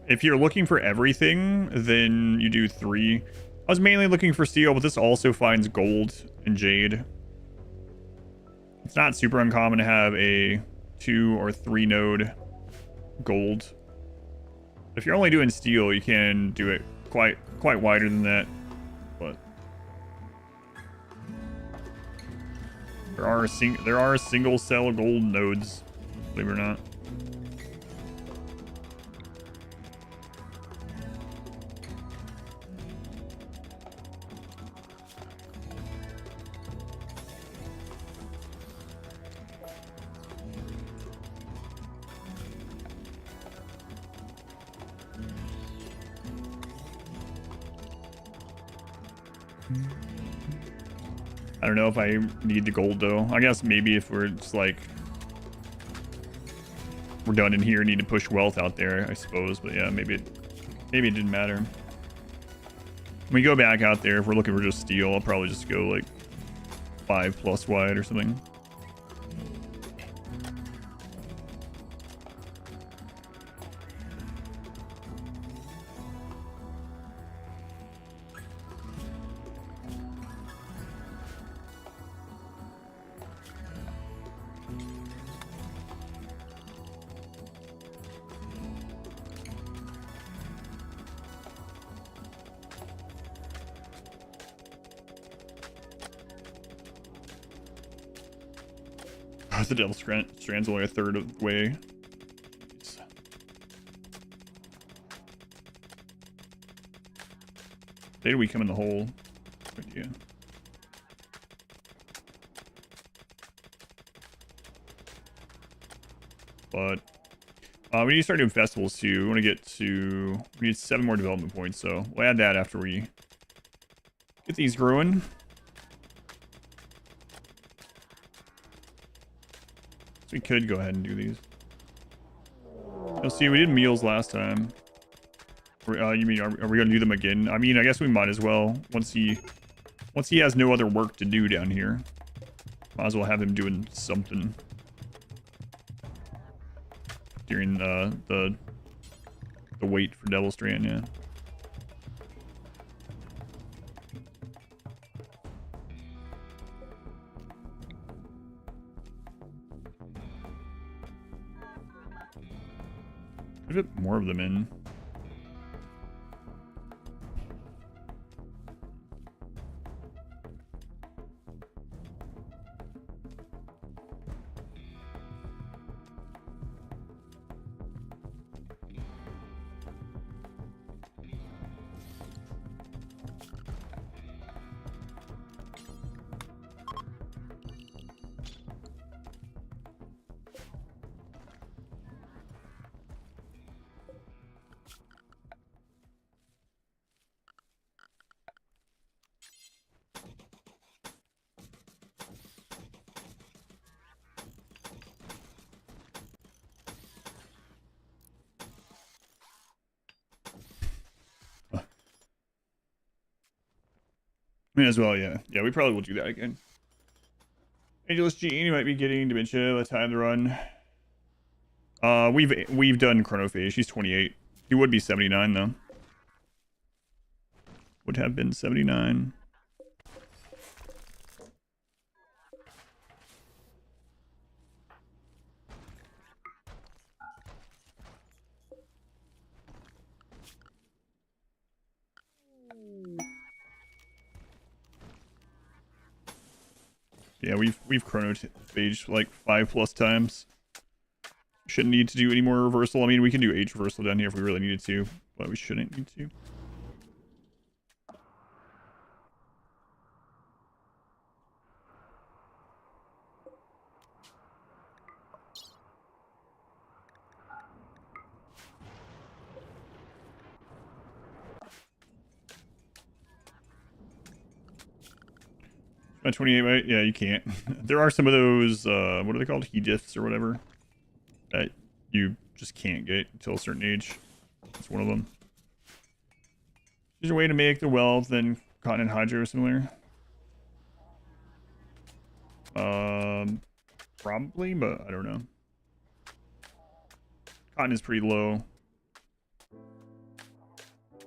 If you're looking for everything, then you do 3. I was mainly looking for steel, but this also finds gold and jade. It's not super uncommon to have a 2 or 3 node gold. If you're only doing steel, you can do it quite wider than that. But there are single cell gold nodes, believe it or not. I don't know if I need the gold though. I guess maybe if we're just like we're done in here, need to push wealth out there, I suppose. But yeah, maybe it didn't matter. When we go back out there, if we're looking for just steel, I'll probably just go like 5+ wide or something. The Devil Strand's only a third of the way. Did we come in the hole? Good idea. But we need to start doing festivals too. We want to get to... We need 7 more development points, so we'll add that after we get these growing. So we could go ahead and do these. You'll see, we did meals last time. You mean, are we going to do them again? I mean, I guess we might as well. Once he has no other work to do down here. Might as well have him doing something. During the wait for Devil Strand, yeah. There's a bit more of them in. May as well, yeah. Yeah, we probably will do that again. Angelus Gene might be getting dementia by the time to run. We've done Chronophage. She's 28. He would be 79 though. Would have been 79. Yeah, we've chronophaged like 5+ times. Shouldn't need to do any more reversal. I mean, we can do age reversal down here if we really needed to, but we shouldn't need to. At 28, right? Yeah, you can't. There are some of those, what are they called? He-diffs or whatever. That you just can't get until a certain age. That's one of them. Is there a way to make the wealth and cotton and hydro similar? Probably, but I don't know. Cotton is pretty low.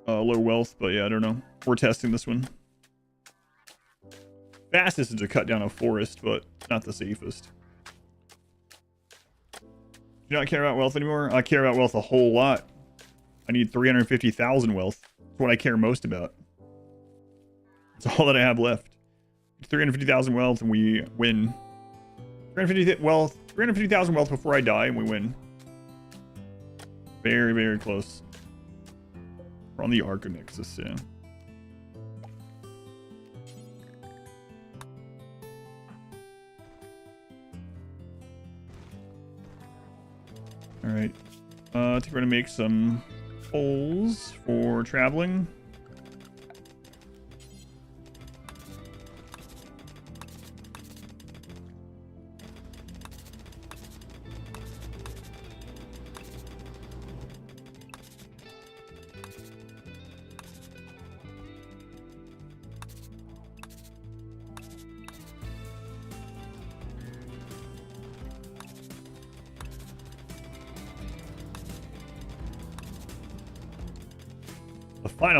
Low wealth, but yeah, I don't know. We're testing this one. Fastest is to cut down a forest, but not the safest. Do you not care about wealth anymore? I care about wealth a whole lot. I need 350,000 wealth. That's what I care most about. That's all that I have left. 350,000 wealth and we win. 350,000 wealth before I die and we win. Very, very close. We're on the Archonexus, yeah. Alright. I think we're gonna make some poles for traveling.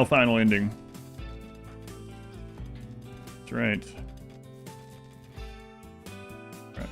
Final ending. That's right. Right.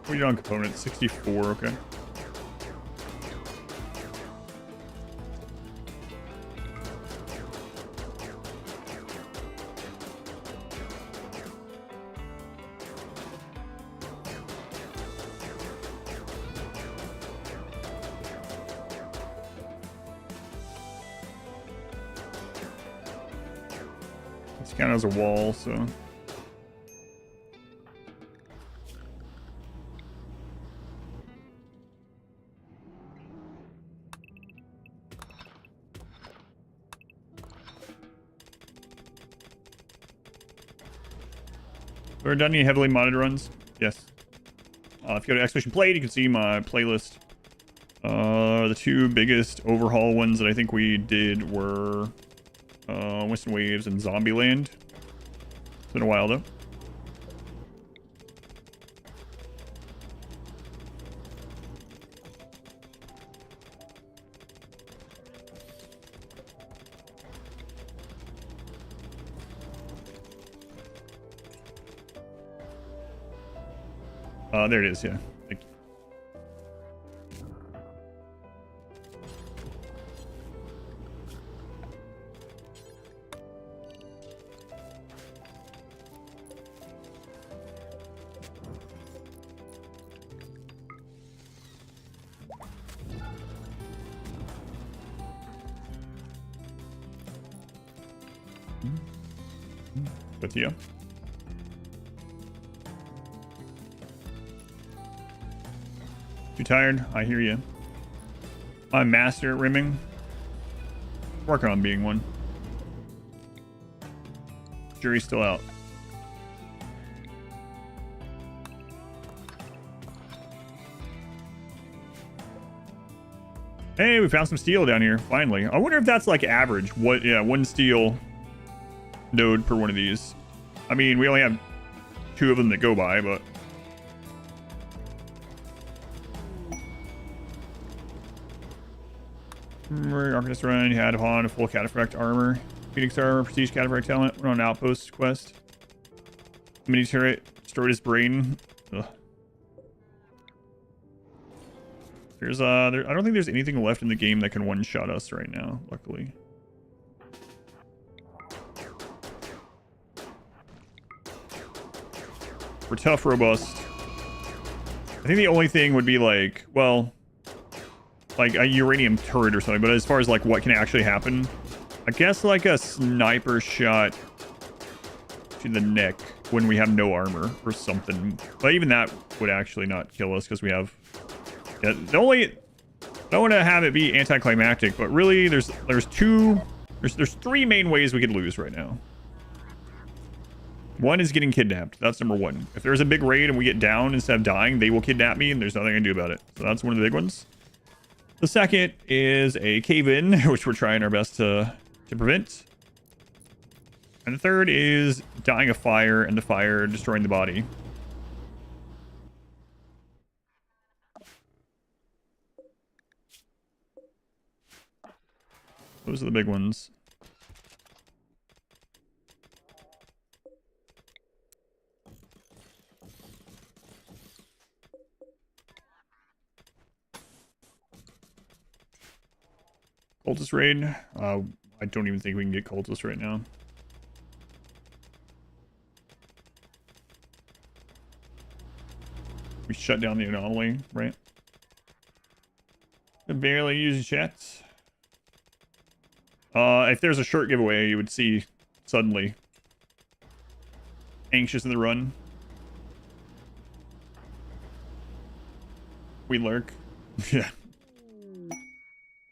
What are you on components? 64, okay. This kind of has a wall, so. Ever done any heavily modded runs? Yes. If you go to Expedition Played, you can see my playlist. The two biggest overhaul ones that I think we did were Winston Waves and Zombieland. It's been a while though. There it is, yeah. Thank you. With you. Too tired? I hear you. I'm master at rimming. Working on being one. Jury's still out. Hey, we found some steel down here, finally. I wonder if that's like average. What? Yeah, one steel node per one of these. I mean, we only have 2 of them that go by, but... Archonexus run, you had on a full cataphract armor. Phoenix armor, prestige cataphract talent. We're on an outpost quest. Mini turret, destroyed his brain. Ugh. There's I don't think there's anything left in the game that can one-shot us right now, luckily. We're tough, robust. I think the only thing would be like, well, like a uranium turret or something, but as far as like what can actually happen, I guess like a sniper shot to the neck when we have no armor or something. But even that would actually not kill us because we have... Yeah, the only... I don't want to have it be anticlimactic, but really there's 3 main ways we could lose right now. One is getting kidnapped. That's number 1. If there's a big raid and we get down instead of dying, they will kidnap me and there's nothing I can do about it. So that's one of the big ones. The second is a cave-in, which we're trying our best to prevent. And the third is dying of fire and the fire destroying the body. Those are the big ones. Cultist raid. I don't even think we can get cultist right now. We shut down the anomaly, right? I barely use chats. If there's a shirt giveaway, you would see suddenly anxious in the run. We lurk. Yeah.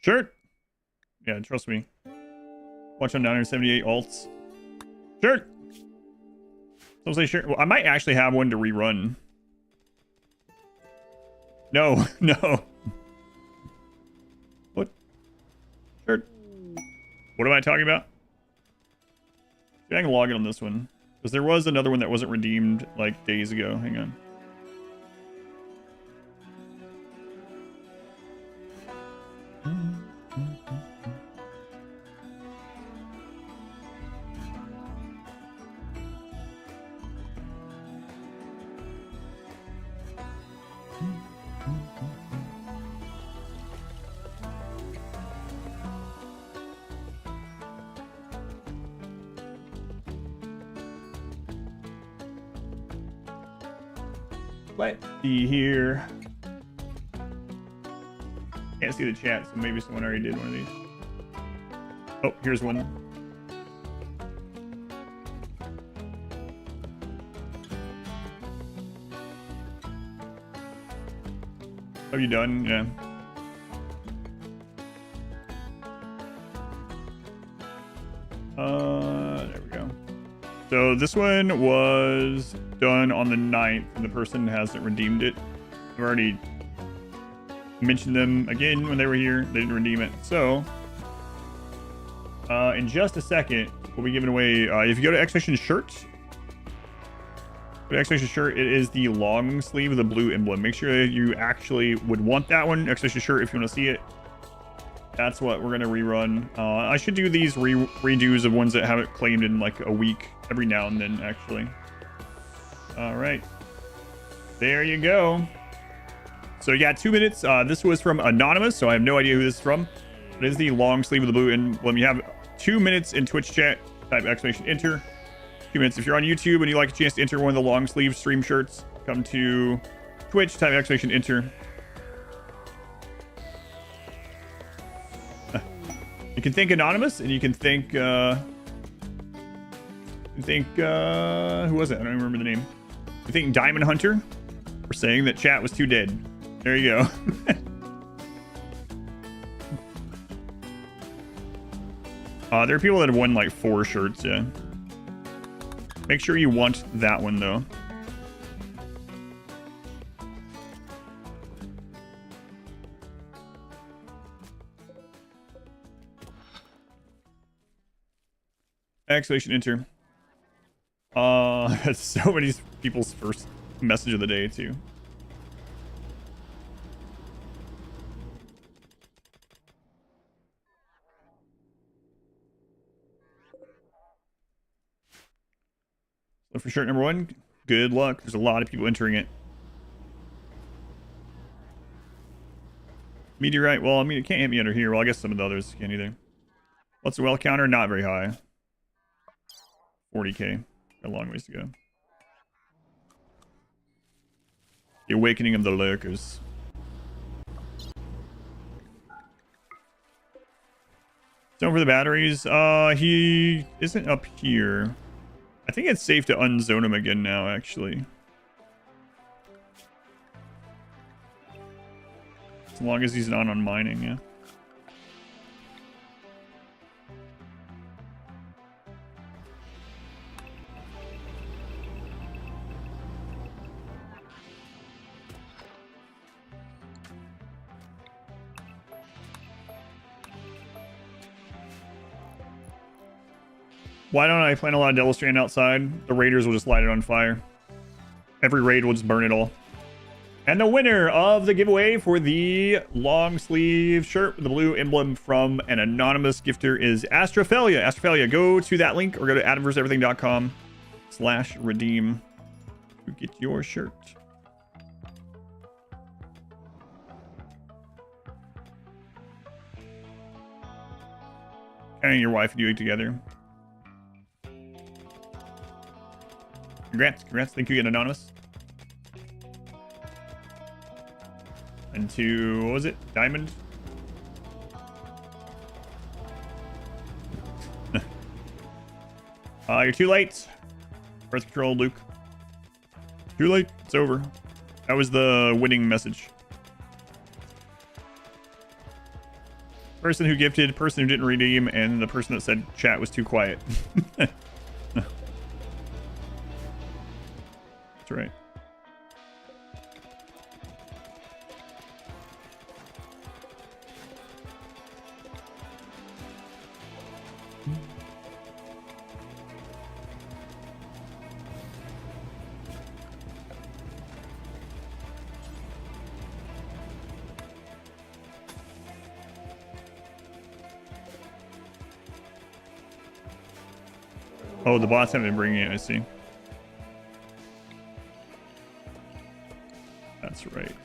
Shirt. Yeah, trust me. Watch on 978 alts. Sure. Some say sure. Well, I might actually have one to rerun. No, no. What? Sure. What am I talking about? I can log in on this one. Because there was another one that wasn't redeemed like days ago. Hang on. Let's see here. Can't see the chat, so maybe someone already did one of these. Oh, here's one. Have you done? Yeah. There we go. So this one was done on the 9th, and the person hasn't redeemed it. I've already mentioned them again when they were here. They didn't redeem it. So, in just a second, we'll be giving away, if you go to Expedition Shirt, it is the long sleeve with the blue emblem. Make sure that you actually would want that one. Expedition Shirt, if you want to see it. That's what we're going to rerun. I should do these redos of ones that haven't claimed in like a week every now and then, actually. All right. There you go. So you got 2 minutes. This was from Anonymous, so I have no idea who this is from. It is the long sleeve with the blue emblem. You have 2 minutes in Twitch chat. Type exclamation enter. 2 minutes. If you're on YouTube and you like a chance to enter one of the long sleeve stream shirts, come to Twitch, type exclamation enter. You can thank Anonymous, and you can thank, who was it? I don't even remember the name. You think Diamond Hunter for saying that chat was too dead. There you go. There are people that have won like 4 shirts, yeah. Make sure you want that one, though. Exclamation enter. That's so many people's first message of the day, too. So for shirt number 1, good luck. There's a lot of people entering it. Meteorite, well, I mean, it can't hit me under here. Well, I guess some of the others can't either. What's the well counter? Not very high. 40k. Got a long ways to go. The awakening of the lurkers. So for the batteries, he isn't up here. I think it's safe to unzone him again now, actually. As long as he's not on mining, yeah. Why don't I plant a lot of Devil Strand outside? The raiders will just light it on fire. Every raid will just burn it all. And the winner of the giveaway for the long sleeve shirt with the blue emblem from an anonymous gifter is Astrophelia. Astrophelia, go to that link or go to adamverseverything.com/redeem to get your shirt. And your wife and you together. Congrats, congrats. Thank you again, Anonymous. And to, what was it? Diamond? You're too late. Birth control, Luke. Too late. It's over. That was the winning message. Person who gifted, person who didn't redeem, and the person that said chat was too quiet. That's right. Oh, the bots haven't been bringing it, I see. That's right.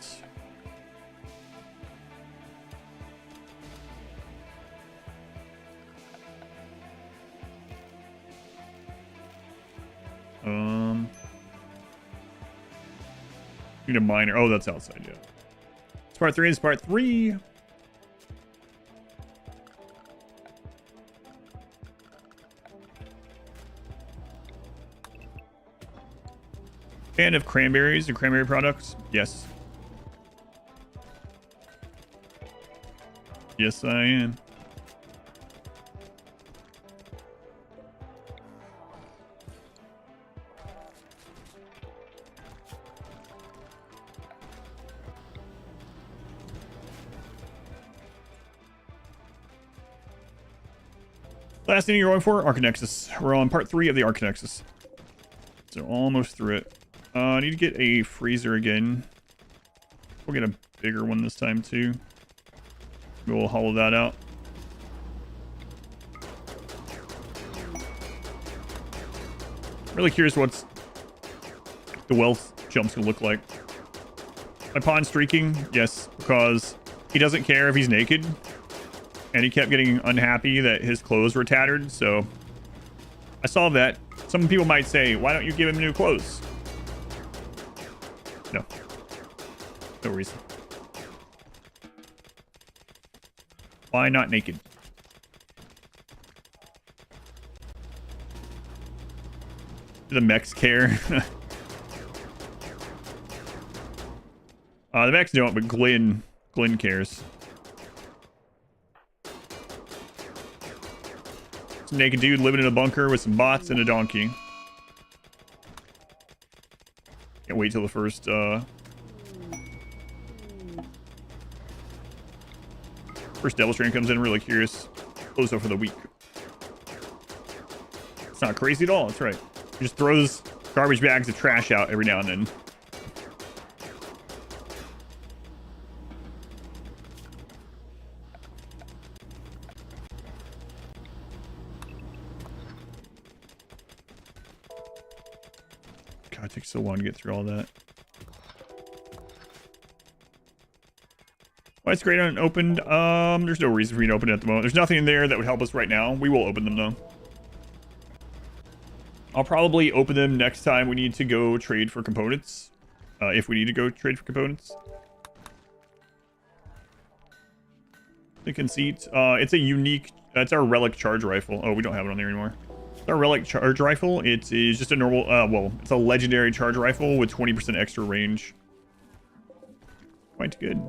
Need a miner. Oh, that's outside, yeah. It's part 3. It's part 3. Fan of cranberries and cranberry products? Yes. Yes, I am. Last thing you're going for? Archonexus. We're on part 3 of the Archonexus. So almost through it. I need to get a freezer again. We'll get a bigger one this time too. We'll hollow that out. Really curious what's the wealth jump's gonna look like. My pawn streaking? Yes, because he doesn't care if he's naked. And he kept getting unhappy that his clothes were tattered, so I solved that. Some people might say, why don't you give him new clothes? No. No reason. Why not naked? Do the mechs care? The mechs don't, but Glenn cares. Some naked dude living in a bunker with some bots and a donkey. Can't wait till the first Devil Strain comes in. Really curious. Close up for the week. It's not crazy at all. That's right. He just throws garbage bags of trash out every now and then. God, it takes so long to get through all that. Why it's great unopened? There's no reason for me to open it at the moment. There's nothing in there that would help us right now. We will open them though. I'll probably open them next time we need to go trade for components. If we need to go trade for components. The conceit. It's a unique... That's our relic charge rifle. Oh, we don't have it on there anymore. It's our relic charge rifle. It is just a normal... well, it's a legendary charge rifle with 20% extra range. Quite good.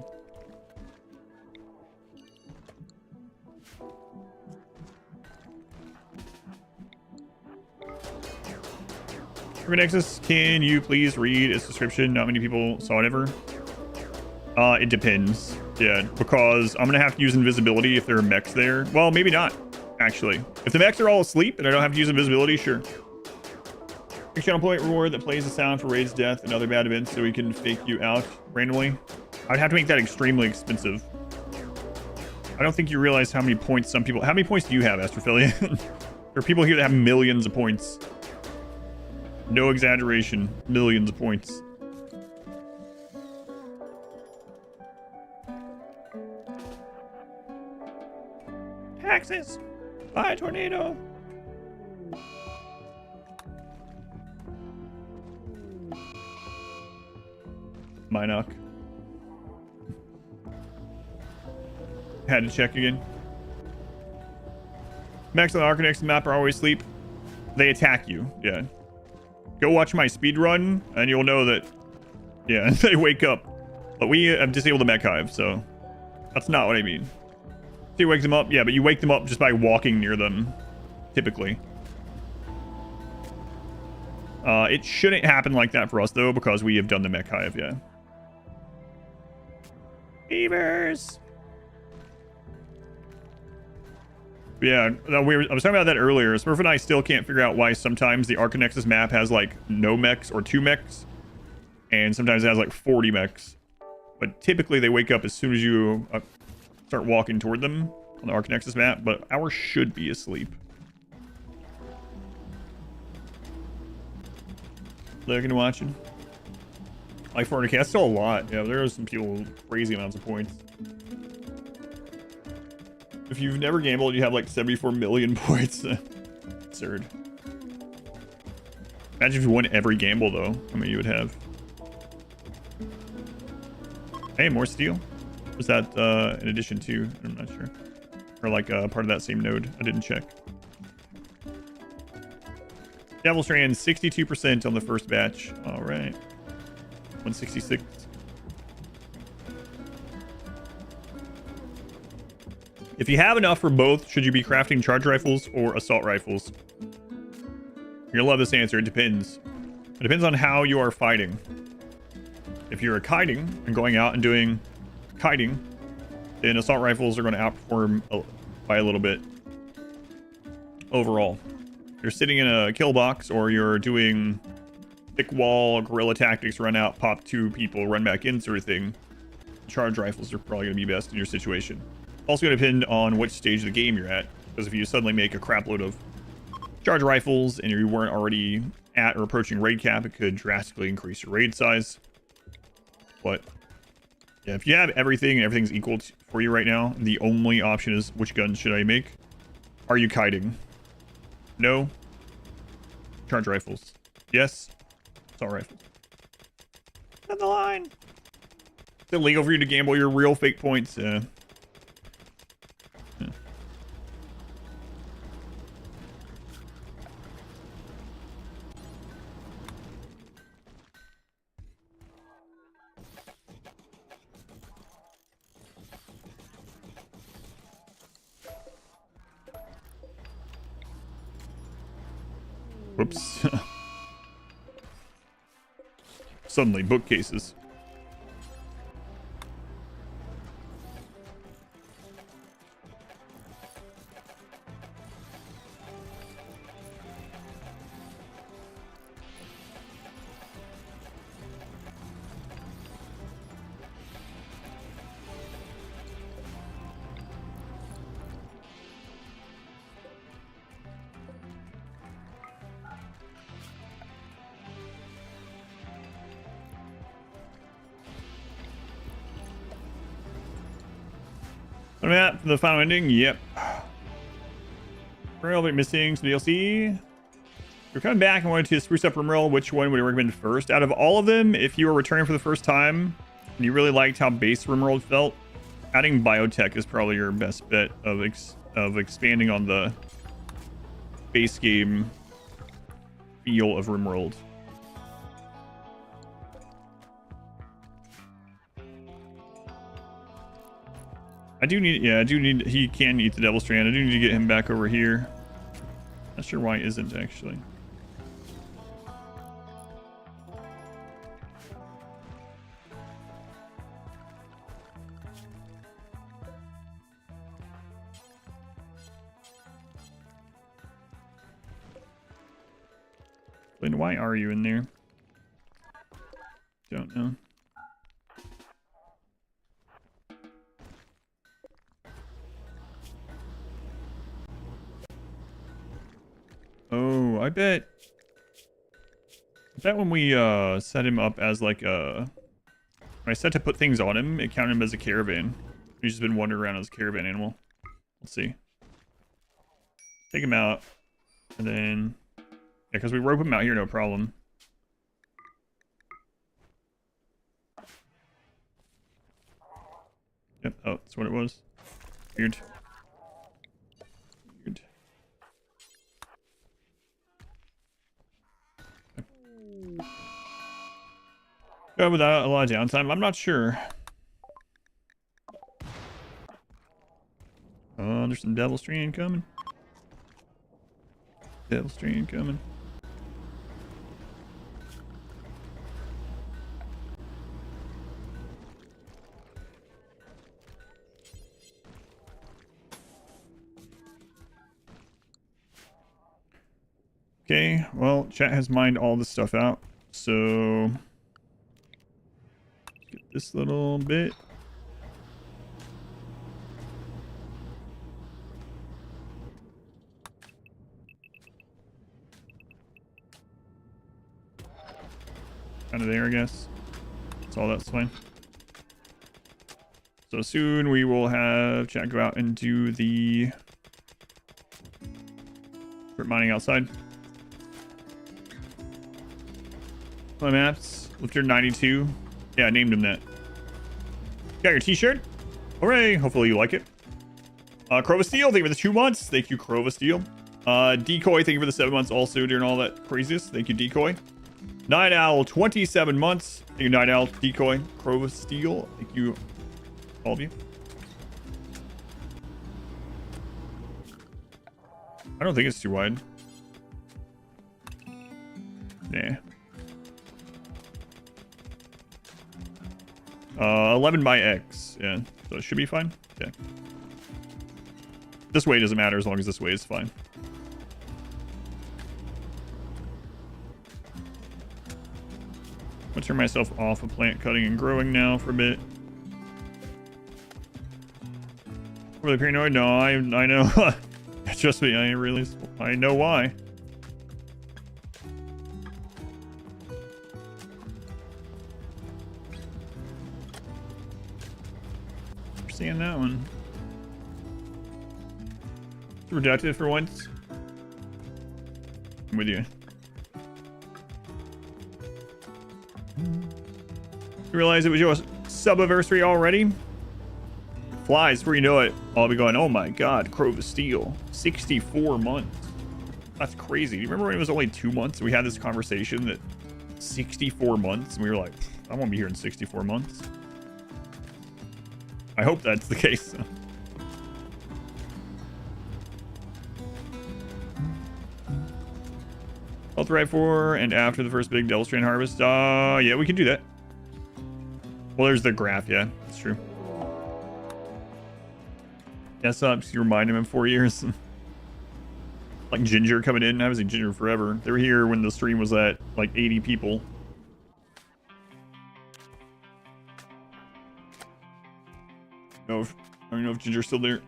Archonexus, can you please read its description? Not many people saw it ever. It depends. Yeah, because I'm gonna have to use invisibility if there are mechs there. Well, maybe not, actually. If the mechs are all asleep and I don't have to use invisibility, sure. Channel point reward that plays the sound for Raid's death and other bad events so we can fake you out randomly. I'd have to make that extremely expensive. I don't think you realize how many points some people... How many points do you have, Astrophilia? There are people here that have millions of points. No exaggeration. Millions of points. Taxes! Bye, tornado! Minoc. Had to check again. Max on the Archonexus map are always asleep. They attack you. Yeah. Go watch my speed run, and you'll know that, yeah, they wake up. But we have disabled the mech hive, so that's not what I mean. So you wake them up? Yeah, but you wake them up just by walking near them, typically. It shouldn't happen like that for us, though, because we have done the mech hive, yeah. Beavers! Yeah, I was talking about that earlier. Smurf and I still can't figure out why sometimes the Archonexus map has like no mechs or 2 mechs, and sometimes it has like 40 mechs. But typically they wake up as soon as you start walking toward them on the Archonexus map, but ours should be asleep. Looking and watching. Like 400k, that's still a lot. Yeah, there are some people with crazy amounts of points. If you've never gambled, you have like 74 million points. Absurd. Imagine if you won every gamble, though. How many you would have? Hey, more steel. Was that in addition to? I'm not sure. Or like part of that same node. I didn't check. Devil Strand 62% on the first batch. All right. 166. If you have enough for both, should you be crafting charge rifles or assault rifles? You're gonna love this answer. It depends. It depends on how you are fighting. If you're kiting and going out and doing kiting, then assault rifles are going to outperform by a little bit overall. If you're sitting in a kill box or you're doing thick wall guerrilla tactics, run out, pop 2 people, run back in sort of thing, charge rifles are probably going to be best in your situation. Also going to depend on which stage of the game you're at, because if you suddenly make a crap load of charge rifles and you weren't already at or approaching raid cap, it could drastically increase your raid size. But yeah, if you have everything and everything's equal for you right now, the only option is which gun should I make? Are you kiting? No. Charge rifles. Yes. Assault rifles. On the line. Is it illegal for you to gamble your real fake points? Yeah. Whoops. Suddenly, bookcases. What about for the final ending? Yep. We're a little bit missing some DLC. We're coming back and wanted to spruce up RimWorld. Which one would you recommend first? Out of all of them, if you were returning for the first time and you really liked how base RimWorld felt, adding biotech is probably your best bet of expanding on the base game feel of RimWorld. I do need, he can eat the Devil Strand. I do need to get him back over here. Not sure why he isn't, actually. Lynn, why are you in there? Don't know. Oh, I bet when we set him up as like a... When I set to put things on him, it counted him as a caravan. He's just been wandering around as a caravan animal. Let's see. Take him out. And then... Yeah, because we rope him out here, no problem. Yep, oh, that's what it was. Weird. Weird. Go without a lot of downtime. I'm not sure. Oh, there's some Devil Strand coming. Devil Strand coming. Okay, well, chat has mined all this stuff out, so get this little bit. Kind of there, I guess. That's all, that's fine. So soon we will have chat go out and do the mining outside. My maps, Lifter 92. Yeah, I named him that. Got your t-shirt. Hooray. Hopefully you like it. Crova Steel, thank you for the 2 months. Thank you, Crova Steel. Decoy, thank you for the 7 months also during all that craziness. Thank you, Decoy. Night Owl, 27 months. Thank you, Night Owl, Decoy, Crova Steel. Thank you, all of you. I don't think it's too wide. Nah. 11 by X. Yeah, so it should be fine. Okay. This way doesn't matter as long as this way is fine. I'm gonna turn myself off of plant cutting and growing now for a bit. Really paranoid? No, I know. Trust me, I know why. We're seeing that one. It's reductive for once. I'm with you. You realize it was your sub-anniversary already? Flies before you know it. I'll be going, oh my god, Crova Steel. 64 months. That's crazy. Do you remember when it was only 2 months? We had this conversation that 64 months, and we were like, I won't be here in 64 months. I hope that's the case. Health right for and after the first big Devil Strain harvest. Yeah, we can do that. Well, there's the graph. Yeah, that's true. Yes, you remind him in 4 years. Like Ginger coming in. I haven't seen Ginger forever. They were here when the stream was at like 80 people. I don't know if Ginger's still there.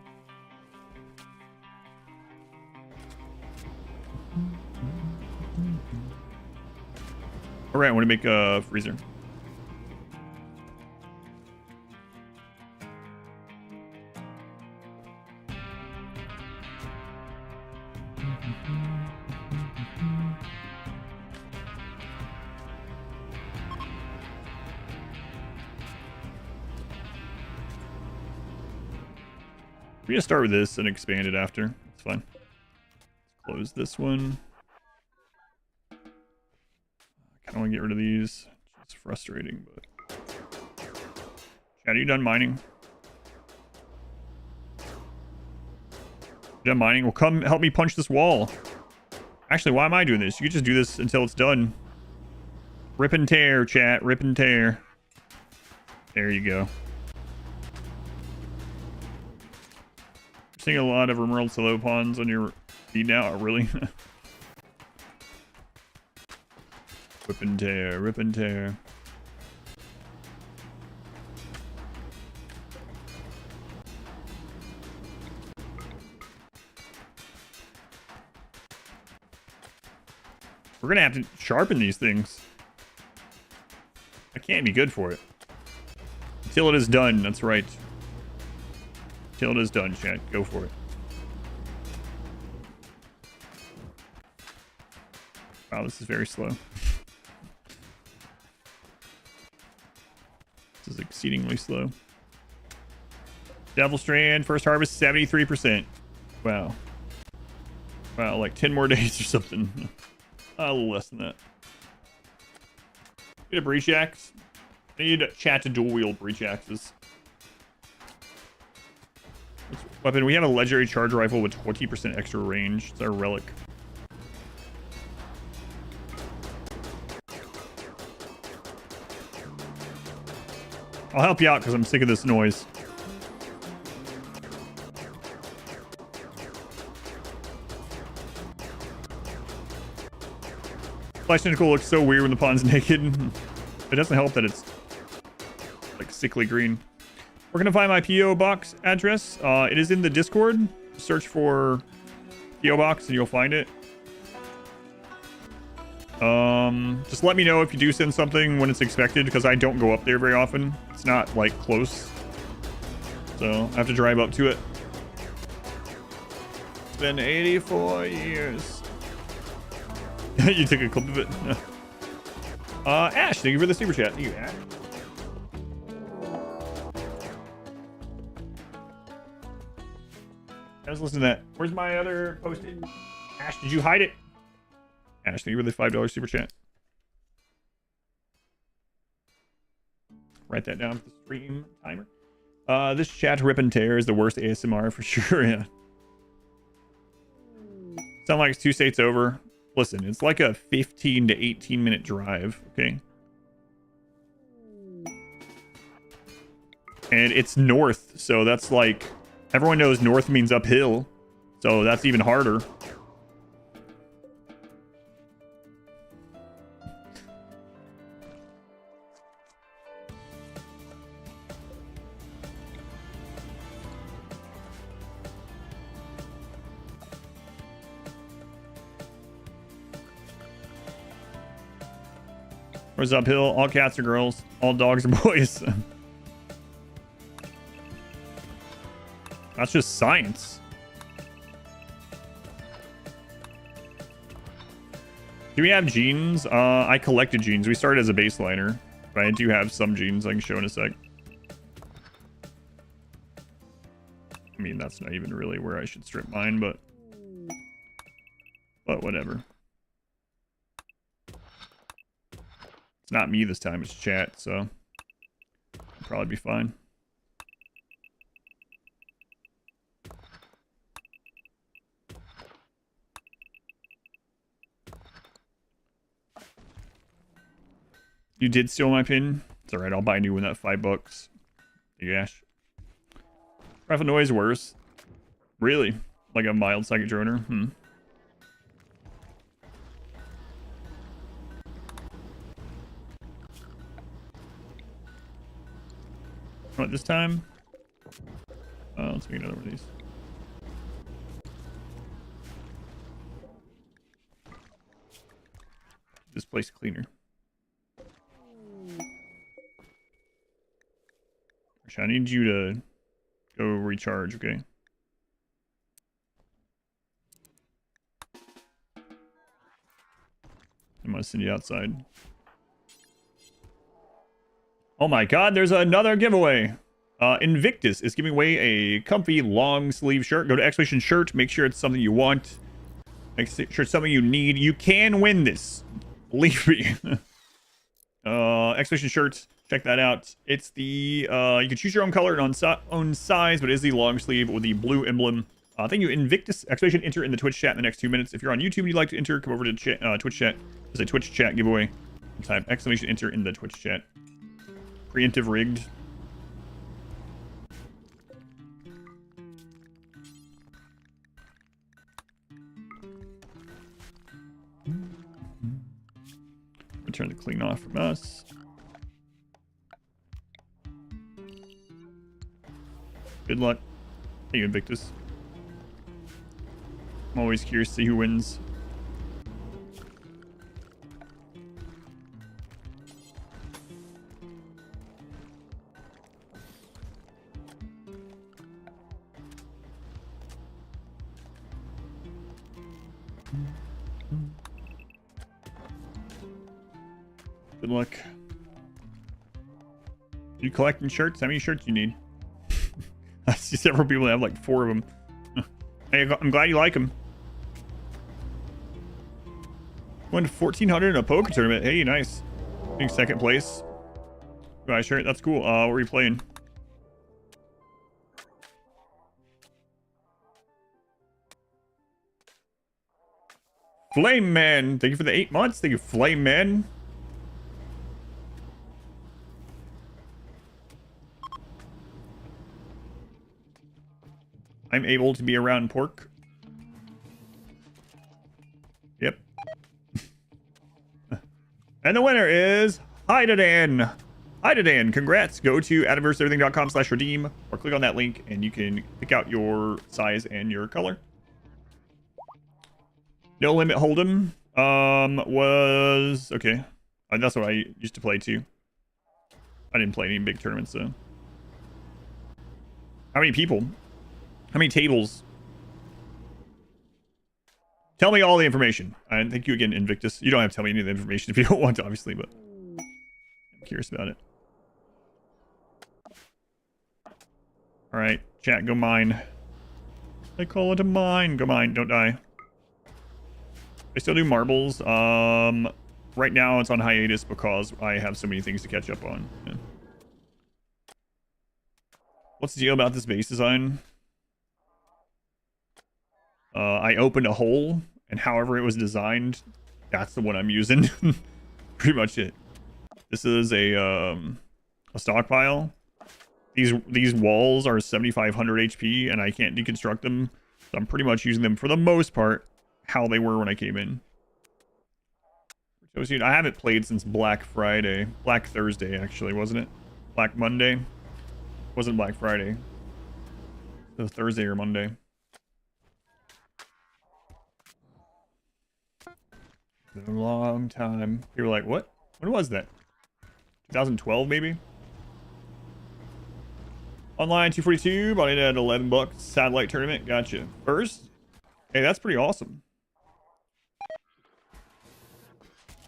All right, I want to make a freezer. We're gonna start with this and expand it after. It's fine. Let's close this one. I kind of want to get rid of these. It's frustrating, but. Chad, are you done mining? Done mining? Well, come help me punch this wall. Actually, why am I doing this? You could just do this until it's done. Rip and tear, chat. Rip and tear. There you go. Seeing a lot of RimWorld solo pawns on your feed now. Oh, really? Whip and tear, rip and tear. We're gonna have to sharpen these things. I can't be good for it. Until it is done, that's right. Till it is done, chat. Go for it. Wow, this is very slow. This is exceedingly slow. Devil Strand, first harvest, 73%. Wow. Wow, like 10 more days or something. A little less than that. Get a breach axe. I need a chat to dual wield breach axes. Weapon, we have a legendary charge rifle with 20% extra range. It's our relic. I'll help you out because I'm sick of this noise. Flash Tentacle looks so weird when the pawn's naked. It doesn't help that it's like sickly green. We're gonna find my PO box address. It is in the Discord. Search for PO box and you'll find it. Just let me know if you do send something when it's expected, because I don't go up there very often. It's not like close, so I have to drive up to it. It's been 84 years. You took a clip of it. Ash, thank you for the super chat. Thank you, Ash. Let's listen to that. Where's my other post-it? Ash, did you hide it? Ash, thank you for the $5 super chat. Write that down for the stream timer. This chat rip and tear is the worst ASMR for sure. Yeah. Sound like it's 2 states over. Listen, it's like a 15 to 18 minute drive. Okay. And it's north, so that's like, everyone knows north means uphill, so that's even harder. Where's uphill? All cats are girls, all dogs are boys. That's just science. Do we have genes? I collected genes. We started as a baseliner, but I do have some genes I can show in a sec. I mean, that's not even really where I should strip mine, but whatever. It's not me this time, it's chat, so it'll probably be fine. You did steal my pin? It's alright, I'll buy a new one at $5. Yash. Rifle noise worse. Really? Like a mild psychic droner? What, this time? Let's make another one of these. This place cleaner. I need you to go recharge, okay? I'm gonna send you outside. Oh my god, there's another giveaway! Invictus is giving away a comfy long sleeve shirt. Go to exclamation shirt, make sure it's something you want. Make sure it's something you need. You can win this. Believe me. Exclamation shirt. Check that out. It's the, you can choose your own color and own size, but it is the long sleeve with the blue emblem. Thank you, Invictus. Exclamation, enter in the Twitch chat in the next 2 minutes. If you're on YouTube and you'd like to enter, come over to Twitch chat. There's a Twitch chat giveaway. Type exclamation, enter in the Twitch chat. Preemptive rigged. Turn the clean off from us. Good luck. Hey, Invictus. I'm always curious to see who wins. Good luck. You collecting shirts? How many shirts do you need? I see several people that have like 4 of them. Hey, I'm glad you like them. Won 1,400 in a poker tournament. Hey, nice. Being second place. Buy a shirt. That's cool. What are you playing? Flame Man. Thank you for the 8 months. Thank you, Flame Man. I'm able to be around pork. Yep. And the winner is Hydadan. Hydadan, congrats. Go to adverseverything.com/redeem or click on that link and you can pick out your size and your color. No Limit Hold'em was okay. That's what I used to play too. I didn't play any big tournaments though. How many people? How many tables? Tell me all the information. And thank you again, Invictus. You don't have to tell me any of the information if you don't want to, obviously, but I'm curious about it. All right, chat, go mine. I call it a mine. Go mine, don't die. I still do marbles. Right now it's on hiatus because I have so many things to catch up on. Yeah. What's the deal about this base design? I opened a hole, and however it was designed, that's the one I'm using. Pretty much it. This is a stockpile. These walls are 7,500 HP, and I can't deconstruct them. So I'm pretty much using them for the most part how they were when I came in. So, I haven't played since Black Friday. Black Thursday, actually, wasn't it? Black Monday? Wasn't Black Friday. It was Thursday or Monday. It's been a long time. People were like, what? When was that? 2012, maybe? Online 242, bought it at 11 bucks. Satellite tournament, gotcha. First? Hey, that's pretty awesome.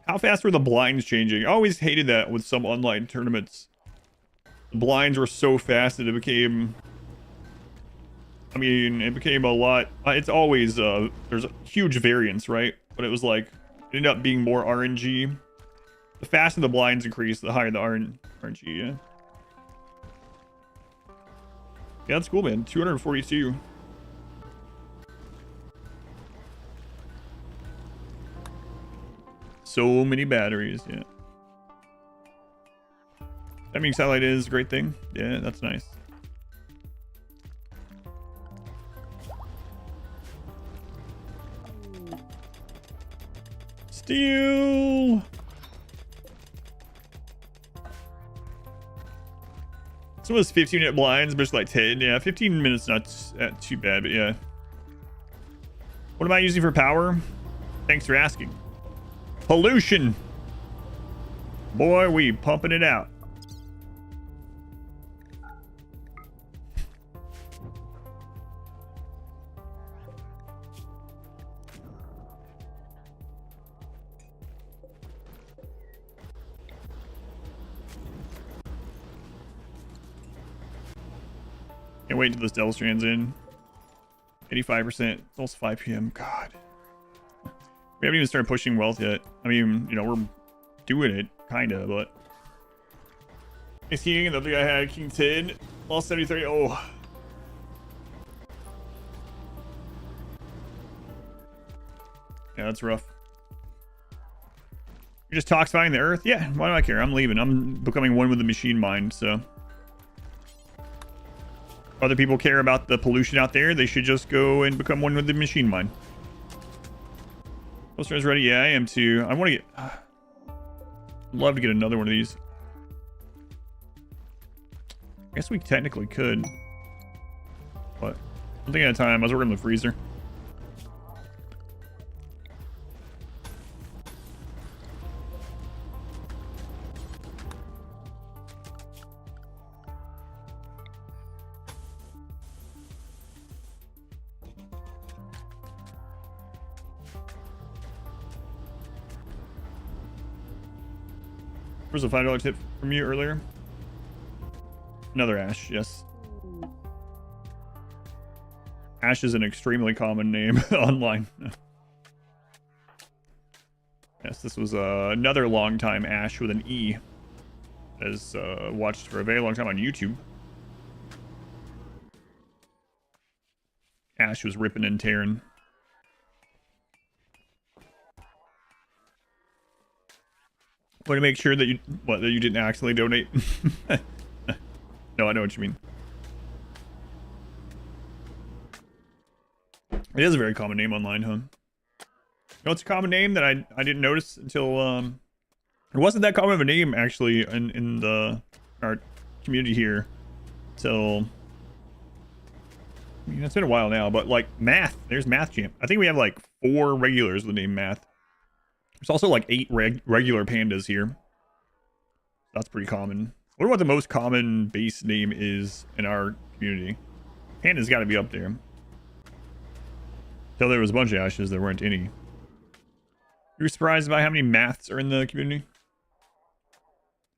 How fast were the blinds changing? I always hated that with some online tournaments. The blinds were so fast that it became... I mean, it became a lot... it's always... there's a huge variance, right? But it was like... It ended up being more RNG. The faster the blinds increase, the higher the RNG, yeah. Yeah, that's cool, man. 242. So many batteries, yeah. That means satellite is a great thing. Yeah, that's nice. Steel! So it was 15-minute blinds, but it's like 10. Yeah, 15 minutes not too bad, but yeah. What am I using for power? Thanks for asking. Pollution! Boy, we pumping it out. Can't wait until this Devil Strand's in. 85%. It's also 5 p.m. God. We haven't even started pushing wealth yet. I mean, you know, we're doing it, kind of, but... It's King, the other guy had King 10. Lost 73. Oh. Yeah, that's rough. You're just toxifying the earth? Yeah, why do I care? I'm leaving. I'm becoming one with the machine mind, so... Other people care about the pollution out there, they should just go and become one with the machine mind. Poster's ready? Yeah, I am too. I want to get... I'd love to get another one of these. I guess we technically could. But one thing at a time. I was working in the freezer. Was a $5 tip from you earlier. Another Ash, yes. Ash is an extremely common name online. Yes, this was another long time Ash with an E. As watched for a very long time on YouTube. Ash was ripping and tearing. Way to make sure that you that you didn't accidentally donate. No, I know what you mean. It is a very common name online, huh? You know, it's a common name that I didn't notice until it wasn't that common of a name actually in our community here. So I mean, it's been a while now, but like Math, there's Math Champ. I think we have like 4 regulars with the name Math. There's also like 8 regular pandas here. That's pretty common. I wonder what the most common base name is in our community. Panda's got to be up there. Until there was a bunch of Ashes, there weren't any. You're surprised by how many Maths are in the community?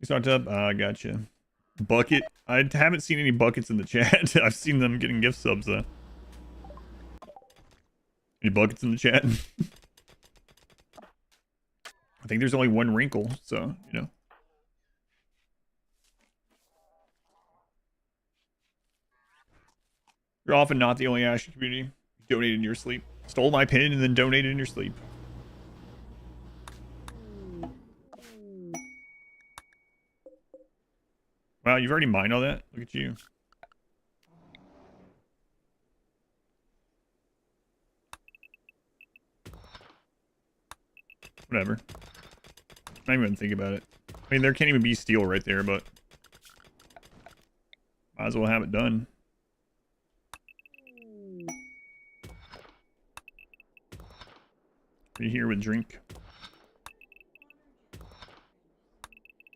You start up? Gotcha. Bucket? I haven't seen any buckets in the chat. I've seen them getting gift subs though. Any buckets in the chat? I think there's only one wrinkle, so, you know. You're often not the only Ashen community. You donated in your sleep. Stole my pin and then donated in your sleep. Wow, you've already mined all that? Look at you. Whatever. Not even think about it. I mean, there can't even be steel right there, but might as well have it done. Are you here with drink?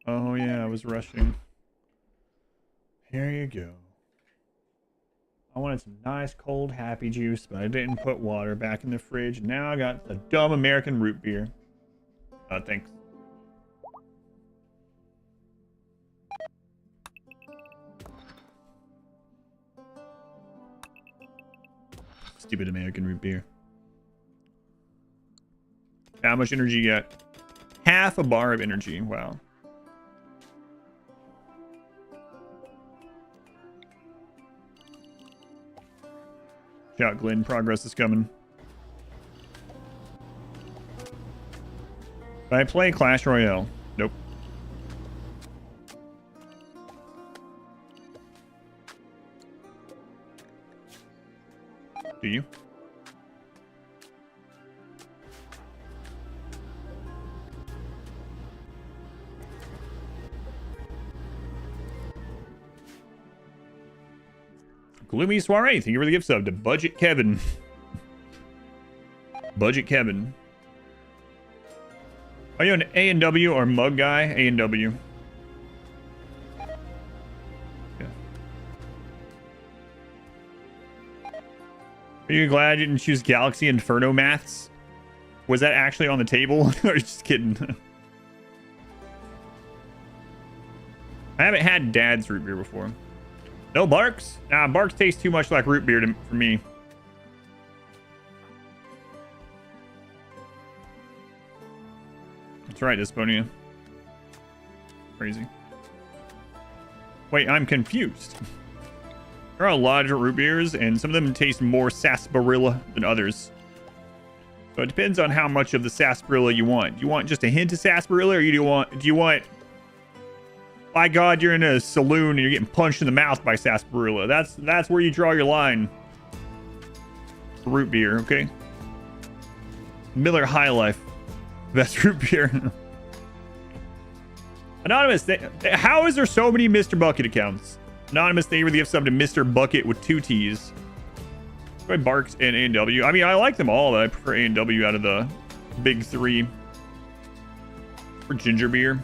Oh yeah, I was rushing. Here you go. I wanted some nice cold happy juice, but I didn't put water back in the fridge. Now I got the dumb American root beer. Thanks. Stupid American root beer. How much energy you got? Half a bar of energy. Wow. Shout Glenn, progress is coming. I play Clash Royale. Nope. Do you? Gloomy Soiree, thank you for the gift sub to Budget Kevin. Budget Kevin. Are you an A&W or mug guy? A&W. Yeah. Are you glad you didn't choose Galaxy Inferno maths? Was that actually on the table? Or just kidding? I haven't had Dad's root beer before. No Barks? Nah, Barks tastes too much like root beer for me. That's right, Desponia. Crazy. Wait, I'm confused. There are a lot of root beers, and some of them taste more sarsaparilla than others. So it depends on how much of the sarsaparilla you want. Do you want just a hint of sarsaparilla, or do you want by God, you're in a saloon and you're getting punched in the mouth by sarsaparilla? That's where you draw your line. Root beer, okay? Miller High Life. Best root beer. Anonymous, how is there so many Mr. Bucket accounts? Anonymous, thank you for the gift sub to Mr. Bucket with 2 T's. By Barks and A&W. I mean, I like them all, but I prefer A&W out of the big 3. For ginger beer.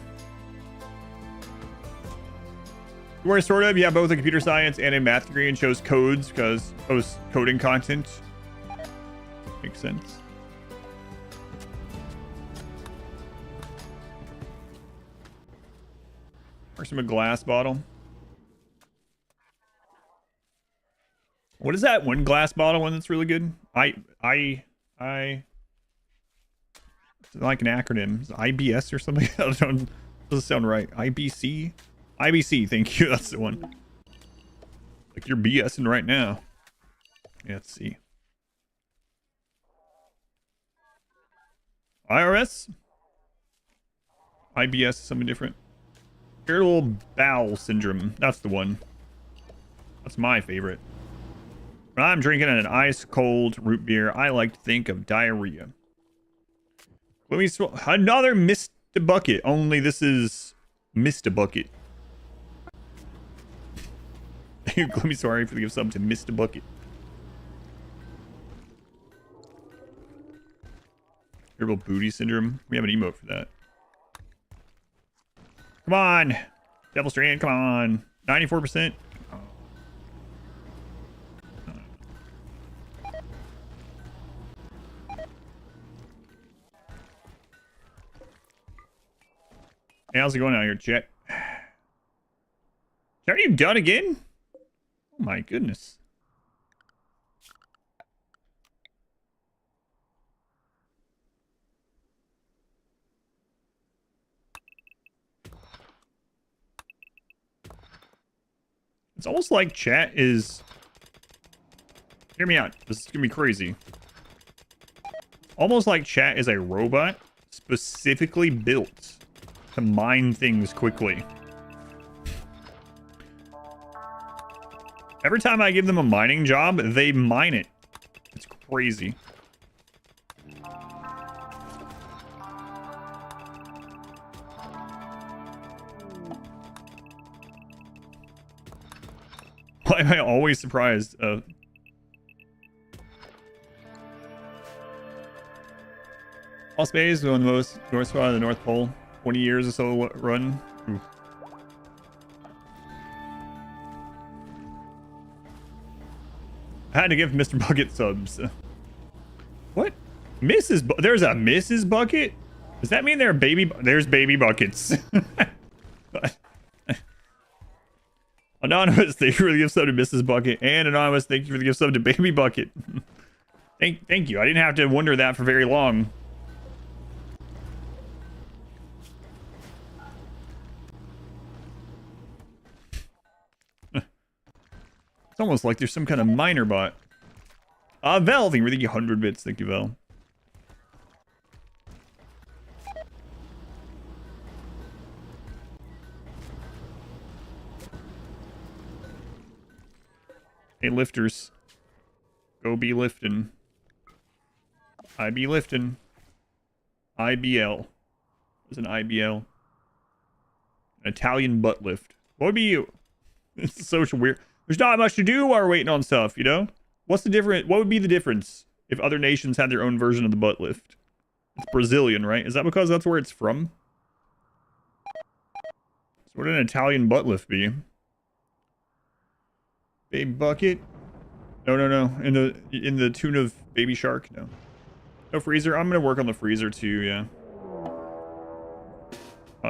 Where sort of, you have both a computer science and a math degree and chose codes because post coding content. Makes sense. Or some glass bottle. What is that one glass bottle one that's really good? It's like an acronym. Is it IBS or something? I don't know. Doesn't sound right. IBC? IBC, thank you. That's the one. Like you're BSing right now. Yeah, let's see. IRS? IBS is something different. Irritable bowel syndrome. That's the one. That's my favorite. When I'm drinking an ice cold root beer, I like to think of diarrhea. Let me another Mr. Bucket. Only this is Mr. Bucket. Let me sorry for the give sub to Mr. Bucket. Irritable booty syndrome. We have an emote for that. Come on. Devil Strand, come on. 94%. Hey, how's it going out here, chat? Are you done again? Oh my goodness. It's almost like chat is... Hear me out. This is gonna be crazy. Almost like chat is a robot specifically built to mine things quickly. Every time I give them a mining job, they mine it. It's crazy. Why am I always surprised? Lost Bays, one of the most north spot of the North Pole. 20 years or so run. Ooh. I had to give Mr. Bucket subs. What? There's a Mrs. Bucket? Does that mean there's baby buckets? Anonymous, thank you for the gift sub to Mrs. Bucket. And Anonymous, thank you for the gift sub to Baby Bucket. Thank you. I didn't have to wonder that for very long. It's almost like there's some kind of miner bot. Vel, thank you for the 100 bits. Thank you, Vel. Hey, lifters. Go be lifting. I be lifting. IBL. There's an IBL. An Italian butt lift. What would be you? It's so weird. There's not much to do while we're waiting on stuff, you know? What's the difference? What would be the difference if other nations had their own version of the butt lift? It's Brazilian, right? Is that because that's where it's from? So what would an Italian butt lift be? Baby Bucket? No. In the tune of Baby Shark? No. No freezer? I'm gonna work on the freezer too, yeah.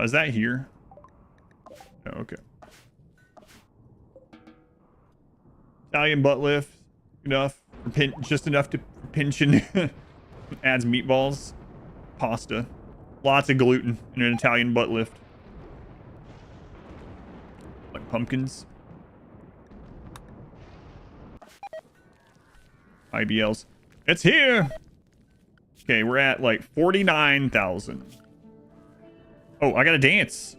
Is that here? Oh, okay. Italian butt lift. Enough. Just enough to pinch and adds meatballs. Pasta. Lots of gluten in an Italian butt lift. Like pumpkins. IBLs. It's here! Okay, we're at like 49,000. Oh, I gotta dance.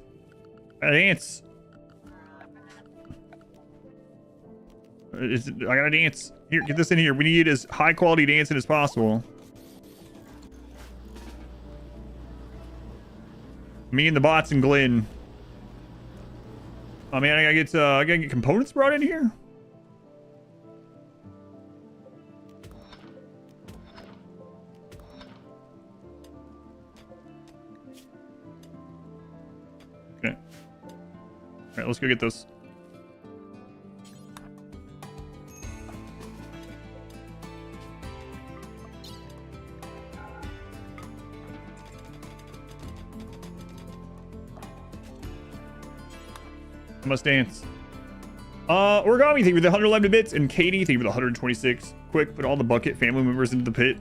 I gotta dance. I gotta dance. Here, get this in here. We need as high quality dancing as possible. Me and the bots and Glenn. Oh man, I gotta get components brought in here. Okay. All right, let's go get those. I must dance. Origami, thank you for the 111 bits, and Katie, thank you for the 126. Quick, put all the Bucket family members into the pit.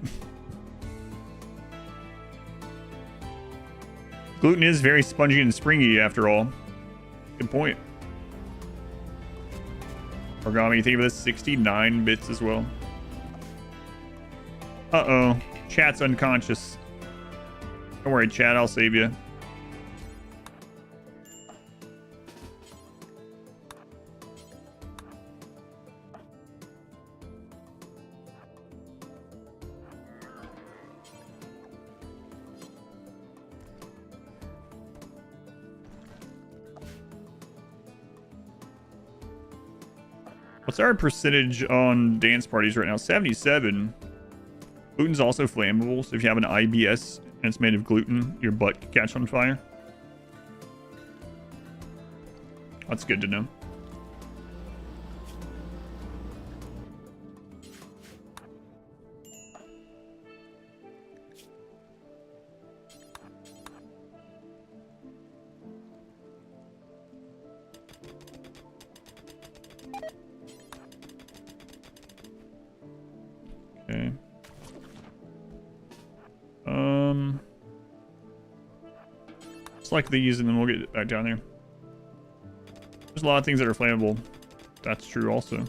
Gluten is very spongy and springy after all. Good point. Origami, thank you for the 69 bits as well. Uh-oh. Chat's unconscious. Don't worry, chat, I'll save you. What's our percentage on dance parties right now? 77. Gluten's also flammable, so if you have an IBS and it's made of gluten, your butt can catch on fire. That's good to know. Okay. Select these and then we'll get back down there. There's a lot of things that are flammable. That's true also.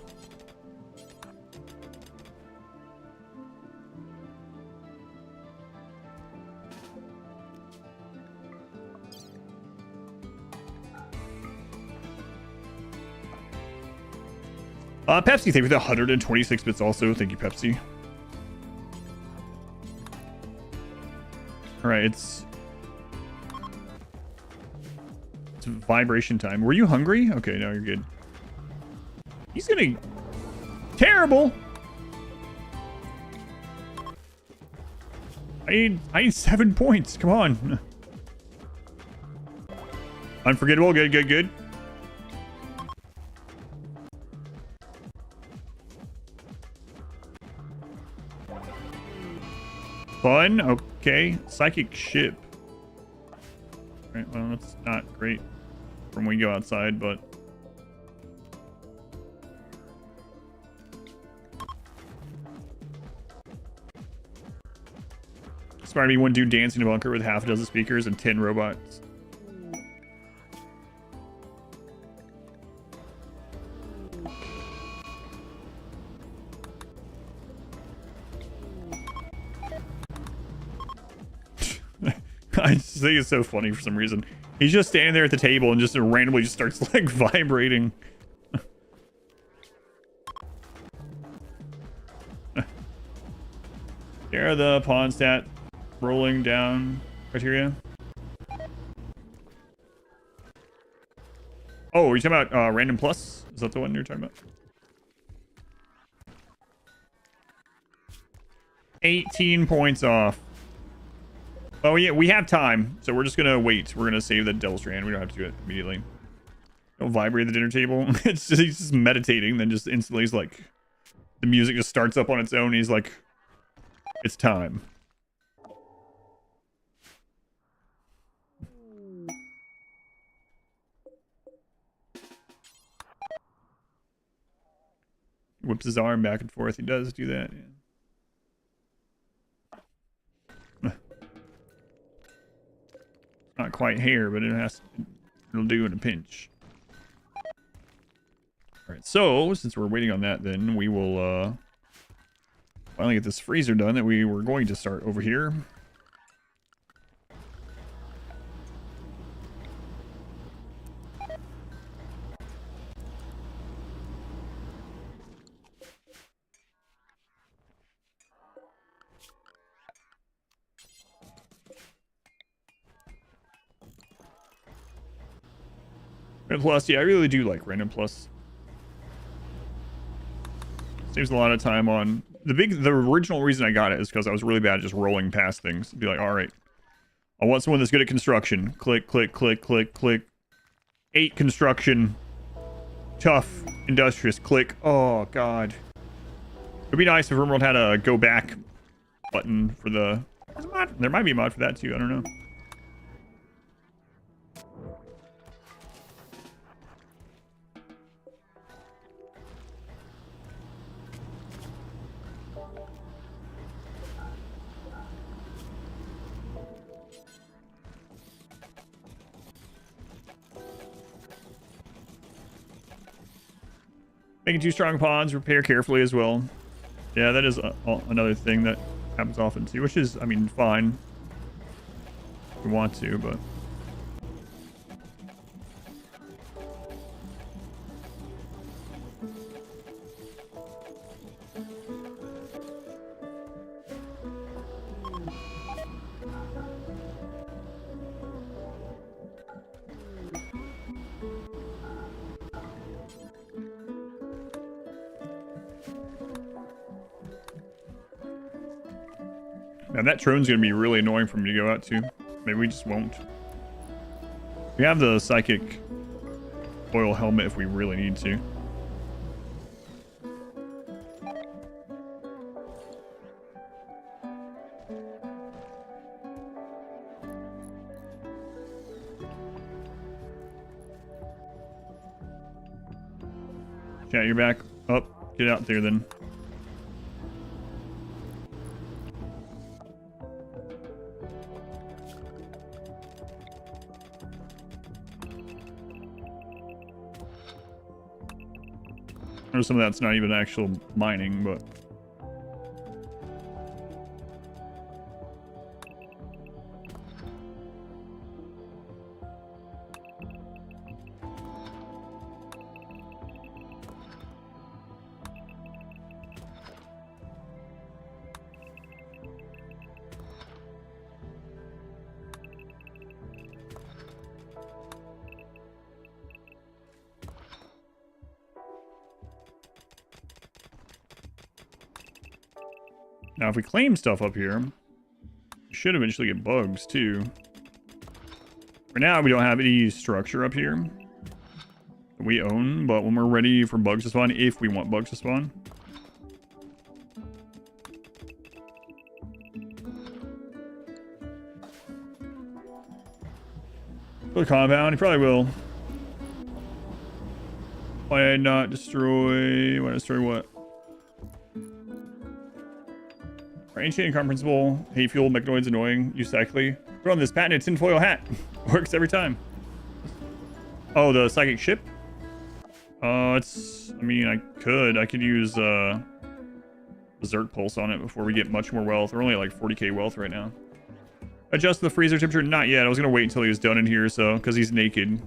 Pepsi, thank you for the 126 bits also. Thank you, Pepsi. All right, it's vibration time. Were you hungry? Okay, no, you're good. He's getting terrible. I need 7 points. Come on. Unforgettable. Good, good, good. Fun. Okay. Psychic ship. All right. Well, that's not great from when we go outside, but inspired me one dude dancing in a bunker with half a dozen speakers and 10 robots. I just think it's so funny for some reason. He's just standing there at the table and just randomly just starts like vibrating. Here are the pawn stat rolling down criteria. Oh, are you talking about random plus? Is that the one you're talking about? 18 points off. Oh yeah, we have time, so we're just gonna wait. We're gonna save the Devil's Strand. We don't have to do it immediately. Don't vibrate the dinner table. It's just, he's just meditating, then just instantly he's like, the music just starts up on its own. He's like, it's time. Whips his arm back and forth. He does do that. Yeah. Not quite hair, but it'll do in a pinch. All right, so since we're waiting on that, then we will finally get this freezer done that we were going to start over here. Random plus, yeah, I really do like random plus. Saves a lot of time on the original reason I got it is because I was really bad at just rolling past things. Be like, all right, I want someone that's good at construction. Click, click, click, click, click. 8 construction. Tough, industrious. Click. Oh god. It'd be nice if RimWorld had a go back button for the. There might be a mod for that too. I don't know. Making 2 strong pawns, repair carefully as well. Yeah, that is another thing that happens often too, which is, I mean, fine. If you want to, but... Man, that trone's gonna be really annoying for me to go out to. Maybe we just won't. We have the psychic oil helmet if we really need to. Yeah, you're back up. Get out there then. I know some of that's not even actual mining, but... Now, if we claim stuff up here, we should eventually get bugs, too. For now, we don't have any structure up here that we own, but when we're ready for bugs to spawn, if we want bugs to spawn... For the compound, he probably will. Why not destroy... Why destroy what? Ancient incomprehensible, hate fuel, mechanoids annoying, use cyclically. Put on this patented tinfoil hat. Works every time. Oh, the psychic ship? It's... I mean, I could use, Berserk Pulse on it before we get much more wealth. We're only at like 40k wealth right now. Adjust the freezer temperature? Not yet. I was gonna wait until he was done in here, so... Because he's naked.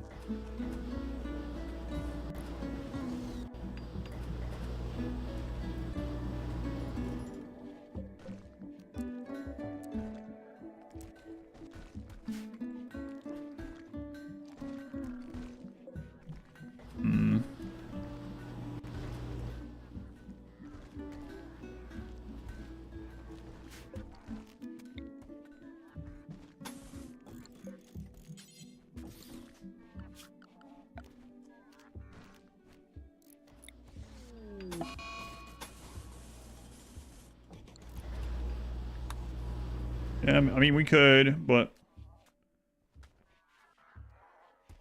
Yeah, I mean, we could, but...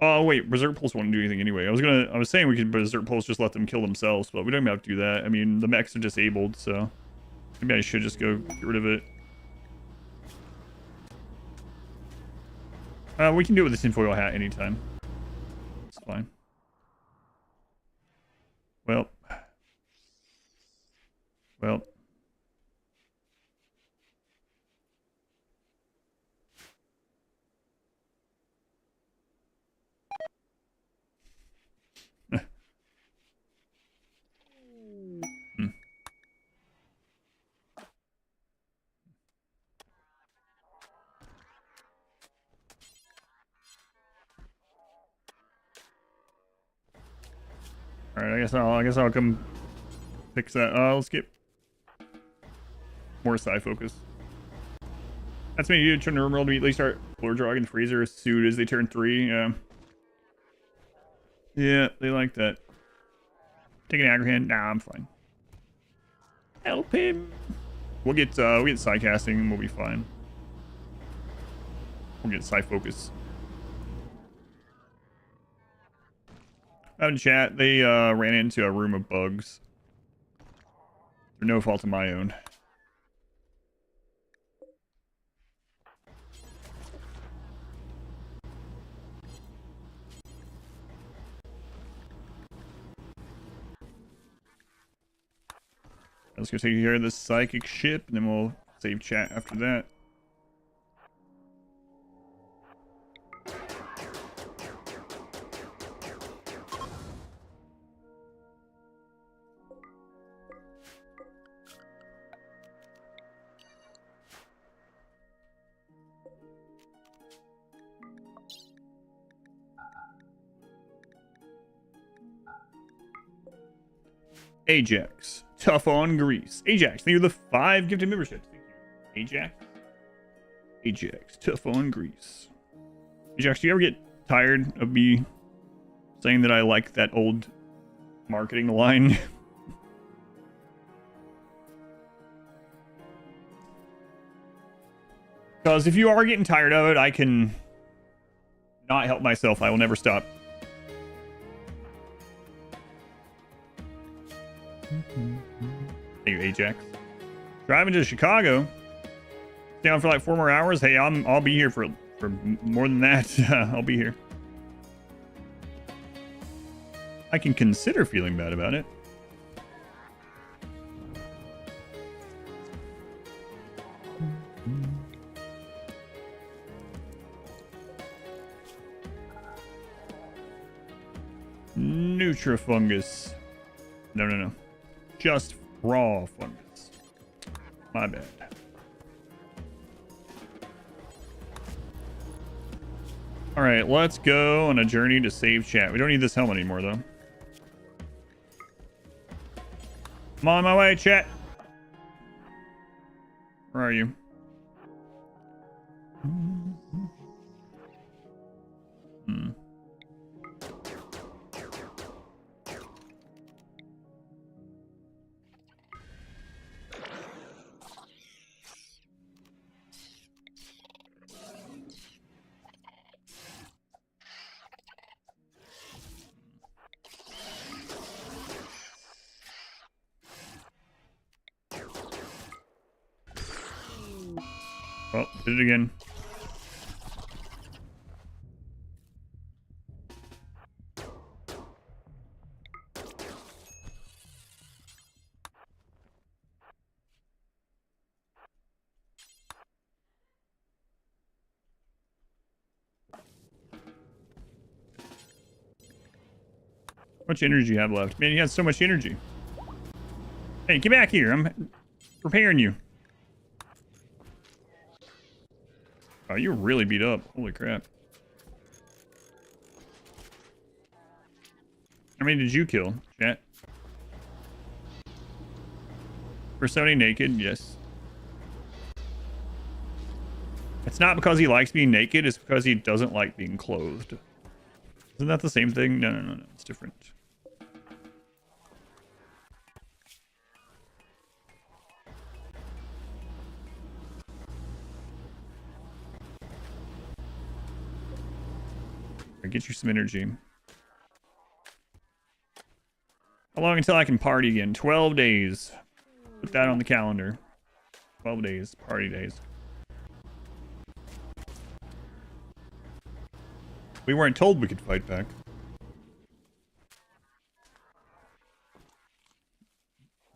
Oh, wait, Berserk Pulse won't do anything anyway. I was saying we could Berserk Pulse, just let them kill themselves, but we don't even have to do that. I mean, the mechs are disabled, so... Maybe I should just go get rid of it. We can do it with the tinfoil hat anytime. It's fine. Well. Alright, I guess I'll come fix that. Let's get more side focus. That's me. You turn the RimWorld immediately start floor drawing in the freezer as soon as they turn 3. Yeah, they like that. Take an aggro hand. Nah, I'm fine. Help him. We'll get side casting and we'll be fine. We'll get side focus. Out in chat, they ran into a room of bugs. For no fault of my own. Let's go take care of this psychic ship, and then we'll save chat after that. Ajax, tough on grease. Ajax, thank you for the 5 gifted memberships. Thank you. Ajax, tough on grease. Ajax, do you ever get tired of me saying that I like that old marketing line? Because if you are getting tired of it, I can not help myself. I will never stop. Thank you, Ajax. Driving to Chicago. Down for like 4 more hours. Hey, I'll be here for more than that. I'll be here. I can consider feeling bad about it. Nutrifungus. No. Just raw fungus. My bad. Alright, let's go on a journey to save chat. We don't need this helmet anymore, though. I'm on my way, chat. Where are you? Oh, did it again. How much energy you have left? Man, you have so much energy. Hey, get back here. I'm preparing you. Oh, you're really beat up. Holy crap. How many did you kill, chat? Persona naked, yes. It's not because he likes being naked, it's because he doesn't like being clothed. Isn't that the same thing? No. It's different. I'll get you some energy. How long until I can party again? 12 days. Put that on the calendar. 12 days. Party days. We weren't told we could fight back.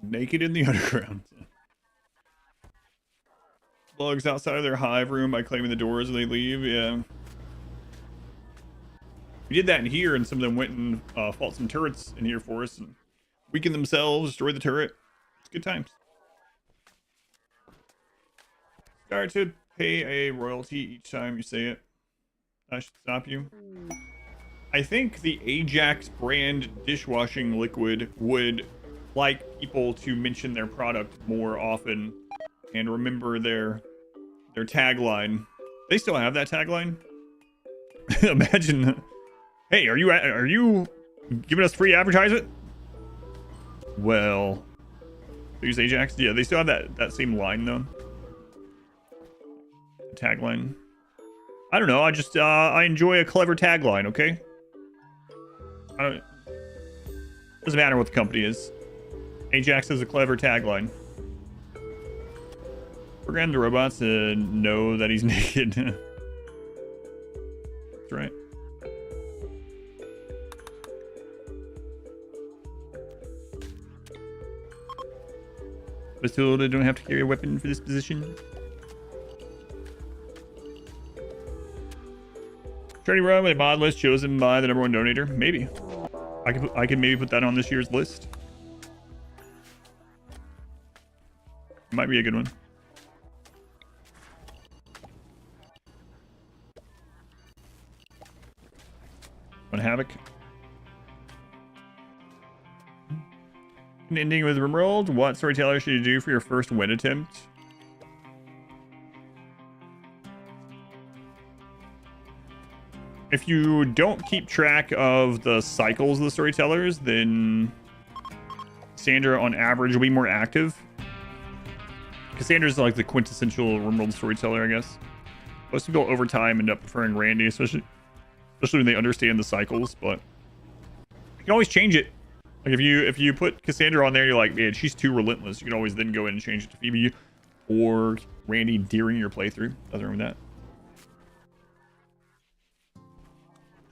Naked in the underground. Bugs outside of their hive room by claiming the doors when they leave. Yeah. We did that in here, and some of them went and fought some turrets in here for us and weakened themselves, destroyed the turret. It's good times. Start to pay a royalty each time you say it. I should stop you. I think the Ajax brand dishwashing liquid would like people to mention their product more often and remember their tagline. They still have that tagline? Imagine. Hey, are you giving us free advertisement? Well, use Ajax. Yeah, they still have that same line though. Tagline. I don't know. I just I enjoy a clever tagline. Okay. Doesn't matter what the company is. Ajax is a clever tagline. Program the robots to know that he's naked. That's right. Matilda don't have to carry a weapon for this position. Charity run with a mod list chosen by the #1 donator. Maybe. I could maybe put that on this year's list. Might be a good one. On Havoc. Ending with RimWorld. What storyteller should you do for your first win attempt? If you don't keep track of the cycles of the storytellers, then Cassandra on average will be more active. Cassandra's like the quintessential RimWorld storyteller, I guess. Most people over time end up preferring Randy, especially when they understand the cycles, but you can always change it. Like if you put Cassandra on there, you're like, man, she's too relentless. You can always then go in and change it to Phoebe or Randy during your playthrough. Nothing wrong with that.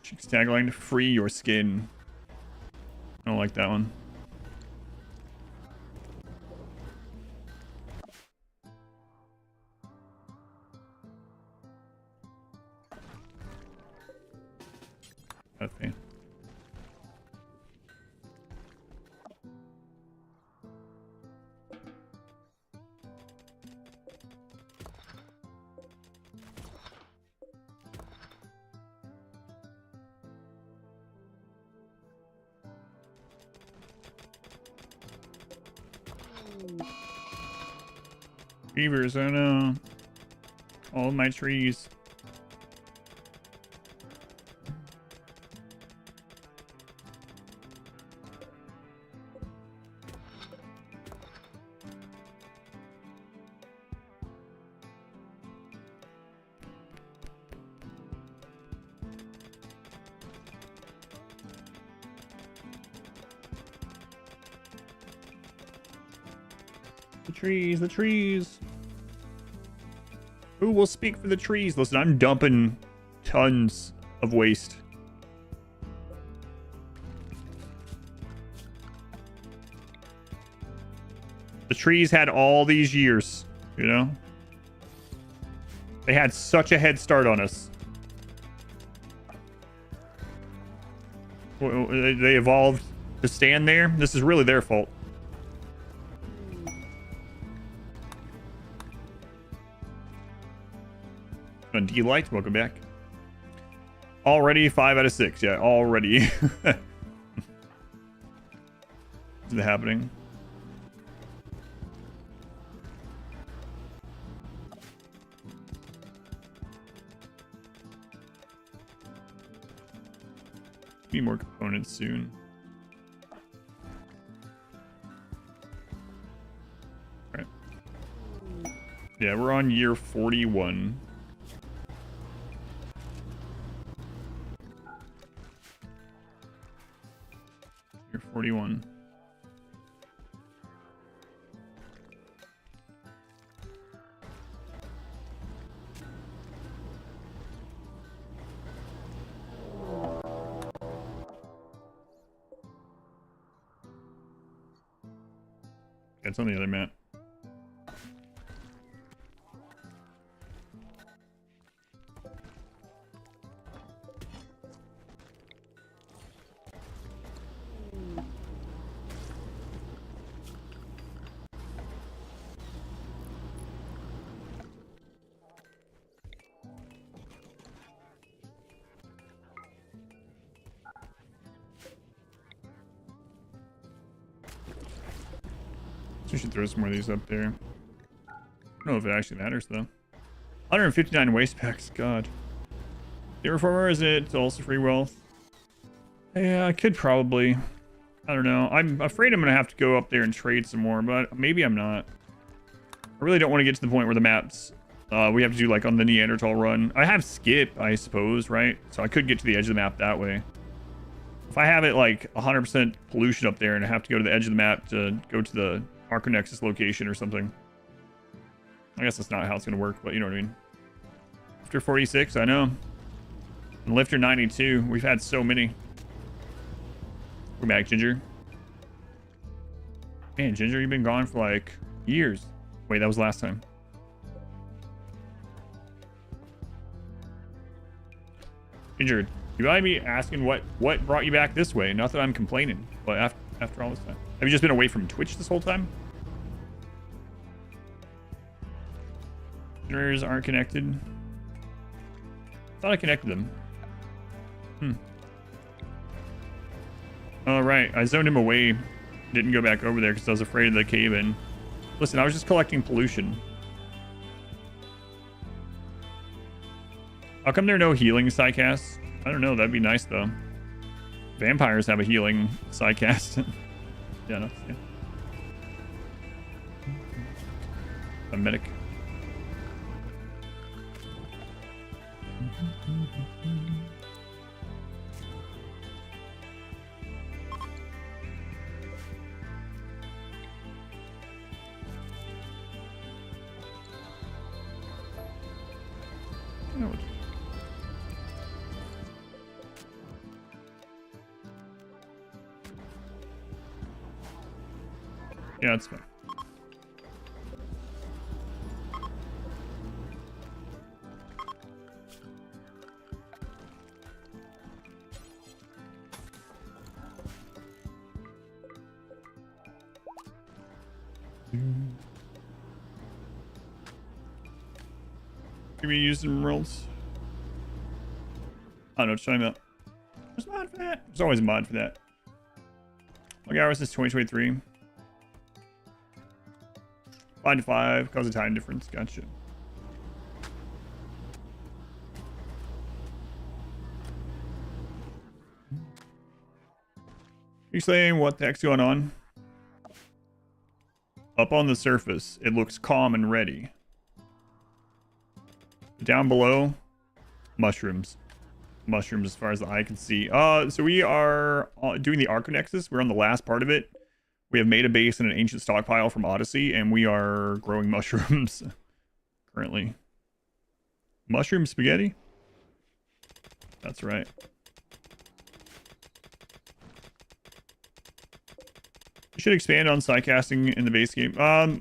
Chick's tagline, free your skin. I don't like that one. Not a fan. Beavers, I know. All my trees. The trees, the trees. Who will speak for the trees? Listen, I'm dumping tons of waste. The trees had all these years, you know? They had such a head start on us. They evolved to stand there. This is really their fault. Delight, welcome back. Already 5 out of 6. Yeah, already. Is it happening? Need more components soon. All right. Yeah, we're on year 41. Year 41. It's on the other map. We should throw some more of these up there. I don't know if it actually matters though. 159 waste packs, god. The reformer, is it also free wealth? Yeah, I could probably. I don't know. I'm afraid I'm gonna have to go up there and trade some more, but maybe I'm not. I really don't want to get to the point where the maps we have to do like on the Neanderthal run. I have skip, I suppose, right? So I could get to the edge of the map that way. If I have it like 100% pollution up there and I have to go to the edge of the map to go to the Archonexus location or something. I guess that's not how it's going to work, but you know what I mean. Lifter 46, I know. And Lifter 92, we've had so many. We're back, Ginger. Man, Ginger, you've been gone for like years. Wait, that was last time. Ginger, you might be asking what brought you back this way? Not that I'm complaining, but after all this time. Have you just been away from Twitch this whole time? Generators aren't connected. I thought I connected them. Oh, right. I zoned him away. Didn't go back over there because I was afraid of the cave-in. Listen, I was just collecting pollution. How come there are no healing psycasts? I don't know. That'd be nice, though. Vampires have a healing psycast. Yeah, no. Yeah. A medic. Yeah, it's fine. Can we use some rolls? I don't know what you're talking about. There's a mod for that. There's always a mod for that. What hours is 2023? 5 to 5, cause a time difference. Gotcha. You're saying what the heck's going on? Up on the surface, it looks calm and ready. Down below, mushrooms. Mushrooms as far as the eye can see. So we are doing the Archonexus. We're on the last part of it. We have made a base in an ancient stockpile from Odyssey, and we are growing mushrooms currently. Mushroom spaghetti? That's right. We should expand on sidecasting in the base game.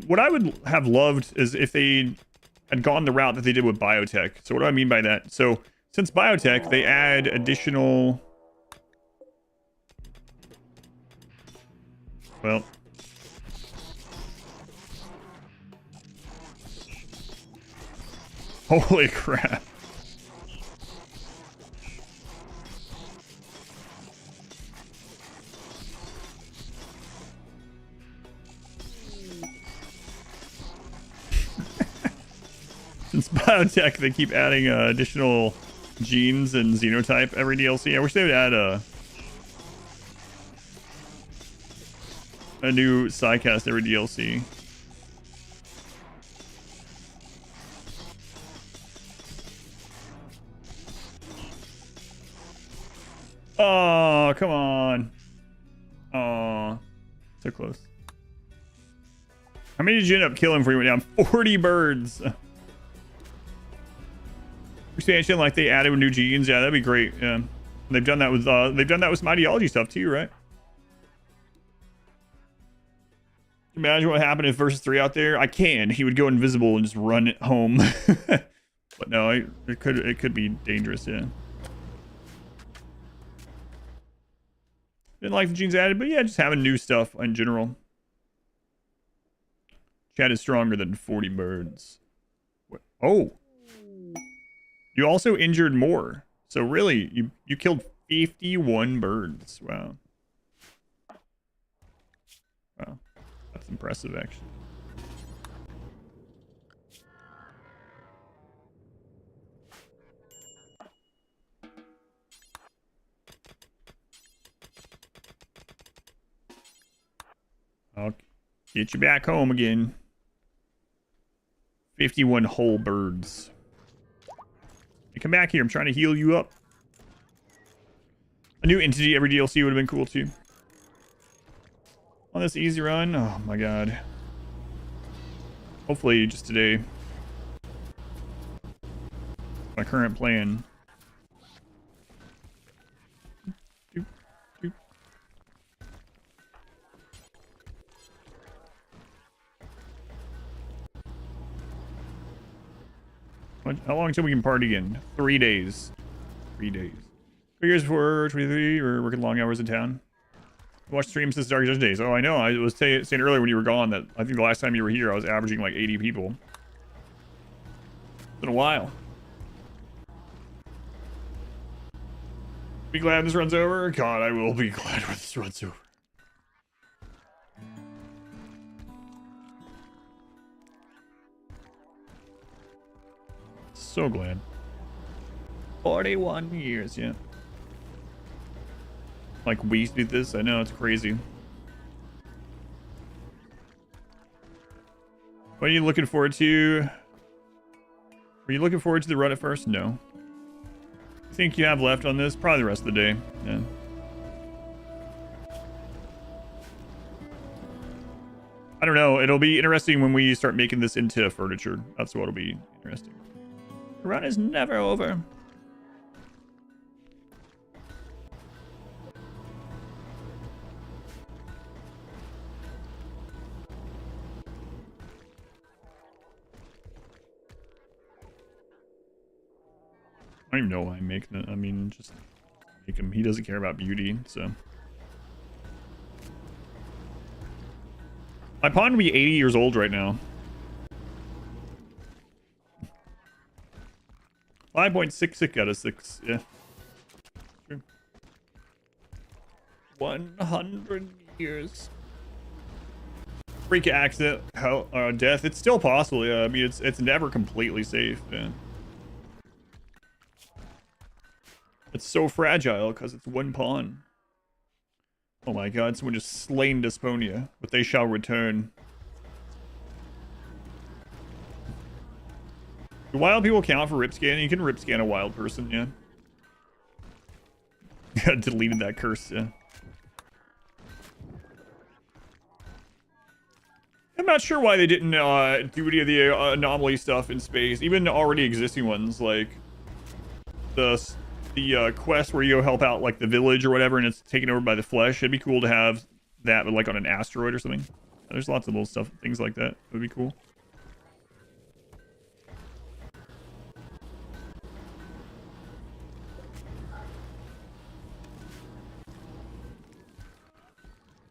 What I would have loved is if they had gone the route that they did with biotech. So what do I mean by that? So since biotech, they add additional... Well... Holy crap. Since biotech, they keep adding additional genes and xenotype every DLC. I wish they would add a new sidecast every DLC. Oh, come on. Oh, so close. How many did you end up killing before you went down? 40 birds. Expansion, like they added new genes. Yeah, that'd be great. Yeah. They've done that with some ideology stuff too, right? Imagine what happened if versus 3 out there. I can. He would go invisible and just run it home. But no, it could be dangerous. Yeah. Didn't like the genes added, but yeah, just having new stuff in general. Chat is stronger than 40 birds. What? Oh. You also injured more. So really, you killed 51 birds. Wow. Wow. That's impressive, actually. I'll get you back home again. 51 whole birds. Hey, come back here. I'm trying to heal you up. A new entity every DLC would have been cool too. On this easy run. Oh my god. Hopefully just today. My current plan. How long until we can party again? 3 days. 3 days. 3 years before 23, we're working long hours in town. Watch streams since Dark Judge days. Oh, I know. I was saying earlier when you were gone that I think the last time you were here, I was averaging like 80 people. It's been a while. Be glad this runs over? God, I will be glad when this runs over. So glad. 41 years, yeah. Like we did this? I know, it's crazy. What are you looking forward to? Were you looking forward to the run at first? No. I think you have left on this? Probably the rest of the day. Yeah. I don't know. It'll be interesting when we start making this into furniture. That's what'll be interesting. The run is never over. I don't even know why I'm making it. I mean, just make him. He doesn't care about beauty, so. My pawn would be 80 years old right now. 5.66 out of 6, yeah. Sure. 100 years. freak accident, death. It's still possible. Yeah, I mean, it's never completely safe, man. It's so fragile because it's one pawn. Oh my god, someone just slain Desponia, but they shall return. Do wild people count for rip scanning? You can rip scan a wild person, yeah. Deleted that curse, yeah. I'm not sure why they didn't do any of the anomaly stuff in space, even already existing ones, like the quest where you go help out like the village or whatever, and it's taken over by the flesh. It'd be cool to have that, but like on an asteroid or something. There's lots of little stuff, things like that. It would be cool.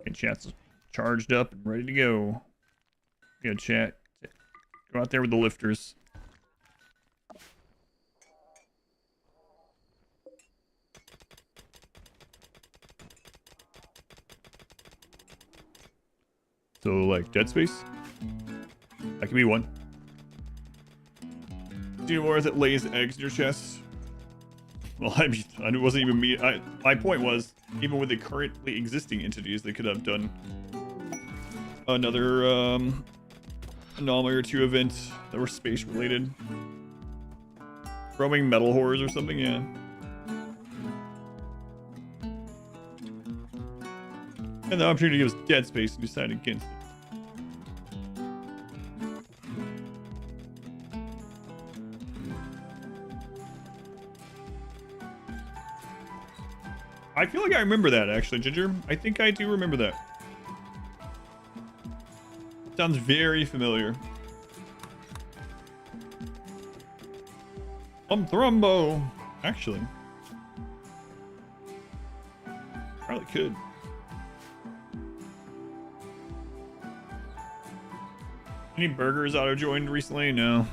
And chat's charged up and ready to go. Good chat. Go out there with the lifters. So, like, Dead Space? That could be one. Do you know where that lays eggs in your chest? Well, I mean, it wasn't even me. My point was, even with the currently existing entities, they could have done another anomaly or two events that were space related. Roaming metal horrors or something, yeah. And the opportunity gives Dead Space and decided against it. I feel like I remember that, actually, Ginger. I think I do remember that. Sounds very familiar. Thrumbo. Actually. Probably could. Any burgers auto-joined recently? No.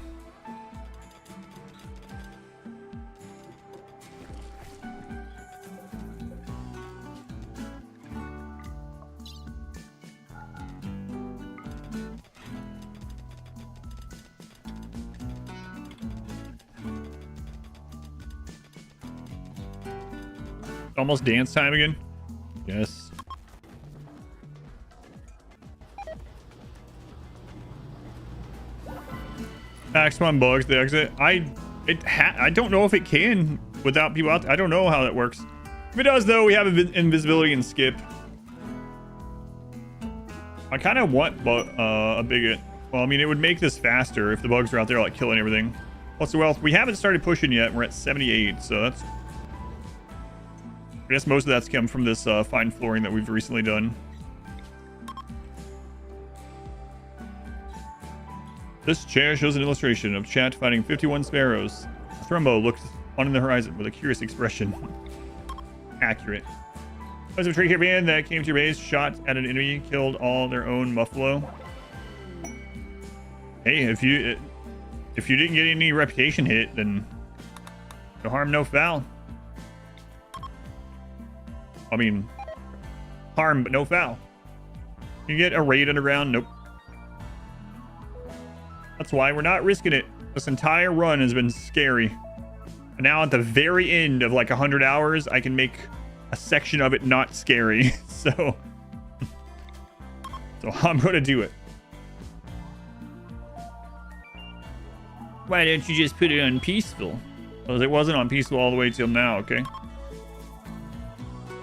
Almost dance time again? Yes. Max 1 bugs the exit. I don't know if it can without people out there. I don't know how that works. If it does, though, we have invisibility and skip. I kind of want a bigot. Well, I mean, it would make this faster if the bugs were out there, like, killing everything. What's the wealth? We haven't started pushing yet. We're at 78, so that's... I guess most of that's come from this fine flooring that we've recently done. This chair shows an illustration of chat fighting 51 sparrows. Thrumbo looks on in the horizon with a curious expression. Accurate. There's a tree caravan that came to your base, shot at an enemy, killed all their own buffalo. Hey, if you didn't get any reputation hit, then no harm, no foul. I mean, harm but no foul. You get a raid underground? Nope. That's why we're not risking it. This entire run has been scary. And now at the very end of like 100 hours, I can make a section of it not scary. So I'm going to do it. Why don't you just put it on peaceful? Well, it wasn't on peaceful all the way till now, okay?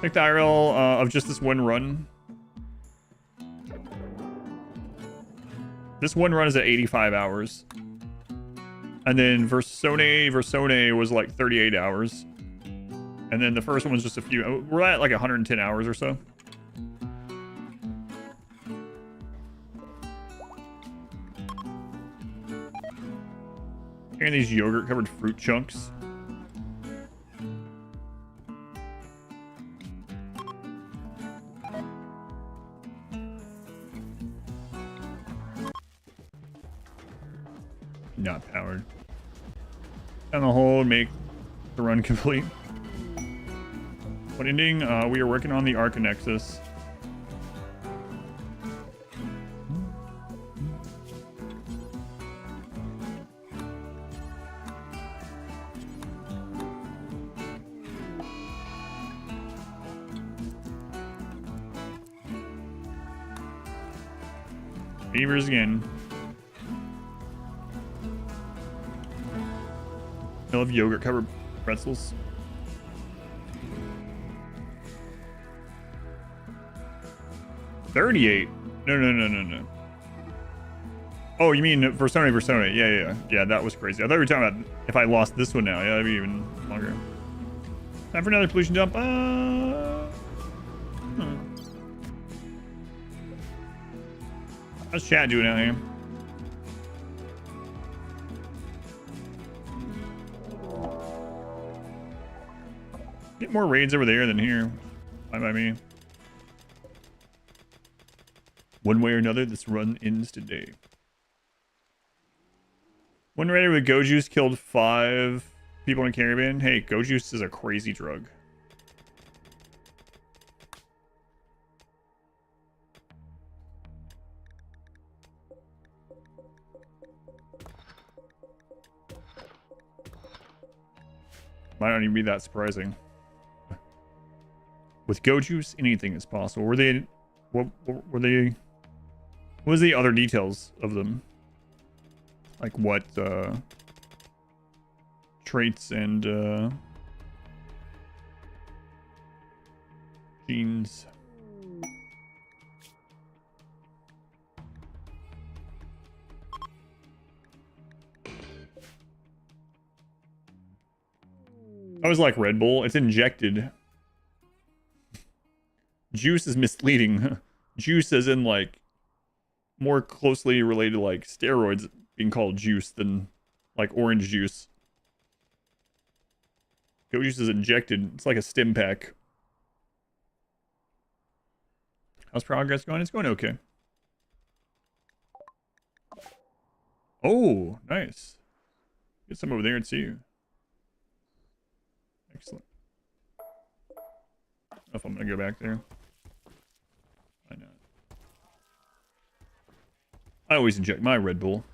Take the IRL of just this one run. This one run is at 85 hours. And then Versone was like 38 hours. And then the first one was just a few. We're at like 110 hours or so. Hearing these yogurt covered fruit chunks. Not powered. On the whole, make the run complete. What ending? We are working on the Archonexus. Beavers again. I love yogurt covered pretzels. $38. No. Oh, you mean Persona? Yeah, that was crazy. I thought you were talking about if I lost this one now. Yeah, that'd be even longer. Time for another pollution dump. How's chat doing out here? Get more raids over there than here. Fine by me. One way or another, this run ends today. One raider with Go Juice killed 5 people in a Caravan. Hey, Go Juice is a crazy drug. Might not even be that surprising. With Go Juice, anything is possible. Were they? What were they? What was the other details of them? Like what traits and genes? I was like Red Bull. It's injected. Juice is misleading. Juice as in like more closely related to like steroids being called juice than like orange juice. Go Juice is injected. It's like a stim pack. How's progress going? It's going okay. Oh, nice. Get some over there and see you. Excellent. I don't know if I'm gonna go back there. Why not? I always inject my Red Bull.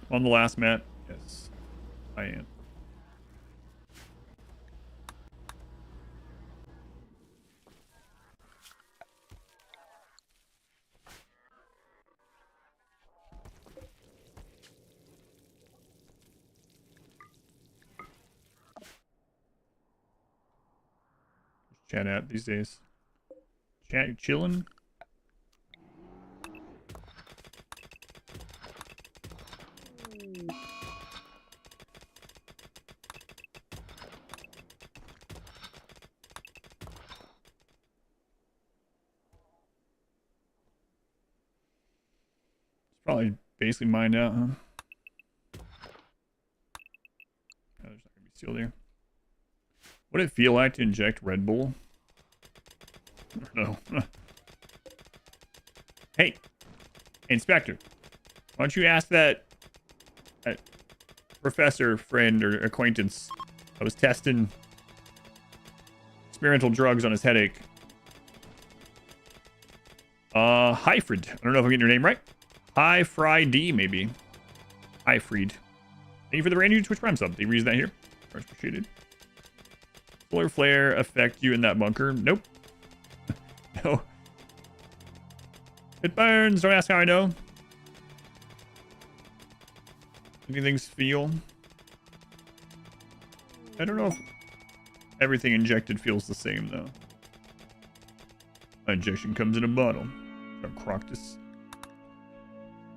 On the last map, yes, I am. Chat out these days. Chat, you chilling? Probably basically mined out, huh? Oh, there's not gonna be steel there. What did it feel like to inject Red Bull? No. Hey, Inspector, why don't you ask that professor friend or acquaintance that was testing experimental drugs on his headache? Hyfrid. I don't know if I'm getting your name right. Hi Fry D, maybe. Hi Fried. Thank you for the brand new Twitch Prime sub. They reason that here. Much appreciated. Solar flare affect you in that bunker? Nope. No. It burns. Don't ask how I know. Anything's feel. I don't know if everything injected feels the same though. My injection comes in a bottle. Archonexus.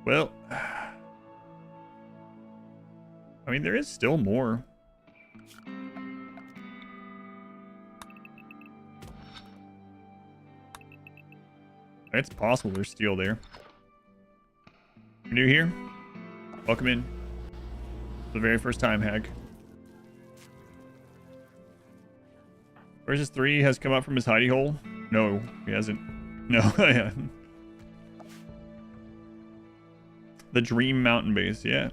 Well, I mean, there is still more. It's possible there's steel there. You're new here? Welcome in. For the very first time, Hag. Versus 3 has come up from his hidey hole? No, he hasn't. No, I haven't. The Dream Mountain Base, yeah.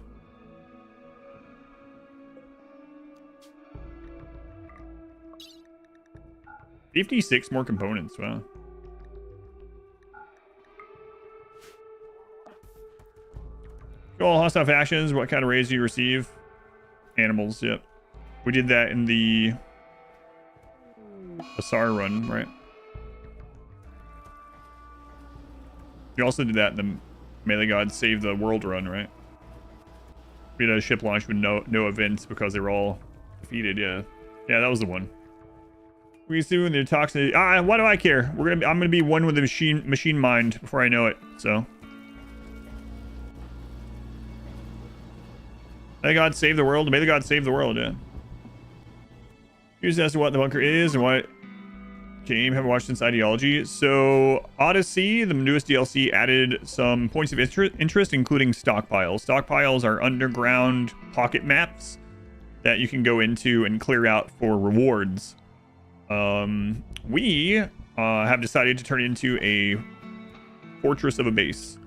$56 more components, wow. All hostile factions, what kind of raids do you receive? Animals, yep. We did that in the Asar run, right? We also did that in May the gods save the world run, right? We had a ship launch with no events because they were all defeated. Yeah, that was the one. We soon the toxic. Why do I care? I'm gonna be one with the machine mind before I know it. So. May the gods save the world. May the gods save the world. Yeah. Here's as to what the bunker is and what game have watched since ideology. So Odyssey, the newest DLC, added some points of interest, including stockpiles. Stockpiles are underground pocket maps that you can go into and clear out for rewards. We have decided to turn it into a fortress of a base.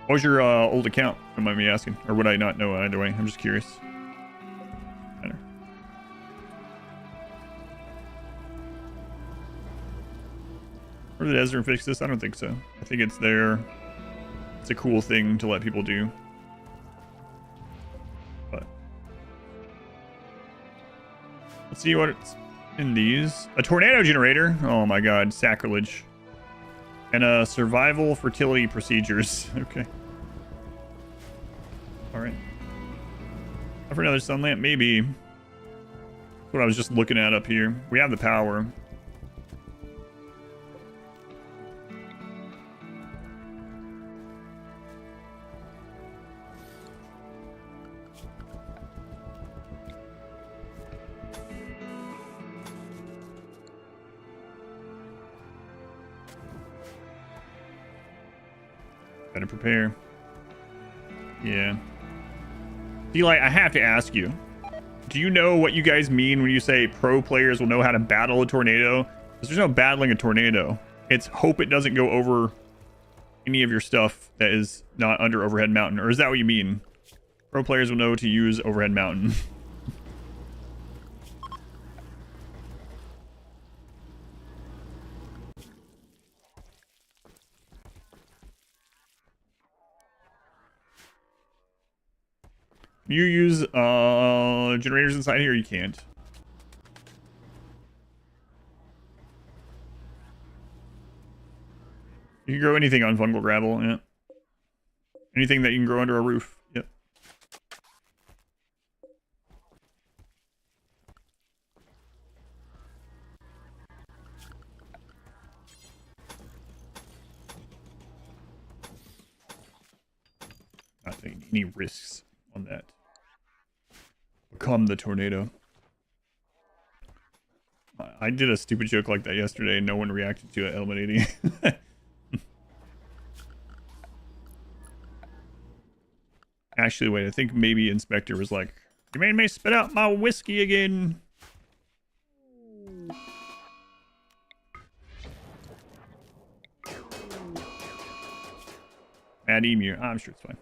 What was your old account? Don't mind me asking. Or would I not know either way? I'm just curious. Better. Or did Ezra fix this? I don't think so. I think it's there. It's a cool thing to let people do. But let's see what's in these. A tornado generator. Oh my god, sacrilege. And survival fertility procedures. Okay. Alright. For another sun lamp, maybe. That's what I was just looking at up here. We have the power. Better prepare. Yeah. Eli, I have to ask you. Do you know what you guys mean when you say pro players will know how to battle a tornado? Because there's no battling a tornado. It's hope it doesn't go over any of your stuff that is not under Overhead Mountain. Or is that what you mean? Pro players will know to use Overhead Mountain. You use generators inside here? You can't. You can grow anything on fungal gravel, yeah. Anything that you can grow under a roof, yep. Not taking any risks on that. Become the tornado. I did a stupid joke like that yesterday and no one reacted to it, Element 80. Actually, wait, I think maybe Inspector was like, you made me spit out my whiskey again. Mad Emu. I'm sure it's fine.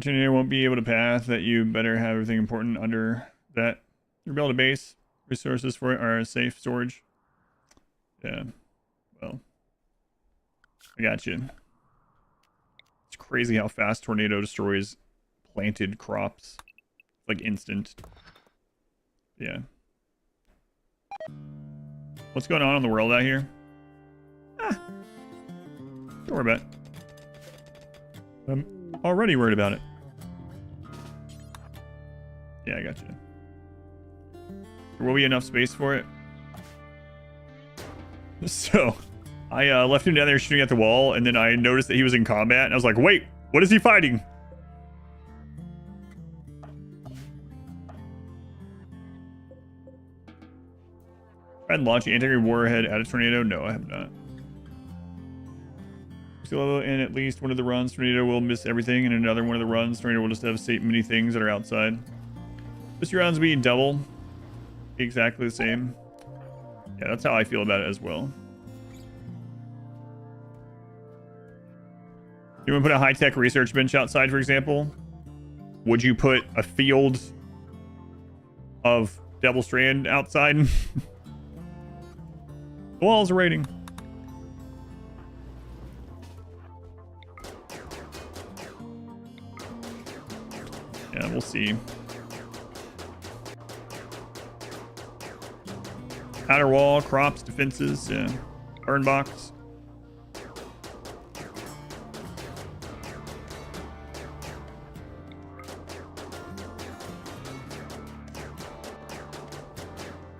Tornado won't be able to path that. You better have everything important under that. Your build a base. Resources for it are safe storage. Yeah. Well. I got you. It's crazy how fast tornado destroys planted crops. Like instant. Yeah. What's going on in the world out here? Don't worry about it. I'm already worried about it. Yeah, I got you. There will be enough space for it. So, I left him down there shooting at the wall, and then I noticed that he was in combat, and I was like, wait, what is he fighting? Tried launching anti-gravity warhead at a tornado? No, I have not. So in at least one of the runs, tornado will miss everything, and another one of the runs, tornado will just devastate many things that are outside. This round's being double. Exactly the same. Yeah, that's how I feel about it as well. You want to put a high-tech research bench outside, for example? Would you put a field of Devil Strand outside? The walls are raiding. Yeah, we'll see. Outer wall, crops, defenses, yeah. Burn box.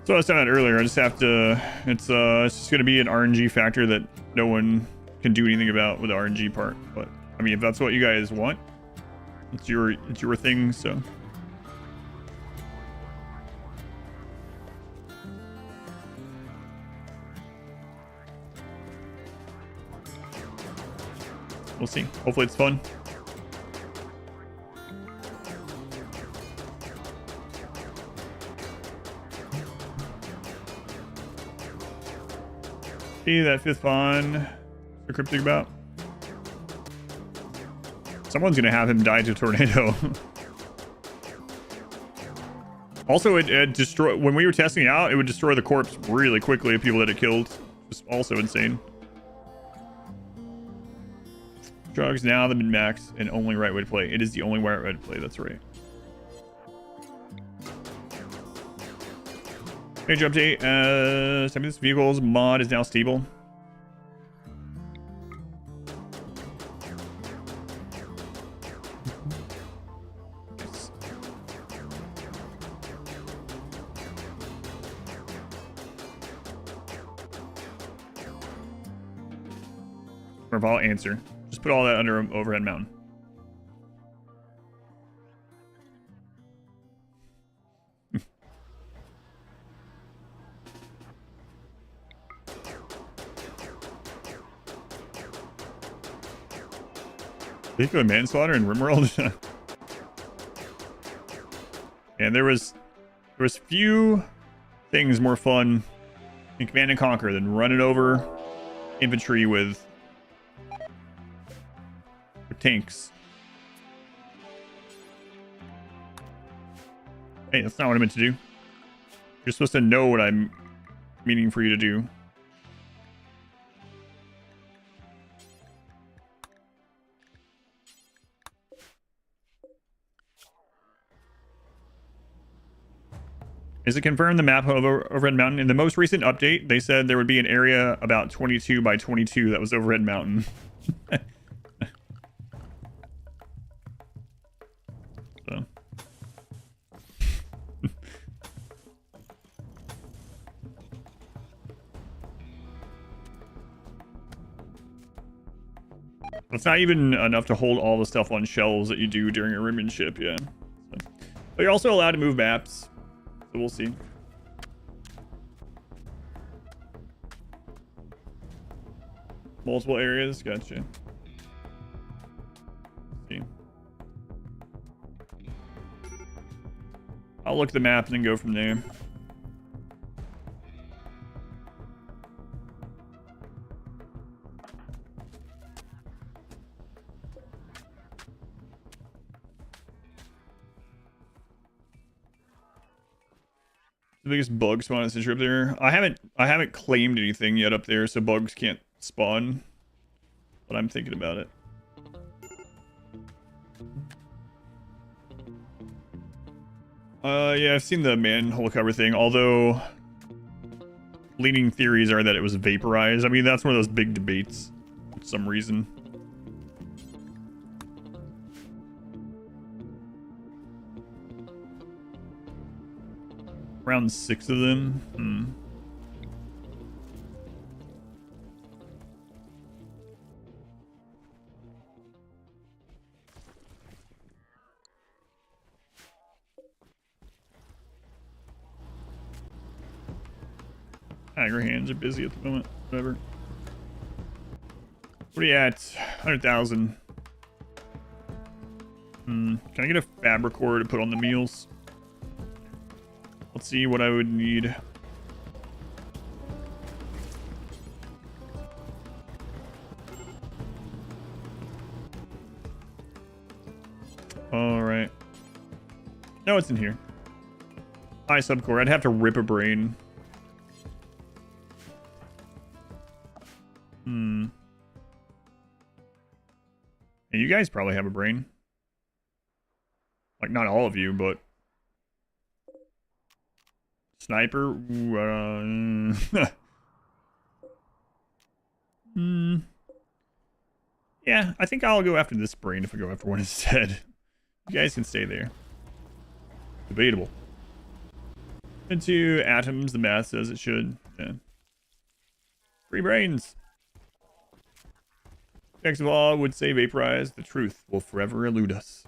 So I was saying that earlier, I just have to, it's just going to be an RNG factor that no one can do anything about with the RNG part. But, I mean, if that's what you guys want, it's your thing, so. We'll see. Hopefully it's fun. See that fifth fawn you're cryptic about? Someone's gonna have him die to a tornado. Also, it destroy when we were testing it out, it would destroy the corpse really quickly of people that it killed. Just also insane. Drugs now the min-max and only right way to play. It is the only right way to play, that's right. Major update, this vehicle's mod is now stable. Or I'll answer. Just put all that under overhead mountain. Vehicular manslaughter in RimWorld. And there was few things more fun in Command and Conquer than running over infantry with tanks. Hey, that's not what I meant to do. You're supposed to know what I'm meaning for you to do. Is it confirmed the map of Overhead Mountain? In the most recent update, they said there would be an area about 22 by 22 that was Overhead Mountain. So. It's not even enough to hold all the stuff on shelves that you do during a Rimmin ship, yeah. So. But you're also allowed to move maps. So we'll see. Multiple areas, gotcha. See. I'll look at the map and then go from there. The biggest bug spawn is up there. I haven't claimed anything yet up there, so bugs can't spawn. But I'm thinking about it. Yeah, I've seen the manhole cover thing, although leading theories are that it was vaporized. I mean, that's one of those big debates for some reason. Around 6 of them. Your hands are busy at the moment. Whatever. What are you at? 100,000. Can I get a fabricor to put on the meals? Let's see what I would need. All right. No, it's in here. High subcore. I'd have to rip a brain. And you guys probably have a brain. Like, not all of you, but... Sniper? Ooh, Yeah, I think I'll go after this brain if I go after one instead. You guys can stay there. Debatable. Into atoms, the math says it should. Yeah. 3 brains. Next of all, would say vaporize. The truth will forever elude us.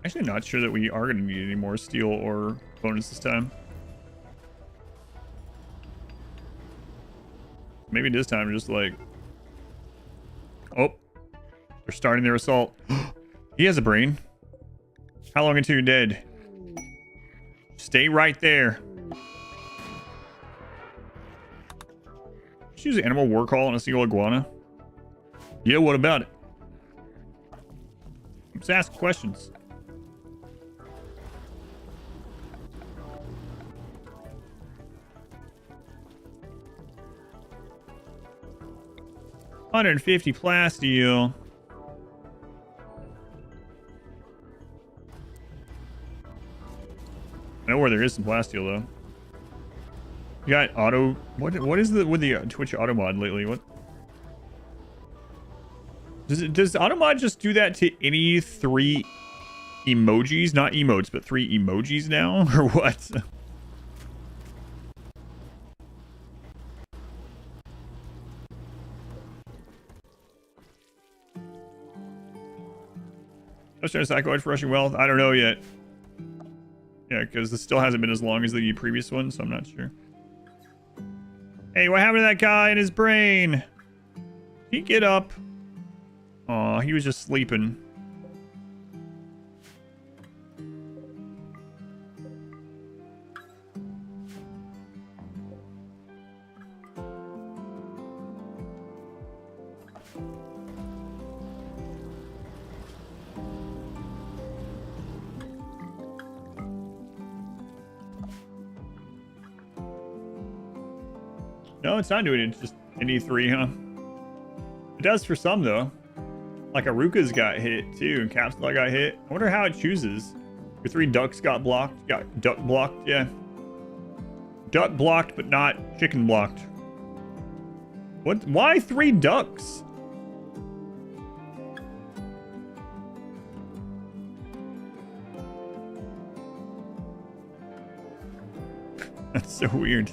Actually, not sure that we are going to need any more steel or bonus this time. Maybe this time, just like... Oh. They're starting their assault. He has a brain. How long until you're dead? Stay right there. Just use animal war call on a single iguana. Yeah, what about it? Just ask questions. $150 plasteel. I know where there is some plasteel though. You got auto. What is the with the Twitch auto mod lately? What does auto mod just do that to any 3 emojis? Not emotes, but 3 emojis now, or what? I was trying to psychoid for rushing wealth. I don't know yet. Yeah, because this still hasn't been as long as the previous one, so I'm not sure. Hey, what happened to that guy and his brain? Did he get up? Aw, he was just sleeping. No, it's not doing it. It's just an E3, huh? It does for some, though. Like Aruka's got hit, too, and Capsula got hit. I wonder how it chooses. Your 3 ducks got blocked. Got duck blocked, yeah. Duck blocked, but not chicken blocked. What? Why 3 ducks? That's so weird.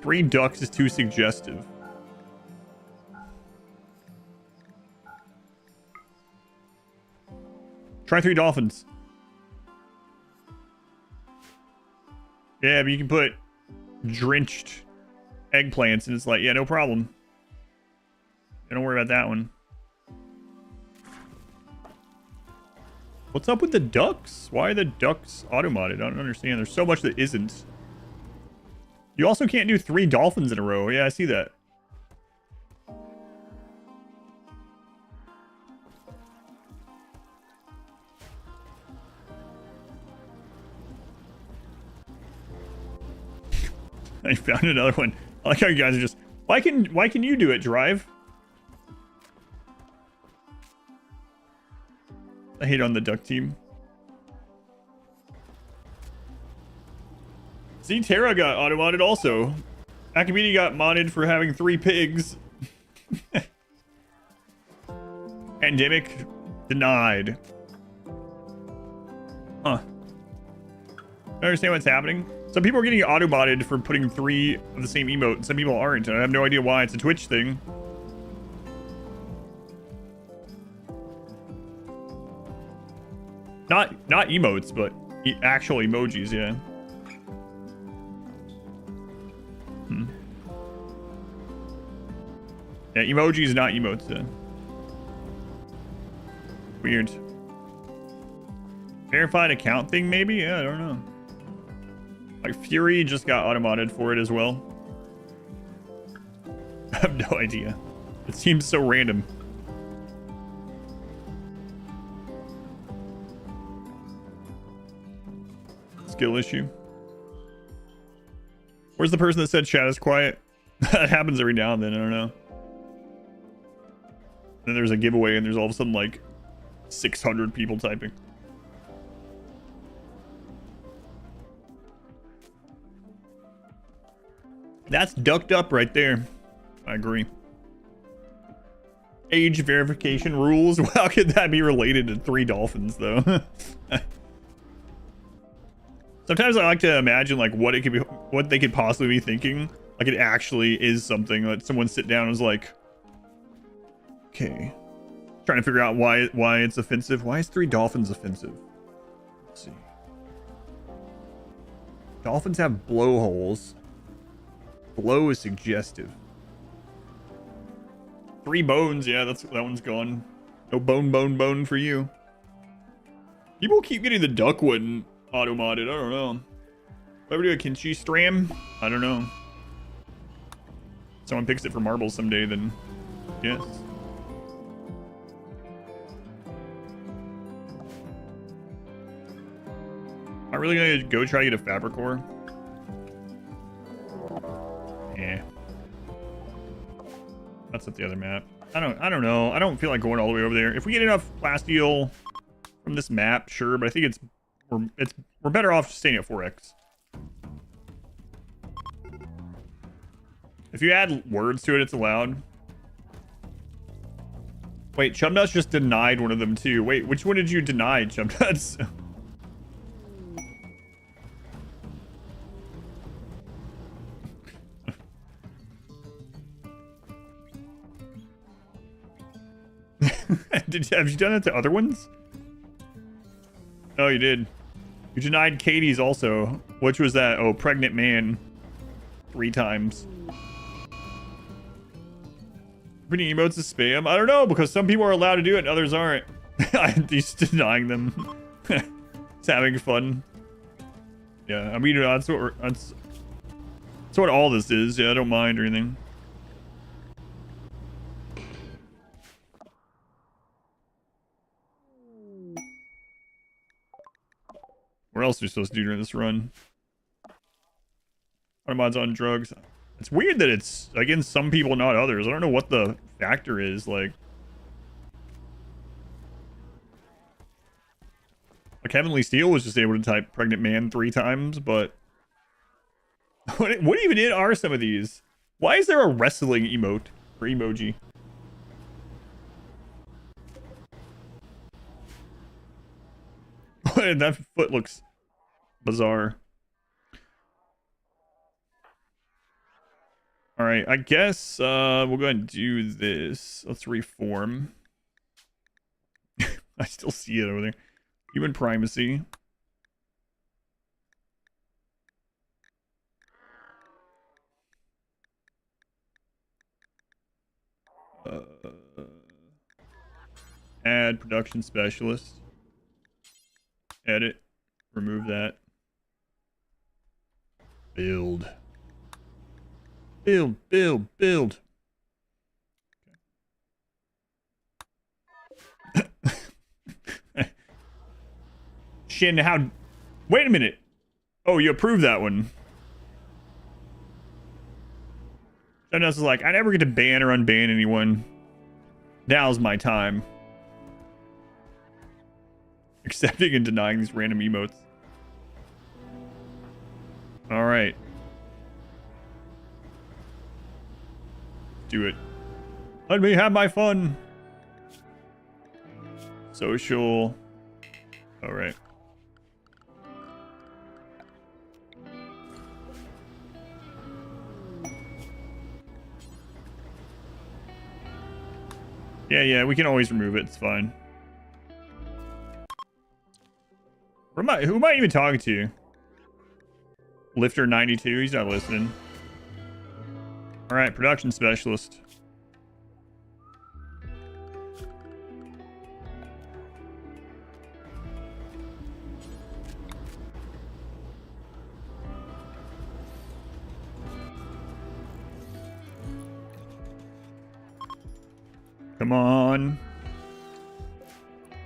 Three ducks is too suggestive. Try 3 dolphins. Yeah, but you can put drenched eggplants, and it's like, yeah, no problem. Don't worry about that one. What's up with the ducks? Why are the ducks auto-modded? I don't understand. There's so much that isn't. You also can't do 3 dolphins in a row. Yeah, I see that. I found another one. I like how you guys are just... Why can you do it, Drive? I hate on the duck team. See, Terra got auto-modded also. Akabiti got modded for having 3 pigs. Pandemic denied. Huh. I don't understand what's happening. Some people are getting auto-modded for putting 3 of the same emote, and some people aren't. And I have no idea why. It's a Twitch thing. Not emotes, but actual emojis, yeah. Yeah, emoji is not emotes then. Weird. Verified account thing, maybe? Yeah, I don't know. Like, Fury just got automodded for it as well. I have no idea. It seems so random. Skill issue. Where's the person that said chat is quiet? That happens every now and then, I don't know. Then there's a giveaway and there's all of a sudden like 600 people typing. That's ducked up right there. I agree. Age verification rules. How could that be related to 3 dolphins though? Sometimes I like to imagine like what it could be, what they could possibly be thinking. Like it actually is something that someone sit down and was like, okay, trying to figure out why it's offensive. Why is 3 dolphins offensive? Let's see. Dolphins have blowholes. Blow is suggestive. 3 bones, yeah, that one's gone. No bone for you. People keep getting the duck one auto-modded, I don't know. If I ever do a Kinchi stream, I don't know. Someone picks it for marbles someday, then yes. Am I really gonna go try to get a Fabricor? Yeah. That's at the other map. I don't know. I don't feel like going all the way over there. If we get enough plasteel from this map, sure, but I think we're better off staying at 4x. If you add words to it, it's allowed. Wait, Chubnuts just denied one of them too. Wait, which one did you deny, Chubnuts? Have you done it to other ones? Oh, you did. You denied Katie's also. Which was that? Oh, pregnant man. 3 times. Putting emotes is spam? I don't know, because some people are allowed to do it and others aren't. I'm just denying them. It's having fun. Yeah, I mean, that's what all this is. Yeah, I don't mind or anything. What else are we supposed to do during this run? Automods on drugs. It's weird that it's against some people, not others. I don't know what the factor is. Like Heavenly Steel was just able to type pregnant man 3 times, but what even are some of these? Why is there a wrestling emote or emoji? That foot looks bizarre. All right, I guess we'll go ahead and do this. Let's reform. I still see it over there. Human primacy. Add production specialist. Edit. Remove that. Build. Build. Okay. Shin, how... Wait a minute. Oh, you approved that one. Someone else is like, I never get to ban or unban anyone. Now's my time. Accepting and denying these random emotes. Alright. Do it. Let me have my fun. Social. Alright. Yeah, we can always remove it. It's fine. Who am I even talking to? Lifter 92. He's not listening. All right, production specialist. Come on.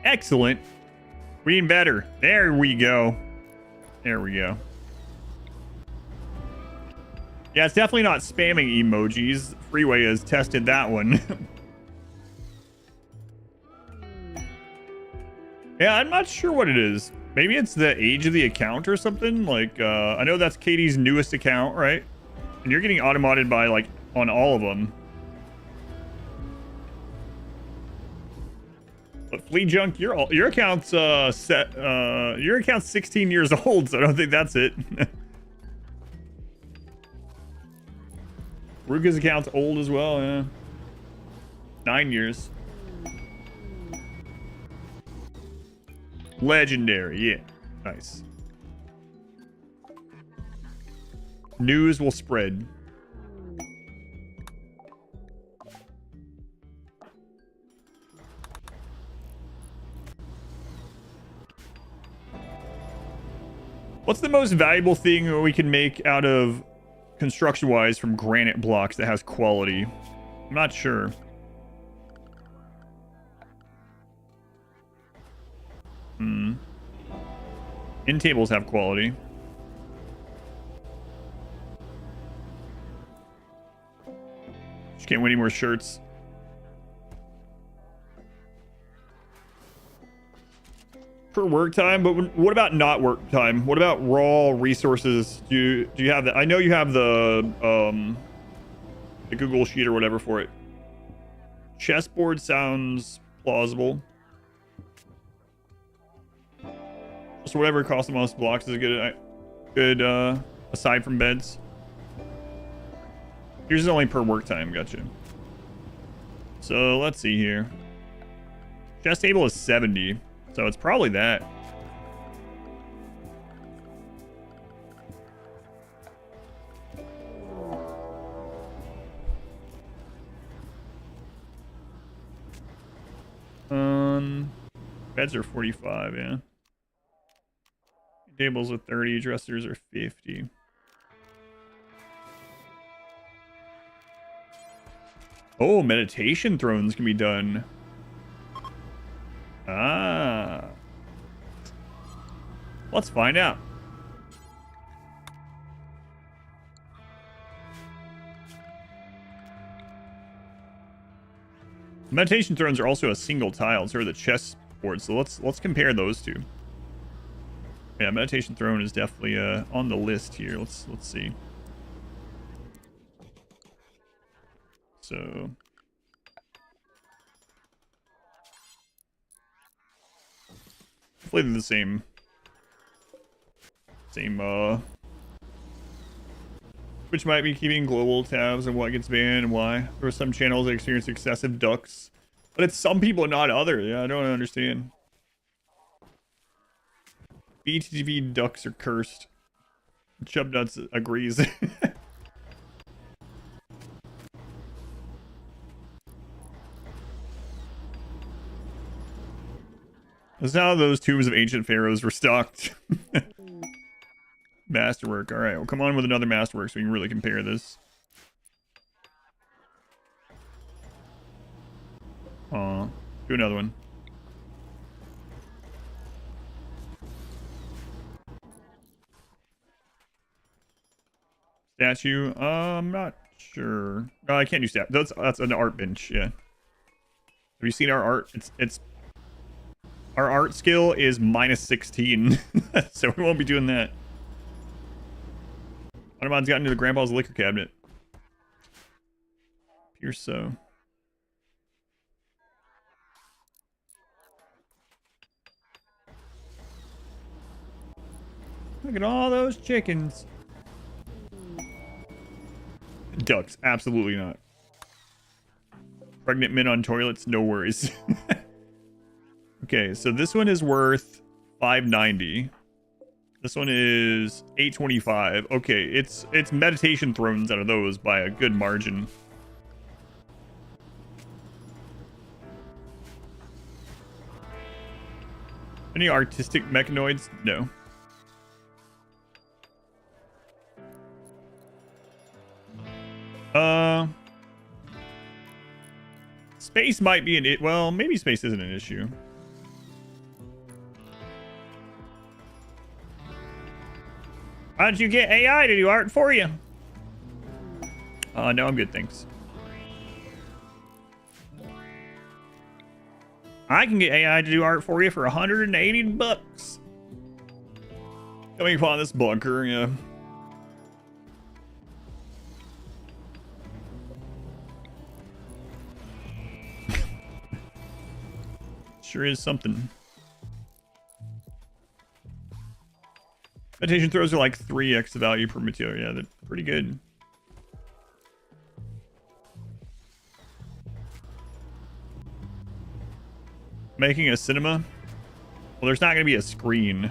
Excellent. We're getting better. There we go. There we go. Yeah, it's definitely not spamming emojis. Freeway has tested that one. Yeah, I'm not sure what it is. Maybe it's the age of the account or something. Like, I know that's Katie's newest account, right? And you're getting automodded by, like, on all of them. But Flea Junk, your account's your account's 16 years old, so I don't think that's it. Ruga's account's old as well, yeah. 9 years. Legendary, yeah. Nice. News will spread. What's the most valuable thing we can make out of construction-wise from granite blocks that has quality? I'm not sure. End tables have quality. Just can't win any more shirts. Per work time, but what about not work time? What about raw resources? Do you have that? I know you have the Google Sheet or whatever for it. Chessboard sounds plausible. Just whatever costs the most blocks is a good aside from beds. Yours is only per work time, gotcha. So let's see here. Chess table is 70, so it's probably that. Beds are 45, yeah. Tables are 30, dressers are 50. Oh, meditation thrones can be done. Ah. Let's find out. Meditation thrones are also a single tile, so are the chess board. So let's compare those two. Yeah, meditation throne is definitely on the list here. Let's see. So hopefully they're the same which might be keeping global tabs on what gets banned and why. There are some channels that experience excessive ducks, but it's some people, not others. Yeah, I don't understand. BTV ducks are cursed. Chubnuts agrees. That's how those tombs of ancient pharaohs were stocked. Masterwork. All right, well, come on with another masterwork so we can really compare this. Do another one. Statue. I'm not sure. No, I can't do stat. That's an art bench. Yeah. Have you seen our art? It's our art skill is -16, so we won't be doing that. Automon's got into the grandpa's liquor cabinet. Pure so. Look at all those chickens. Ducks, absolutely not. Pregnant men on toilets, no worries. Okay, so this one is worth 590. This one is 825. Okay, it's meditation thrones out of those by a good margin. Any artistic mechanoids? No. Space might be an well, maybe space isn't an issue. Why don't you get AI to do art for you? No, I'm good, thanks. I can get AI to do art for you for 180 bucks. Coming upon this bunker, yeah. Sure is something. Meditation throws are like 3x the value per material. Yeah, they're pretty good. Making a cinema? Well, there's not going to be a screen.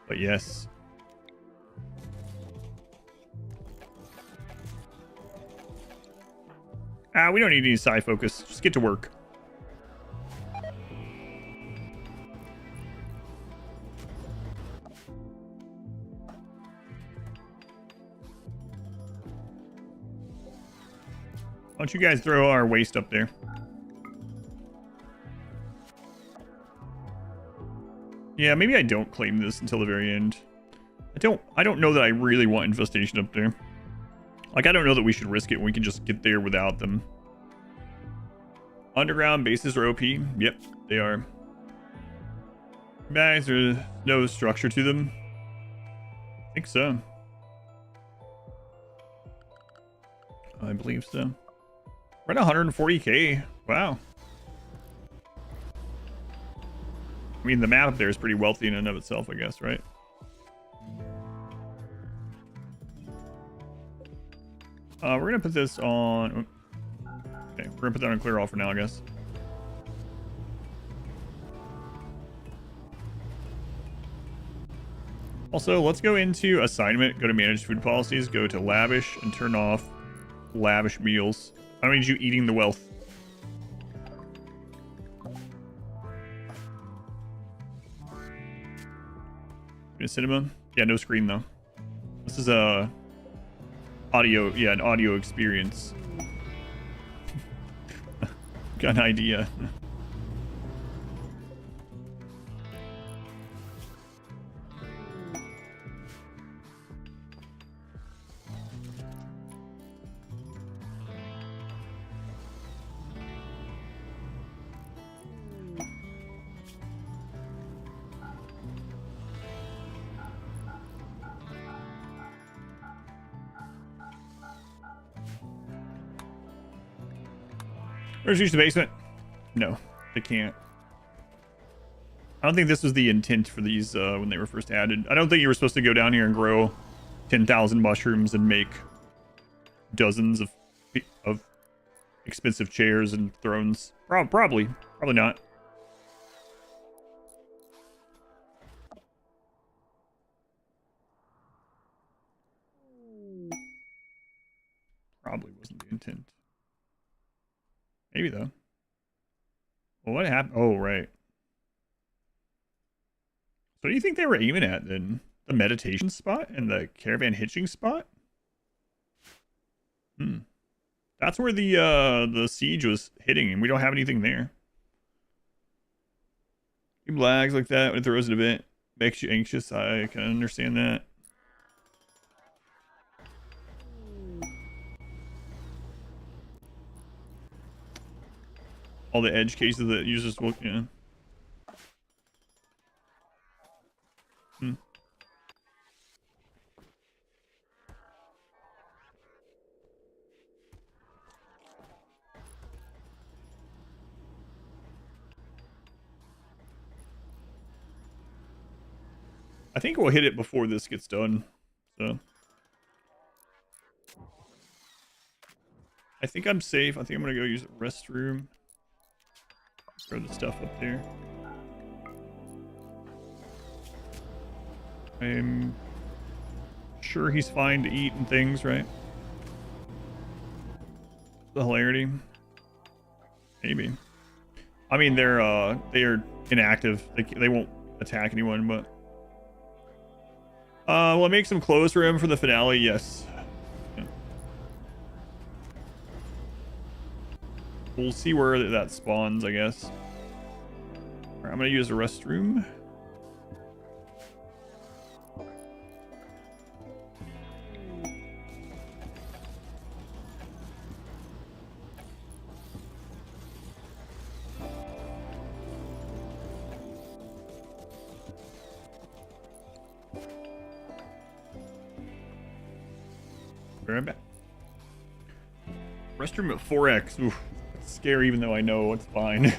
But yes. We don't need any side focus. Just get to work. Why don't you guys throw our waste up there? Yeah, maybe I don't claim this until the very end. I don't know that I really want infestation up there. Like, I don't know that we should risk it when we can just get there without them. Underground bases are OP. Yep, they are. Bags, there's no structure to them. I think so. I believe so. We're at 140k. Wow. I mean, the map up there is pretty wealthy in and of itself, I guess, right? We're going to put this on... Okay, we're going to put that on clear all for now, I guess. Also, let's go into assignment, go to manage food policies, go to lavish, and turn off lavish meals. I don't need you eating the wealth. In a cinema? Yeah, no screen though. This is a audio, yeah, an audio experience. Got an idea. Where's use the basement? No, they can't. I don't think this was the intent for these when they were first added. I don't think you were supposed to go down here and grow 10,000 mushrooms and make dozens of expensive chairs and thrones. Probably not. Probably wasn't the intent. Maybe though. Well, what happened? Oh, right. So what do you think they were aiming at then? The meditation spot and the caravan hitching spot? That's where the siege was hitting, and we don't have anything there. It lags like that when it throws it a bit. Makes you anxious. I can understand that. All the edge cases that users will, yeah. I think we'll hit it before this gets done. So I think I'm safe. I think I'm gonna go use the restroom. Throw the stuff up there. I'm sure he's fine to eat and things, right? The hilarity. Maybe. I mean, they are inactive. They won't attack anyone, but will it make some clothes for him for the finale? Yes. Yeah. We'll see where that spawns, I guess. All right, I'm gonna use a restroom. Be right back. Restroom at 4x. Oof, it's scary, even though I know it's fine.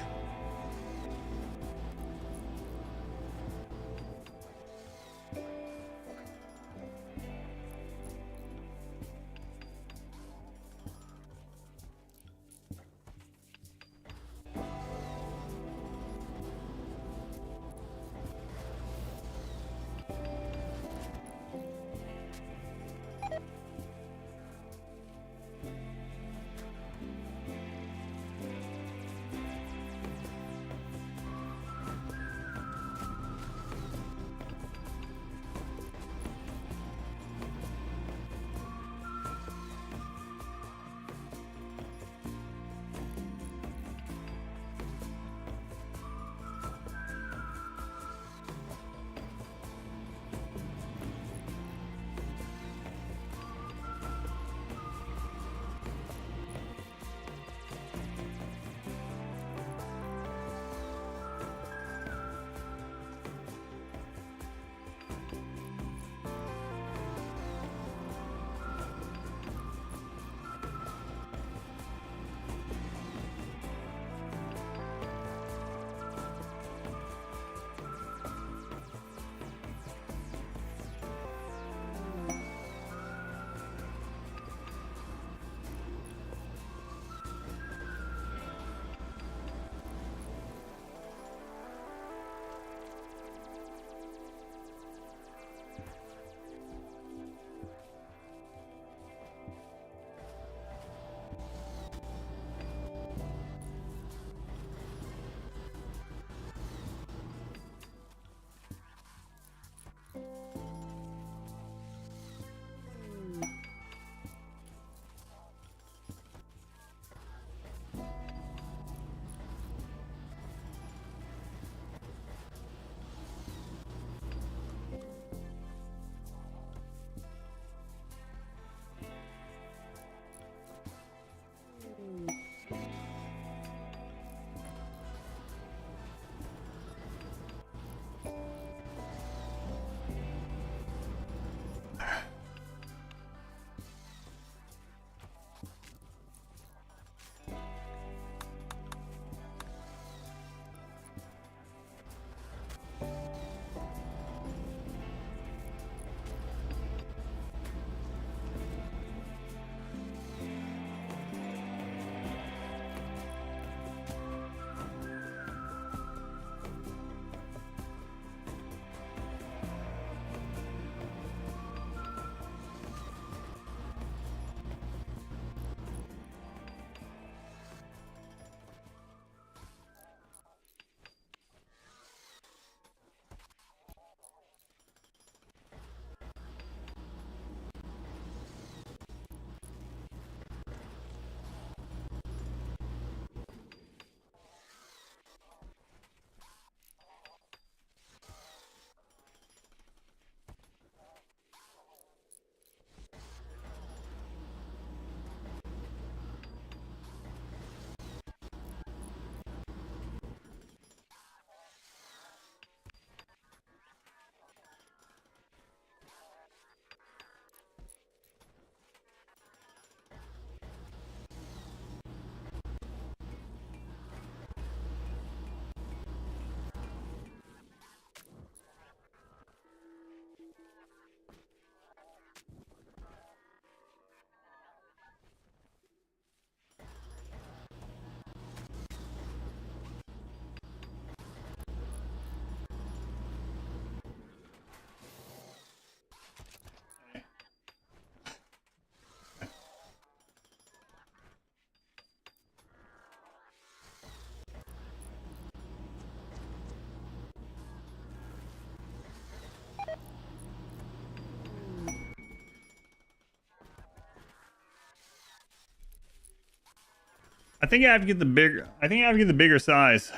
I think I have to get the bigger. I think I have to get the bigger size.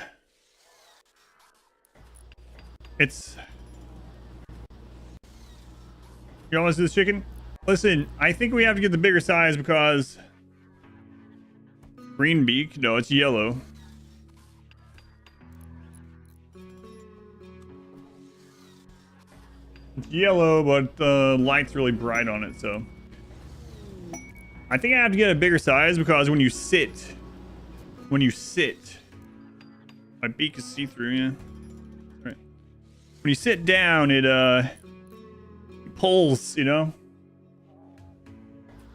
It's. You almost do this chicken? Listen, I think we have to get the bigger size because green beak. No, it's yellow. It's yellow, but the light's really bright on it, so I think I have to get a bigger size because when you sit, my beak is see-through. Yeah. Right. When you sit down, it pulls, you know.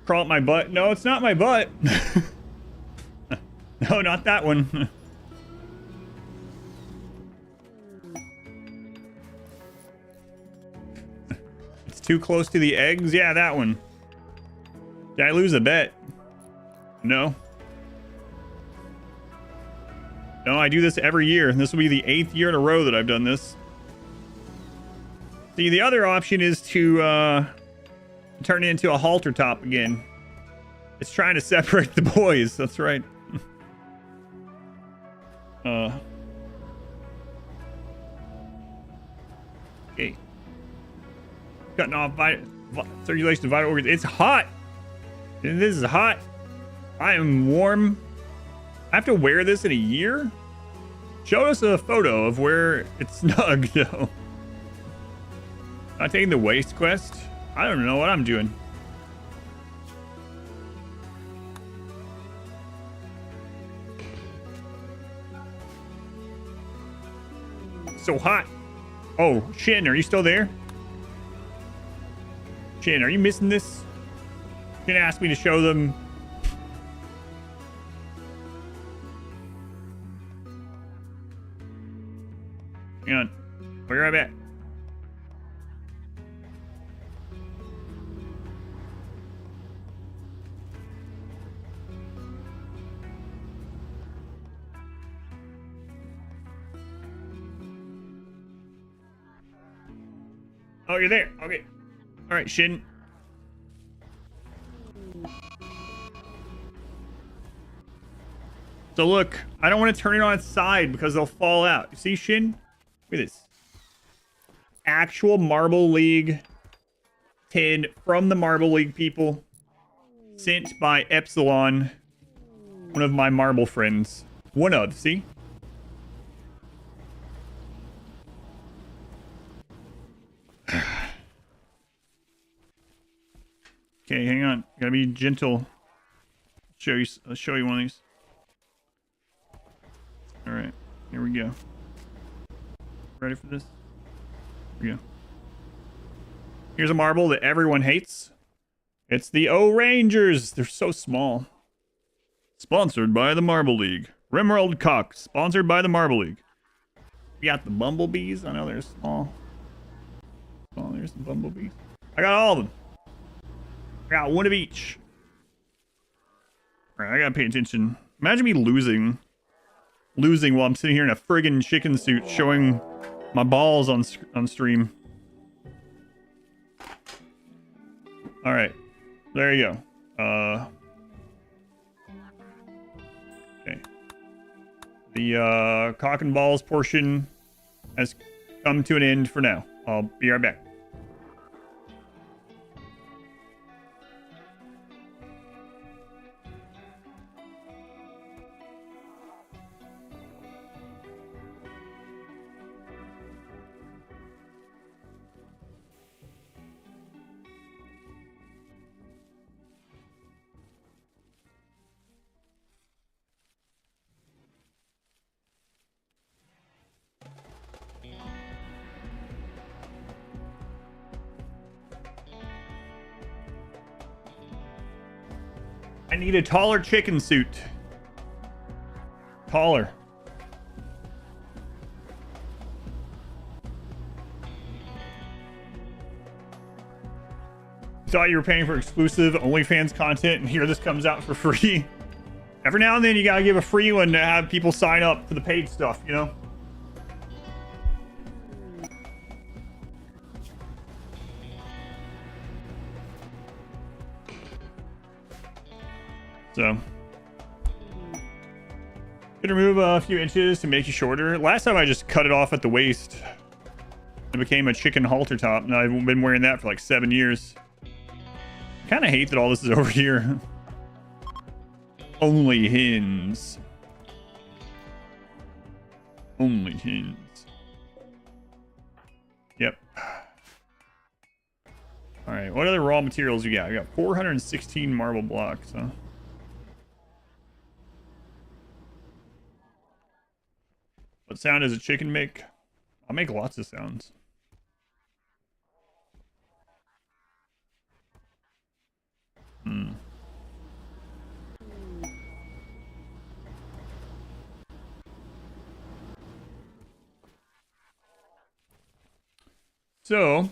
Crawl up my butt. No, it's not my butt. No, not that one. It's too close to the eggs. Yeah, that one. Did I lose a bet? No. No, I do this every year. This will be the 8th year in a row that I've done this. See, the other option is to turn it into a halter top again. It's trying to separate the boys. That's right. Okay. Cutting off circulation of vital organs. It's hot. This is hot. I am warm. I have to wear this in a year? Show us a photo of where it's snug, though. Not taking the waste quest? I don't know what I'm doing. So hot. Oh, Shin, are you still there? Shin, are you missing this? Shin asked me to show them. Hang on. I'll be right back. Oh, you're there. Okay. All right, Shin. So look, I don't want to turn it on its side because they'll fall out. You see, Shin? Look at this. Actual Marble League tin from the Marble League people. Sent by Epsilon. One of my marble friends. One of, see? Okay, hang on. Gotta be gentle. I'll show you one of these. All right, here we go. Ready for this? Here we go. Here's a marble that everyone hates. It's the O-Rangers. They're so small. Sponsored by the Marble League. RimWorld Cock. Sponsored by the Marble League. We got the bumblebees. I know they're small. Oh, there's the bumblebees. I got all of them. I got one of each. All right, I gotta pay attention. Imagine me losing while I'm sitting here in a friggin' chicken suit showing my balls on stream. All right, there you go. Okay. The cock and balls portion has come to an end for now. I'll be right back. I need a taller chicken suit. Taller. Thought you were paying for exclusive OnlyFans content, and here this comes out for free. Every now and then you gotta give a free one to have people sign up for the paid stuff, you know? So, Gonna remove a few inches to make you shorter. Last time I just cut it off at the waist. It became a chicken halter top, and I've been wearing that for like 7 years. Kind of hate that all this is over here. Only hins. Only hins. Yep. All right, what other raw materials you got? We got 416 marble blocks, huh? What sound does a chicken make? I'll make lots of sounds. So,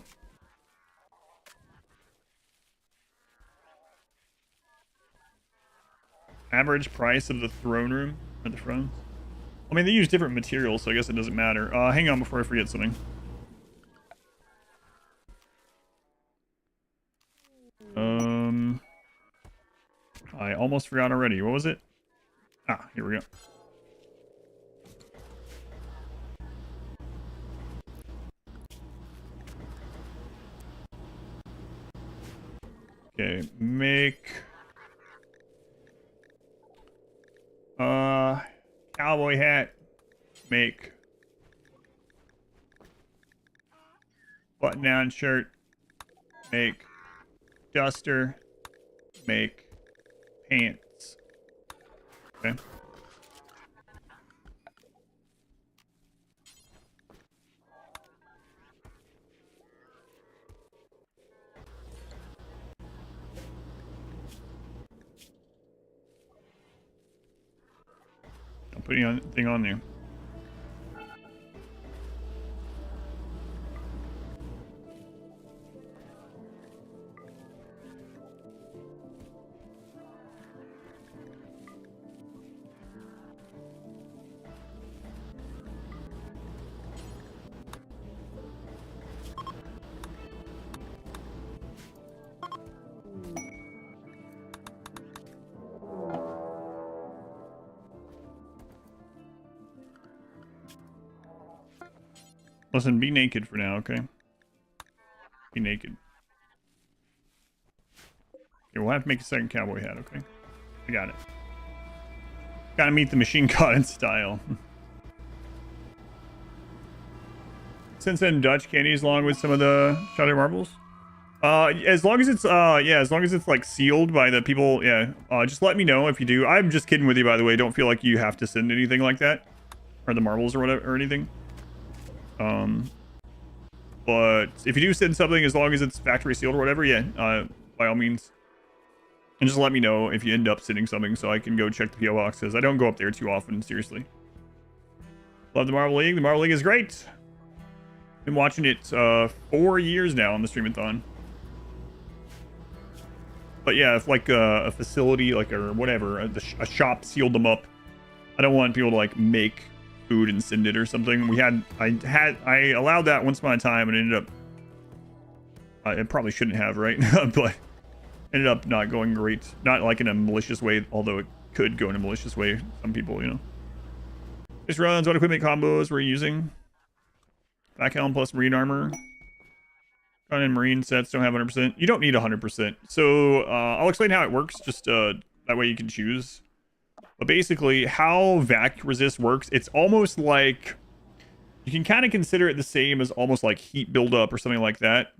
average price of the throne room or the thrones? I mean, they use different materials, so I guess it doesn't matter. Hang on before I forget something. I almost forgot already. What was it? Ah, here we go. Okay, make cowboy hat, make button down shirt, make duster, make pants. Okay. I'm putting anything on there. Listen, be naked for now, okay? Be naked. Okay, we'll have to make a second cowboy hat, okay? I got it. Gotta meet the machine god in style. Since then, Dutch candies along with some of the shotted marbles. As long as it's as long as it's like sealed by the people, just let me know if you do. I'm just kidding with you, by the way. Don't feel like you have to send anything like that, or the marbles or whatever or anything. But if you do send something, as long as it's factory sealed or whatever, by all means. And just let me know if you end up sending something so I can go check the PO boxes. I don't go up there too often, seriously. Love the Marble League. The Marble League is great. Been watching it 4 years now on the Streamathon. But yeah, if like a facility, like or whatever, a shop sealed them up, I don't want people to like make food and send it or something. I allowed that once upon a time and ended up it probably shouldn't have, right? But ended up not going great. Not like in a malicious way, although it could go in a malicious way. Some people, you know. This runs what equipment combos we're using. Back helm plus marine armor. Gun and marine sets don't have 100%. You don't need 100%. So I'll explain how it works. Just that way you can choose. But basically, how vac resist works, it's almost like you can kind of consider it the same as almost like heat buildup or something like that.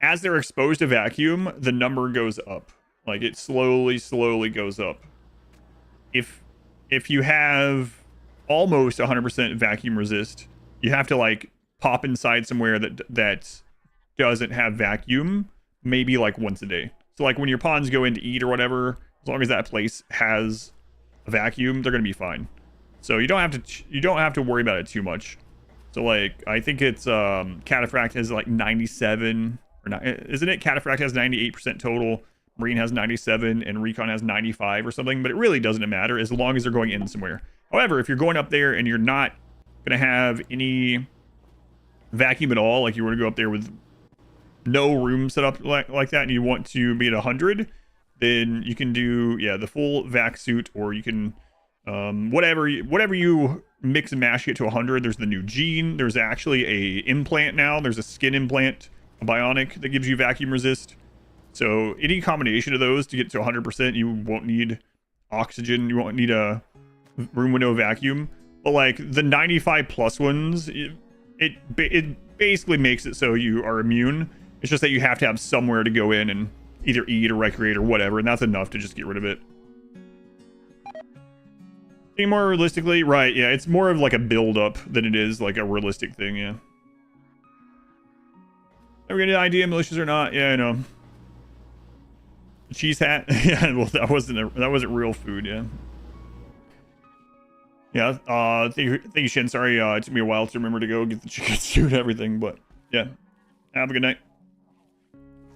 As they're exposed to vacuum, the number goes up. Like it slowly goes up. If you have almost 100% vacuum resist, you have to like pop inside somewhere that doesn't have vacuum, maybe like once a day. So like when your pawns go in to eat or whatever, as long as that place has a vacuum, they're gonna be fine. So you don't have to worry about it too much. So like I think it's Cataphract has like 97 or not, isn't it? Cataphract has 98% total, Marine has 97, and Recon has 95 or something. But it really doesn't matter as long as they're going in somewhere. However, if you're going up there and you're not gonna have any vacuum at all, like you were to go up there with no room set up like that, and you want to be at 100, then you can do, yeah, the full vac suit, or you can, whatever you mix and mash, get to 100. There's the new gene. There's actually a implant now. There's a skin implant, a bionic, that gives you vacuum resist. So any combination of those to get to 100%, you won't need oxygen. You won't need a room window vacuum. But like the 95 plus ones, it basically makes it so you are immune. It's just that you have to have somewhere to go in and either eat or recreate or whatever, and that's enough to just get rid of it. Any more realistically, right? Yeah, it's more of like a build-up than it is like a realistic thing. Yeah. Ever get an idea, malicious or not? Yeah, I know. Cheese hat. Yeah, well, that wasn't real food. Yeah. Yeah. Thank you, Shin. Sorry, it took me a while to remember to go get the chicken suit and everything, but yeah. Have a good night.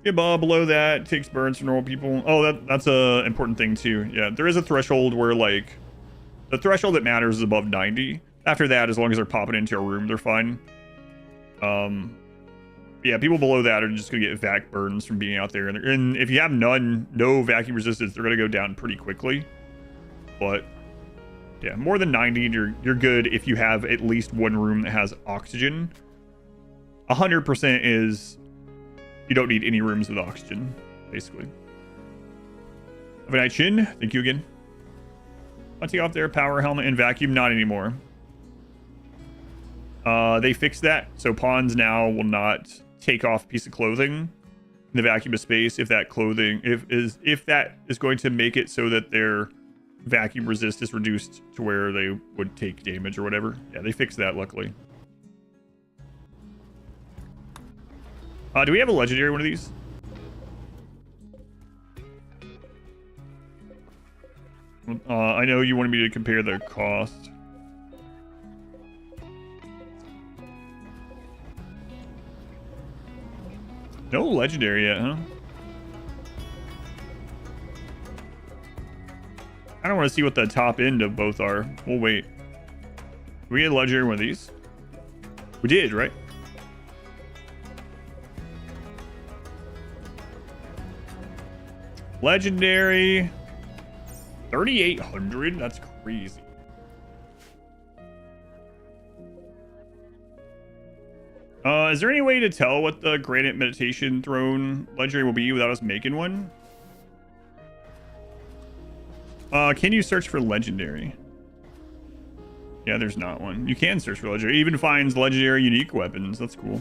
Yeah, below that takes burns from normal people. Oh, that's a important thing too. Yeah, there is a threshold where like the threshold that matters is above 90. After that, as long as they're popping into a room, they're fine. Yeah, people below that are just gonna get vac burns from being out there, and if you have no vacuum resistance, they're gonna go down pretty quickly. But yeah, more than 90, you're good if you have at least one room that has oxygen. 100% is you don't need any rooms with oxygen, basically. Have a night, Shin. Thank you again. I'll take off their power helmet and vacuum. Not anymore. They fixed that, so pawns now will not take off a piece of clothing in the vacuum of space if that clothing if that is going to make it so that their vacuum resist is reduced to where they would take damage or whatever. Yeah, they fixed that, luckily. Do we have a legendary one of these? I know you wanted me to compare their cost. No legendary yet, huh? I don't want to see what the top end of both are. We'll wait. Did we get a legendary one of these? We did, right? Legendary 3,800. That's crazy. Is there any way to tell what the Granite Meditation Throne legendary will be without us making one? Can you search for legendary? Yeah, there's not one. You can search for legendary. It even finds legendary unique weapons. That's cool.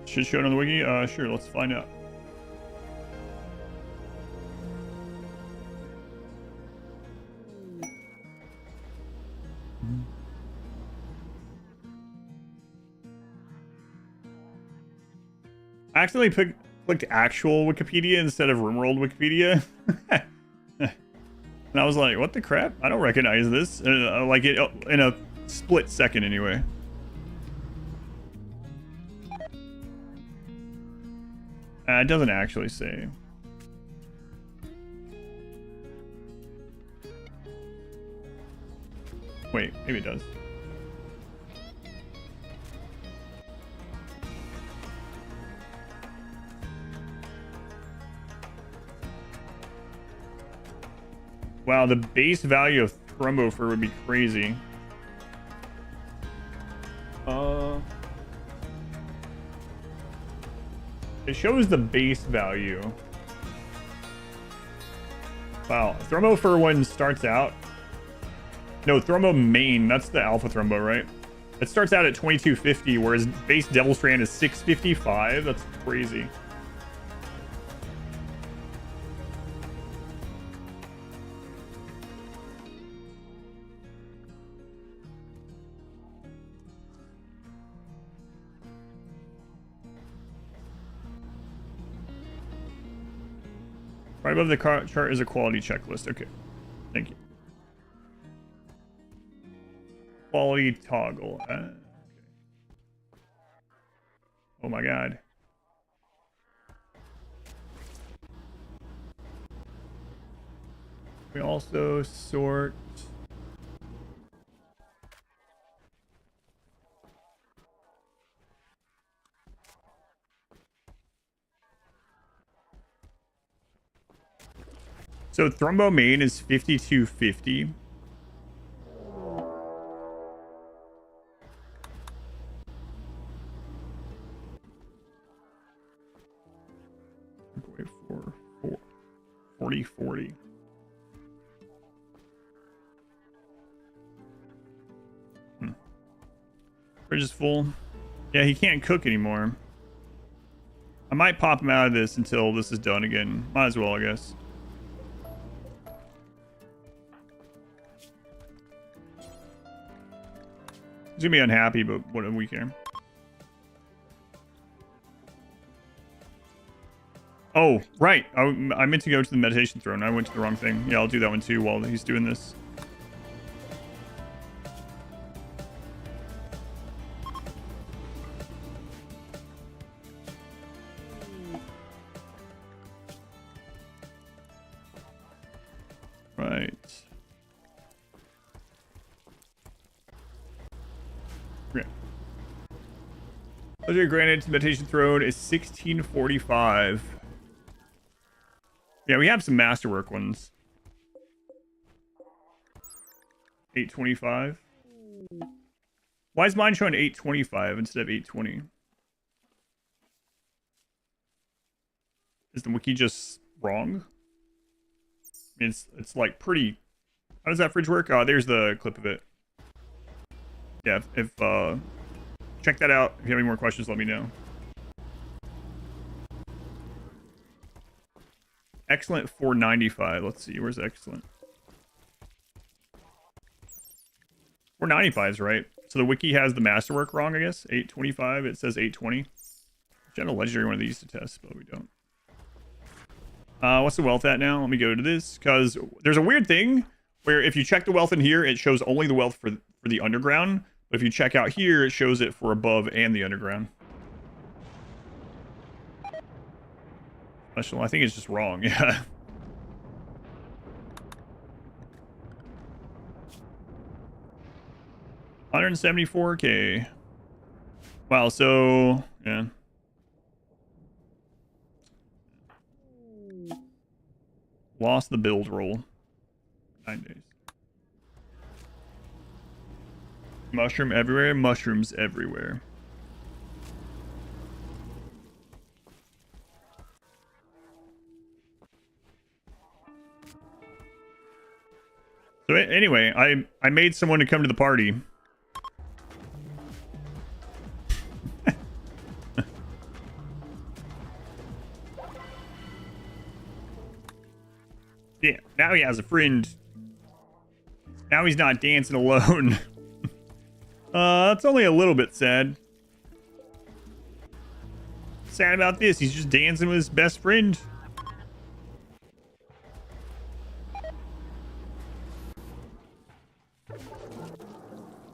Should show it on the wiki? Sure, let's find out. I accidentally clicked actual Wikipedia instead of RimWorld Wikipedia. And I was like, what the crap? I don't recognize this. Like it in a split second anyway. It doesn't actually say. Wait, maybe it does. Wow, the base value of Thrombofer would be crazy. It shows the base value. Wow, Thrombofer one starts out. No, Thrombo main, that's the Alpha Thrombo, right? It starts out at 2250, whereas base Devil Strand is 655. That's crazy. Right above the chart is a quality checklist. Okay, thank you. Quality toggle. Okay. Oh my god. We also sort So Thrumbo main is 5250. Wait, 40. Fridge is full. Yeah, he can't cook anymore. I might pop him out of this until this is done again. Might as well, I guess. He's gonna be unhappy, but what do we care? Oh, right. I meant to go to the meditation throne. I went to the wrong thing. Yeah, I'll do that one too while he's doing this. Right. Yeah. Legendary granted to meditation throne is 1645. Yeah, we have some masterwork ones. 825. Why is mine showing 825 instead of 820? Is the wiki just wrong? I mean, it's like pretty. How does that fridge work? Oh, there's the clip of it. Yeah, if check that out. If you have any more questions, let me know. Excellent 495. Let's see, where's excellent? 495 is right. So the wiki has the masterwork wrong, I guess. 825. It says 820. We should have a legendary one of these to test, but we don't. What's the wealth at now? Let me go to this, because there's a weird thing where if you check the wealth in here, it shows only the wealth for the underground. But if you check out here, it shows it for above and the underground. I think it's just wrong, yeah. $174K. Wow, so yeah. Lost the build roll. 9 days. Mushroom everywhere, mushrooms everywhere. So anyway, I made someone to come to the party. Yeah, now he has a friend. Now he's not dancing alone. That's only a little bit sad. Sad about this, he's just dancing with his best friend.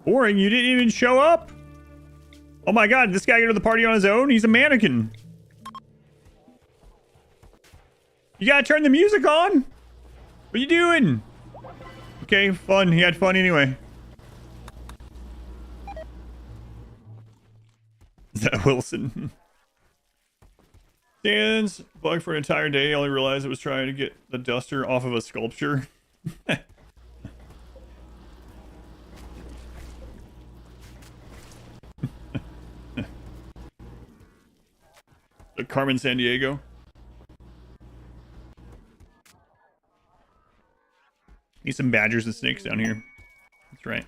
Boring, you didn't even show up? Oh my god, this guy go to the party on his own? He's a mannequin. You gotta turn the music on. What are you doing? Okay, fun. He had fun anyway. Is that Wilson? Stands bugged for an entire day. I only realized it was trying to get the duster off of a sculpture. Carmen San Diego. Need some badgers and snakes down here. That's right.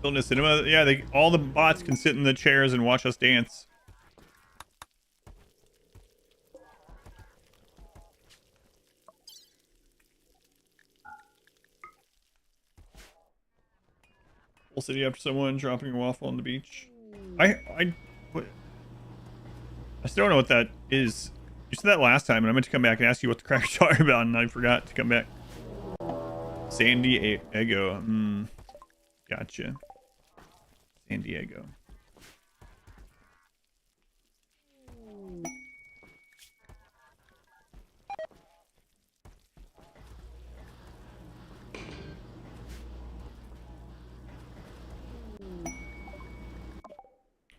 Building a cinema. Yeah, all the bots can sit in the chairs and watch us dance. Full city after someone dropping a waffle on the beach. I still don't know what that is. You said that last time, and I meant to come back and ask you what the crackers are about, and I forgot to come back. San Diego. Gotcha. San Diego.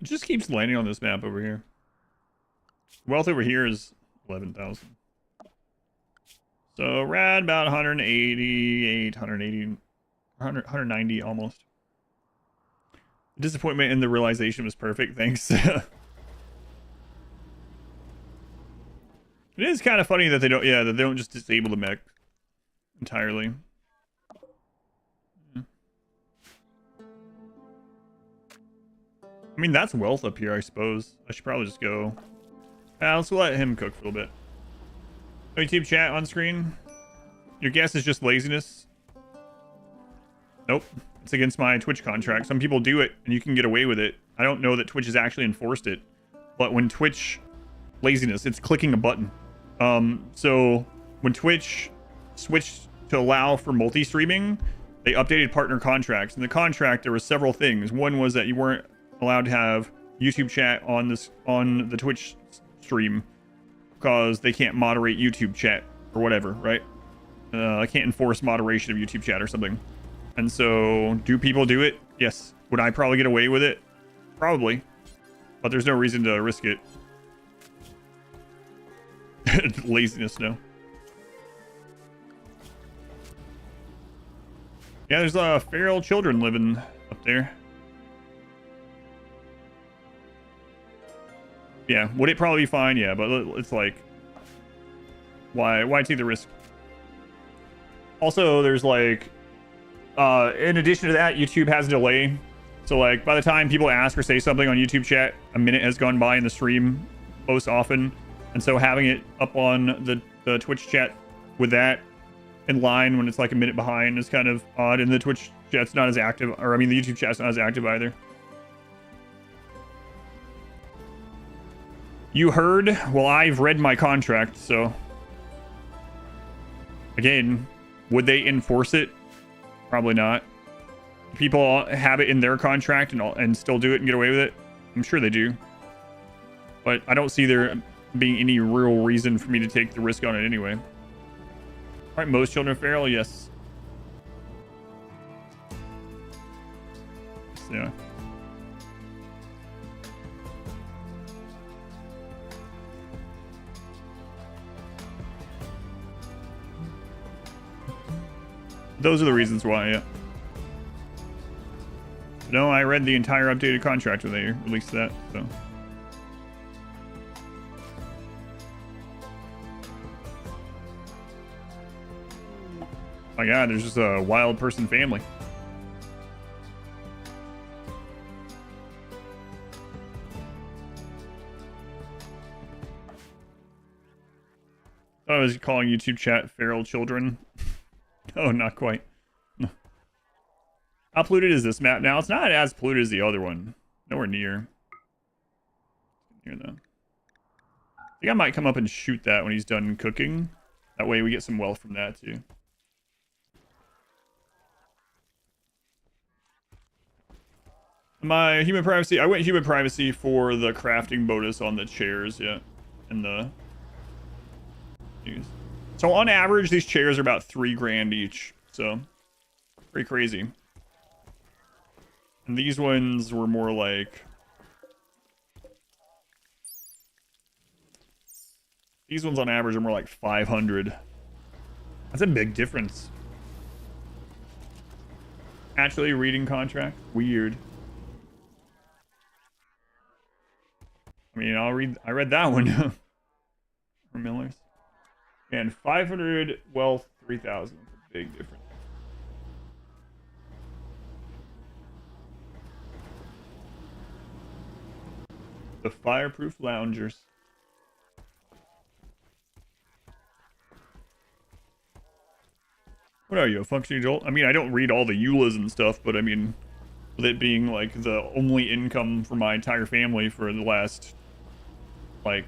It just keeps landing on this map over here. Wealth over here is 11,000. So rad about 188, 180, 100, 190 almost. The disappointment in the realization was perfect. Thanks. It is kind of funny that they don't, yeah, that they don't just disable the mech entirely. I mean, that's wealth up here, I suppose. I should probably just go. Let's let him cook for a little bit. YouTube chat on screen. Your guess is just laziness. Nope. It's against my Twitch contract. Some people do it, and you can get away with it. I don't know that Twitch has actually enforced it. But when Twitch... Laziness, it's clicking a button. So when Twitch switched to allow for multi-streaming, they updated partner contracts. In the contract, there were several things. One was that you weren't allowed to have YouTube chat on the Twitch stream because they can't moderate YouTube chat or whatever, right? I can't enforce moderation of YouTube chat or something. And so, do people do it? Yes. Would I probably get away with it? Probably. But there's no reason to risk it. Laziness, no. Yeah, there's feral children living up there. Yeah, would it probably be fine? Yeah, but it's like, why take the risk? Also, there's like, in addition to that, YouTube has a delay. So like, by the time people ask or say something on YouTube chat, a minute has gone by in the stream most often. And so having it up on the Twitch chat with that in line when it's like a minute behind is kind of odd. And the Twitch chat's not as active, or I mean, the YouTube chat's not as active either. You heard? Well, I've read my contract, so... Again, would they enforce it? Probably not. People have it in their contract and still do it and get away with it? I'm sure they do. But I don't see there being any real reason for me to take the risk on it anyway. Alright, most children are feral? Yes. So, yeah. Those are the reasons why, yeah. No, I read the entire updated contract when they released that, so. My god, there's just a wild person family. I was calling YouTube chat feral children. Oh, not quite. How polluted is this map now? It's not as polluted as the other one. Nowhere near. Near though. I think I might come up and shoot that when he's done cooking. That way we get some wealth from that too. My human privacy, I went human privacy for the crafting bonus on the chairs, yeah. And the... So on average, these chairs are about $3 grand each. So, pretty crazy. And these ones were more like... These ones on average are more like 500. That's a big difference. Actually, reading contract? Weird. I mean, I read that one. For Miller's. And 500 wealth, 3,000. Big difference. The fireproof loungers. What are you, a functioning adult? I mean, I don't read all the EULAs and stuff, but I mean, with it being like the only income for my entire family for the last like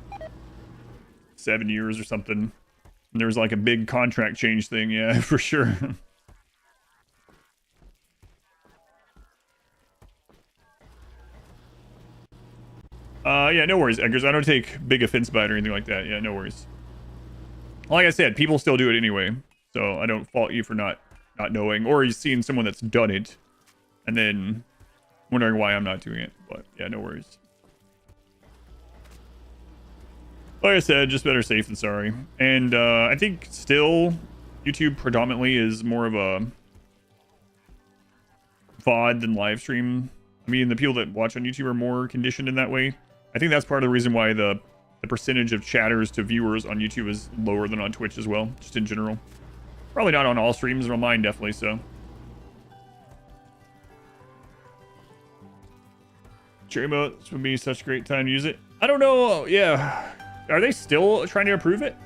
7 years or something. And there was like a big contract change thing, yeah, for sure. Yeah, no worries, Eggers. I don't take big offense by it or anything like that. Yeah, no worries. Like I said, people still do it anyway, so I don't fault you for not knowing, or you've seen someone that's done it, and then wondering why I'm not doing it. But yeah, no worries. Like I said, just better safe than sorry. And I think still YouTube predominantly is more of a VOD than live stream. I mean, the people that watch on YouTube are more conditioned in that way. I think that's part of the reason why the percentage of chatters to viewers on YouTube is lower than on Twitch as well, just in general. Probably not on all streams, but on mine definitely so. Cherry Motes would be such a great time to use it. I don't know. Yeah. Are they still trying to approve it?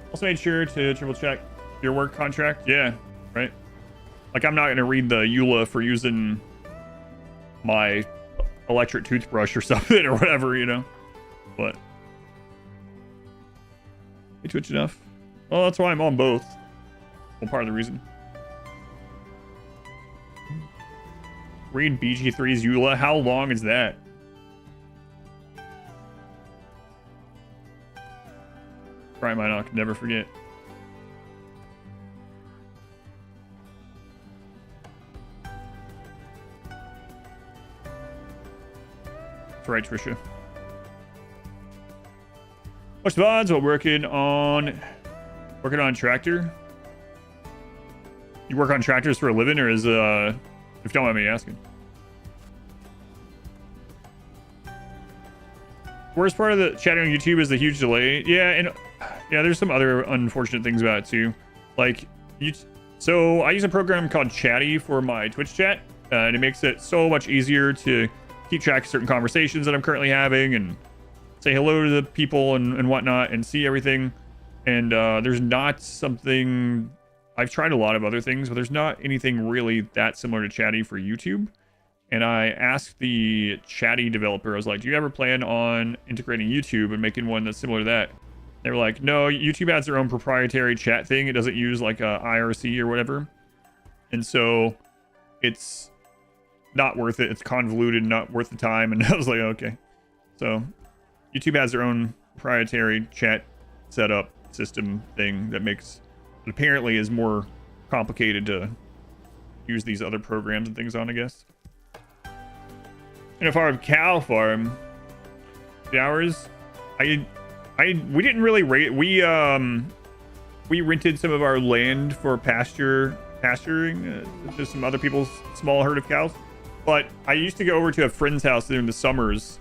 Also made sure to triple check your work contract. Yeah, right. Like, I'm not going to read the EULA for using my electric toothbrush or something or whatever, you know. But hey, Twitch enough. Well, that's why I'm on both. Well, part of the reason. Read BG3's EULA. How long is that? Brian Minock, never forget. That's right, Trisha. Watch the VODs while working on tractor. You work on tractors for a living, or is if you don't mind me asking? Worst part of the chatting on YouTube is the huge delay. Yeah, and yeah, there's some other unfortunate things about it too. Like, so I use a program called Chatty for my Twitch chat, and it makes it so much easier to keep track of certain conversations that I'm currently having and say hello to the people and whatnot and see everything. And there's not something... I've tried a lot of other things, but there's not anything really that similar to Chatty for YouTube. And I asked the Chatty developer, I was like, do you ever plan on integrating YouTube and making one that's similar to that? They were like, no, YouTube has their own proprietary chat thing. It doesn't use like a IRC or whatever. And so it's not worth it. It's convoluted, not worth the time. And I was like, okay. So YouTube has their own proprietary chat setup system thing that makes it apparently is more complicated to use these other programs and things on, I guess. And if our cow farm hours, we didn't really rate. We rented some of our land for pasturing to some other people's small herd of cows. But I used to go over to a friend's house during the summers,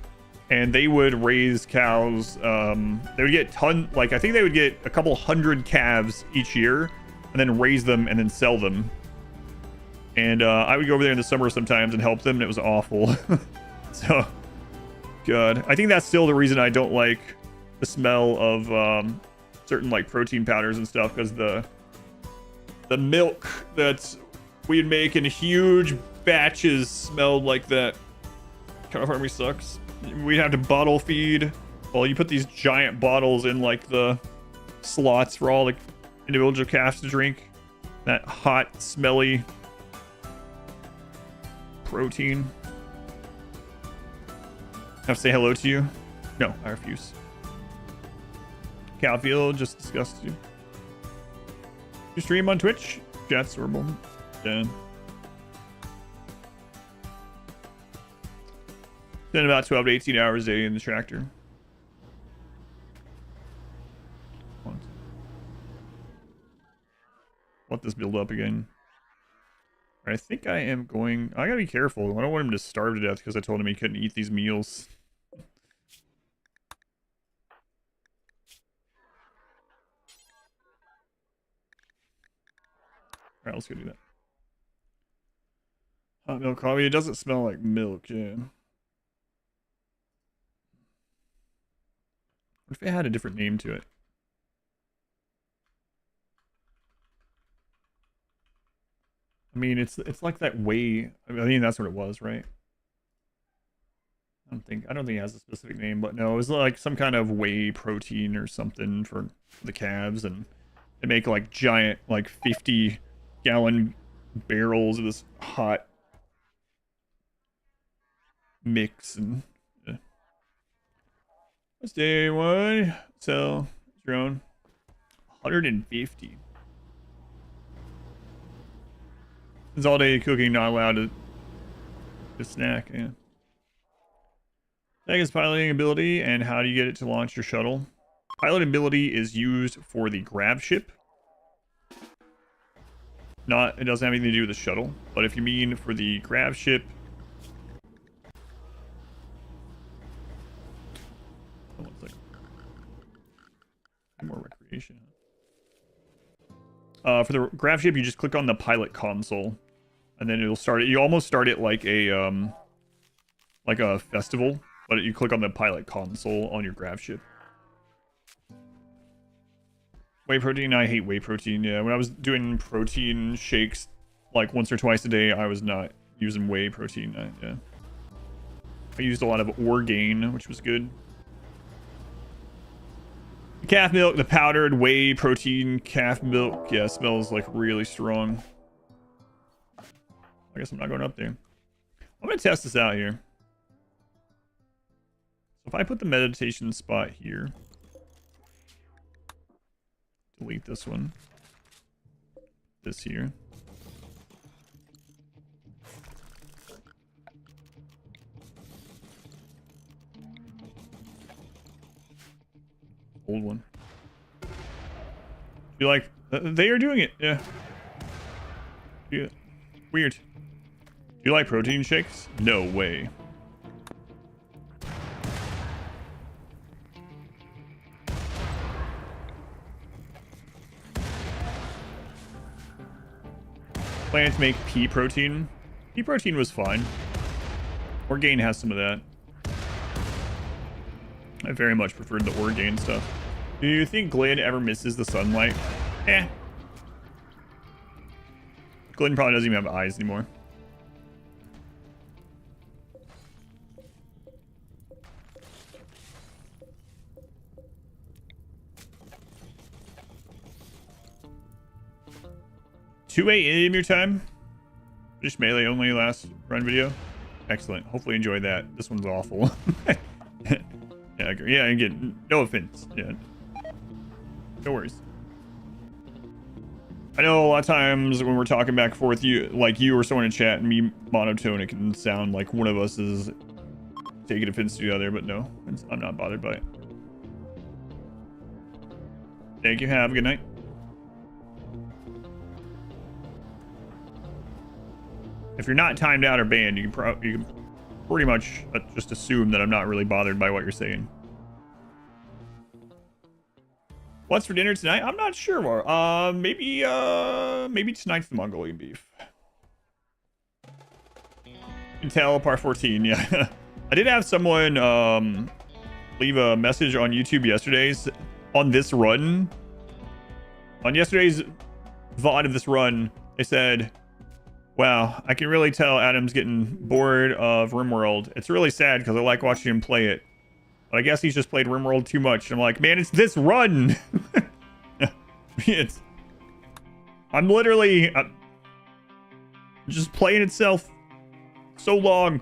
and they would raise cows. They would get I think they would get a couple hundred calves each year, and then raise them and then sell them. And I would go over there in the summer sometimes and help them, and it was awful. So, God, I think that's still the reason I don't like the smell of certain like protein powders and stuff, because the milk that we'd make in huge batches smelled like that. Kind of me sucks. We'd have to bottle feed. Well, you put these giant bottles in like the slots for all the individual calves to drink. That hot, smelly protein. Have to say hello to you? No, I refuse. Cowfield just disgusted you. You stream on Twitch? Chat's horrible. Done. Spend about 12 to 18 hours a day in the tractor. Let this build up again. I think I am going... I gotta be careful. I don't want him to starve to death because I told him he couldn't eat these meals. Alright, let's go do that. Hot milk coffee. It doesn't smell like milk, yeah. What if it had a different name to it? I mean, it's like that whey. I mean, that's what it was, right? I don't think it has a specific name, but no, it was like some kind of whey protein or something for the calves, and they make like giant, like 50-gallon barrels of this hot mix. And that's day one. So drone 150. It's all day cooking, not allowed to snack. Yeah. Second is piloting ability, and how do you get it to launch your shuttle? Pilot ability is used for the grab ship. It doesn't have anything to do with the shuttle, but if you mean for the grab ship, one second. More recreation. For the grab ship, you just click on the pilot console, and then it'll start it. You almost start it like a festival, but you click on the pilot console on your grab ship. Whey protein, I hate whey protein. Yeah, when I was doing protein shakes like once or twice a day, I was not using whey protein. Yeah, I used a lot of Orgain, which was good. Calf milk, the powdered whey protein calf milk. Yeah, smells like really strong. I guess I'm not going up there. I'm gonna test this out here. So if I put the meditation spot here, delete this one, this here. Old one. You like, they are doing it, yeah. Yeah. Weird. Do you like protein shakes? No way. Plan to make pea protein. Pea protein was fine. Orgain has some of that. I very much preferred the Orgain stuff. Do you think Glenn ever misses the sunlight? Eh. Glenn probably doesn't even have eyes anymore. $2 a.m. your time? Just melee only last run video? Excellent. Hopefully enjoy that. This one's awful. Yeah, I agree. Yeah, again, no offense. Yeah. No worries. I know a lot of times when we're talking back and forth, you or someone in chat and me monotone, it can sound like one of us is taking offense to the other, but no, I'm not bothered by it. Thank you. Have a good night. If you're not timed out or banned, you can pretty much just assume that I'm not really bothered by what you're saying. What's for dinner tonight? I'm not sure. Maybe tonight's the Mongolian beef. Intel Part 14. Yeah, I did have someone leave a message on YouTube yesterday's on this run. On yesterday's VOD of this run, they said, "Wow, I can really tell Adam's getting bored of RimWorld. It's really sad because I like watching him play it. But I guess he's just played RimWorld too much." And I'm like, man, it's this run. I'm literally just playing itself so long.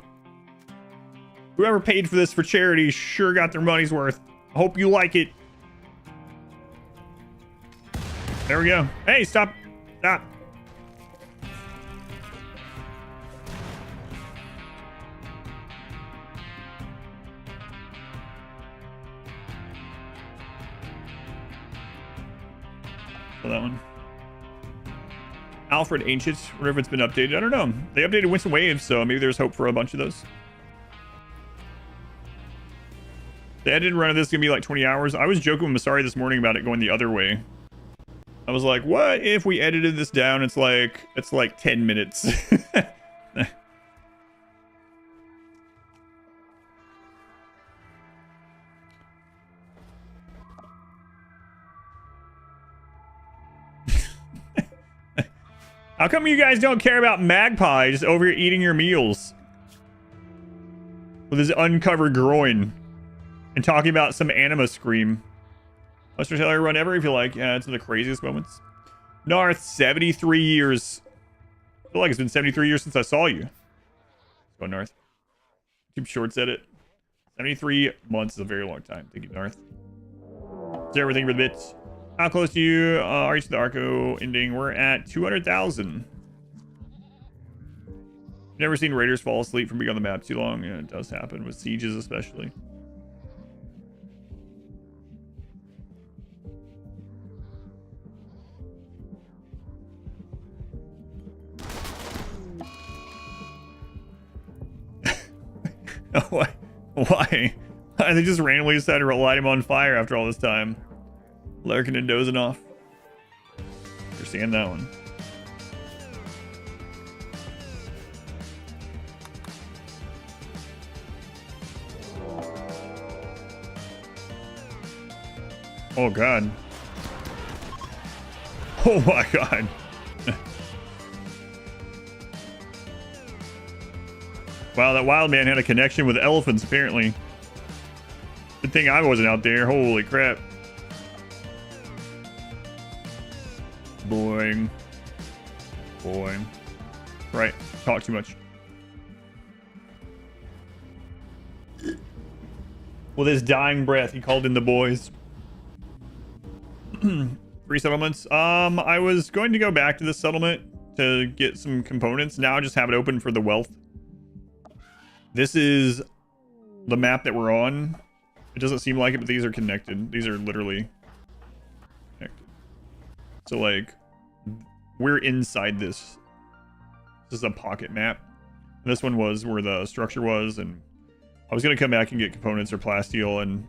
Whoever paid for this for charity sure got their money's worth. I hope you like it. There we go. Hey, stop. Stop. That one. Alfred Ancient, whatever if it's been updated. I don't know. They updated Winds and Waves, so maybe there's hope for a bunch of those. The edited run of this is gonna be like 20 hours. I was joking with Masari this morning about it going the other way. I was like, what if we edited this down? It's like 10 minutes. How come you guys don't care about Magpie just over here eating your meals with his uncovered groin and talking about some anima scream? Let's just tell her run ever if you like. Yeah, it's the craziest moments. Narth, 73 years. I feel like it's been 73 years since I saw you. Let's go, Narth. YouTube Shorts edit. 73 months is a very long time. Thank you, Narth. Is everything for the bits? How close to you are you to the Arco ending? We're at 200,000. Never seen raiders fall asleep from being on the map too long. Yeah, it does happen with sieges especially. Why? Why? They just randomly decided to light him on fire after all this time. Lurking and dozing off. Understand that one. Oh god. Oh my god. Wow, that wild man had a connection with elephants apparently. Good thing I wasn't out there. Holy crap. Boing. Boing. Right. Talk too much. With his dying breath, he called in the boys. 3 settlements. I was going to go back to this settlement to get some components. Now I just have it open for the wealth. This is the map that we're on. It doesn't seem like it, but these are connected. These are literally connected. So, like, we're inside this. This is a pocket map. And this one was where the structure was, and I was going to come back and get components or plasteel, and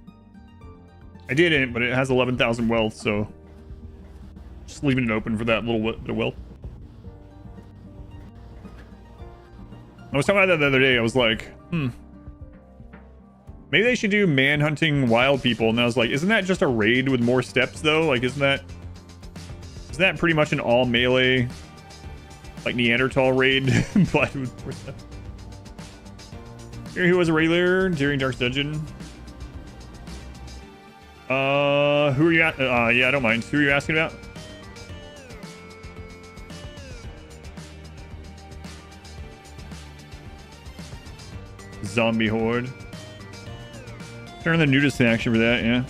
I didn't, but it has 11,000 wealth, so just leaving it open for that little bit of wealth. I was talking about that the other day. I was like, maybe they should do man-hunting wild people. And I was like, isn't that just a raid with more steps, though? Like, isn't that pretty much an all melee, like Neanderthal raid, but with more steps? Here he was a regular during Dark's Dungeon. Who are you at? Yeah, I don't mind. Who are you asking about? Zombie horde. Turn the nudist in action for that, yeah.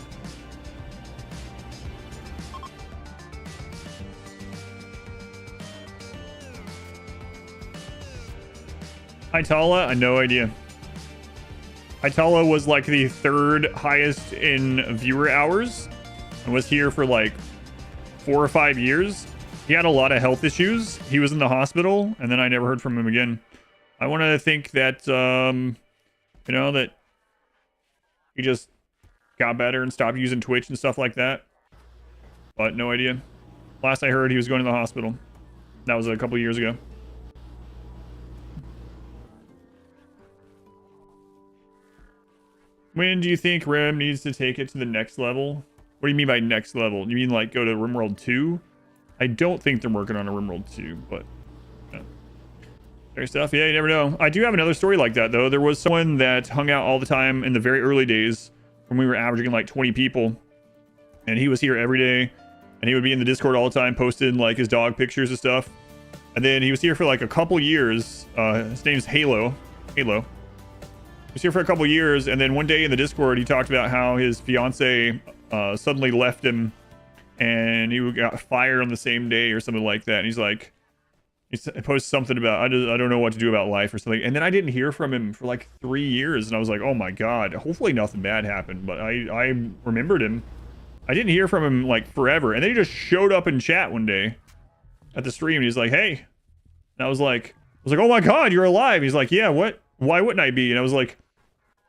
Itala? I had no idea. Itala was like the 3rd highest in viewer hours and was here for like 4 or 5 years. He had a lot of health issues. He was in the hospital, and then I never heard from him again. I want to think that, you know, that he just got better and stopped using Twitch and stuff like that. But no idea. Last I heard, he was going to the hospital. That was a couple years ago. When do you think Rim needs to take it to the next level? What do you mean by next level? You mean like go to RimWorld 2? I don't think they're working on a RimWorld 2, but yeah. Fair stuff. Yeah, you never know. I do have another story like that, though. There was someone that hung out all the time in the very early days when we were averaging like 20 people. And he was here every day. And he would be in the Discord all the time, posting like his dog pictures and stuff. And then he was here for like a couple years. His name's Halo. He was here for a couple years, and then one day in the Discord, he talked about how his fiance suddenly left him, and he got fired on the same day or something like that. And he's like, he posted something about, I don't know what to do about life or something. And then I didn't hear from him for like 3 years, and I was like, oh my god, hopefully nothing bad happened. But I remembered him. I didn't hear from him like forever, and then he just showed up in chat one day at the stream, and he's like, hey. And I was like, oh my god, you're alive. He's like, yeah, what? Why wouldn't I be? And I was like,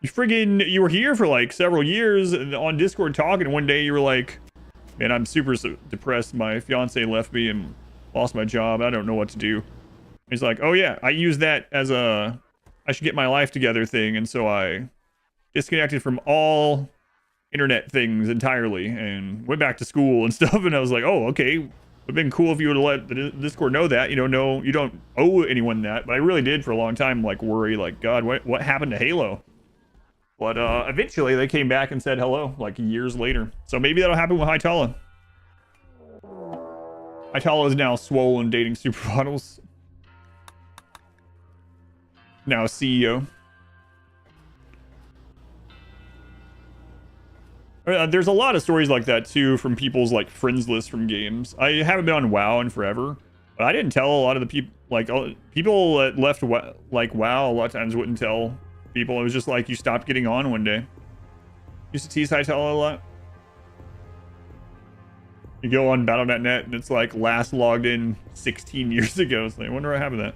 you were here for like several years on Discord talking, and one day you were like, man, I'm super depressed. My fiance left me and lost my job. I don't know what to do. He's like, oh yeah, I use that as a I should get my life together thing, and so I disconnected from all internet things entirely and went back to school and stuff. And I was like, oh, okay, it would have been cool if you would have let the Discord know that. You know, no, you don't owe anyone that. But I really did for a long time, like, worry, like, god, what happened to Halo? But eventually they came back and said hello, like years later. So maybe that'll happen with Hytala. Hytala is now swollen, dating supermodels. Now a CEO. There's a lot of stories like that too from people's like friends list from games. I haven't been on WoW in forever, but I didn't tell a lot of the people. like people that left like WoW a lot of times wouldn't tell people. It was just like you stopped getting on one day. Used to tease Hytel a lot. You go on battle.net and it's like last logged in 16 years ago. It's like, I wonder what happened to that.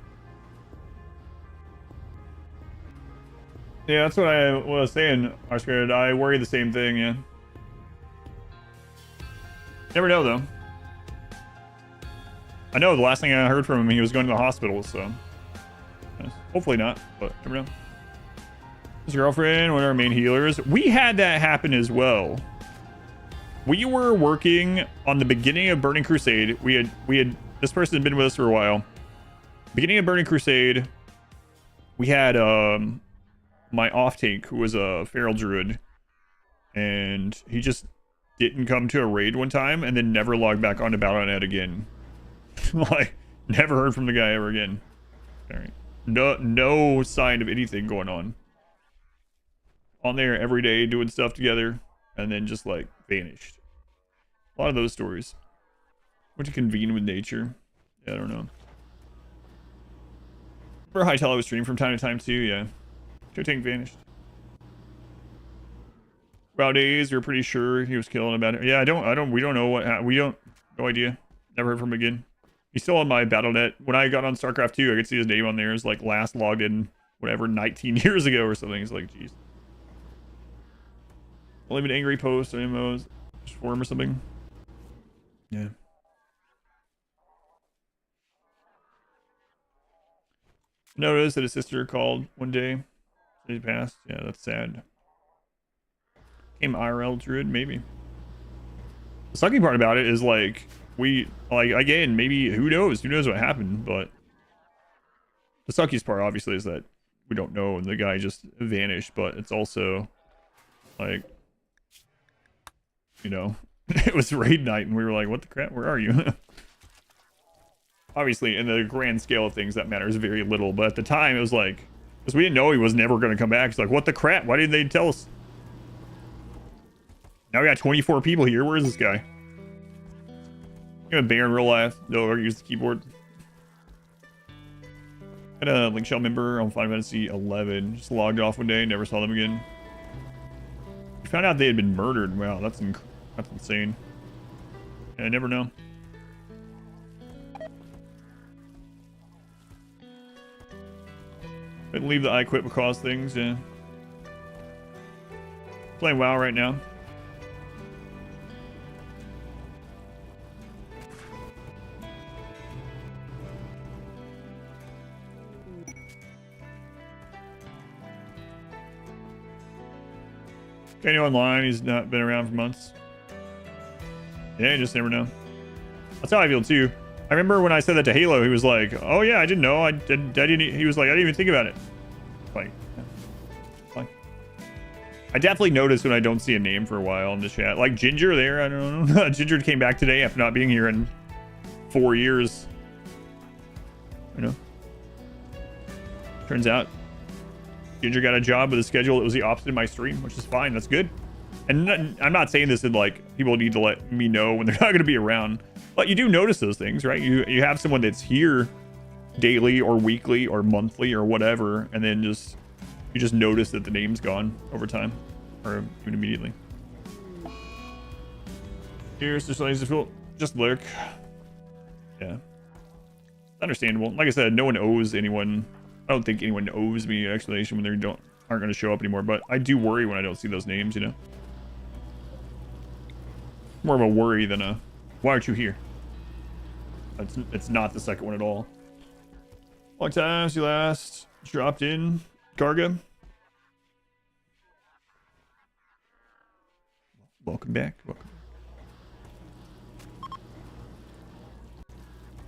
Yeah, that's what I was saying, R-Squared. I worry the same thing, yeah. Never know, though. I know the last thing I heard from him, he was going to the hospital, so... hopefully not, but never know. His girlfriend, one of our main healers. We had that happen as well. We were working on the beginning of Burning Crusade. We had this person had been with us for a while. Beginning of Burning Crusade, we had my off-tank, who was a feral druid, and he just didn't come to a raid one time and then never logged back onto Battle.net again. Like, never heard from the guy ever again. All right. No sign of anything going on. On there every day doing stuff together, and then just like vanished. A lot of those stories. Went to convene with nature. Yeah, I don't know. For Hytel, I was streaming from time to time too, yeah. Tank vanished. Nowadays, we're pretty sure he was killing about it. Yeah, we don't know what happened. No idea. Never heard from him again. He's still on my Battle.net. When I got on StarCraft 2, I could see his name on there. It's like last logged in, whatever, 19 years ago or something. It's like, jeez. I'll leave an angry post or MMOs forum or something. Yeah. Noticed that his sister called one day. He passed. Yeah, that's sad. Came IRL druid, maybe. The sucky part about it is like again, maybe who knows what happened, but the suckiest part obviously is that we don't know and the guy just vanished, but it's also like, you know, it was raid night and we were like, what the crap, where are you? Obviously in the grand scale of things that matters very little, but at the time it was like, because we didn't know he was never going to come back. It's like, what the crap? Why didn't they tell us? Now we got 24 people here. Where is this guy? I'm a bear in real life. No, or use the keyboard. Had a Link Shell member on Final Fantasy 11. Just logged off one day. Never saw them again. We found out they had been murdered. Wow, that's insane. Yeah, I never know. Couldn't leave the I quit because things, yeah. Playing WoW right now. Kenny online, he's not been around for months. Yeah, you just never know. That's how I feel too. I remember when I said that to Halo, he was like, "Oh yeah, I didn't know. I didn't." He was like, "I didn't even think about it." Like, I definitely notice when I don't see a name for a while in the chat. Like Ginger there, I don't know. Ginger came back today after not being here in 4 years. You know. Turns out, Ginger got a job with a schedule that was the opposite of my stream, which is fine. That's good. And I'm not saying this in like people need to let me know when they're not going to be around. But you do notice those things, right? You have someone that's here daily or weekly or monthly or whatever, and then you just notice that the name's gone over time or even immediately. Here's just lurk. Yeah, understandable. Like I said, no one owes anyone. I don't think anyone owes me an explanation when they aren't going to show up anymore. But I do worry when I don't see those names. You know, more of a worry than a. Why aren't you here? It's not the second one at all. Long time since you last dropped in, Garga. Welcome back. Welcome.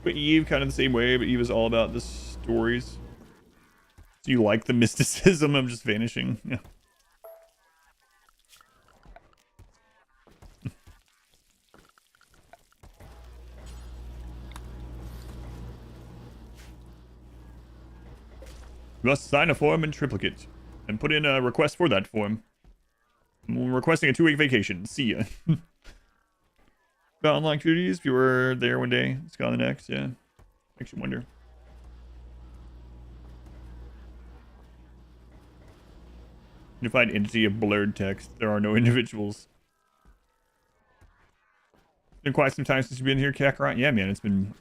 But Eve, kind of the same way, but Eve is all about the stories. Do you like the mysticism of just vanishing? Yeah. You must sign a form in triplicate and put in a request for that form. I'm requesting a 2-week vacation. See ya. About unlocked duties. If you were there one day, it's gone the next. Yeah. Makes you wonder. Unified entity of blurred text. There are no individuals. It's been quite some time since you've been here, Kakarot. Yeah, man, it's been...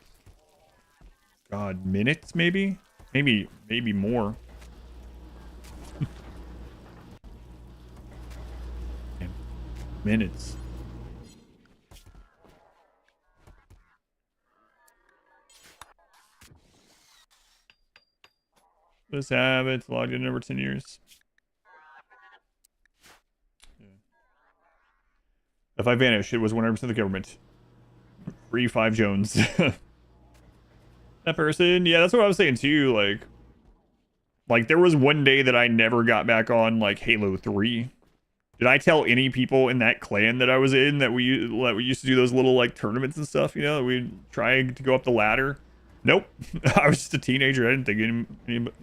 God, minutes, maybe? Maybe more. Damn. Minutes. Let's have it logged in over 10 years. Yeah. If I vanish, it was 100% the government. Free 5 Jones. That person, yeah, that's what I was saying too. Like there was one day that I never got back on like Halo 3. Did I tell any people in that clan that I was in that we used to do those little like tournaments and stuff? You know, we'd try to go up the ladder. Nope. I was just a teenager. I didn't think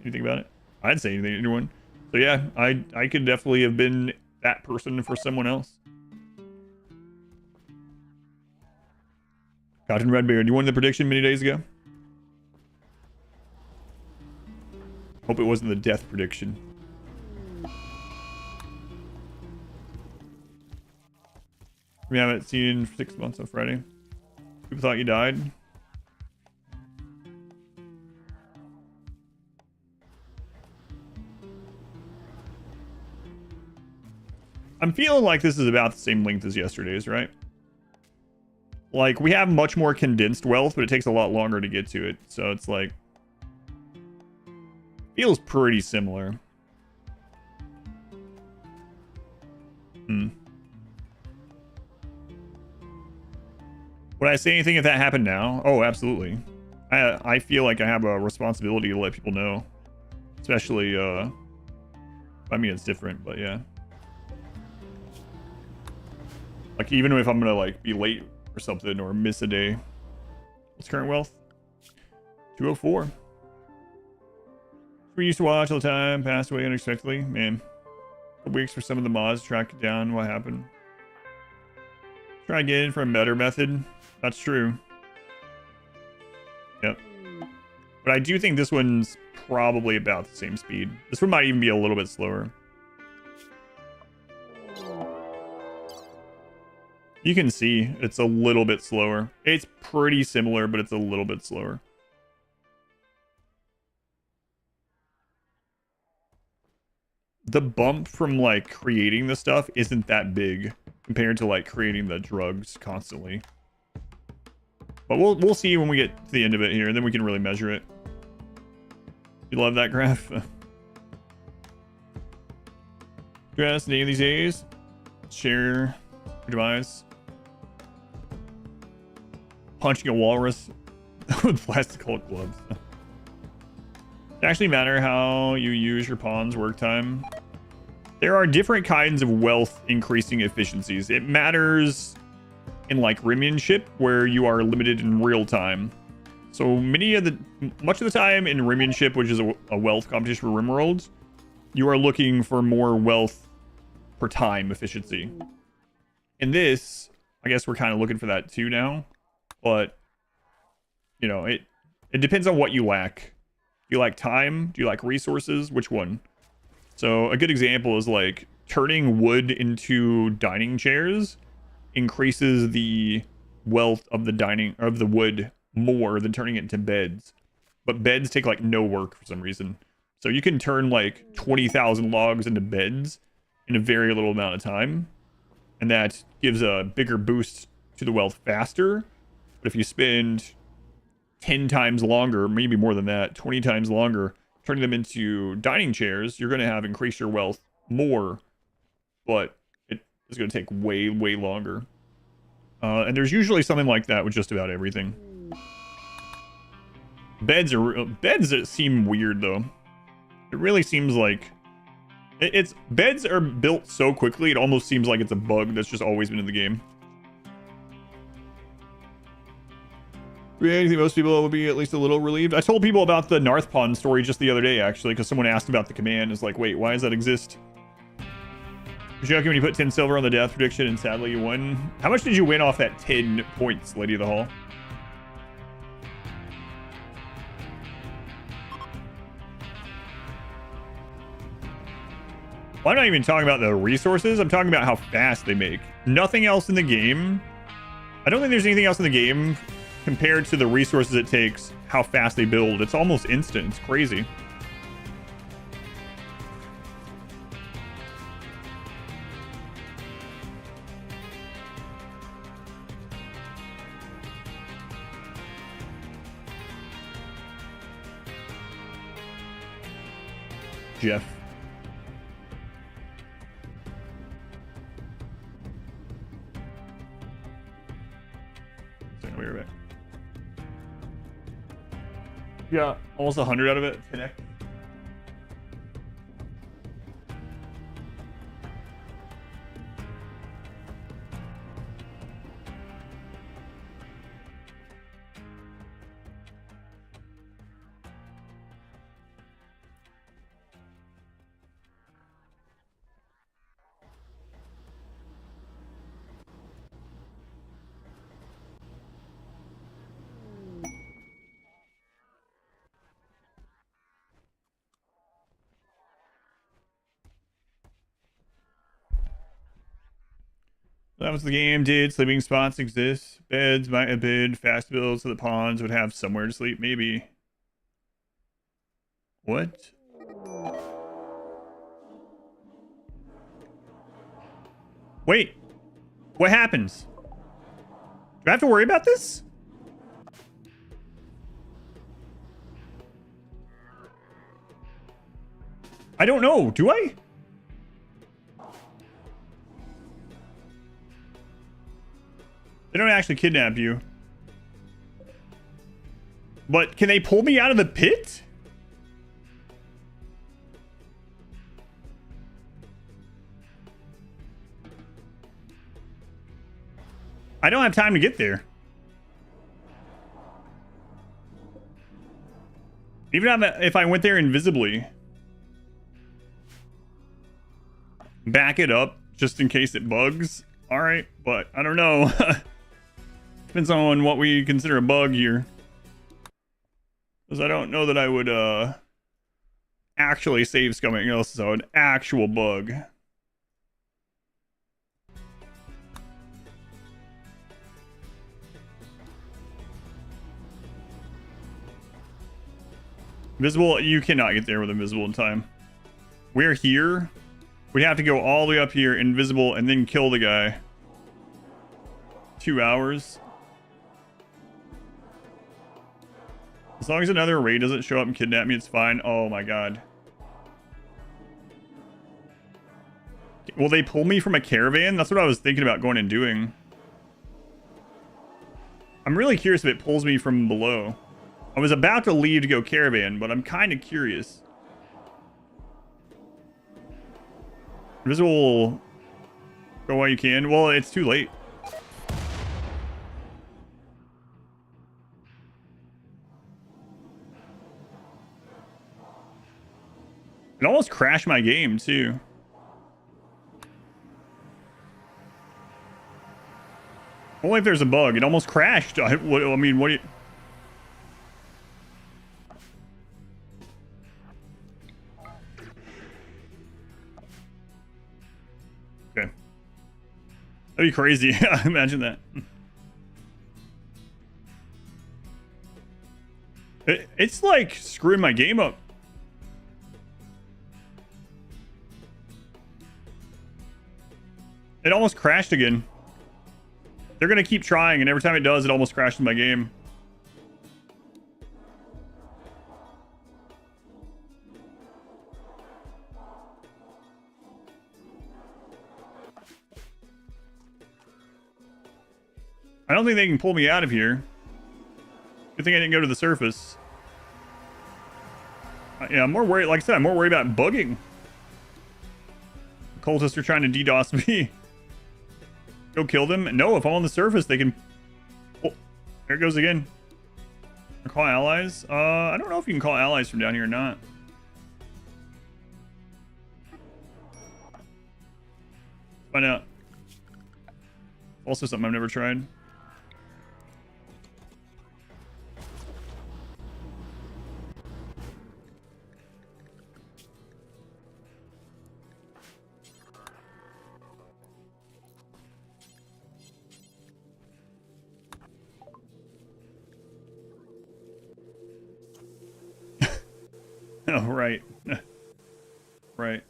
anything about it. I didn't say anything to anyone. So yeah, I could definitely have been that person for someone else. Cotton Redbeard, you won the prediction many days ago? Hope it wasn't the death prediction. We haven't seen for 6 months on Friday. People thought you died. I'm feeling like this is about the same length as yesterday's, right? Like, we have much more condensed wealth, but it takes a lot longer to get to it. So it's like... feels pretty similar. Would I say anything if that happened now? Oh, absolutely. I feel like I have a responsibility to let people know. Especially, I mean, it's different, but yeah. Like, even if I'm gonna, like, be late or something, or miss a day. What's current wealth? 204. We used to watch all the time, passed away unexpectedly. Man, a couple weeks for some of the mods to track down what happened. Try again for a better method. That's true. Yep. But I do think this one's probably about the same speed. This one might even be a little bit slower. You can see it's a little bit slower. It's pretty similar, but it's a little bit slower. The bump from like creating the stuff isn't that big compared to like creating the drugs constantly. But we'll see when we get to the end of it here, and then we can really measure it. You love that graph? Dress name these days. Share your device. Punching a walrus with plastic Hulk gloves. Does it actually matter how you use your pawn's work time? There are different kinds of wealth increasing efficiencies. It matters in like Rimmanship, where you are limited in real time. So much of the time in Rimmanship, which is a wealth competition for RimWorld, you are looking for more wealth per time efficiency. In this, I guess we're kind of looking for that too now. But, you know, it depends on what you lack. Do you like time? Do you like resources? Which one? So a good example is like turning wood into dining chairs increases the wealth of the wood more than turning it into beds. But beds take like no work for some reason. So you can turn like 20,000 logs into beds in a very little amount of time. And that gives a bigger boost to the wealth faster. But if you spend 10 times longer, maybe more than that, 20 times longer, turning them into dining chairs, you're going to have increased your wealth more, but it is going to take way, way longer. And there's usually something like that with just about everything. Beds that seem weird though. It really seems like beds are built so quickly, it almost seems like it's a bug that's just always been in the game. I think most people will be at least a little relieved. I told people about the Narth Pond story just the other day, actually, because someone asked about the command. It's like, wait, why does that exist? You're joking when you put 10 silver on the death prediction and sadly you won. How much did you win off that 10 points, Lady of the Hall? Well, I'm not even talking about the resources. I'm talking about how fast they make. Nothing else in the game. I don't think there's anything else in the game compared to the resources it takes, how fast they build. It's almost instant. It's crazy. Jeff. I'll be right back. Yeah, almost 100 out of it. Connect. That was the game, dude. Sleeping spots exist. Beds might have been fast builds so the pawns would have somewhere to sleep, maybe. What? Wait. What happens? Do I have to worry about this? I don't know. Do I? They don't actually kidnap you. But can they pull me out of the pit? I don't have time to get there. Even if I went there invisibly. Back it up just in case it bugs. All right, but I don't know. Depends on what we consider a bug here. Because I don't know that I would actually save something else, so an actual bug. Invisible, you cannot get there with invisible in time. We're here. We'd have to go all the way up here, invisible, and then kill the guy. 2 hours. As long as another raid doesn't show up and kidnap me, it's fine. Oh my god. Will they pull me from a caravan? That's what I was thinking about going and doing. I'm really curious if it pulls me from below. I was about to leave to go caravan, but I'm kind of curious. Invisible. Go while you can. Well, it's too late. It almost crashed my game, too. Only if there's a bug. It almost crashed. I mean, what do you... Okay. That'd be crazy. Imagine that. It's like screwing my game up. It almost crashed again. They're going to keep trying, and every time it does, it almost crashes my game. I don't think they can pull me out of here. Good thing I didn't go to the surface. Yeah, I'm more worried. Like I said, I'm more worried about bugging. Cultists are trying to DDoS me. Go kill them? No, if I'm on the surface, they can... Oh, there it goes again. Call allies? I don't know if you can call allies from down here or not. Find out. Also something I've never tried. Oh, right. Right.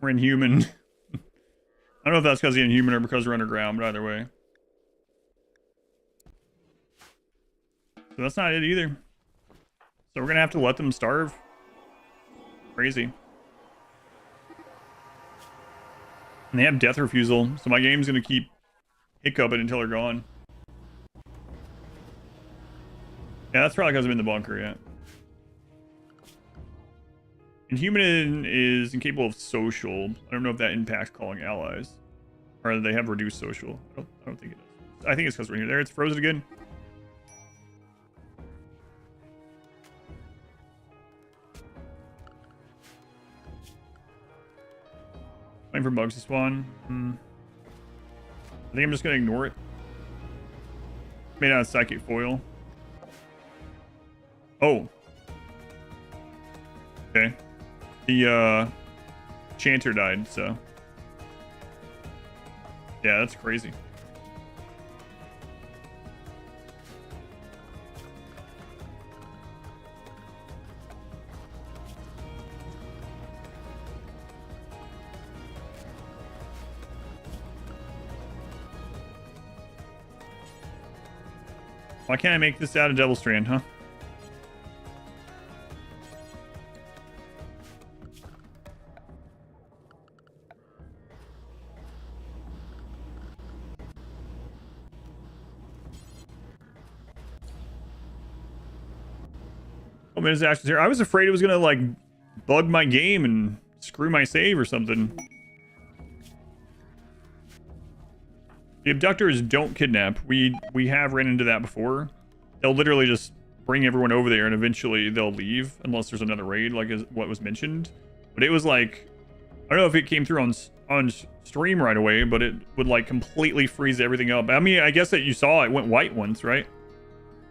We're inhuman. I don't know if that's because he's inhuman or because we're underground, but either way. So that's not it either. So we're gonna have to let them starve. Crazy. And they have death refusal, so my game's gonna keep hiccuping until they're gone. Yeah, that's probably because I'm in the bunker, yeah. Inhuman is incapable of social. I don't know if that impacts calling allies. Or they have reduced social. I don't think it does. I think it's because we're here. There, it's frozen again. Waiting for bugs to spawn. I think I'm just gonna ignore it. Made out of psychic foil. Oh. Okay. The chanter died, so. Yeah, that's crazy. Why can't I make this out of Devil Strand, huh? Oh, minutes actions here. I was afraid it was gonna like bug my game and screw my save or something. The abductors don't kidnap. We have ran into that before. They'll literally just bring everyone over there and eventually they'll leave unless there's another raid like what was mentioned. But it was like, I don't know if it came through on stream right away, but it would like completely freeze everything up. I mean, I guess that you saw it went white once, right?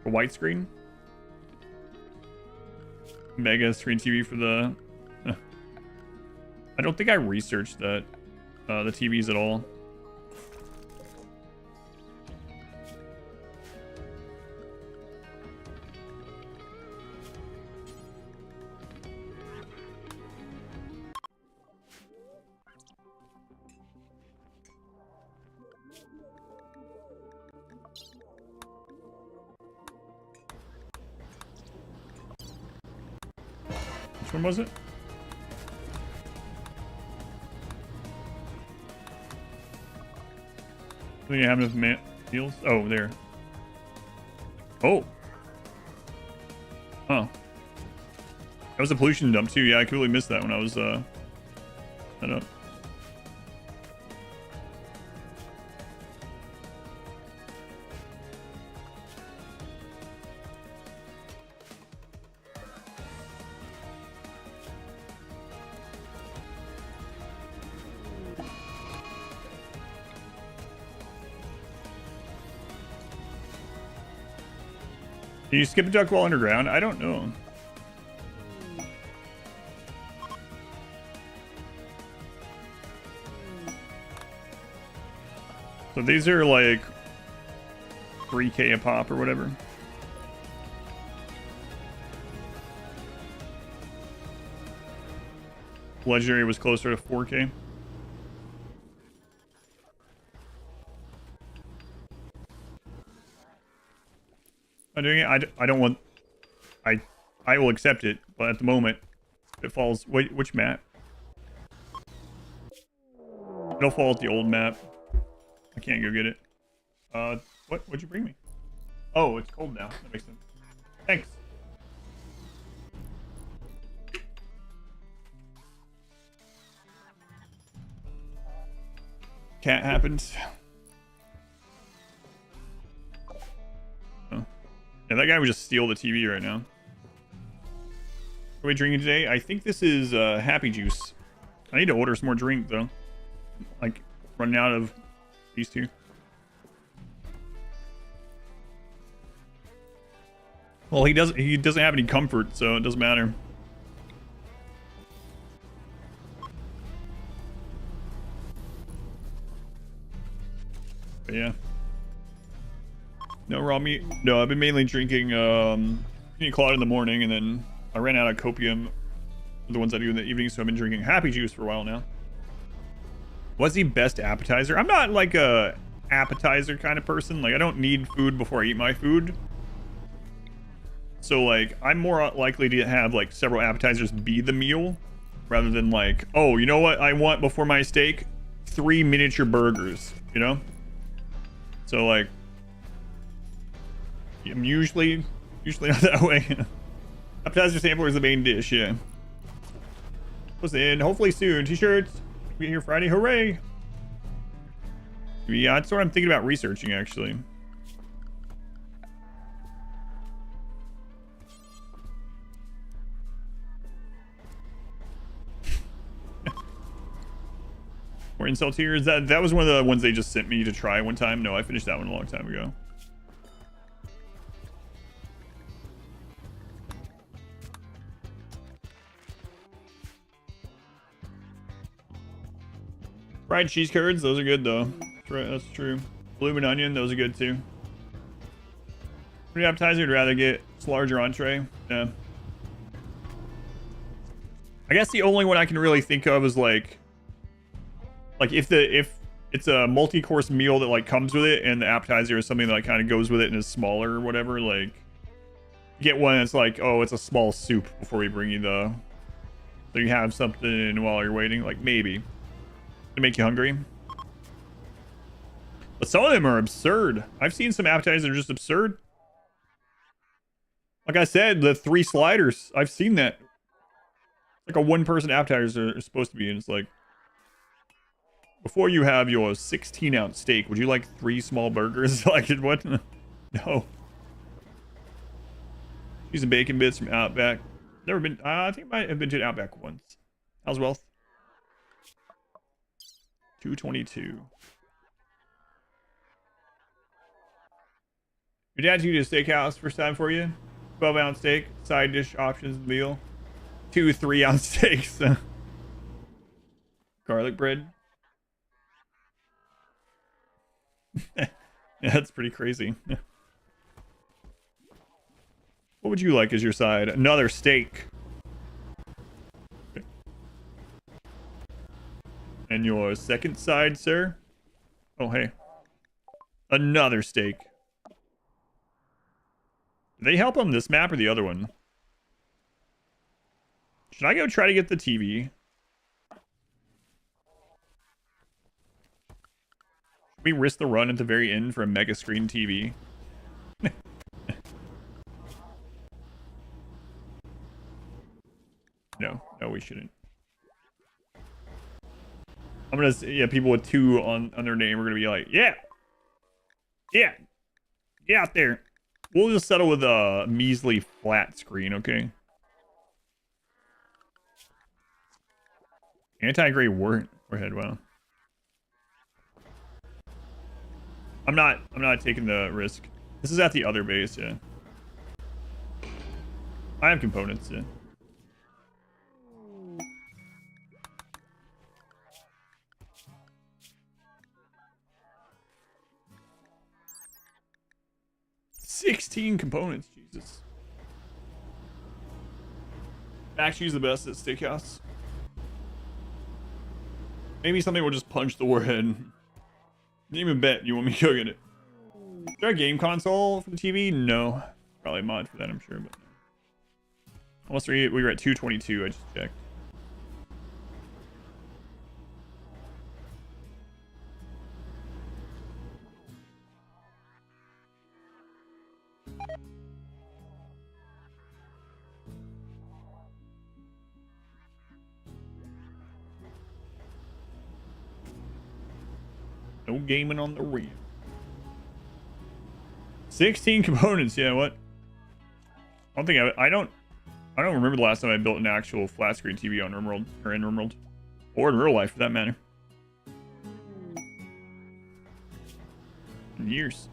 A white screen. Mega screen TV for the... I don't think I researched that, the TVs at all. Which one was it? I think I have enough meals. Oh, there. Oh. Oh. That was a pollution dump too. Yeah, I completely missed that when I was set up. Can you skip a duck while underground? I don't know. So these are like 3K a pop or whatever. Legendary was closer to 4K. I'm doing it. I don't want. I will accept it, but at the moment, it falls. Wait, which map? It'll fall at the old map. I can't go get it. What'd you bring me? Oh, it's cold now. That makes sense. Thanks. Cat happened. Oh. Yeah, that guy would just steal the TV right now. What are we drinking today? I think this is Happy Juice. I need to order some more drink though. Like running out of these two. Well, he doesn't have any comfort, so it doesn't matter. But yeah. No raw meat. No, I've been mainly drinking pina colada in the morning, and then I ran out of copium, the ones I do in the evening, so I've been drinking happy juice for a while now. What's the best appetizer? I'm not like a appetizer kind of person. Like, I don't need food before I eat my food. So like, I'm more likely to have like several appetizers be the meal rather than like, oh, you know what I want before my steak? 3 miniature burgers, you know? So like, I'm usually not that way. Appetizer sampler is the main dish, yeah. What's in? Hopefully soon. T-shirts. Be here Friday. Hooray! Yeah, that's what I'm thinking about researching, actually. More insult here. Is that was one of the ones they just sent me to try one time? No, I finished that one a long time ago. Fried cheese curds, those are good though. That's true. Bloomin' onion, those are good too. For the appetizer, I'd rather get larger entree. Yeah. I guess the only one I can really think of is like if it's a multi-course meal that like comes with it, and the appetizer is something that like, kind of goes with it and is smaller or whatever. Like, get one that's like, oh, it's a small soup before we bring you so you have something while you're waiting. Like, maybe to make you hungry. But some of them are absurd. I've seen some appetizers that are just absurd. Like I said, the 3 sliders. I've seen that. Like a 1-person appetizer are supposed to be, and it's like, before you have your 16-ounce steak, would you like 3 small burgers? Like, what? No. Using bacon bits from Outback. Never been. I think I might have been to Outback once. How's wealth? 222. Your dad took you to a steakhouse first time for you? 12-ounce steak, side dish options, meal. 2 3-ounce steaks. Garlic bread. Yeah, that's pretty crazy. What would you like as your side? Another steak. Okay. And your second side, sir? Oh, hey. Another steak. Do they help on this map or the other one? Should I go try to get the TV? Should we risk the run at the very end for a mega screen TV? No, we shouldn't. I'm gonna say, yeah, people with 2 on their name are gonna be like, yeah, get out there. We'll just settle with a measly flat screen, okay? Anti-gray warhead, wow. I'm not taking the risk. This is at the other base, yeah. I have components, yeah. $16 components, Jesus. Actually's the best at steakhouse. Maybe something will just punch the warhead. Didn't even bet you want me to go get it. Is there a game console for the TV? No. Probably a mod for that, I'm sure, but no. Unless we were at 222, I just checked. No gaming on the rim. 16 components, yeah, what? I don't think I don't remember the last time I built an actual flat screen TV on RimWorld, or in RimWorld. Or in real life, for that matter. In years.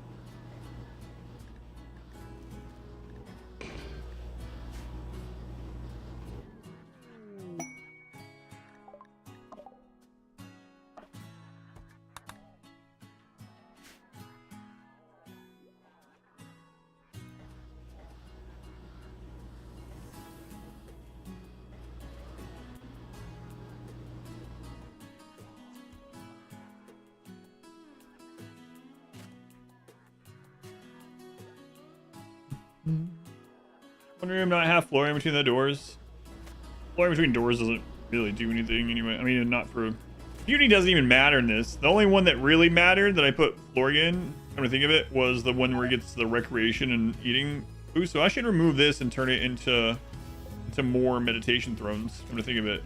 Wondering not half flooring between the doors. Flooring between doors doesn't really do anything anyway. I mean, not for... Beauty doesn't even matter in this. The only one that really mattered that I put flooring in, come to think of it, was the one where it gets the recreation and eating food. So I should remove this and turn it into more meditation thrones, come to think of it.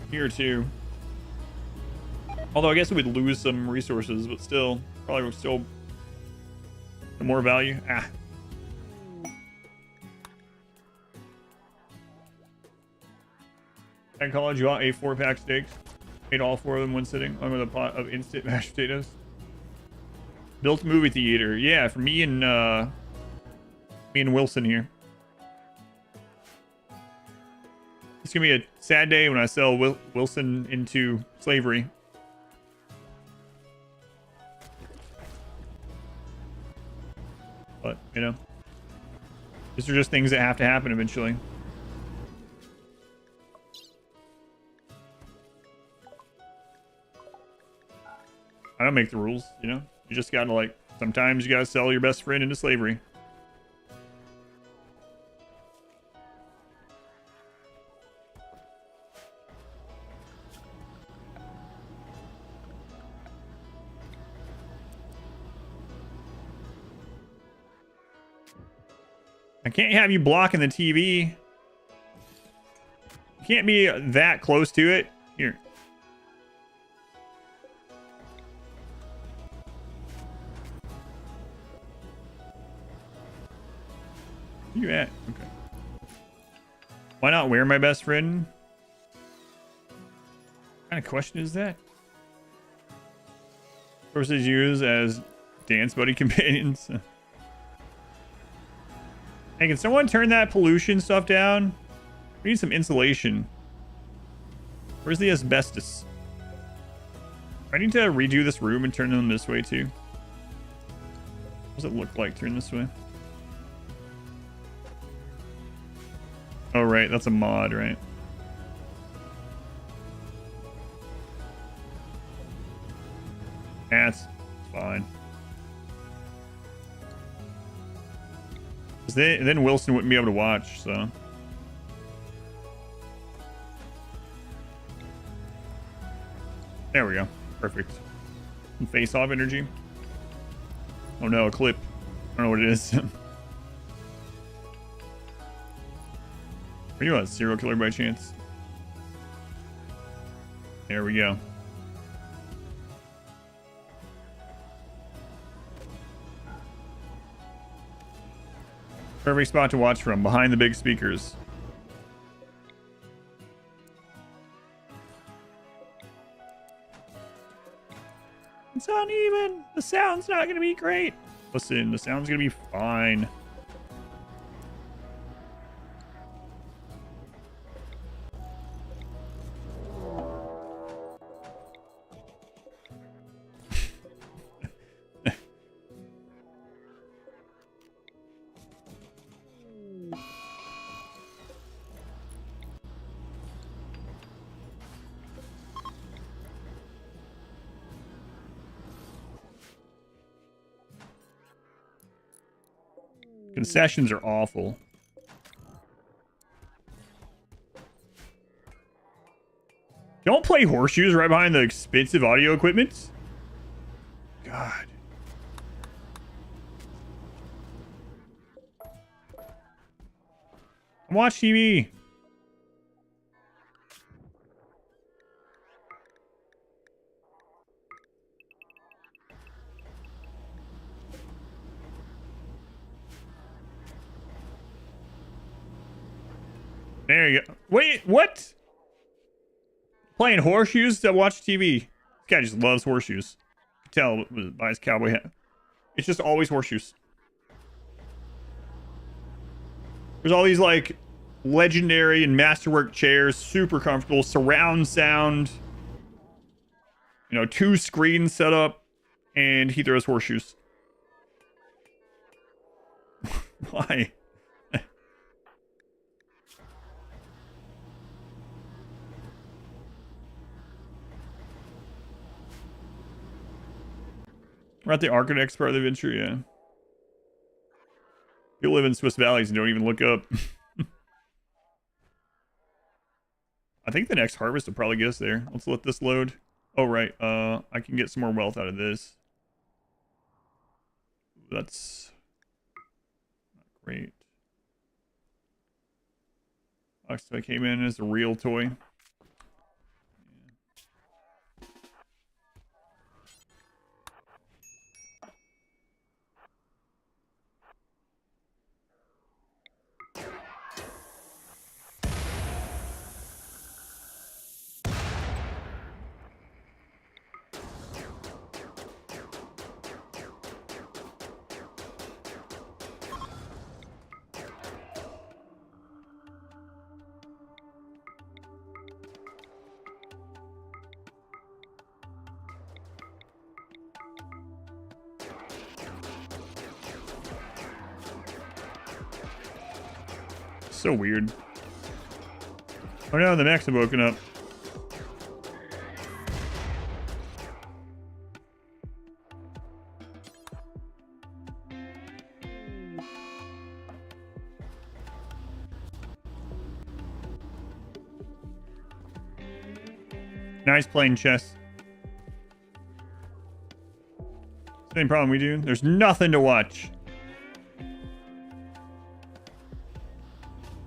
Here too. Although I guess it would lose some resources, but still, probably would still more value. Ah. I called you out a 4-pack steaks. Ate all 4 of them one sitting, along with a pot of instant mashed potatoes. Built movie theater. Yeah, for me and Wilson here. It's gonna be a sad day when I sell Wilson into slavery. But, you know, these are just things that have to happen eventually. I don't make the rules, you know? You just gotta, like, sometimes you gotta sell your best friend into slavery. I can't have you blocking the TV. You can't be that close to it. Here. Where you at? Okay. Why not wear my best friend? What kind of question is that? Horses used as dance buddy companions. Hey, can someone turn that pollution stuff down? We need some insulation. Where's the asbestos? I need to redo this room and turn them this way too. What does it look like turn this way? Oh, right. That's a mod, right? That's fine. Then Wilson wouldn't be able to watch, so. There we go. Perfect. Some face-off energy. Oh no, a clip. I don't know what it is. Are you a serial killer by chance? There we go. Perfect spot to watch from, behind the big speakers. It's uneven. The sound's not going to be great. Listen, the sound's going to be fine. Concessions are awful. Don't play horseshoes right behind the expensive audio equipment. God. Watch TV. There you go. Wait, what? Playing horseshoes to watch TV. This guy just loves horseshoes. You can tell by his cowboy hat. It's just always horseshoes. There's all these like legendary and masterwork chairs, super comfortable, surround sound. You know, 2 screens set up, and he throws horseshoes. Why? We're at the Archonexus part of the adventure, yeah. People live in Swiss valleys and don't even look up. I think the next harvest will probably get us there. Let's let this load. Oh, right. I can get some more wealth out of this. That's not great. Oxtoy came in as a real toy. So weird. Oh no, the mechs have woken up. Nice playing chess. Same problem we do. There's nothing to watch.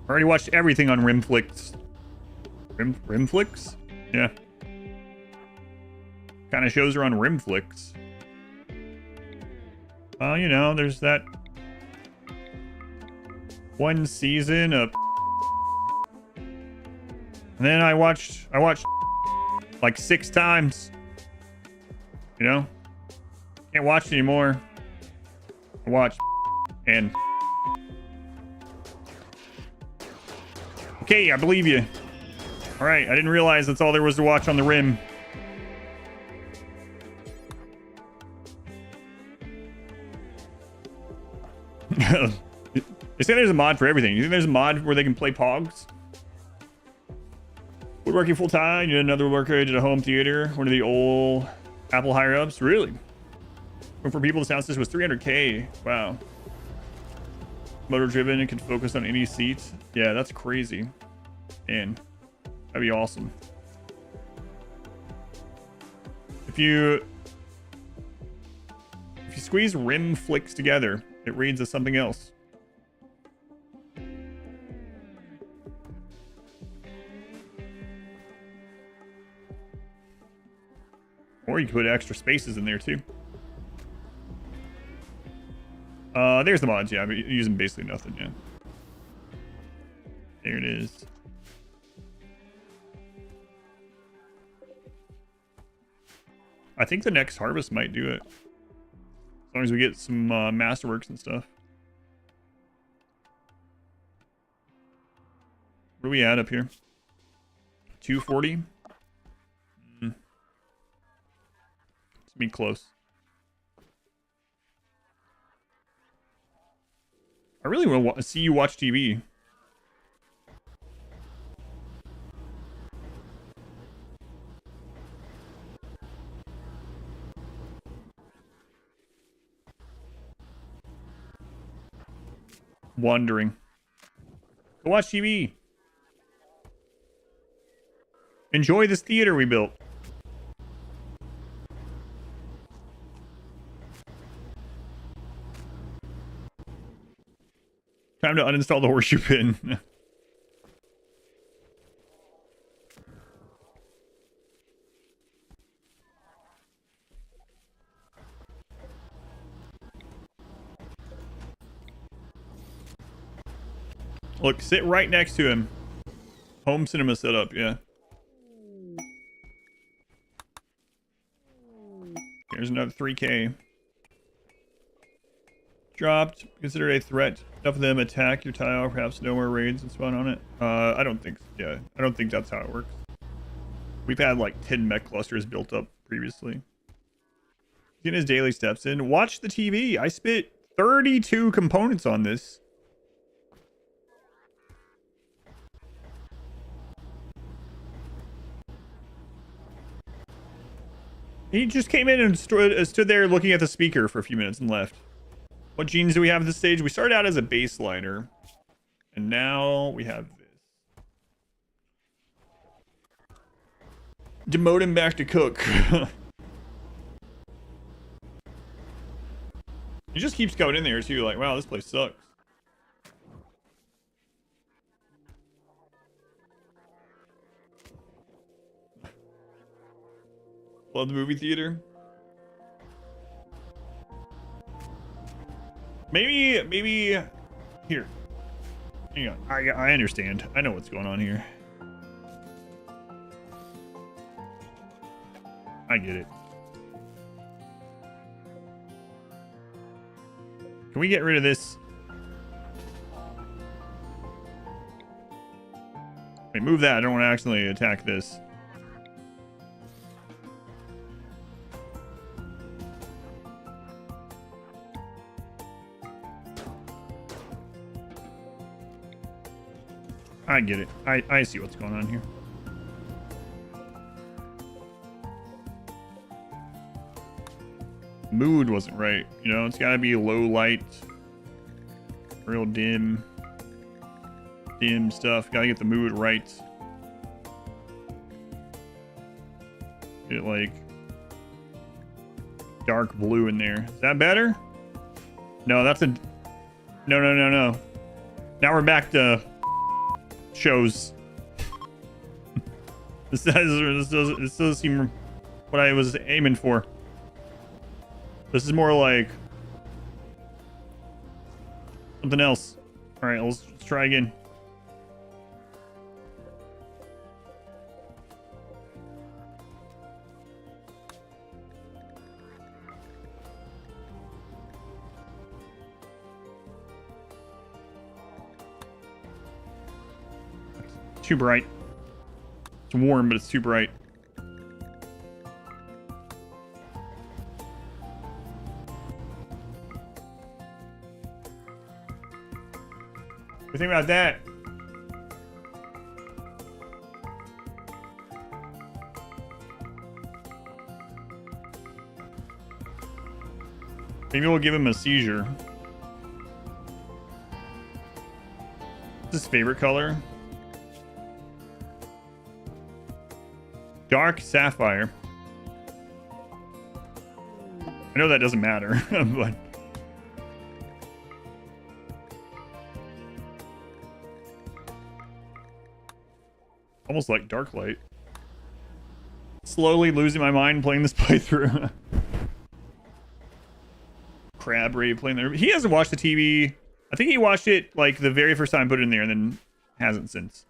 Already watched everything on Rimflix. Rimflix? Yeah. Kind of shows are on Rimflix. You know, there's that one season of, and then I watched like 6 times. You know? Can't watch it anymore. I watch and okay, I believe you. All right, I didn't realize that's all there was to watch on the Rim. They say there's a mod for everything. You think there's a mod where they can play Pogs? Woodworking full time. You did another worker. Did a home theater. One of the old Apple higher ups. Really? Room for people. This house was 300K. Wow. Motor driven. It can focus on any seat. Yeah, that's crazy. Man, that'd be awesome. If you squeeze Rimflix together, it reads as something else. Or you could put extra spaces in there too. There's the mods, yeah. I'm using basically nothing, yeah. There it is. I think the next harvest might do it. As long as we get some masterworks and stuff. What do we add up here? 240? Let's be close. I really want to see you watch TV. Wandering. Go watch TV. Enjoy this theater we built. Time to uninstall the horseshoe pin. Look, sit right next to him. Home cinema setup, yeah. Here's another 3K. Dropped. Consider a threat. Enough of them attack your tile. Perhaps no more raids and spawn on it. I don't think. Yeah, I don't think that's how it works. We've had like 10 mech clusters built up previously. Getting his daily steps in. Watch the TV. I spit 32 components on this. He just came in and stood there looking at the speaker for a few minutes and left. What genes do we have at this stage? We started out as a baseliner, and now we have this. Demote him back to cook. He just keeps going in there too, like, wow, this place sucks. Love the movie theater. Maybe here. Hang on. I understand. I know what's going on here. I get it. Can we get rid of this? Wait, move that. I don't want to accidentally attack this. I get it. I see what's going on here. Mood wasn't right. You know, it's got to be low light, real dim stuff. Got to get the mood right. Get like dark blue in there. Is that better? No, that's a... No. Now we're back to shows. This doesn't seem what I was aiming for. This is more like something else. All right, let's try again. Too bright. It's warm, but it's too bright. What do you think about that? Maybe we'll give him a seizure. What's his favorite color? Dark sapphire. I know that doesn't matter, but almost like dark light. Slowly losing my mind playing this playthrough. Crab Ray playing there. He hasn't watched the TV. I think he watched it like the very first time I put it in there and then hasn't since.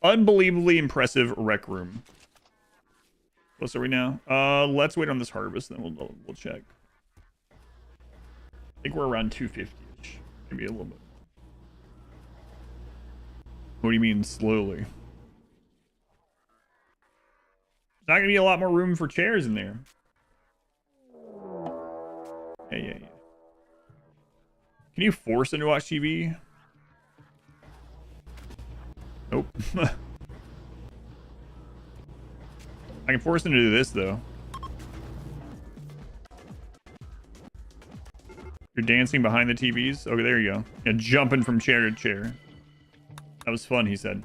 Unbelievably impressive rec room. Close are we now? Let's wait on this harvest, then we'll check. I think we're around 250-ish. Maybe a little bit. What do you mean slowly? There's not gonna be a lot more room for chairs in there. Yeah. Can you force him to watch TV? Nope. I can force him to do this, though. You're dancing behind the TVs? Okay, there you go. Yeah, jumping from chair to chair. That was fun, he said.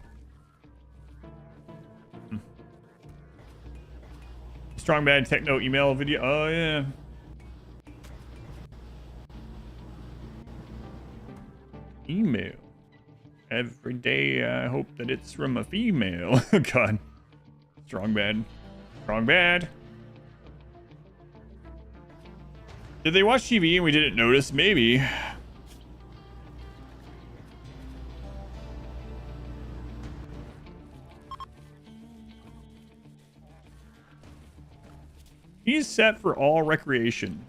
Strong bad techno email video. Oh, yeah. Email. Every day I hope that it's from a female. God. Strong bad. Strong bad. Did they watch TV and we didn't notice? Maybe. He's set for all recreation.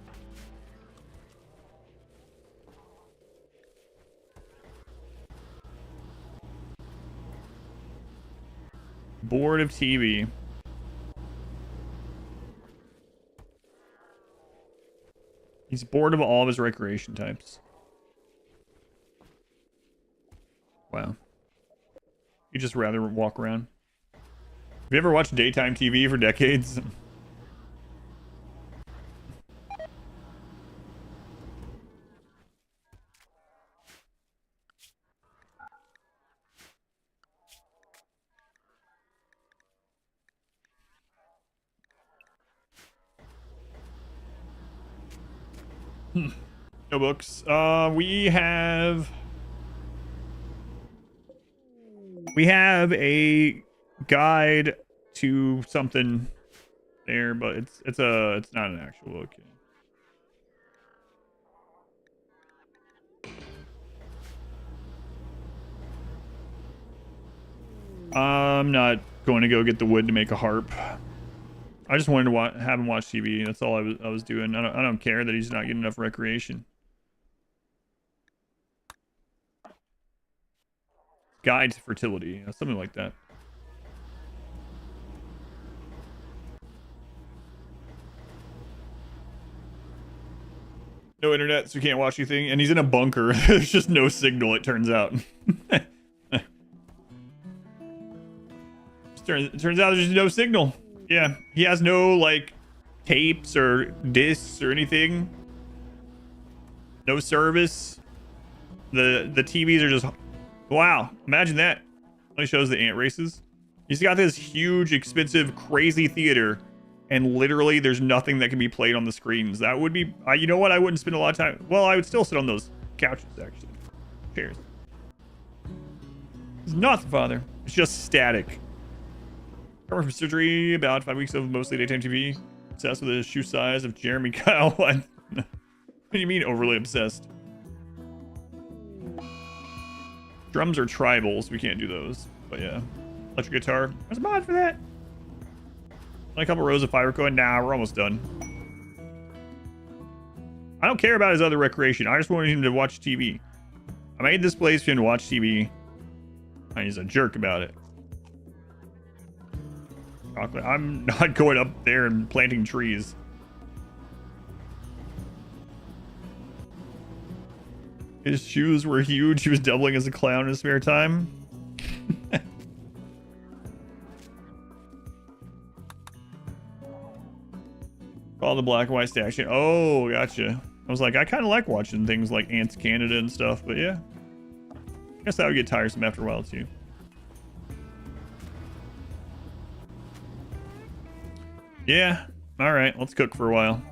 Bored of TV. He's bored of all of his recreation types. Wow. You just rather walk around. Have you ever watched daytime TV for decades? No books. We have a guide to something there, but it's not an actual book. I'm not going to go get the wood to make a harp. I just wanted to have him watch TV. That's all I was doing. I don't care that he's not getting enough recreation. Guide to fertility, something like that. No internet, so you can't watch anything. And he's in a bunker. There's just no signal, it turns out. Turns out there's just no signal. Yeah, he has no, like, tapes or discs or anything. No service. The TVs are just... Wow, imagine that. Only shows the ant races. He's got this huge, expensive, crazy theater, and literally there's nothing that can be played on the screens. That would be... you know what? I wouldn't spend a lot of time... Well, I would still sit on those couches, actually. Chairs. It's not the father. It's just static. Recovered from surgery, about 5 weeks of mostly daytime TV. Obsessed with the shoe size of Jeremy Kyle. What do you mean overly obsessed? Drums are tribals. We can't do those. But yeah. Electric guitar. There's a mod for that. A couple rows of fiber coin. Nah, we're almost done. I don't care about his other recreation. I just wanted him to watch TV. I made this place for him to watch TV. And he's a jerk about it. I'm not going up there and planting trees. His shoes were huge. He was doubling as a clown in his spare time. All the black and white statue. Oh, gotcha. I was like, I kind of like watching things like Ants Canada and stuff, but yeah. I guess that would get tiresome after a while too. Yeah. All right. Let's cook for a while.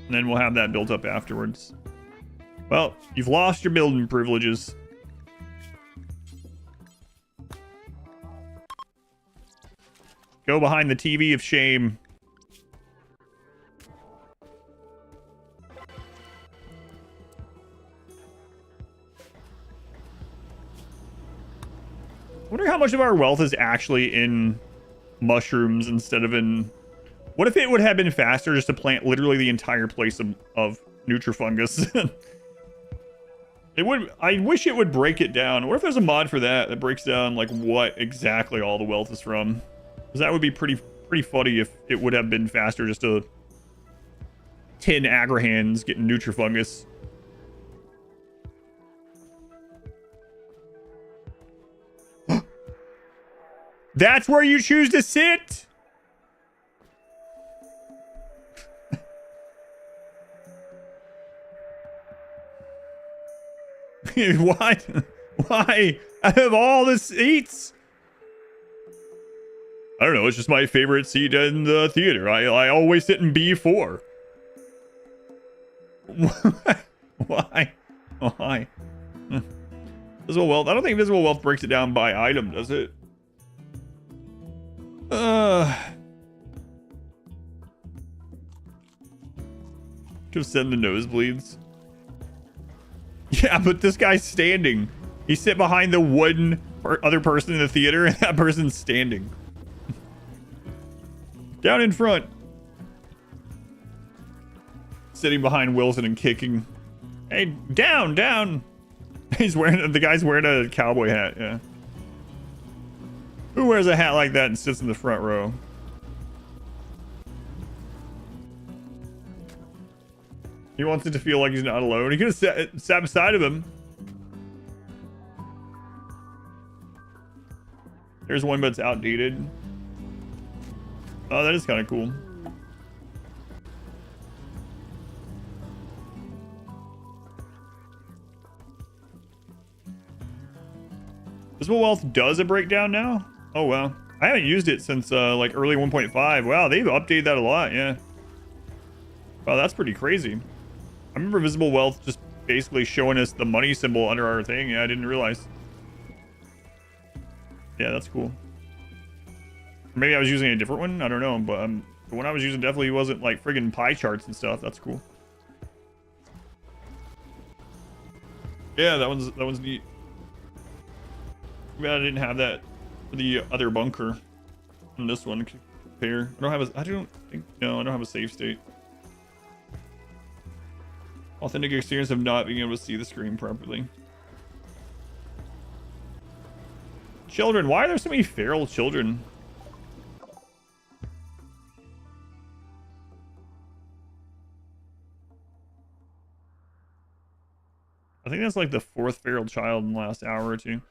And then we'll have that built up afterwards. Well, you've lost your building privileges. Go behind the TV of shame. I wonder how much of our wealth is actually in mushrooms instead of in... What if it would have been faster just to plant literally the entire place of Nutrifungus? It would. I wish it would break it down. What if there's a mod for that breaks down like what exactly all the wealth is from? Because that would be pretty funny if it would have been faster just to 10 Agrahans getting Nutrifungus. That's where you choose to sit? What? Why? Out of all the seats? I don't know. It's just my favorite seat in the theater. I always sit in B4. Why? Why? Visible wealth. I don't think visible wealth breaks it down by item, does it? Just send the nosebleeds. Yeah, but this guy's standing. He sit behind the wooden other person in the theater, and that person's standing. Down in front. Sitting behind Wilson and kicking. Hey, down, down. The guy's wearing a cowboy hat, yeah. Who wears a hat like that and sits in the front row? He wants it to feel like he's not alone. He could have sat beside of him. There's one, but it's outdated. Oh, that is kind of cool. Visible wealth does a breakdown now? Oh, wow. I haven't used it since like early 1.5. Wow, they've updated that a lot, yeah. Wow, that's pretty crazy. remember visible wealth just basically showing us the money symbol under our thing. Yeah, I didn't realize. Yeah, that's cool. Maybe I was using a different one. I don't know, but the one I was using definitely wasn't like friggin' pie charts and stuff. That's cool. Yeah, that one's neat. Maybe I didn't have that for the other bunker. And this one can compare. I don't have a save state. Authentic experience of not being able to see the screen properly. Children, why are there so many feral children? I think that's like the 4th feral child in the last hour or two.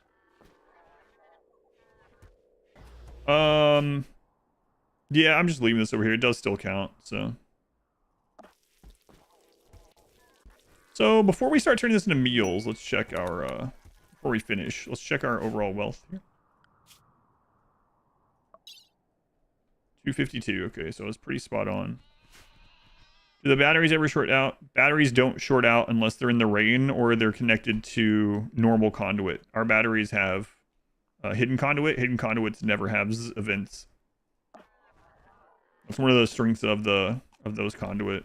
Yeah, I'm just leaving this over here. It does still count, so. So before we start turning this into meals, let's check our, before we finish, let's check our overall wealth here. 252, okay, so it's pretty spot on. Do the batteries ever short out? Batteries don't short out unless they're in the rain or they're connected to normal conduit. Our batteries have hidden conduit. Hidden conduits never have events. That's one of the strengths of those conduit.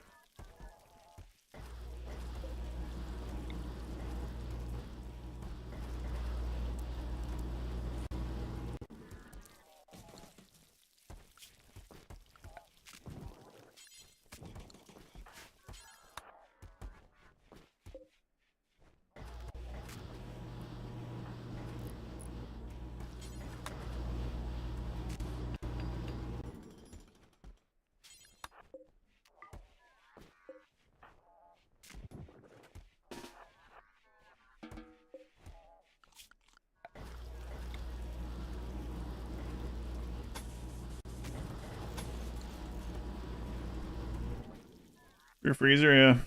Your freezer, yeah.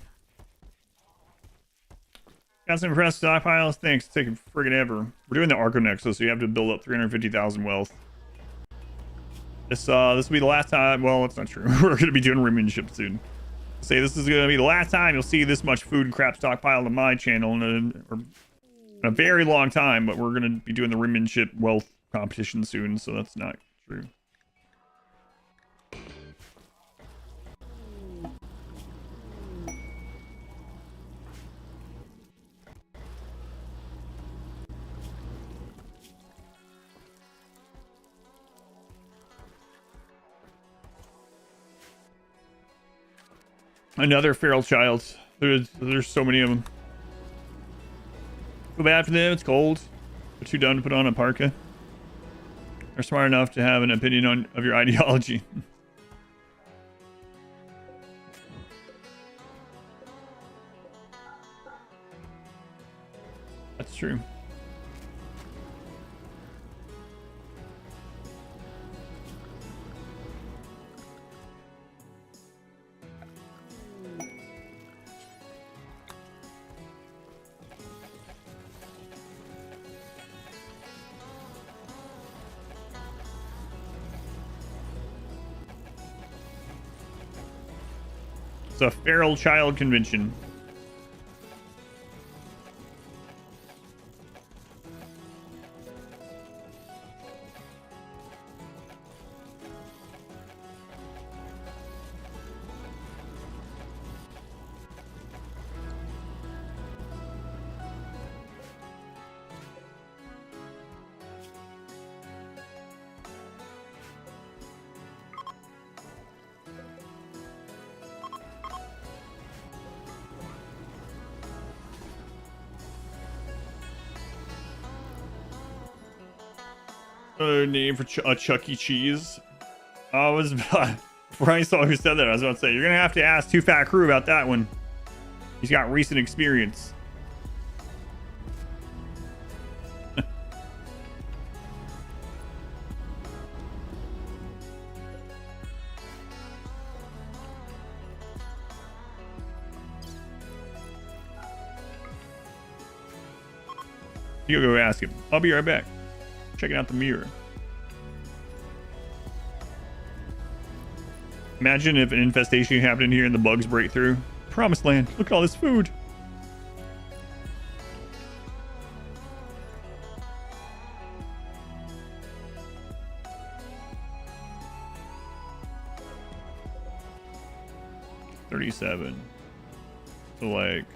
Got some compressed stockpiles. Thanks. It's taking friggin' ever. We're doing the Archonexus, so you have to build up 350,000 wealth. This will be the last time. Well, that's not true. We're gonna be doing Rimworld soon. Say this is gonna be the last time you'll see this much food and crap stockpiled on my channel in a very long time. But we're gonna be doing the Rimworld wealth competition soon, so that's not true. Another feral child. There's so many of them. Feel bad for them. It's cold. They're too dumb to put on a parka. They're smart enough to have an opinion of your ideology. That's true. It's a feral child convention. Name for Chuck E. Cheese. I was before I saw who said that, I was about to say you're gonna have to ask Too Fat Crew about that one. He's got recent experience. You go ask him. I'll be right back. Checking out the mirror. Imagine if an infestation happened here and the bugs break through. promised land. Look at all this food. $37. So like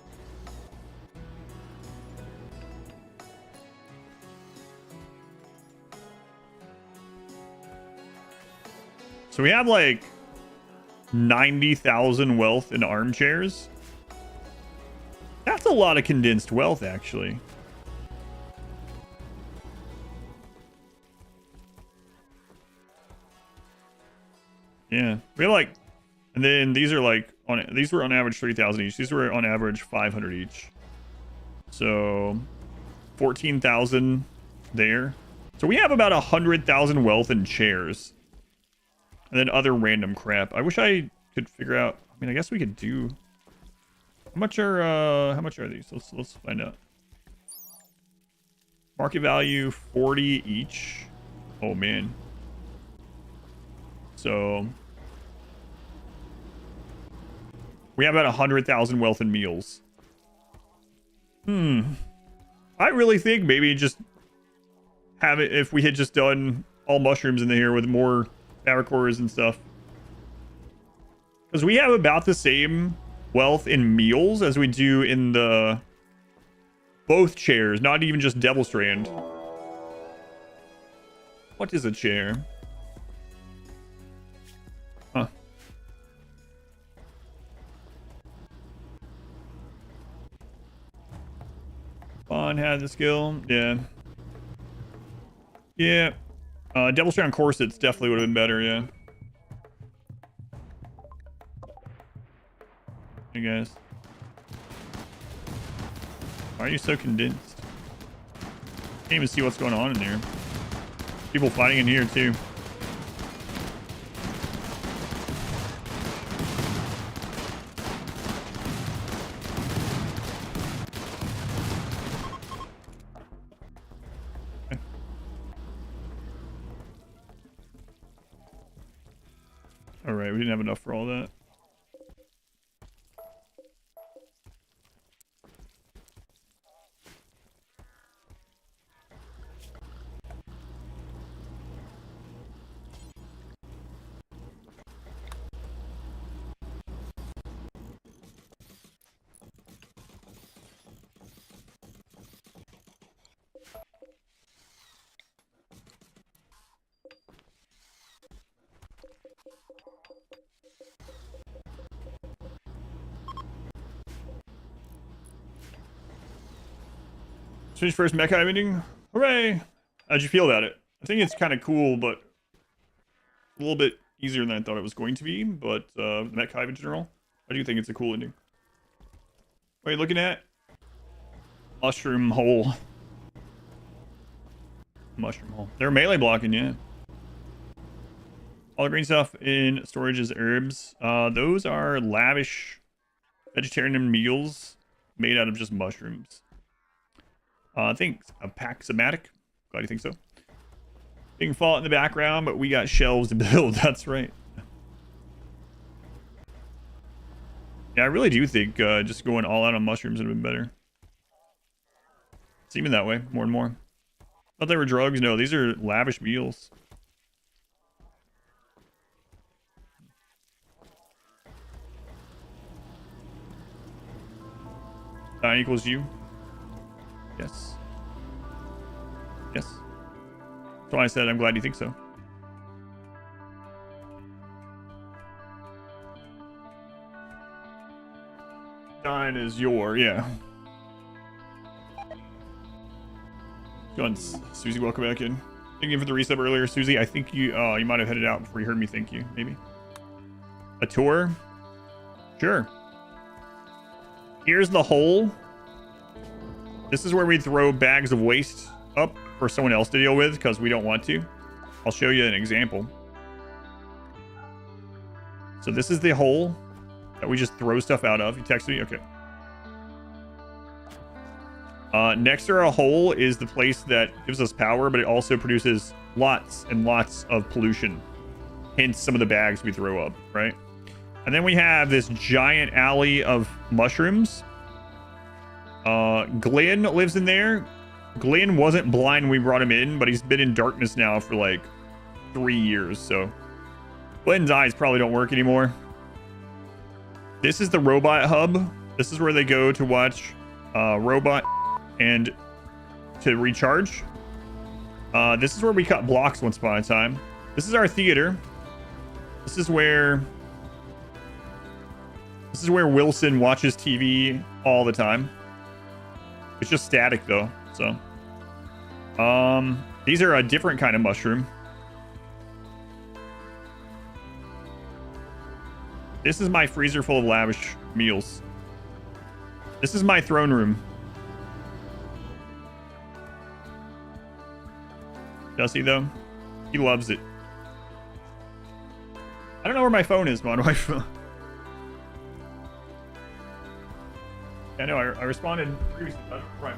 so we have like 90,000 wealth in armchairs. That's a lot of condensed wealth, actually. Yeah, we have like, and then these are like these were on average 3,000 each. These were on average 500 each. So 14,000 there. So we have about 100,000 wealth in chairs. And then other random crap. I wish I could figure out. I mean, I guess we could do. How much are these? Let's find out. Market value 40 each. Oh man. So we have about 100,000 wealth in meals. I really think maybe just have it if we had just done all mushrooms in here with more fabric cores and stuff, because we have about the same wealth in meals as we do in the both chairs, not even just Devil Strand. What is a chair? Huh. Fawn had the skill. Yeah. Devil Strand corsets definitely would have been better, yeah. Hey guys. Why are you so condensed? Can't even see what's going on in there. People fighting in here too. Alright, we didn't have enough for all that. Finish first mech hive ending. Hooray! How'd you feel about it? I think it's kind of cool, but a little bit easier than I thought it was going to be. But mech hive in general, I do think it's a cool ending. What are you looking at? Mushroom hole. Mushroom hole. They're melee blocking, yeah. All the green stuff in storage is herbs. Those are lavish vegetarian meals made out of just mushrooms. I think a Paxomatic. Glad you think so. Being fault in the background, but we got shelves to build. That's right. Yeah, I really do think just going all out on mushrooms would have been better. Seeming that way more and more. Thought they were drugs. No, these are lavish meals. Nine equals you. Yes. Yes. That's why I said I'm glad you think so. Nine is your, yeah. Go on, Susie, welcome back in. Thank you for the resub earlier, Susie. I think you might have headed out before you heard me thank you, maybe. A tour? Sure. Here's the hole. This is where we throw bags of waste up for someone else to deal with because we don't want to. I'll show you an example. So this is the hole that we just throw stuff out of. You text me? Okay. Next to our hole is the place that gives us power, but it also produces lots and lots of pollution. Hence some of the bags we throw up, right? And then we have this giant alley of mushrooms. Glenn lives in there. Glenn wasn't blind when we brought him in, but he's been in darkness now for like 3 years, so Glenn's eyes probably don't work anymore. This is the robot hub. This is where they go to watch robot and to recharge. This is where we cut blocks once upon a time. This is our theater. This is where Wilson watches TV all the time. It's just static though, so. These are a different kind of mushroom. This is my freezer full of lavish meals. This is my throne room. Does he though? He loves it. I don't know where my phone is, my wife. I know, I responded previously. Right.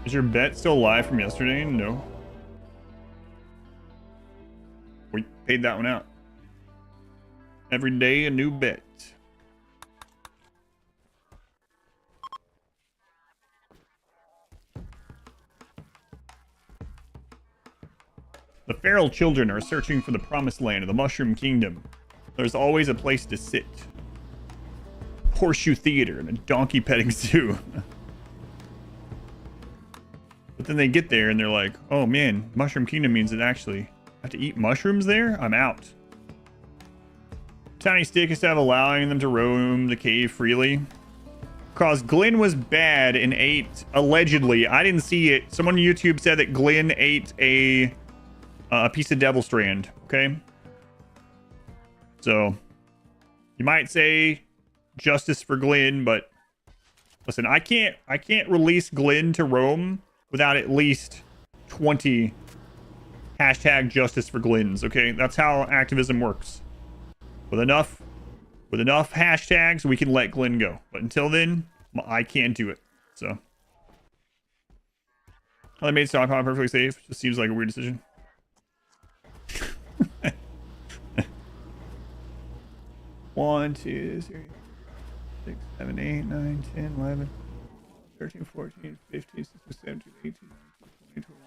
Is your bet still live from yesterday? No. We paid that one out. Every day a new bet. The feral children are searching for the promised land of the Mushroom Kingdom. There's always a place to sit. Horseshoe Theater and a donkey petting zoo. But then they get there and they're like, oh man, Mushroom Kingdom means that actually I have to eat mushrooms there? I'm out. Tiny Stick instead of allowing them to roam the cave freely. Because Glenn was bad and ate, allegedly, I didn't see it. Someone on YouTube said that Glenn ate a piece of Devil Strand, okay? So, you might say justice for Glenn, but listen, I can't release Glenn to roam without at least 20 hashtag justice for Glens, okay? That's how activism works. With enough hashtags, we can let Glenn go. But until then, I can't do it. So. How they made stockpile perfectly safe. Just seems like a weird decision. 1, 2, 3, 6, 7, 8, 9, 10, 11. 13, 14, 15, 16, 17, 18, 19, 20, 21,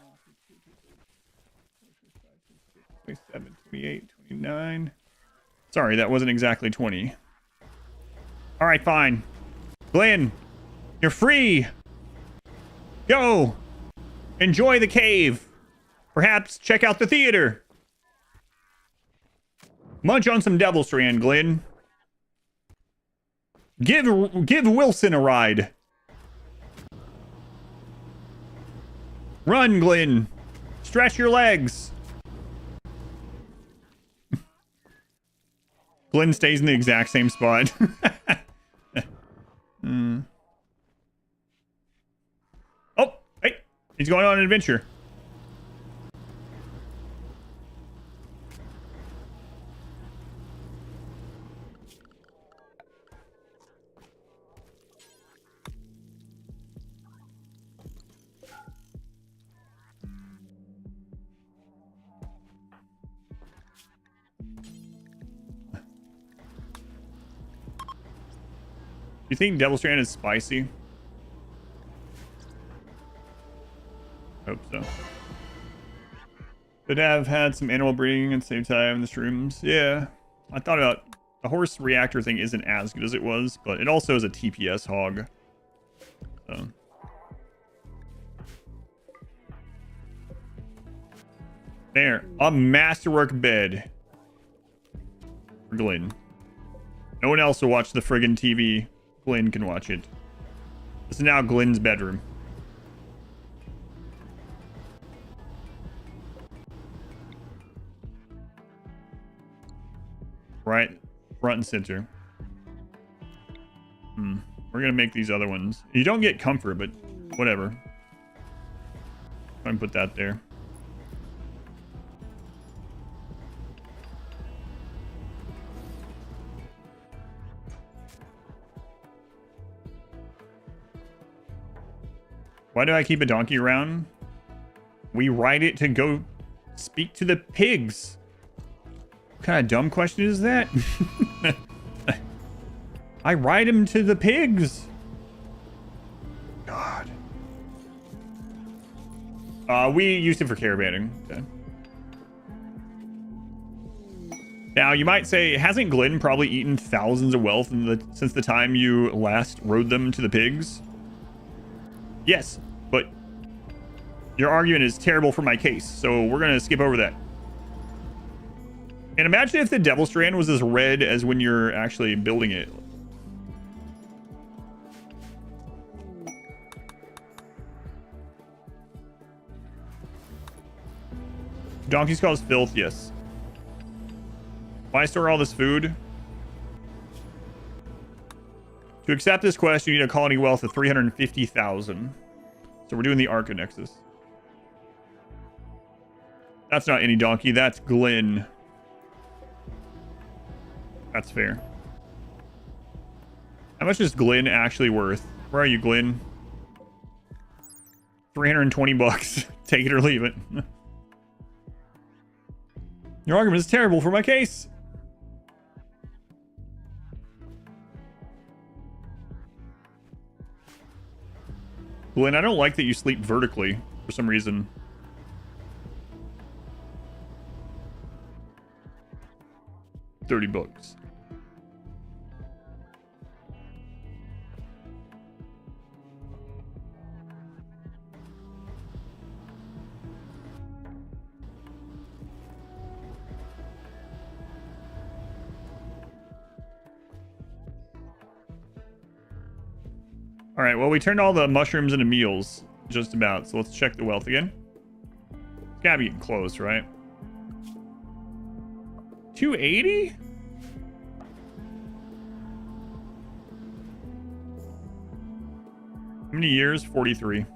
27, 28, 29. Sorry, that wasn't exactly 20. Alright, fine. Glenn, you're free! Go! Enjoy the cave! Perhaps check out the theater! Munch on some Devil Strand, Glenn. Give Wilson a ride. Run, Glenn. Stretch your legs. Glenn stays in the exact same spot. Oh, hey. He's going on an adventure. You think Devil Strand is spicy? Hope so. Could have had some animal breeding at the same time in the shrooms. Yeah, I thought about The horse reactor thing isn't as good as it was, but it also is a TPS hog. So. There. A masterwork bed. For Glenn. No one else will watch the friggin' TV. Glenn can watch it. This is now Glenn's bedroom. Right, front and center. We're gonna make these other ones. You don't get comfort, but whatever. Try and put that there. Why do I keep a donkey around? We ride it to go speak to the pigs. What kind of dumb question is that? I ride him to the pigs. God. We used it for caravanning. Okay. Now, you might say, hasn't Glenn probably eaten thousands of wealth since the time you last rode them to the pigs? Yes, but your argument is terrible for my case, so we're going to skip over that. And imagine if the Devil Strand was as red as when you're actually building it. Donkey's cause filth, yes. Why store all this food? To accept this quest, you need a colony wealth of 350,000. So we're doing the Archonexus. That's not any donkey, that's Glenn. That's fair. How much is Glenn actually worth? Where are you, Glenn? 320 bucks. Take it or leave it. Your argument is terrible for my case. Glenn, I don't like that you sleep vertically for some reason. $30. All right, well, we turned all the mushrooms into meals, just about. So let's check the wealth again. It's gotta be getting close, right? 280? How many years? 43.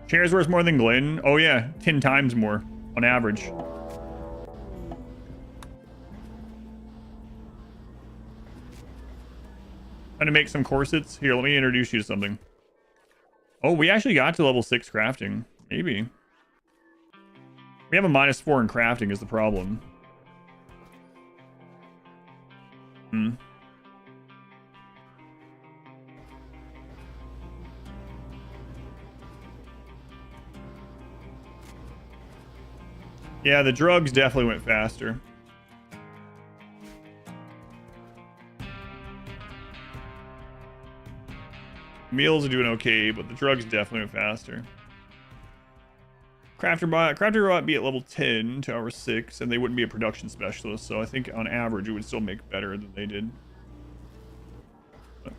Shares worth more than Glenn? Oh yeah, 10 times more on average. Trying to make some corsets. Here, let me introduce you to something. Oh, we actually got to level 6 crafting. Maybe. We have a -4 in crafting is the problem. Yeah, the drugs definitely went faster. Meals are doing okay, but the drugs definitely went faster. Crafter robot be at level 10 to hour 6, and they wouldn't be a production specialist, so I think on average it would still make better than they did. But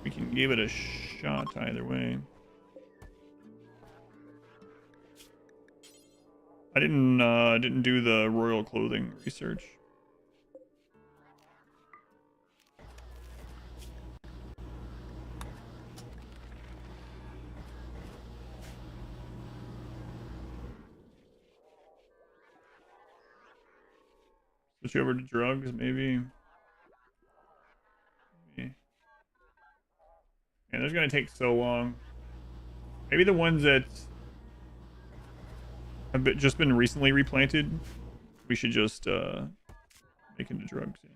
we can give it a shot either way. I didn't do the royal clothing research. Switch over to drugs, maybe. Yeah, they're gonna take so long. Maybe the ones that have just been recently replanted, we should just make into drugs. Yeah.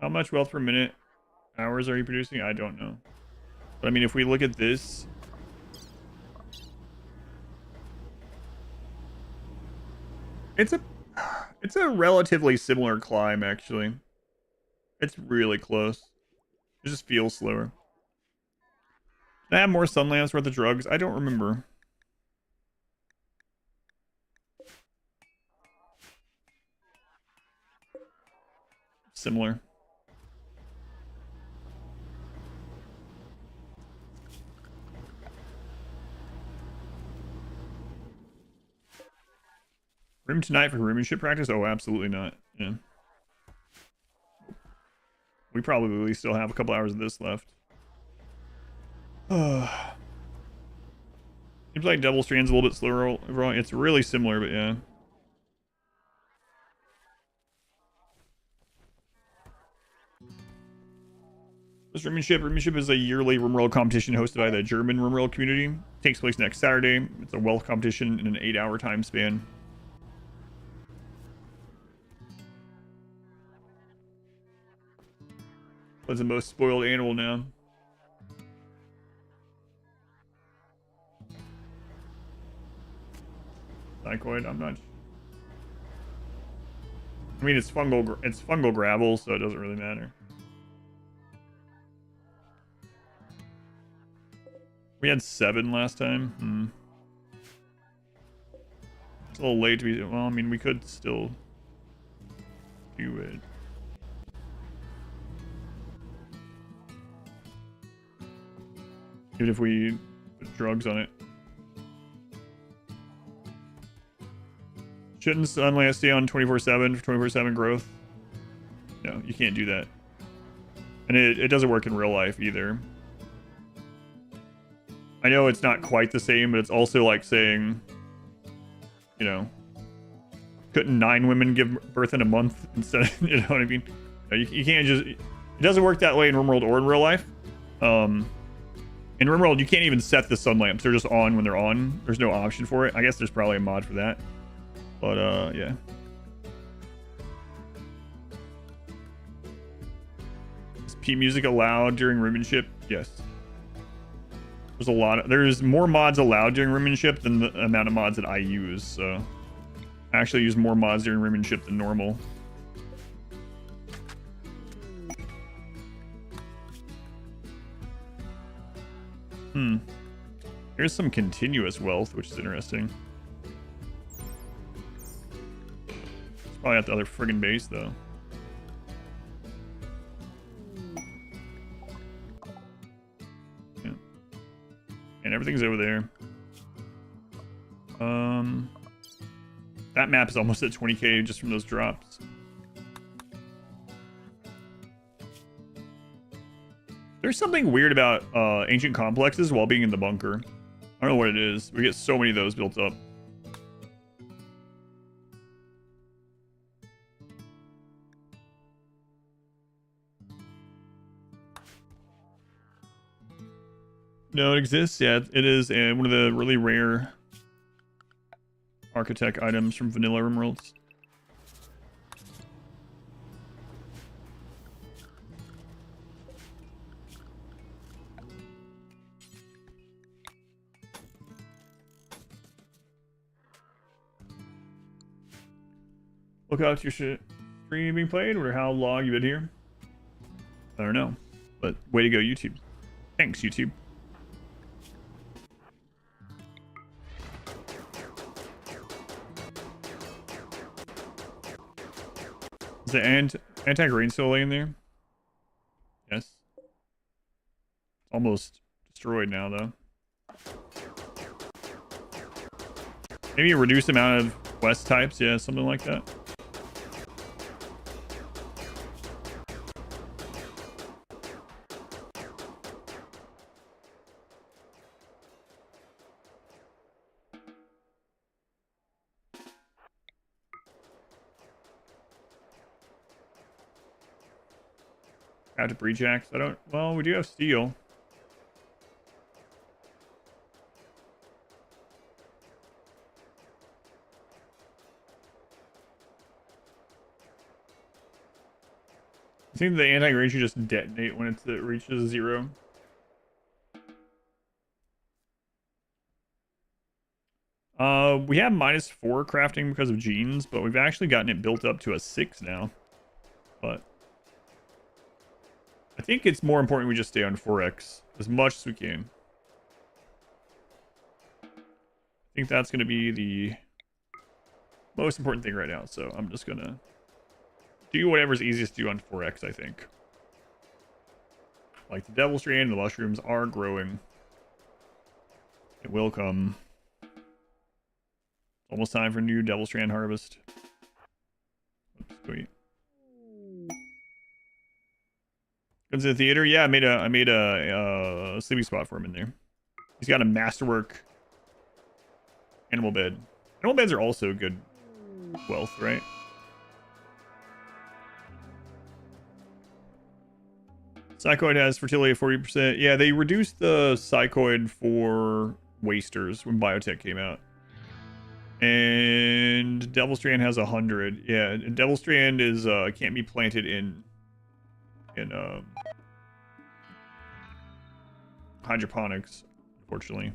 How much wealth per minute? Hours are you producing? I don't know. But I mean, if we look at this, It's a relatively similar climb, actually. It's really close. It just feels slower. Can I have more sun lamps worth of drugs? I don't remember. Similar. Rim tonight for rimmanship practice? Oh, absolutely not. Yeah. We probably still have a couple hours of this left. Seems like Double Strand's a little bit slower overall. It's really similar, but yeah. This Rimmanship is a yearly RimWorld competition hosted by the German RimWorld community. It takes place next Saturday. It's a wealth competition in an 8-hour time span. What's the most spoiled animal now? Psychoid, I'm not. I mean, it's fungal gravel, so it doesn't really matter. We had 7 last time. It's a little late to be. Well, I mean, we could still do it. Even if we put drugs on it. Shouldn't Sunlight stay on 24/7 for 24/7 growth? No, you can't do that. And it doesn't work in real life either. I know it's not quite the same, but it's also like saying, you know, couldn't 9 women give birth in a month instead of, you know what I mean? You can't just, it doesn't work that way in RimWorld or in real life. In RimWorld, you can't even set the sun lamps. They're just on when they're on. There's no option for it. I guess there's probably a mod for that. But, yeah. Is P music allowed during rimmanship? Yes. There's more mods allowed during rimmanship than the amount of mods that I use, so I actually use more mods during rimmanship than normal. Here's some continuous wealth, which is interesting. It's probably at the other friggin' base, though. Yeah. And everything's over there. That map is almost at 20k just from those drops. There's something weird about ancient complexes while being in the bunker. I don't know what it is. We get so many of those built up. No, it exists. Yeah, it is one of the really rare architect items from vanilla RimWorlds. Look out to your stream being played, or how long you've been here. I don't know, but way to go, YouTube. Thanks, YouTube. Is the anti-green still laying there? Yes. It's almost destroyed now, though. Maybe a reduced amount of quest types, yeah, something like that. Out to breach axe. Well, we do have steel. I think the anti-grenade should just detonate when it reaches 0. We have -4 crafting because of genes, but we've actually gotten it built up to a 6 now. But I think it's more important we just stay on 4x as much as we can. I think that's going to be the most important thing right now. So I'm just going to do whatever's easiest to do on 4x, I think. Like the Devil Strand, the mushrooms are growing. It will come. Almost time for new Devil Strand harvest. Oops, sweet. Comes to the theater. Yeah, I made a sleeping spot for him in there. He's got a masterwork animal bed. Animal beds are also good wealth, right? Psychoid has fertility of 40%. Yeah, they reduced the psychoid for wasters when biotech came out. And Devil Strand has 100. Yeah, Devil Strand is can't be planted in hydroponics, unfortunately.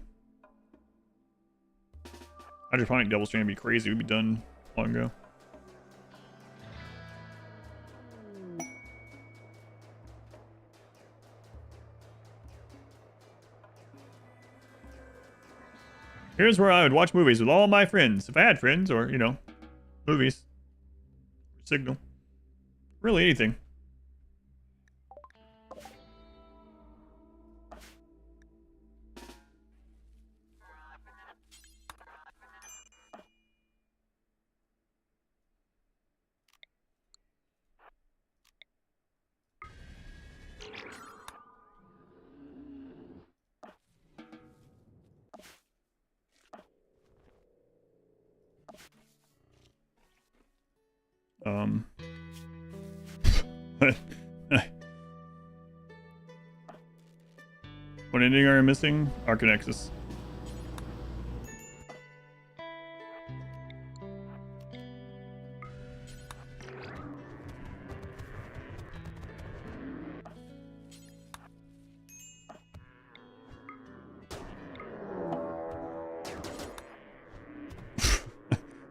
Hydroponic Devil Strand would be crazy. We'd be done long ago. Here's where I would watch movies with all my friends. If I had friends, or, you know, movies. Signal. Really anything. What ending are you missing? Archonexus.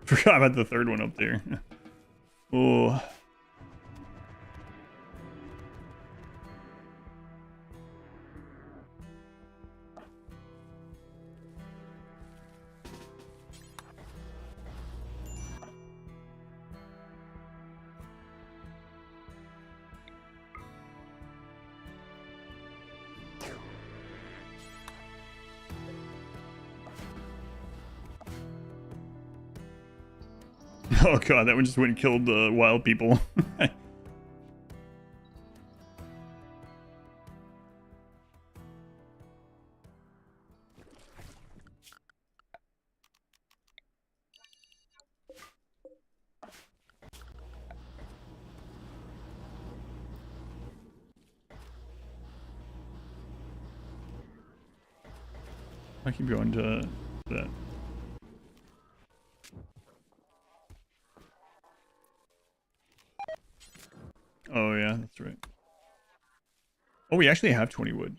Forgot about the third one up there. Oh. Oh god, that one just went and killed the wild people. I keep going to that. Oh yeah, that's right. Oh, we actually have 20 wood.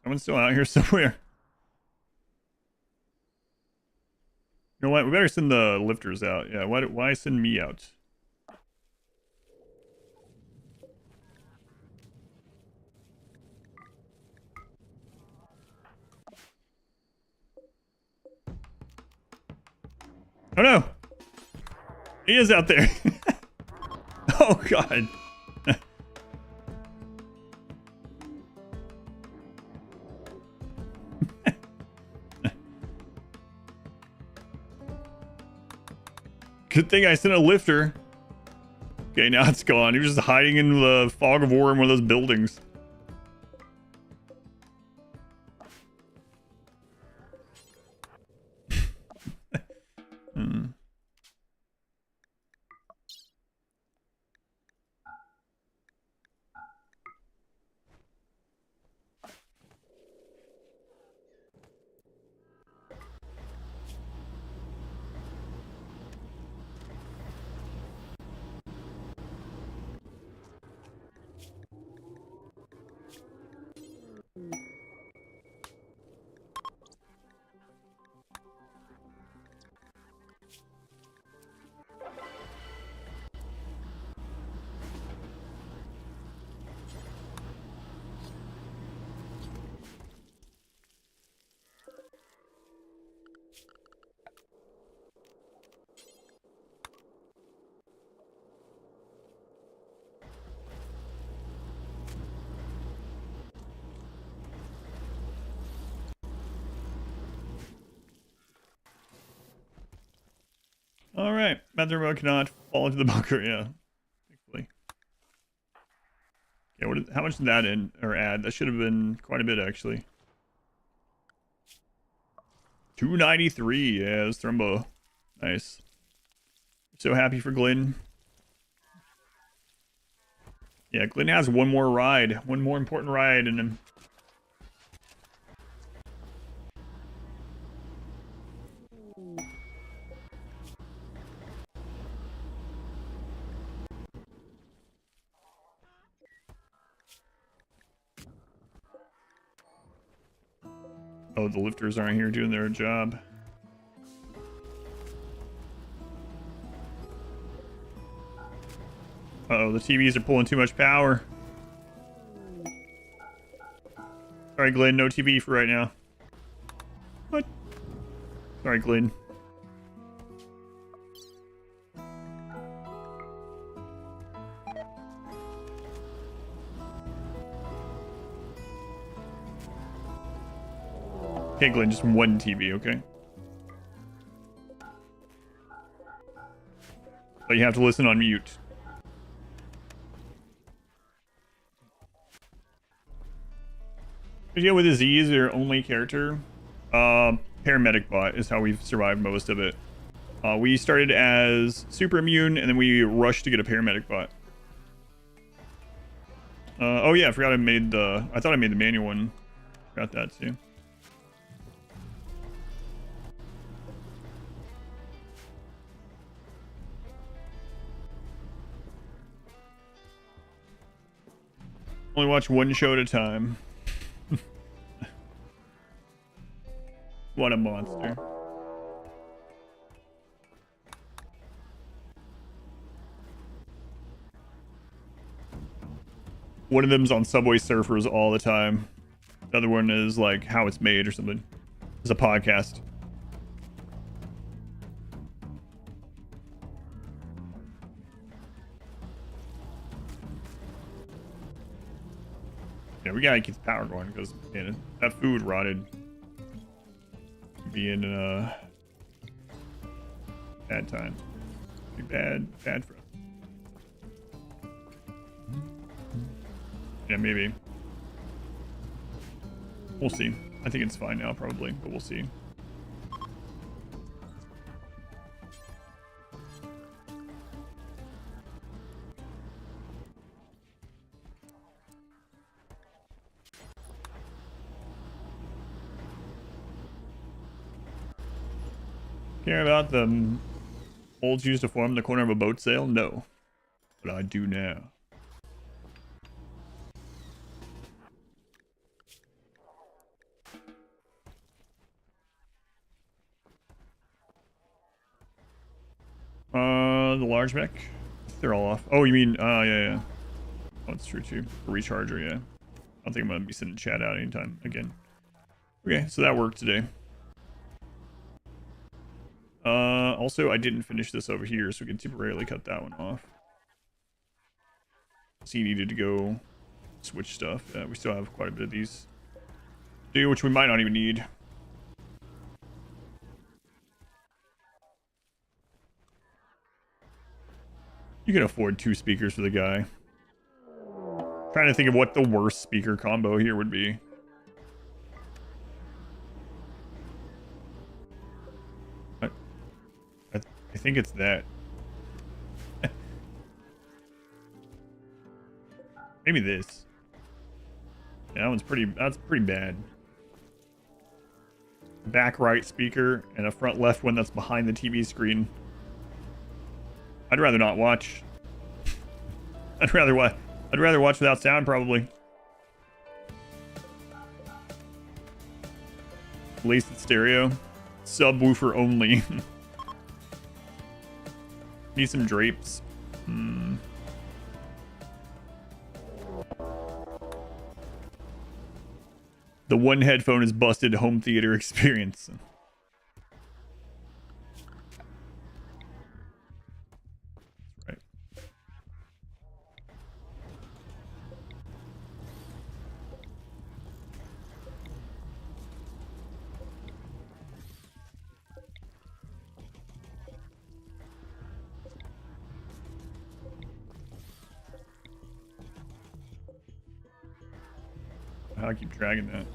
Someone's still out here somewhere. You know what? We better send the lifters out. Yeah, why send me out? Oh no! He is out there! Oh god! Good thing I sent a lifter. Okay, now it's gone. He was just hiding in the fog of war in one of those buildings. All right. Bathroom remote cannot fall into the bunker. Yeah. Thankfully. Yeah. How much did that add? That should have been quite a bit, actually. 293. Yeah, it's Thrumbo. Nice. So happy for Glenn. Yeah, Glenn has one more ride. One more important ride in him. Oh, the lifters aren't here doing their job. Uh-oh, the TVs are pulling too much power. Sorry, Glenn, no TV for right now. What? Sorry, Glenn. Okay, Glenn, just one TV, okay? But you have to listen on mute. Yeah, with Aziz, is your only character. Paramedic bot is how we've survived most of it. We started as super immune, and then we rushed to get a paramedic bot. Oh yeah, I forgot I thought I made the manual one. Forgot that too. Only watch one show at a time. What a monster. One of them's on Subway Surfers all the time. The other one is like How It's Made or something. It's a podcast. Yeah, we gotta keep the power going because man, that food rotted. Being bad time. Be bad for us. Yeah, maybe. We'll see. I think it's fine now, probably, but we'll see. Care about the molds used to form the corner of a boat sail? No. But I do now. The large mech? They're all off. Oh, you mean, yeah. Oh, that's true too. The recharger, yeah. I don't think I'm gonna be sending chat out anytime again. Okay, so that worked today. Also, I didn't finish this over here, so we can temporarily cut that one off. So you needed to go switch stuff. Yeah, we still have quite a bit of these to do, which we might not even need. You can afford 2 speakers for the guy. Trying to think of what the worst speaker combo here would be. I think it's that. Maybe this. Yeah, that's pretty bad. Back right speaker and a front left one that's behind the TV screen. I'd rather not watch. I'd rather watch without sound, probably. At least it's stereo. Subwoofer only. Need some drapes. The one headphone is busted home theater experience. Right. how I keep dragging that.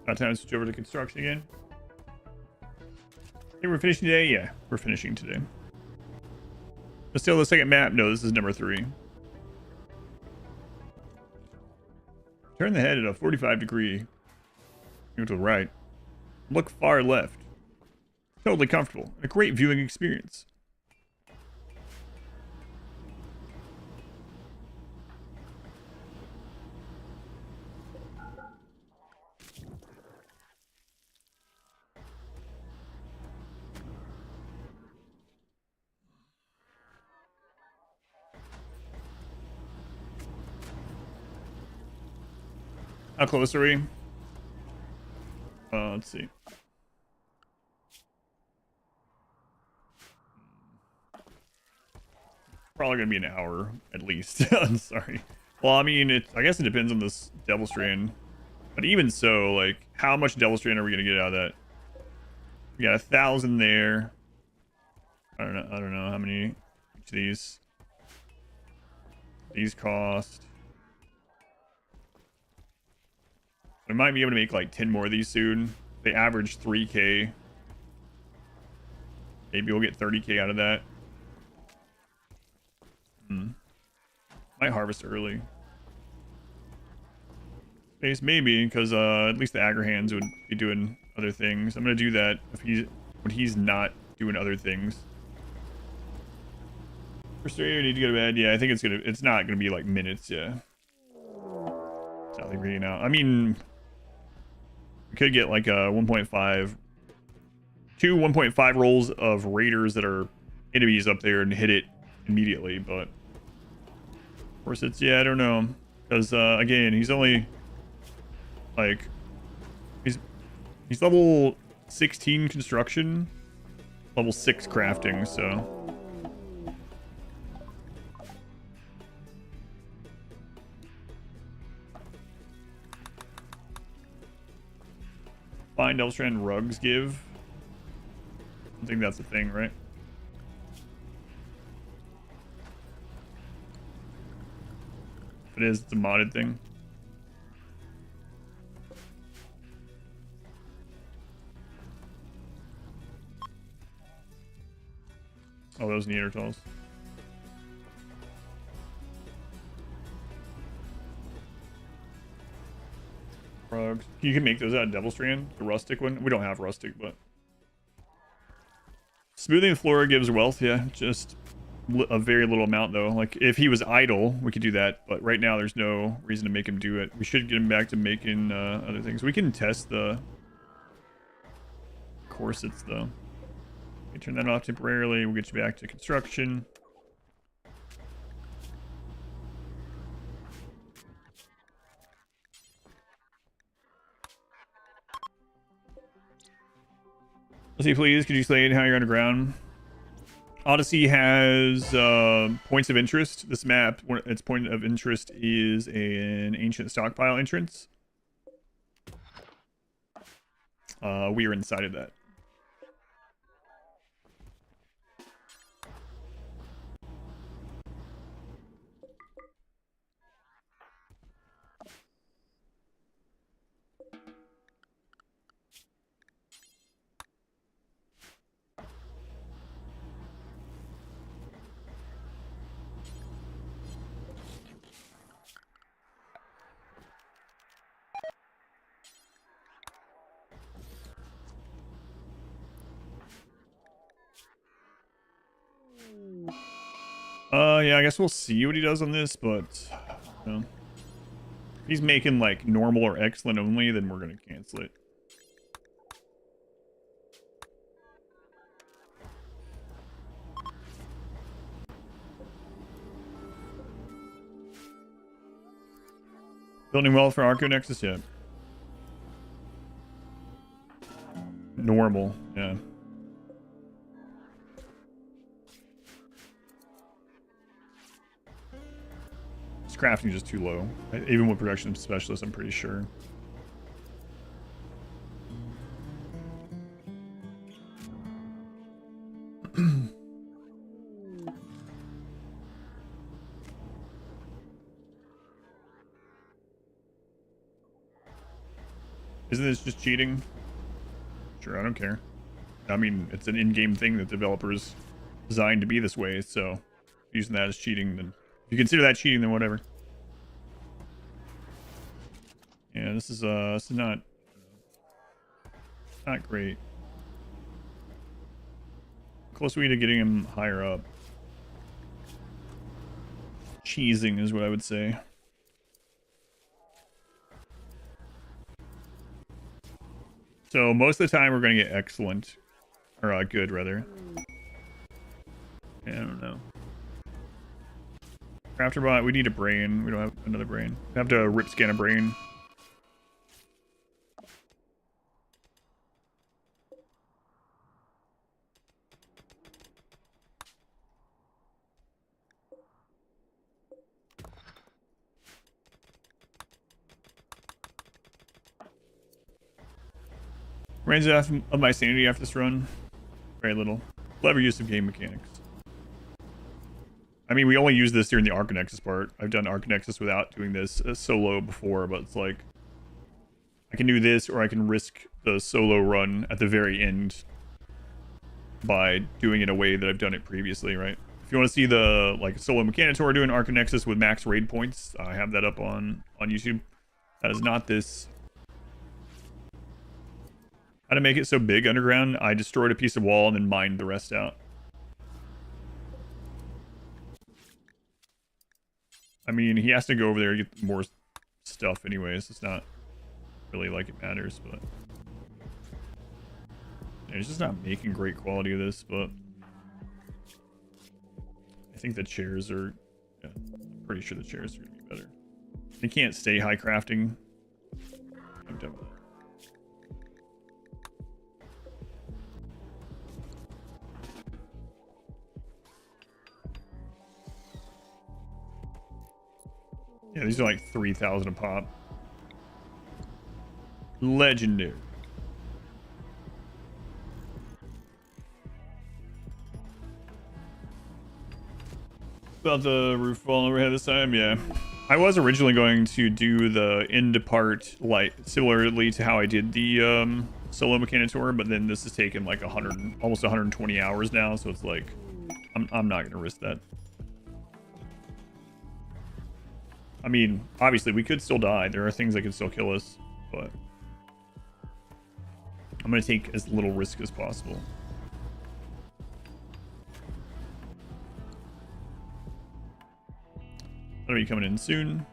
About time to switch over to construction again. Hey, we're finishing today? Yeah, we're finishing today. But still the second map? No, this is number 3. Turn the head at a 45-degree. Go to the right. Look far left. Totally comfortable. A great viewing experience. How close are we? Let's see. Probably gonna be an hour at least. I'm sorry. Well, I mean, I guess it depends on this Devil Strand. But even so, like, how much Devil Strand are we gonna get out of that? We got 1,000 there. I don't know how many each of these cost. I might be able to make like 10 more of these soon. They average 3k. Maybe we'll get 30k out of that. Might harvest early. Space maybe, because at least the Agri-hands would be doing other things. I'm gonna do that when he's not doing other things. First, I need to go to bed. Yeah, I think it's not gonna be like minutes. Yeah. Sadly reading out. I mean, we could get like a 2 1.5 rolls of raiders that are enemies up there and hit it immediately, but of course it's, yeah, I don't know, because again, he's only like he's level 16 construction, level 6 crafting, so find Elstrand rugs give. I think that's a thing, right? It is. It's a modded thing. Oh, those Neanderthals. Rugs. You can make those out of Devil Strand, the rustic one. We don't have rustic, but smoothing the floor gives wealth. Yeah, just a very little amount though. Like if he was idle, we could do that, but right now there's no reason to make him do it. We should get him back to making other things. We can test the corsets though. We turn that off temporarily. We'll get you back to construction. Let's see, please. Could you explain how you're underground? Odyssey has points of interest. This map, its point of interest is an ancient stockpile entrance. We are inside of that. Yeah, I guess we'll see what he does on this, but you know, if he's making like normal or excellent only, then we're gonna cancel it. Building well for Archonexus yet? Normal, yeah. Crafting is just too low. Even with production specialist, I'm pretty sure. Isn't this just cheating? Sure, I don't care. I mean, it's an in-game thing that developers designed to be this way, so using that as cheating, then if you consider that cheating, then whatever. Yeah, this is not great. Close way to getting him higher up. Cheesing is what I would say. So most of the time we're going to get excellent. Or good, rather. Yeah, I don't know. Crafterbot, we need a brain. We don't have another brain. We have to rip scan a brain. Reigns of my sanity after this run. Very little. Clever use of game mechanics. I mean, we only use this during the Archonexus part. I've done Archonexus without doing this solo before, but it's like I can do this, or I can risk the solo run at the very end by doing it a way that I've done it previously, right? If you want to see the like solo Mechanitor doing Archonexus with max raid points, I have that up on YouTube. That is not this. How to make it so big underground? I destroyed a piece of wall and then mined the rest out. I mean, he has to go over there to get more stuff anyways. It's not really like it matters, but yeah, he's just not making great quality of this, but I think the chairs are, yeah, I'm pretty sure the chairs are gonna be better. They can't stay high crafting. I'm done with it. Yeah, these are like 3,000 a pop. Legendary. About the roof falling overhead this time, yeah. I was originally going to do the end part like similarly to how I did the solo Mechanitor, but then this has taken like 100, almost 120 hours now, so it's like I'm not gonna risk that. I mean, obviously, we could still die. There are things that could still kill us, but I'm going to take as little risk as possible. That'll be coming in soon.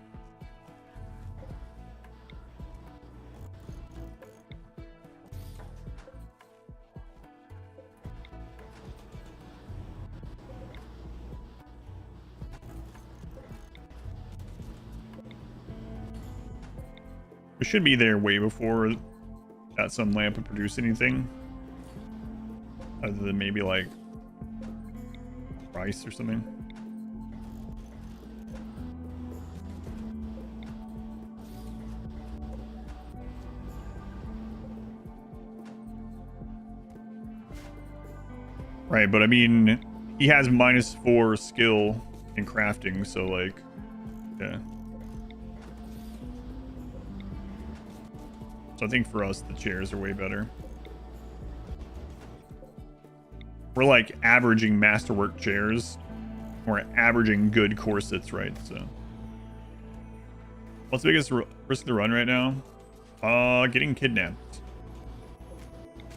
It should be there way before that sun lamp would produce anything. Other than maybe like rice or something. Right, but I mean, he has -4 skill in crafting, so like, yeah. So I think for us, the chairs are way better. We're like averaging masterwork chairs. We're averaging good corsets, right? So, what's the biggest risk of the run right now? Getting kidnapped.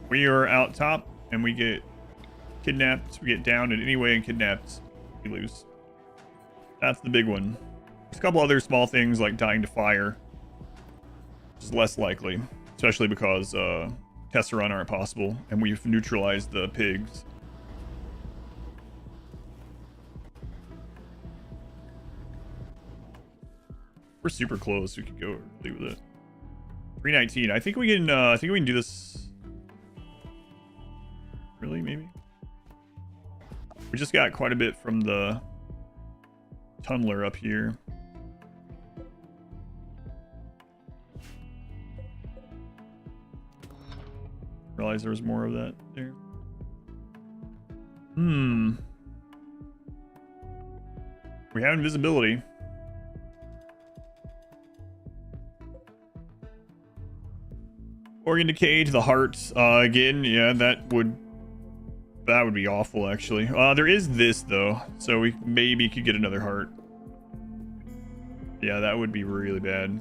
We are out top, and we get kidnapped. We get downed in any way and kidnapped. We lose. That's the big one. There's a couple other small things like dying to fire. Is less likely, especially because tests run aren't possible, and we've neutralized the pigs. We're super close. We could go early with it. 319. I think we can. I think we can do this. Really, maybe. We just got quite a bit from the tunneler up here. Realize there was more of that there. We have invisibility. Organ decay to the heart. Again, yeah, that would be awful, actually. There is this, though, so we maybe could get another heart. Yeah, that would be really bad.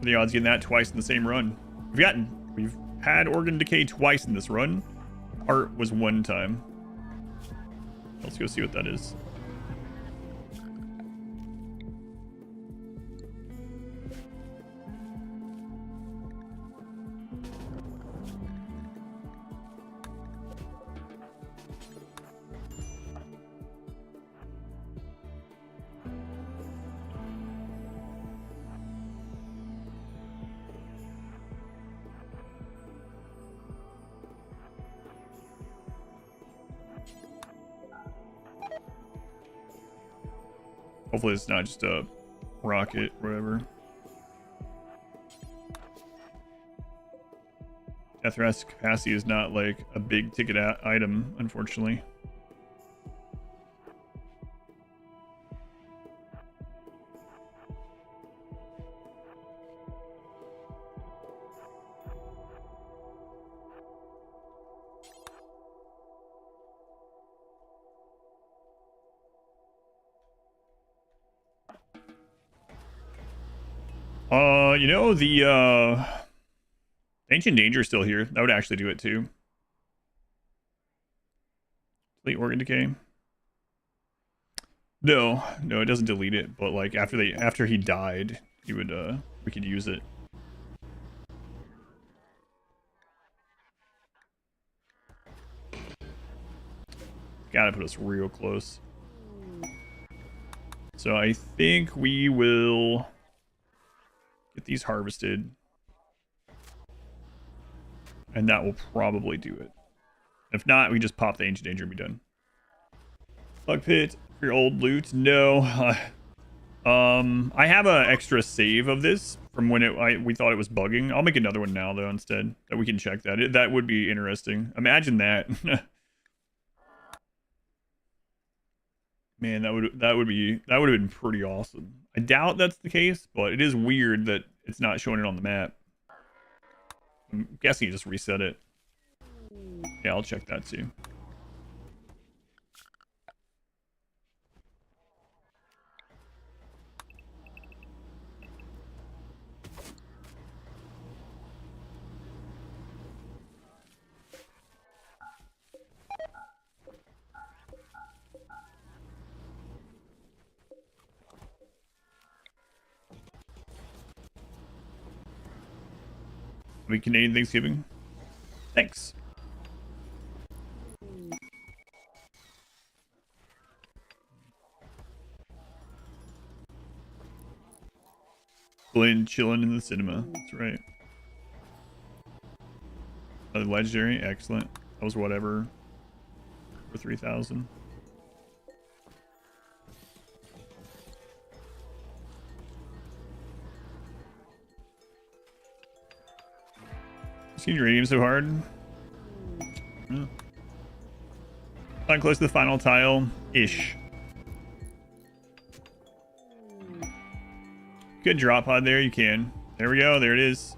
The odds getting that twice in the same run. We've had organ decay twice in this run. Heart was one time. Let's go see what that is. Hopefully it's not just a rocket, whatever. Death rest capacity is not like a big ticket item, unfortunately. You know, the Ancient Danger is still here. That would actually do it too. Delete organ decay. No, it doesn't delete it, but like after he died, he would we could use it. Gotta put us real close. So I think we will get these harvested. And that will probably do it. If not, we just pop the Ancient Danger and be done. Bug pit for your old loot. No. I have an extra save of this from when we thought it was bugging. I'll make another one now though instead, that we can check that. That would be interesting. Imagine that. Man, that would have been pretty awesome. I doubt that's the case, but it is weird that it's not showing it on the map. I'm guessing you just reset it. Yeah, I'll check that too. Happy Canadian Thanksgiving. Thanks. Glenn chilling in the cinema. That's right. Legendary. Excellent. That was whatever. For 3,000. Seen uranium so hard. Yeah. Not close to the final tile ish. Good drop pod there. You can. There we go. There it is.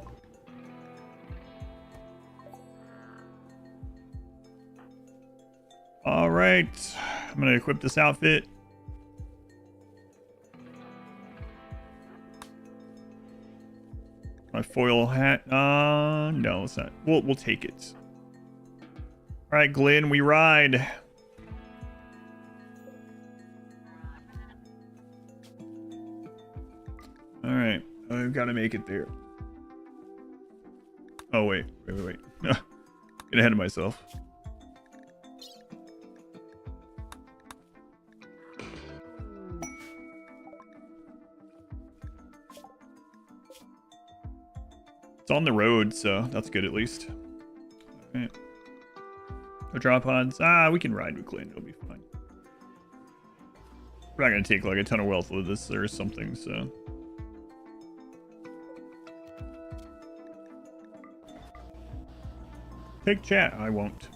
All right. I'm gonna equip this outfit. My foil hat. No, it's not. We'll take it. All right, Glenn, we ride. All right, I've got to make it there. Oh wait. Get ahead of myself. It's on the road, so that's good at least. All right. No drop pods. We can ride with Glenn. It'll be fine. We're not going to take like a ton of wealth with this or something, so. Take chat. I won't.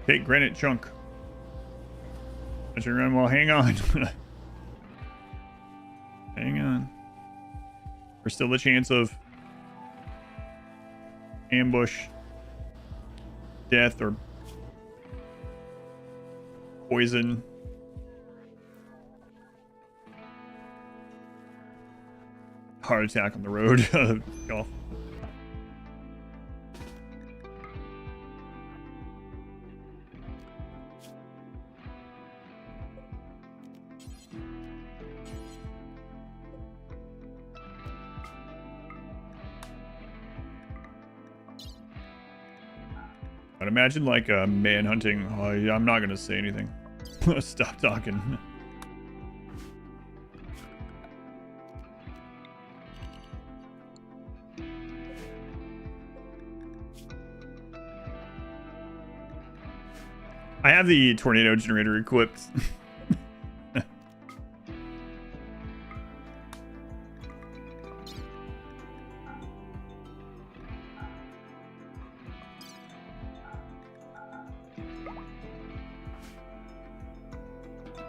Okay, granite chunk. Let's run. Well, hang on. Hang on. There's still a chance of ambush, death, or poison. Heart attack on the road. Golf. I'd imagine like a man hunting. Oh, yeah, I'm not gonna say anything. Stop talking. I have the tornado generator equipped.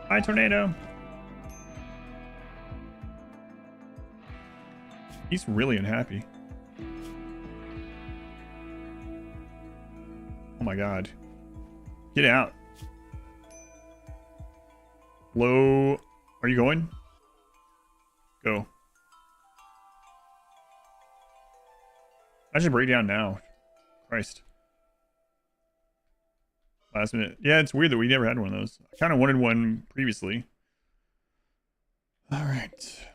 Hi, tornado. He's really unhappy. Oh my god. Get out. Low. Are you going? Go. I should break down now. Christ. Last minute. Yeah, it's weird that we never had one of those. I kind of wanted one previously. All right.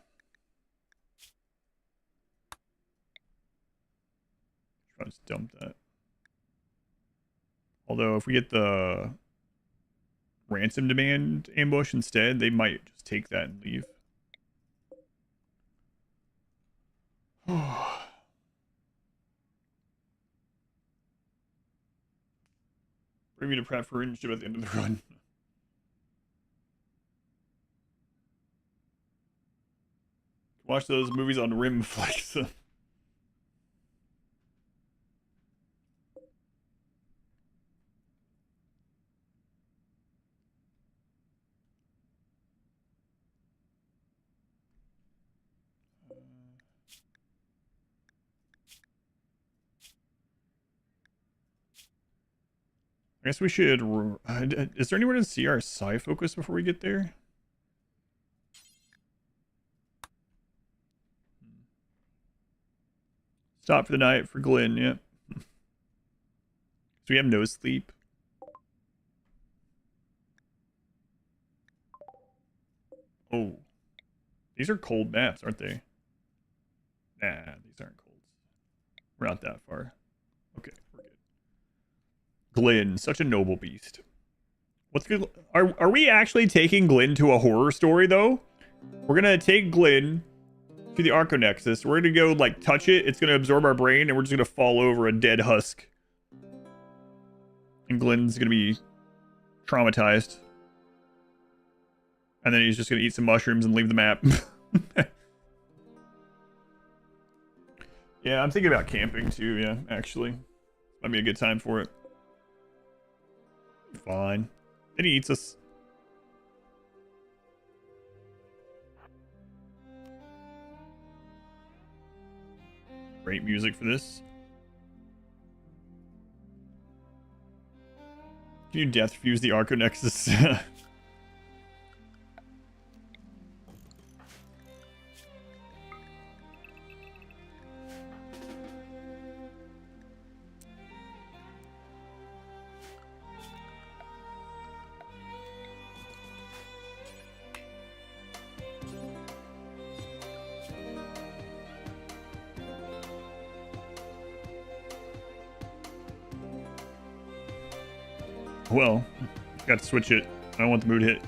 I'll just dump that. Although if we get the ransom demand ambush instead, they might just take that and leave. Bring me to prep for ship at the end of the run. Watch those movies on RimFlex. I guess we should... is there anywhere to see our psi focus before we get there? Stop for the night for Glenn, yep. So we have no sleep. Oh. These are cold maps, aren't they? Nah, these aren't cold. We're not that far. Okay, we're good. Glenn, such a noble beast. What's good? Are we actually taking Glenn to a horror story though? We're gonna take Glenn to the Archonexus. We're gonna go like touch it. It's gonna absorb our brain, and we're just gonna fall over a dead husk. And Glenn's gonna be traumatized. And then he's just gonna eat some mushrooms and leave the map. Yeah, I'm thinking about camping too. Yeah, actually, might be a good time for it. Fine. Then he eats us. Great music for this. Can you death fuse the Archonexus? Well, got to switch it. I don't want the mood hit.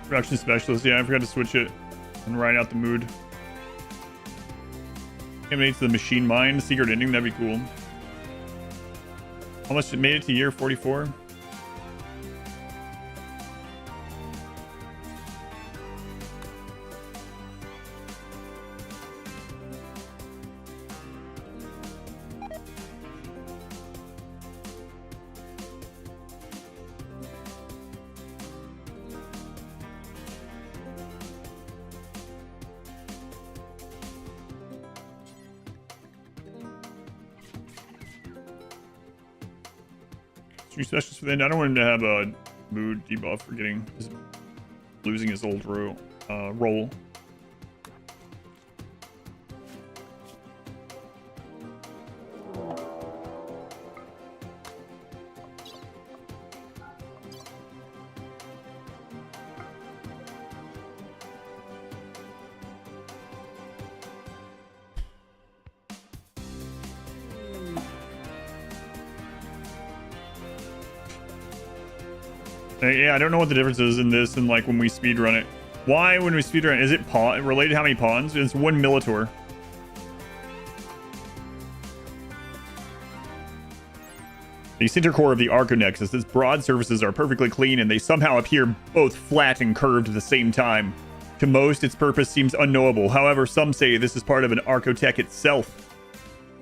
Production specialist. Yeah, I forgot to switch it and write out the mood. Emanates the machine mind. Secret ending. That'd be cool. Almost made it to year 44. Specialist for then. I don't want him to have a mood debuff for losing his old role. Yeah, I don't know what the difference is in this and like when we speedrun it. Why, when we speedrun it, is it related to how many pawns? It's 1 Militor. The center core of the Archonexus, its broad surfaces are perfectly clean and they somehow appear both flat and curved at the same time. To most, its purpose seems unknowable. However, some say this is part of an Archotech itself,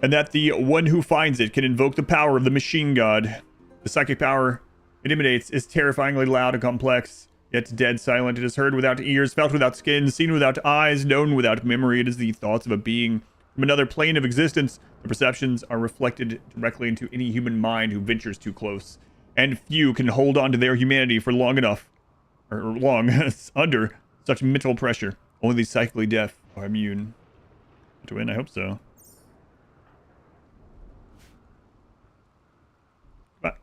and that the one who finds it can invoke the power of the machine god. The psychic power it emanates is terrifyingly loud and complex, yet dead silent. It is heard without ears, felt without skin, seen without eyes, known without memory. It is the thoughts of a being from another plane of existence. The perceptions are reflected directly into any human mind who ventures too close, and few can hold on to their humanity for long enough, or long, under such mental pressure. Only the psychically deaf are immune. To win, I hope so.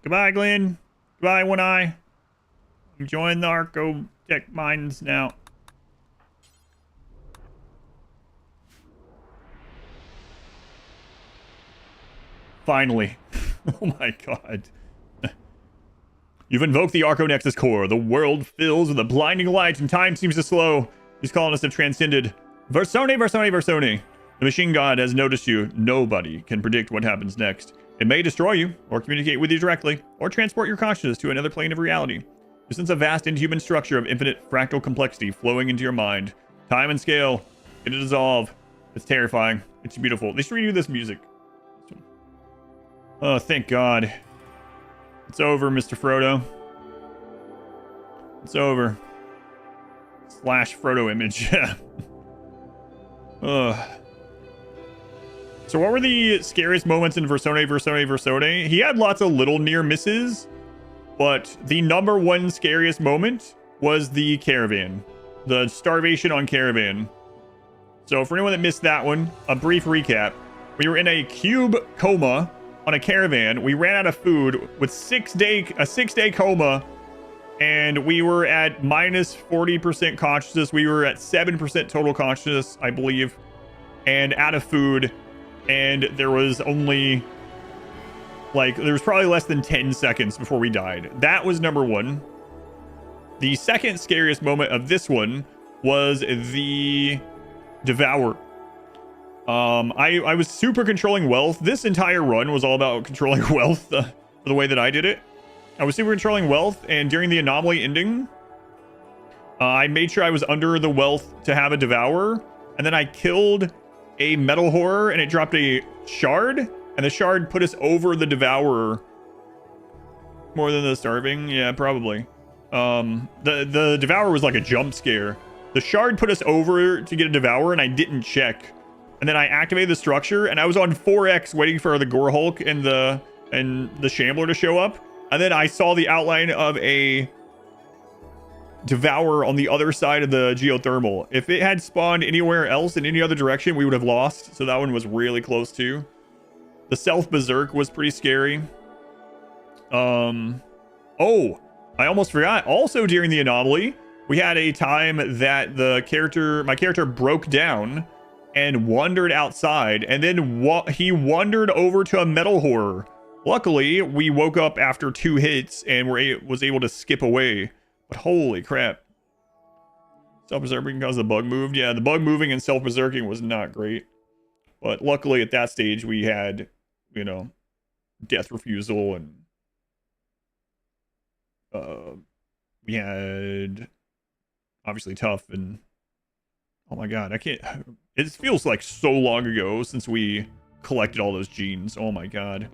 Goodbye, Glenn. Goodbye, One Eye. I'm joining the Archotech mines now. Finally. Oh my god. You've invoked the Archonexus core. The world fills with a blinding light and time seems to slow. These colonists have transcended. Versone, Versone, Versone. The machine god has noticed you. Nobody can predict what happens next. It may destroy you, or communicate with you directly, or transport your consciousness to another plane of reality. You sense a vast inhuman structure of infinite fractal complexity flowing into your mind. Time and scale. It'll dissolve. It's terrifying. It's beautiful. They should redo this music. Oh, thank God. It's over, Mr. Frodo. It's over. Slash Frodo image. Ugh. So what were the scariest moments in Versone, Versone, Versone? He had lots of little near misses, but the number one scariest moment was the Caravan. The starvation on Caravan. So for anyone that missed that one, a brief recap. We were in a cube coma on a Caravan. We ran out of food with a 6-day coma, and we were at minus 40% consciousness. We were at 7% total consciousness, I believe, and out of food. And there was only, there was probably less than 10 seconds before we died. That was number one. The second scariest moment of this one was the Devour. I was super controlling wealth. This entire run was all about controlling wealth for the way that I did it. I was super controlling wealth, and during the anomaly ending, I made sure I was under the wealth to have a Devourer, and then I killed a metal horror and it dropped a shard, and the shard put us over the Devourer more than the starving. Yeah, probably. The Devourer was like a jump scare. The shard put us over to get a Devourer, and I didn't check, and then I activated the structure, and I was on 4x waiting for the Gore Hulk and the Shambler to show up, and then I saw the outline of a Devourer on the other side of the geothermal. If it had spawned anywhere else in any other direction, we would have lost. So that one was really close too. The Self Berserk was pretty scary. Oh, I almost forgot. Also during the anomaly, we had a time that my character broke down and wandered outside, and then he wandered over to a metal horror. Luckily, we woke up after 2 hits and was able to skip away. But holy crap. Self-berserking because the bug moved. Yeah, the bug moving and self-berserking was not great. But luckily at that stage we had, you know, death refusal and we had obviously tough and oh my god, I can't. It feels like so long ago since we collected all those genes. Oh my god.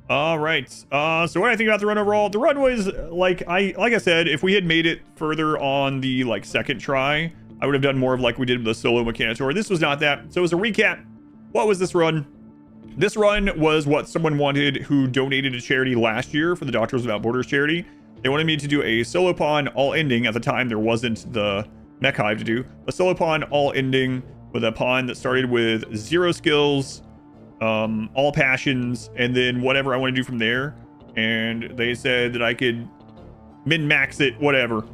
All right. So what do I think about the run overall? The run was like I said, if we had made it further on the like second try, I would have done more of like we did with the solo Mechanitor. This was not that. So as a recap, what was this run? This run was what someone wanted who donated to charity last year for the Doctors Without Borders charity. They wanted me to do a solo pawn all ending. At the time, there wasn't the mech hive to do. A solo pawn all ending with a pawn that started with 0 skills, all passions, and then whatever I want to do from there. And they said that I could min-max it, whatever.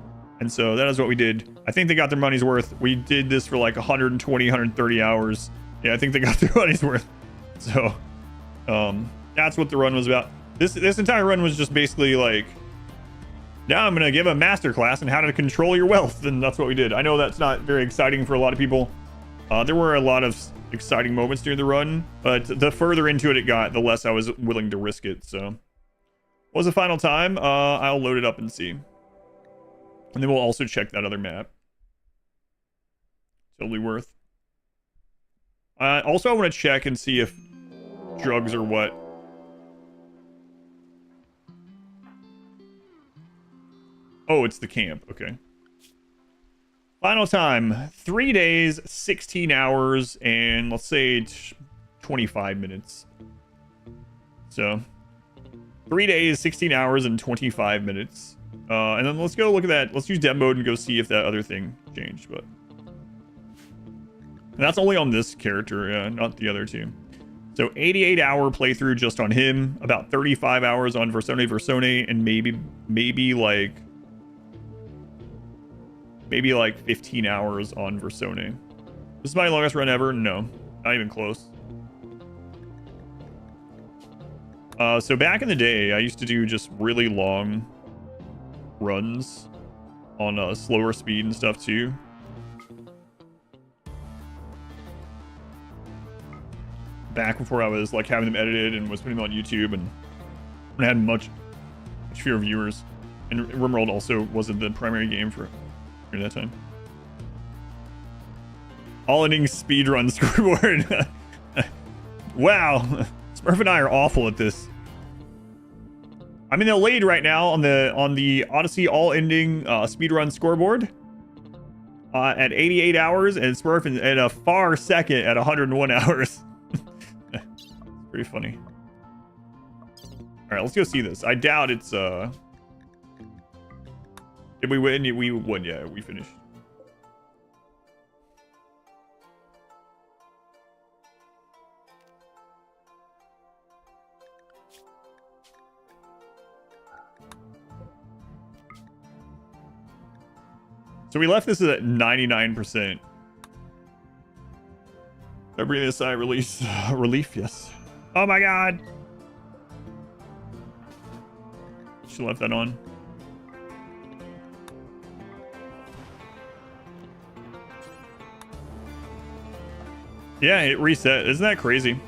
And so that is what we did. I think they got their money's worth. We did this for like 120, 130 hours. Yeah, I think they got their money's worth. So, that's what the run was about. This entire run was just basically like, now I'm going to give a masterclass on how to control your wealth. And that's what we did. I know that's not very exciting for a lot of people. There were a lot of exciting moments during the run, but the further into it got, the less I was willing to risk it. So, what was the final time? I'll load it up and see. And then we'll also check that other map. Totally worth. Also, I want to check and see if drugs are what. Oh, it's the camp. Okay. Final time. 3 days, 16 hours, and let's say 25 minutes. So, 3 days, 16 hours, and 25 minutes. And then let's go look at that. Let's use dev mode and go see if that other thing changed. But and that's only on this character, yeah, not the other two. So 88-hour playthrough just on him, about 35 hours on Versone, and maybe like 15 hours on Versone. This is my longest run ever? No, not even close. So back in the day, I used to do just really long runs on slower speed and stuff too. Back before I was like having them edited and was putting them on YouTube and I had much fewer viewers. And RimWorld also wasn't the primary game for that time. All ending speedrun scoreboard. Wow. Smurf and I are awful at this. I'm in the lead right now on the Odyssey all ending speedrun scoreboard at 88 hours, and Smurf in a far second at 101 hours. Pretty funny. All right, let's go see this. I doubt it's did we win? We won. Yeah, we finished. So we left this at 99%. I breathe a sigh of relief, yes. Oh my god! She left that on. Yeah, it reset. Isn't that crazy?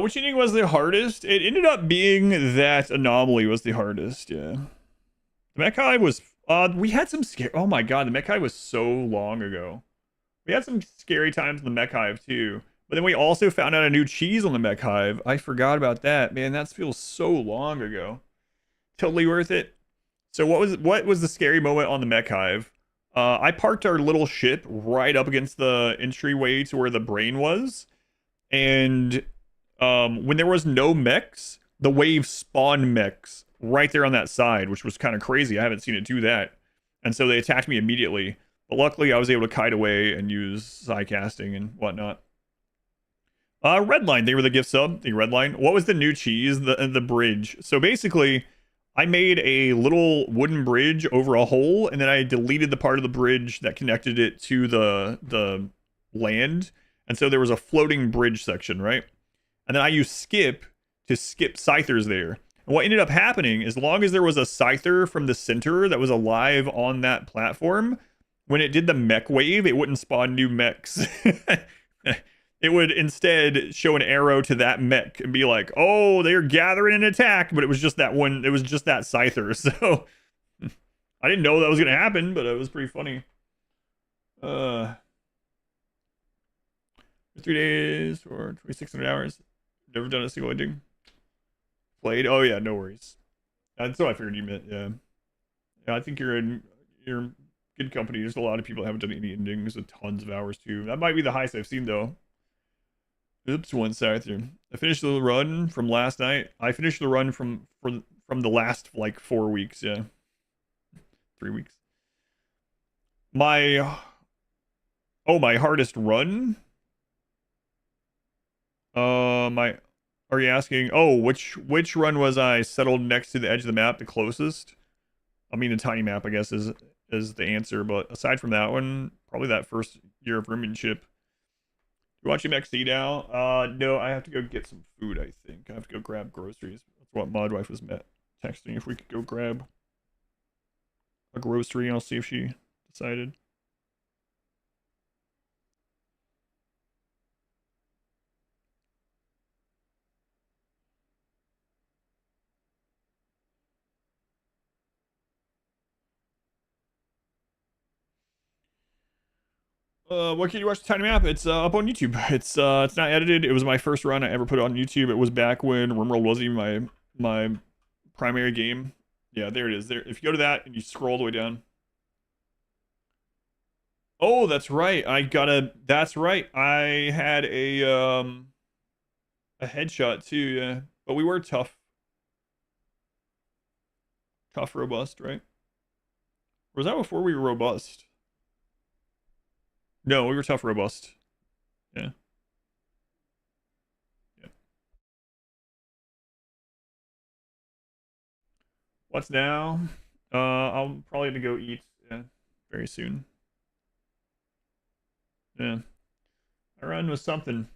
Which ending was the hardest? It ended up being that Anomaly was the hardest, yeah. The Mech Hive was... we had some scary... Oh my god, the Mech Hive was so long ago. We had some scary times in the Mech Hive, too. But then we also found out a new cheese on the Mech Hive. I forgot about that. Man, that feels so long ago. Totally worth it. So what was the scary moment on the Mech Hive? I parked our little ship right up against the entryway to where the brain was. And when there was no mechs, the wave spawned mechs right there on that side, which was kind of crazy. I haven't seen it do that. And so they attacked me immediately. But luckily, I was able to kite away and use side casting and whatnot. Redline, they were the gift sub. The Redline. What was the new cheese? The bridge. So basically, I made a little wooden bridge over a hole, and then I deleted the part of the bridge that connected it to the land. And so there was a floating bridge section, right? And then I used skip to skip scythers there. And what ended up happening, as long as there was a scyther from the center that was alive on that platform, when it did the mech wave, it wouldn't spawn new mechs. It would instead show an arrow to that mech and be like, oh, they're gathering an attack. But it was just that one, it was just that scyther. So I didn't know that was going to happen, but it was pretty funny. 3 days or 2,600 hours. Never done a single ending. Played. Oh yeah, no worries. That's what I figured you meant. Yeah, yeah. I think you're in good company. There's a lot of people that haven't done any endings with tons of hours too. That might be the highest I've seen though. Oops, one scyther. I finished the run from last night. I finished the run from the last like 4 weeks. Yeah, 3 weeks. My hardest run. Are you asking? Oh, which run was I settled next to the edge of the map the closest? I mean, the tiny map, I guess, is the answer. But aside from that one, probably that first year of Rimmanship. You watching XD now? No, I have to go get some food. I think I have to go grab groceries. That's what Modwife was texting. If we could go grab a grocery, I'll see if she decided. What can you watch the tiny map? It's up on YouTube. It's not edited. It was my first run I ever put it on YouTube. It was back when RimWorld wasn't even my primary game. Yeah, there it is. There. If you go to that and you scroll all the way down. Oh, that's right. That's right. I had a headshot too. Yeah, but we were tough, robust, right? Or was that before we were robust? No, we were tough, robust. Yeah. Yeah. What's now? I'll probably have to go eat very soon. Yeah. I run with something.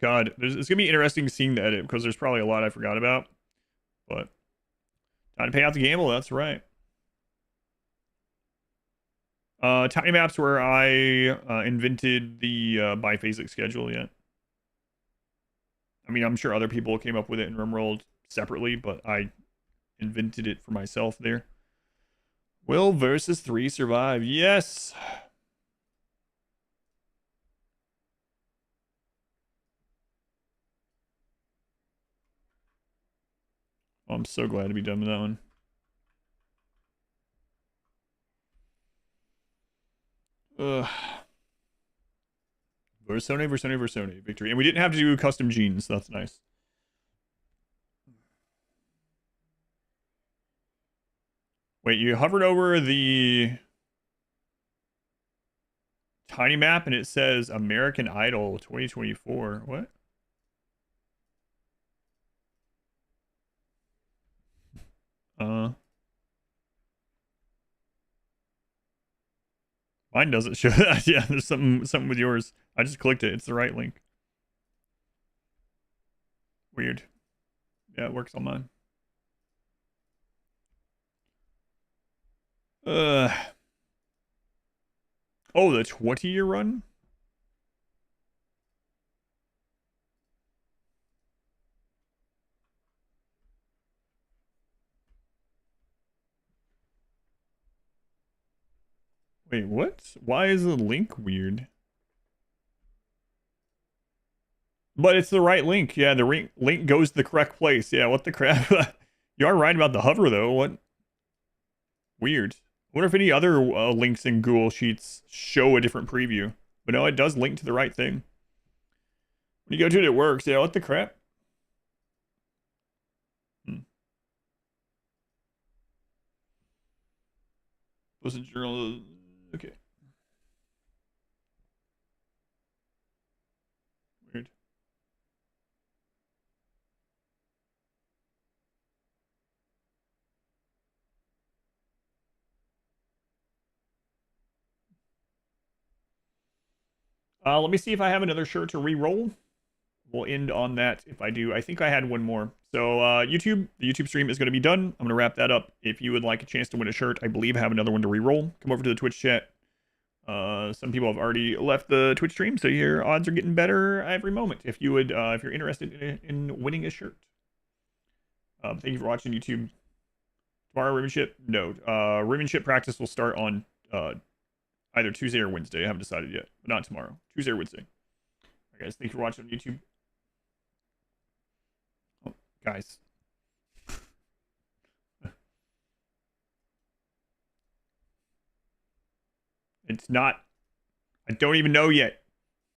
God, it's gonna be interesting seeing the edit because there's probably a lot I forgot about. But time to pay out the gamble, that's right. Tiny maps where I invented the biphasic schedule yet. I mean, I'm sure other people came up with it in RimWorld separately, but I invented it for myself there. Will versus 3 survive? Yes. Oh, I'm so glad to be done with that one. Versone, victory. And we didn't have to do custom genes. So that's nice. Wait, you hovered over the tiny map and it says American Idol 2024. What? Mine doesn't show that. Yeah, there's something with yours. I just clicked it. It's the right link. Weird. Yeah, it works on mine. Oh, the 20-year run? Wait, what? Why is the link weird? But it's the right link. Yeah, the link goes to the correct place. Yeah, what the crap? You are right about the hover, though. What? Weird. I wonder if any other links in Google Sheets show a different preview. But no, it does link to the right thing. When you go to it, it works. Yeah, what the crap? Was a journal. Okay. Weird. Let me see if I have another shirt to re-roll. we'll end on that. If I do, I think I had one more. So YouTube, the YouTube stream is going to be done. I'm going to wrap that up. If you would like a chance to win a shirt, I believe I have another one to re-roll. Come over to the Twitch chat. Some people have already left the Twitch stream, so your odds are getting better every moment. If you would, if you're interested in winning a shirt. Thank you for watching YouTube. Tomorrow, Rimmanship? No. Rimmanship practice will start on either Tuesday or Wednesday. I haven't decided yet, but not tomorrow. Tuesday or Wednesday. All right, guys. Thank you for watching on YouTube. Oh, guys. It's not. I don't even know yet.